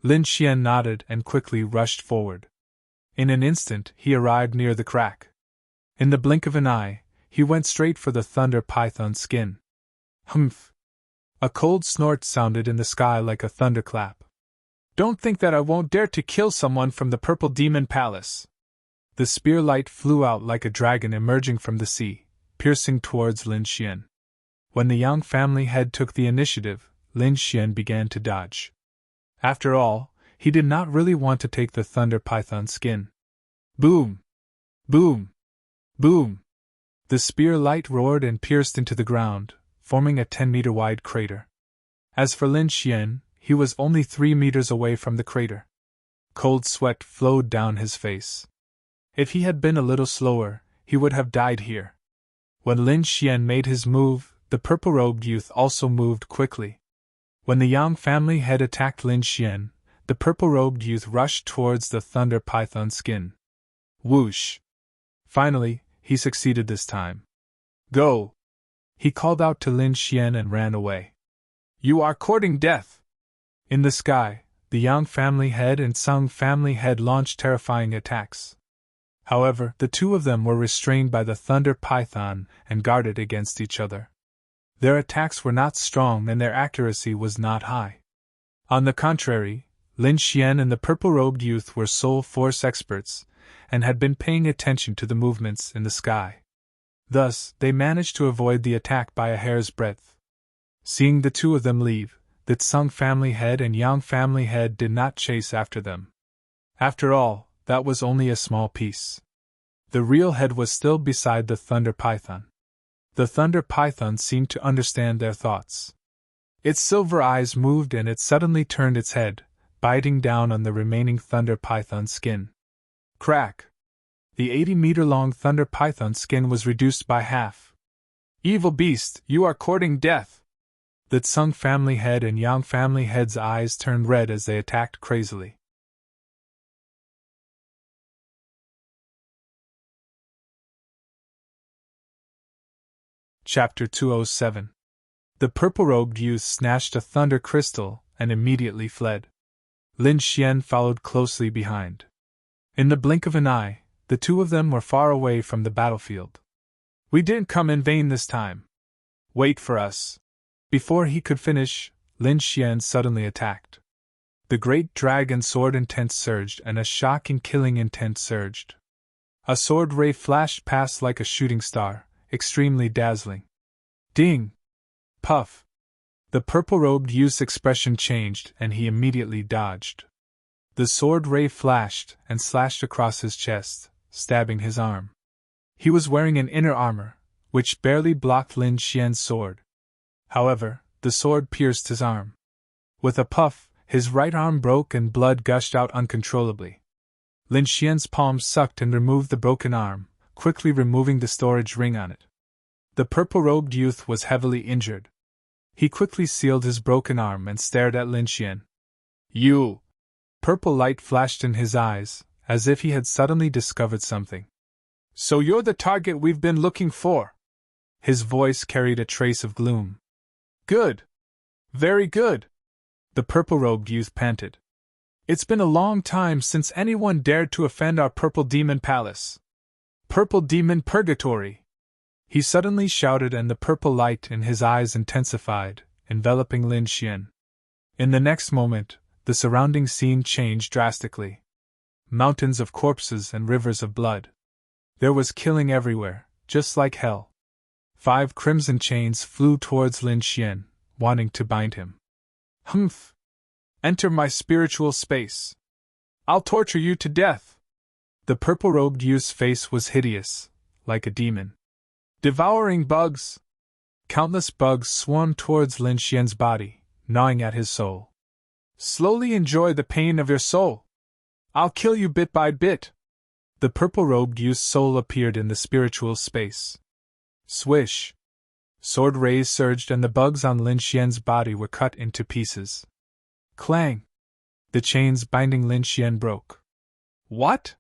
Lin Xian nodded and quickly rushed forward. In an instant, he arrived near the crack. In the blink of an eye, he went straight for the thunder python skin. Humph! A cold snort sounded in the sky like a thunderclap. Don't think that I won't dare to kill someone from the Purple Demon Palace. The spear light flew out like a dragon emerging from the sea, piercing towards Lin Xian. When the Yang family head took the initiative, Lin Xian began to dodge. After all, he did not really want to take the thunder python skin. Boom! Boom! Boom! The spear light roared and pierced into the ground, forming a 10-meter wide crater. As for Lin Xian, he was only 3 meters away from the crater. Cold sweat flowed down his face. If he had been a little slower, he would have died here. When Lin Xian made his move, the purple-robed youth also moved quickly. When the Yang family head attacked Lin Xian, the purple-robed youth rushed towards the thunder python skin. Whoosh! Finally, he succeeded this time. Go! He called out to Lin Xian and ran away. You are courting death! In the sky, the Yang family head and Sung family head launched terrifying attacks. However, the two of them were restrained by the thunder python and guarded against each other. Their attacks were not strong and their accuracy was not high. On the contrary, Lin Xian and the purple-robed youth were soul force experts, and had been paying attention to the movements in the sky. Thus, they managed to avoid the attack by a hair's breadth. Seeing the two of them leave, the Tsung family head and Yang family head did not chase after them. After all, that was only a small piece. The real head was still beside the thunder python. The thunder python seemed to understand their thoughts. Its silver eyes moved and it suddenly turned its head, biting down on the remaining thunder python skin. Crack! The 80-meter-long thunder python skin was reduced by half. Evil beast, you are courting death! The Tsung family head and Yang family head's eyes turned red as they attacked crazily. Chapter 207. The purple-robed youth snatched a thunder crystal and immediately fled. Lin Xian followed closely behind. In the blink of an eye, the two of them were far away from the battlefield. We didn't come in vain this time. Wait for us. Before he could finish, Lin Xian suddenly attacked. The great dragon sword intent surged and a shocking killing intent surged. A sword ray flashed past like a shooting star, extremely dazzling. Ding! Puff! The purple-robed youth's expression changed and he immediately dodged. The sword ray flashed and slashed across his chest, stabbing his arm. He was wearing an inner armor, which barely blocked Lin Xian's sword. However, the sword pierced his arm. With a puff, his right arm broke and blood gushed out uncontrollably. Lin Xian's palm sucked and removed the broken arm, quickly removing the storage ring on it. The purple-robed youth was heavily injured. He quickly sealed his broken arm and stared at Lin Xian. You! Purple light flashed in his eyes, as if he had suddenly discovered something. So you're the target we've been looking for! His voice carried a trace of gloom. Good! Very good! The purple-robed youth panted. It's been a long time since anyone dared to offend our Purple Demon Palace. Purple Demon Purgatory! He suddenly shouted and the purple light in his eyes intensified, enveloping Lin Xian. In the next moment, the surrounding scene changed drastically. Mountains of corpses and rivers of blood. There was killing everywhere, just like hell. 5 crimson chains flew towards Lin Xian, wanting to bind him. Humph! Enter my spiritual space. I'll torture you to death! The purple-robed youth's face was hideous, like a demon. Devouring bugs! Countless bugs swarmed towards Lin Xian's body, gnawing at his soul. Slowly enjoy the pain of your soul. I'll kill you bit by bit. The purple-robed youth's soul appeared in the spiritual space. Swish! Sword rays surged and the bugs on Lin Xian's body were cut into pieces. Clang! The chains binding Lin Xian broke. What?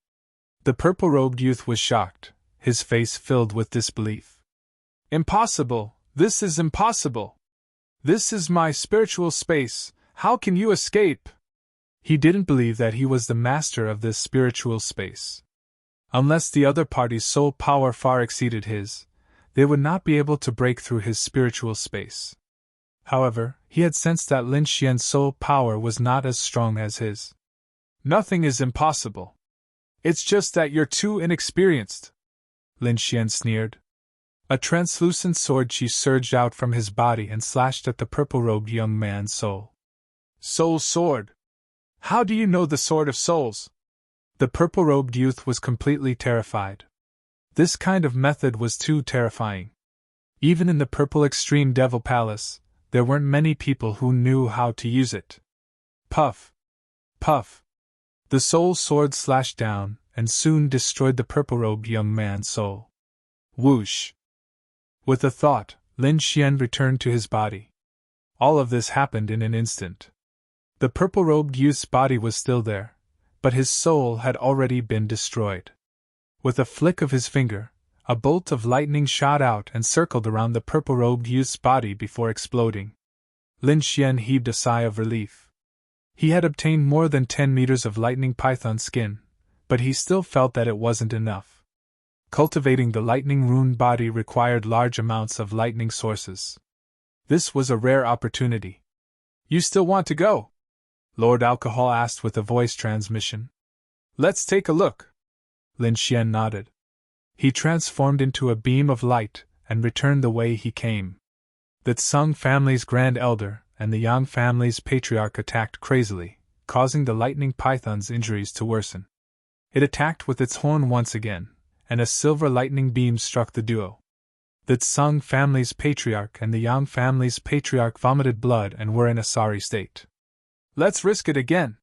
The purple-robed youth was shocked, his face filled with disbelief. Impossible! This is impossible! This is my spiritual space, how can you escape? He didn't believe that he was the master of this spiritual space. Unless the other party's soul power far exceeded his, they would not be able to break through his spiritual space. However, he had sensed that Lin Xian's soul power was not as strong as his. Nothing is impossible. It's just that you're too inexperienced, Lin Xian sneered. A translucent sword chi surged out from his body and slashed at the purple-robed young man's soul. Soul sword! How do you know the Sword of Souls? The purple-robed youth was completely terrified. This kind of method was too terrifying. Even in the Purple Extreme Devil Palace, there weren't many people who knew how to use it. Puff! Puff! The soul sword slashed down, and soon destroyed the purple-robed young man's soul. Whoosh! With a thought, Lin Xian returned to his body. All of this happened in an instant. The purple-robed youth's body was still there, but his soul had already been destroyed. With a flick of his finger, a bolt of lightning shot out and circled around the purple-robed youth's body before exploding. Lin Xian heaved a sigh of relief. He had obtained more than 10 meters of lightning python skin, but he still felt that it wasn't enough. Cultivating the lightning rune body required large amounts of lightning sources. This was a rare opportunity. You still want to go? Lord Alcohol asked with a voice transmission. Let's take a look. Lin Xian nodded. He transformed into a beam of light and returned the way he came. The Tsung family's Grand Elder and the Yang family's Patriarch attacked crazily, causing the lightning python's injuries to worsen. It attacked with its horn once again, and a silver lightning beam struck the duo. The Tsung family's Patriarch and the Yang family's Patriarch vomited blood and were in a sorry state. Let's risk it again.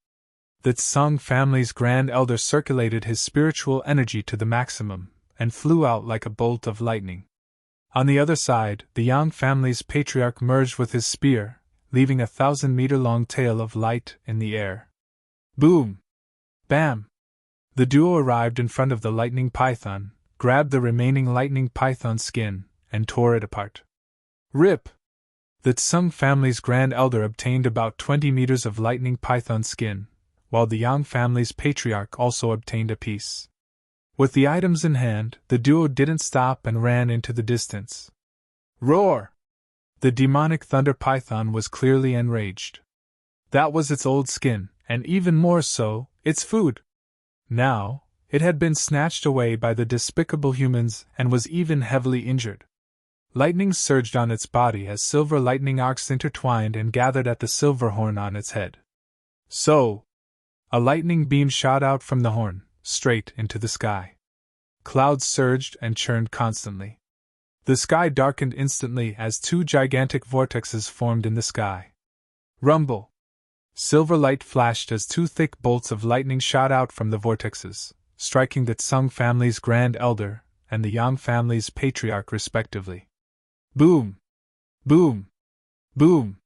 The Tsung family's Grand Elder circulated his spiritual energy to the maximum, and flew out like a bolt of lightning. On the other side, the Yang family's Patriarch merged with his spear, leaving a 1,000-meter-long tail of light in the air. Boom! Bam! The duo arrived in front of the lightning python, grabbed the remaining lightning python skin, and tore it apart. Rip! The Tsung family's Grand Elder obtained about 20 meters of lightning python skin, while the Yang family's Patriarch also obtained a piece. With the items in hand, the duo didn't stop and ran into the distance. Roar! The demonic thunder python was clearly enraged. That was its old skin, and even more so, its food. Now, it had been snatched away by the despicable humans and was even heavily injured. Lightning surged on its body as silver lightning arcs intertwined and gathered at the silver horn on its head. So! A lightning beam shot out from the horn, straight into the sky. Clouds surged and churned constantly. The sky darkened instantly as two gigantic vortexes formed in the sky. Rumble! Silver light flashed as two thick bolts of lightning shot out from the vortexes, striking the Tsung family's Grand Elder and the Yang family's Patriarch respectively. Boom! Boom! Boom!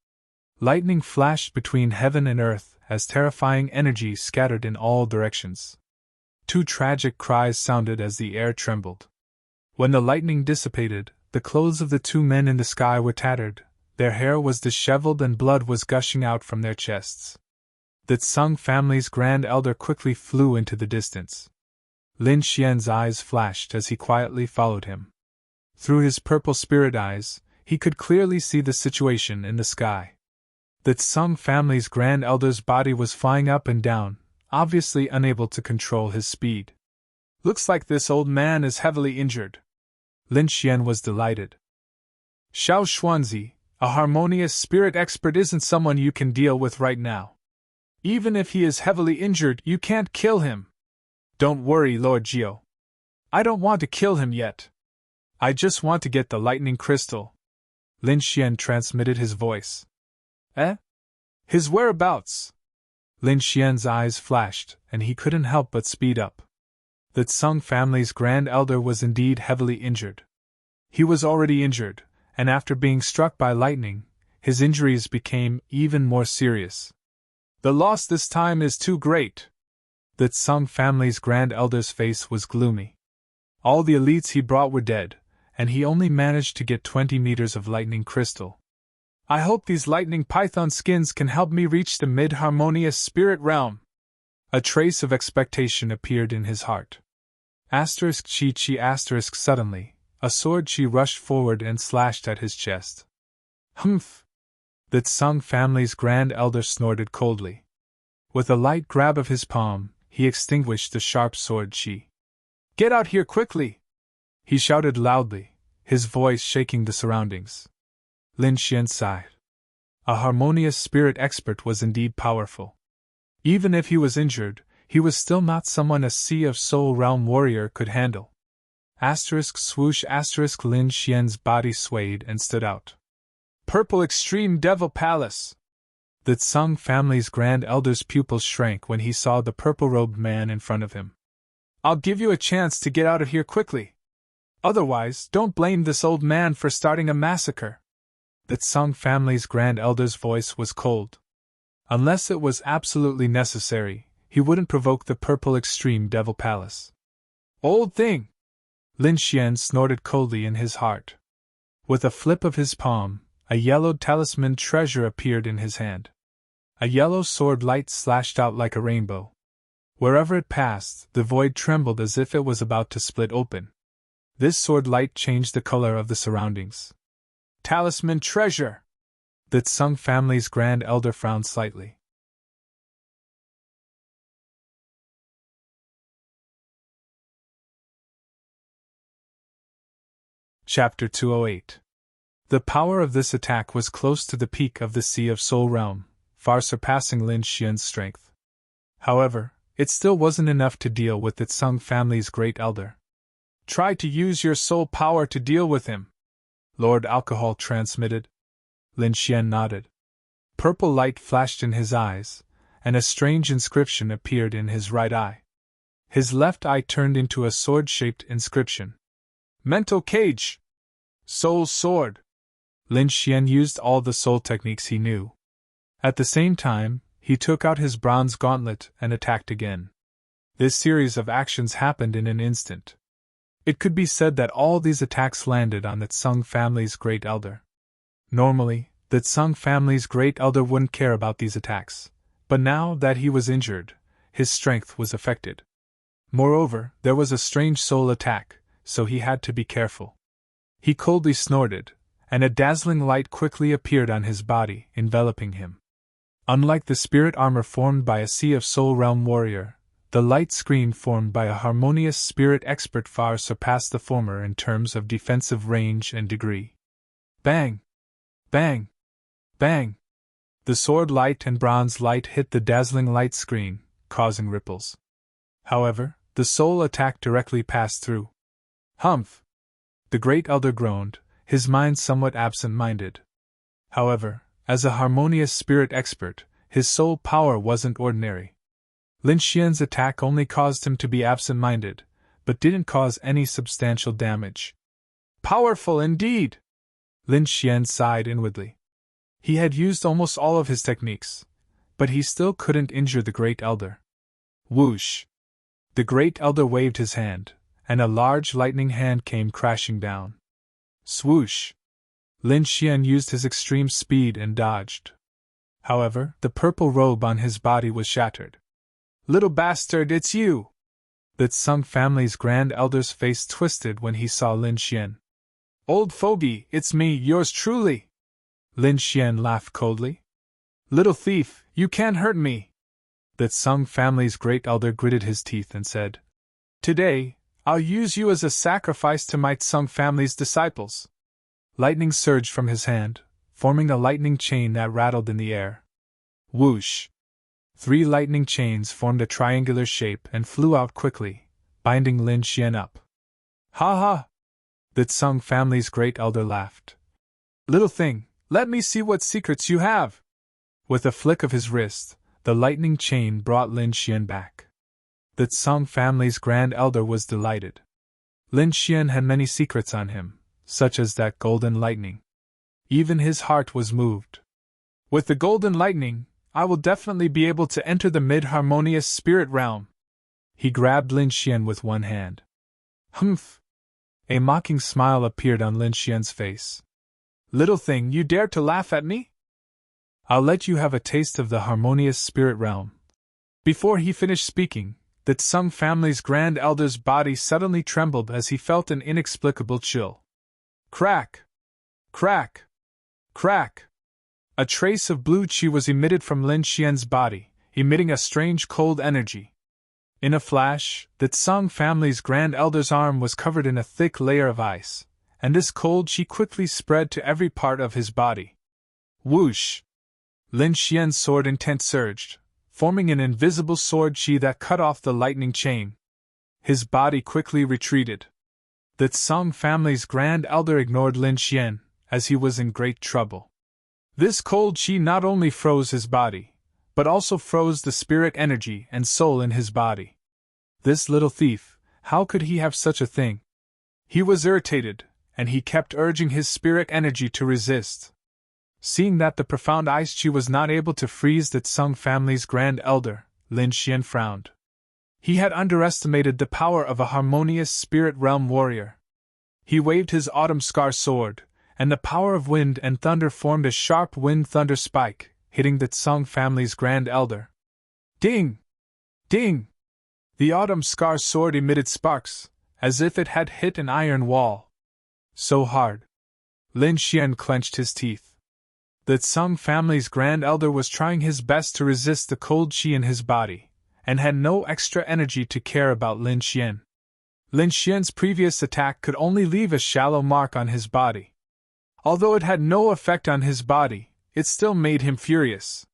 Lightning flashed between heaven and earth as terrifying energy scattered in all directions. Two tragic cries sounded as the air trembled. When the lightning dissipated, the clothes of the two men in the sky were tattered, their hair was disheveled and blood was gushing out from their chests. The Tsung family's Grand Elder quickly flew into the distance. Lin Xian's eyes flashed as he quietly followed him. Through his purple spirit eyes, he could clearly see the situation in the sky. The Tsung family's Grand Elder's body was flying up and down, obviously unable to control his speed. Looks like this old man is heavily injured. Lin Xian was delighted. Xiao Xuanzi, a harmonious spirit expert, isn't someone you can deal with right now. Even if he is heavily injured, you can't kill him. Don't worry, Lord Jiao. I don't want to kill him yet. I just want to get the lightning crystal. Lin Xian transmitted his voice. Eh? His whereabouts? Lin Xian's eyes flashed, and he couldn't help but speed up. The Tsung family's Grand Elder was indeed heavily injured. He was already injured, and after being struck by lightning, his injuries became even more serious. The loss this time is too great. The Tsung family's grand elder's face was gloomy. All the elites he brought were dead, and he only managed to get 20 meters of lightning crystal. I hope these lightning python skins can help me reach the mid-harmonious spirit realm. A trace of expectation appeared in his heart. Chi suddenly, a sword chi rushed forward and slashed at his chest. Humph! The Tsung family's grand elder snorted coldly. With a light grab of his palm, he extinguished the sharp sword chi. Get out here quickly! He shouted loudly, his voice shaking the surroundings. Lin Xian sighed. A harmonious spirit expert was indeed powerful. Even if he was injured, he was still not someone a Sea of Soul Realm warrior could handle. Swoosh Lin Xian's body swayed and stood out. Purple Extreme Devil Palace! The Tsung family's grand elder's pupils shrank when he saw the purple-robed man in front of him. I'll give you a chance to get out of here quickly. Otherwise, don't blame this old man for starting a massacre. The Tsung family's grand elder's voice was cold. Unless it was absolutely necessary, he wouldn't provoke the Purple Extreme Devil Palace. Old thing! Lin Xian snorted coldly in his heart. With a flip of his palm, a yellowed talisman treasure appeared in his hand. A yellow sword light slashed out like a rainbow. Wherever it passed, the void trembled as if it was about to split open. This sword light changed the color of the surroundings. Talisman treasure! The Tsung family's grand elder frowned slightly. Chapter 208. The power of this attack was close to the peak of the Sea of Soul realm, far surpassing Lin Xian's strength. However, it still wasn't enough to deal with the Tsung family's great elder. Try to use your soul power to deal with him, Lord Alcohol transmitted. Lin Xian nodded. Purple light flashed in his eyes, and a strange inscription appeared in his right eye. His left eye turned into a sword-shaped inscription. Mental Cage! Soul Sword! Lin Xian used all the soul techniques he knew. At the same time, he took out his bronze gauntlet and attacked again. This series of actions happened in an instant. It could be said that all these attacks landed on the Tsung family's great elder. Normally, the Tsung family's great elder wouldn't care about these attacks, but now that he was injured, his strength was affected. Moreover, there was a strange soul attack, so he had to be careful. He coldly snorted, and a dazzling light quickly appeared on his body, enveloping him. Unlike the spirit armor formed by a Sea of Soul Realm warrior, the light screen formed by a harmonious spirit expert far surpassed the former in terms of defensive range and degree. Bang! Bang! Bang! The sword light and bronze light hit the dazzling light screen, causing ripples. However, the soul attack directly passed through. Humph! The great elder groaned, his mind somewhat absent-minded. However, as a harmonious spirit expert, his soul power wasn't ordinary. Lin Xian's attack only caused him to be absent-minded, but didn't cause any substantial damage. Powerful indeed! Lin Xian sighed inwardly. He had used almost all of his techniques, but he still couldn't injure the great elder. Whoosh! The great elder waved his hand, and a large lightning hand came crashing down. Swoosh! Lin Xian used his extreme speed and dodged. However, the purple robe on his body was shattered. Little bastard, it's you! The Tsung family's grand elder's face twisted when he saw Lin Xian. Old fogey, it's me, yours truly! Lin Xian laughed coldly. Little thief, you can't hurt me! The Tsung family's great elder gritted his teeth and said, Today, I'll use you as a sacrifice to my Tsung family's disciples. Lightning surged from his hand, forming a lightning chain that rattled in the air. Whoosh! 3 lightning chains formed a triangular shape and flew out quickly, binding Lin Xian up. Ha ha! The Tsung family's great elder laughed. Little thing, let me see what secrets you have! With a flick of his wrist, the lightning chain brought Lin Xian back. The Tsung family's grand elder was delighted. Lin Xian had many secrets on him, such as that golden lightning. Even his heart was moved. With the golden lightning, I will definitely be able to enter the mid-harmonious spirit realm. He grabbed Lin Xian with one hand. Humph! A mocking smile appeared on Lin Xian's face. Little thing, you dare to laugh at me? I'll let you have a taste of the harmonious spirit realm. Before he finished speaking, the Tsung family's grand elder's body suddenly trembled as he felt an inexplicable chill. Crack! Crack! Crack! A trace of blue qi was emitted from Lin Xian's body, emitting a strange cold energy. In a flash, the Tsung family's grand elder's arm was covered in a thick layer of ice, and this cold qi quickly spread to every part of his body. Whoosh! Lin Xian's sword intent surged, forming an invisible sword qi that cut off the lightning chain. His body quickly retreated. The Tsung family's grand elder ignored Lin Xian, as he was in great trouble. This cold qi not only froze his body, but also froze the spirit energy and soul in his body. This little thief, how could he have such a thing? He was irritated, and he kept urging his spirit energy to resist. Seeing that the profound ice qi was not able to freeze the Tsung family's grand elder, Lin Xian frowned. He had underestimated the power of a harmonious spirit realm warrior. He waved his autumn scar sword, and the power of wind and thunder formed a sharp wind-thunder spike, hitting the Tsung family's grand elder. Ding! Ding! The autumn scar sword emitted sparks, as if it had hit an iron wall. So hard. Lin Xian clenched his teeth. The Tsung family's grand elder was trying his best to resist the cold qi in his body, and had no extra energy to care about Lin Xian. Lin Xian's previous attack could only leave a shallow mark on his body. Although it had no effect on his body, it still made him furious.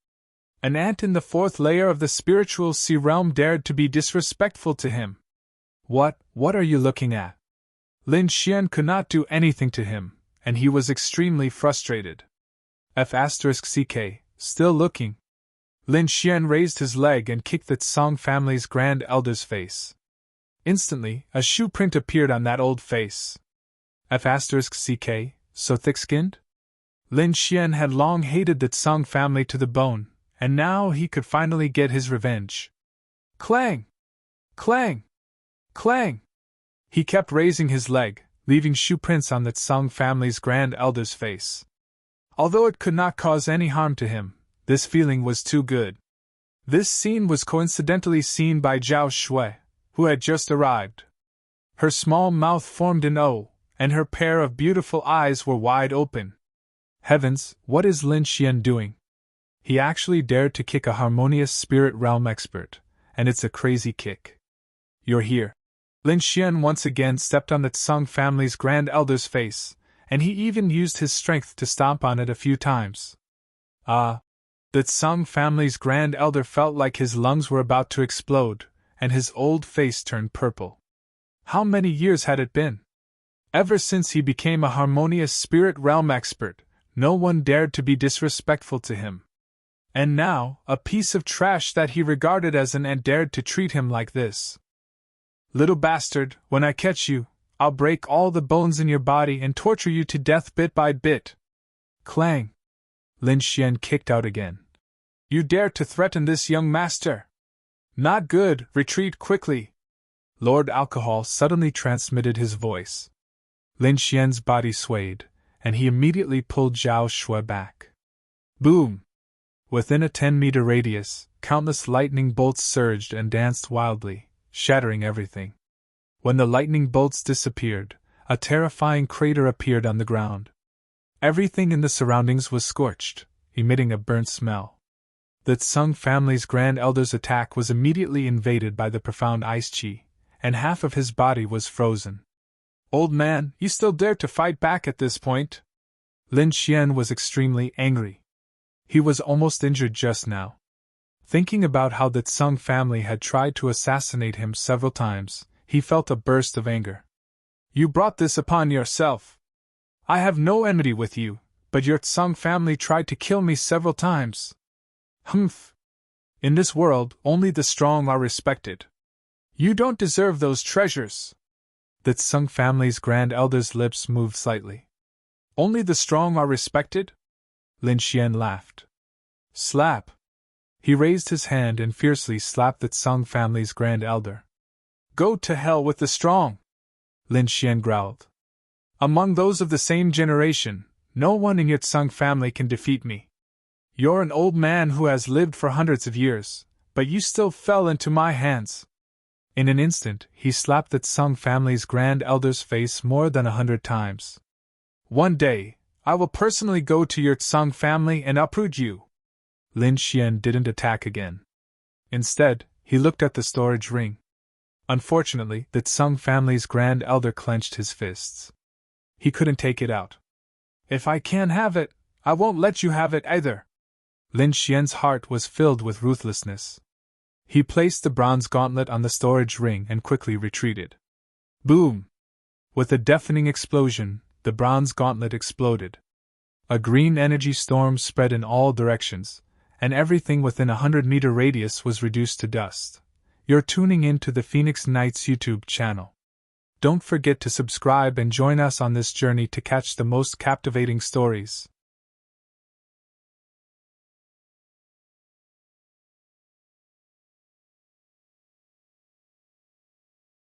An ant in the fourth layer of the spiritual sea realm dared to be disrespectful to him. What are you looking at? Lin Xian could not do anything to him, and he was extremely frustrated. F*ck, still looking. Lin Xian raised his leg and kicked the Tsung family's grand elder's face. Instantly, a shoe print appeared on that old face. F*ck, so thick-skinned? Lin Xian had long hated the Tsung family to the bone, and now he could finally get his revenge. Clang! Clang! Clang! He kept raising his leg, leaving shoe prints on the Tsung family's grand elder's face. Although it could not cause any harm to him, this feeling was too good. This scene was coincidentally seen by Zhao Shui, who had just arrived. Her small mouth formed an O, and her pair of beautiful eyes were wide open. Heavens, what is Lin Xian doing? He actually dared to kick a harmonious spirit realm expert, and it's a crazy kick. You're here. Lin Xian once again stepped on the Tsung family's grand elder's face, and he even used his strength to stomp on it a few times. The Tsung family's grand elder felt like his lungs were about to explode, and his old face turned purple. How many years had it been? Ever since he became a harmonious spirit realm expert, no one dared to be disrespectful to him. And now, a piece of trash that he regarded as an ant dared to treat him like this. Little bastard, when I catch you, I'll break all the bones in your body and torture you to death bit by bit. Clang! Lin Xian kicked out again. You dare to threaten this young master? Not good, retreat quickly. Lord Alcohol suddenly transmitted his voice. Lin Xian's body swayed, and he immediately pulled Zhao Shui back. Boom! Within a 10-meter radius, countless lightning bolts surged and danced wildly, shattering everything. When the lightning bolts disappeared, a terrifying crater appeared on the ground. Everything in the surroundings was scorched, emitting a burnt smell. The Tsung family's grand elder's attack was immediately invaded by the profound ice qi, and half of his body was frozen. Old man, you still dare to fight back at this point? Lin Xian was extremely angry. He was almost injured just now. Thinking about how the Tsung family had tried to assassinate him several times, he felt a burst of anger. You brought this upon yourself. I have no enmity with you, but your Tsung family tried to kill me several times. Humph! In this world, only the strong are respected. You don't deserve those treasures. The Tsung family's grand elder's lips moved slightly. Only the strong are respected? Lin Xian laughed. Slap! He raised his hand and fiercely slapped the Tsung family's grand elder. Go to hell with the strong! Lin Xian growled. Among those of the same generation, no one in your Tsung family can defeat me. You're an old man who has lived for hundreds of years, but you still fell into my hands. In an instant, he slapped the Tsung family's grand elder's face more than 100 times. One day, I will personally go to your Tsung family and uproot you. Lin Xian didn't attack again. Instead, he looked at the storage ring. Unfortunately, the Tsung family's grand elder clenched his fists. He couldn't take it out. If I can't have it, I won't let you have it either. Lin Xian's heart was filled with ruthlessness. He placed the bronze gauntlet on the storage ring and quickly retreated. Boom! With a deafening explosion, the bronze gauntlet exploded. A green energy storm spread in all directions, and everything within a 100-meter radius was reduced to dust. You're tuning in to the Phoenix Knights YouTube channel. Don't forget to subscribe and join us on this journey to catch the most captivating stories.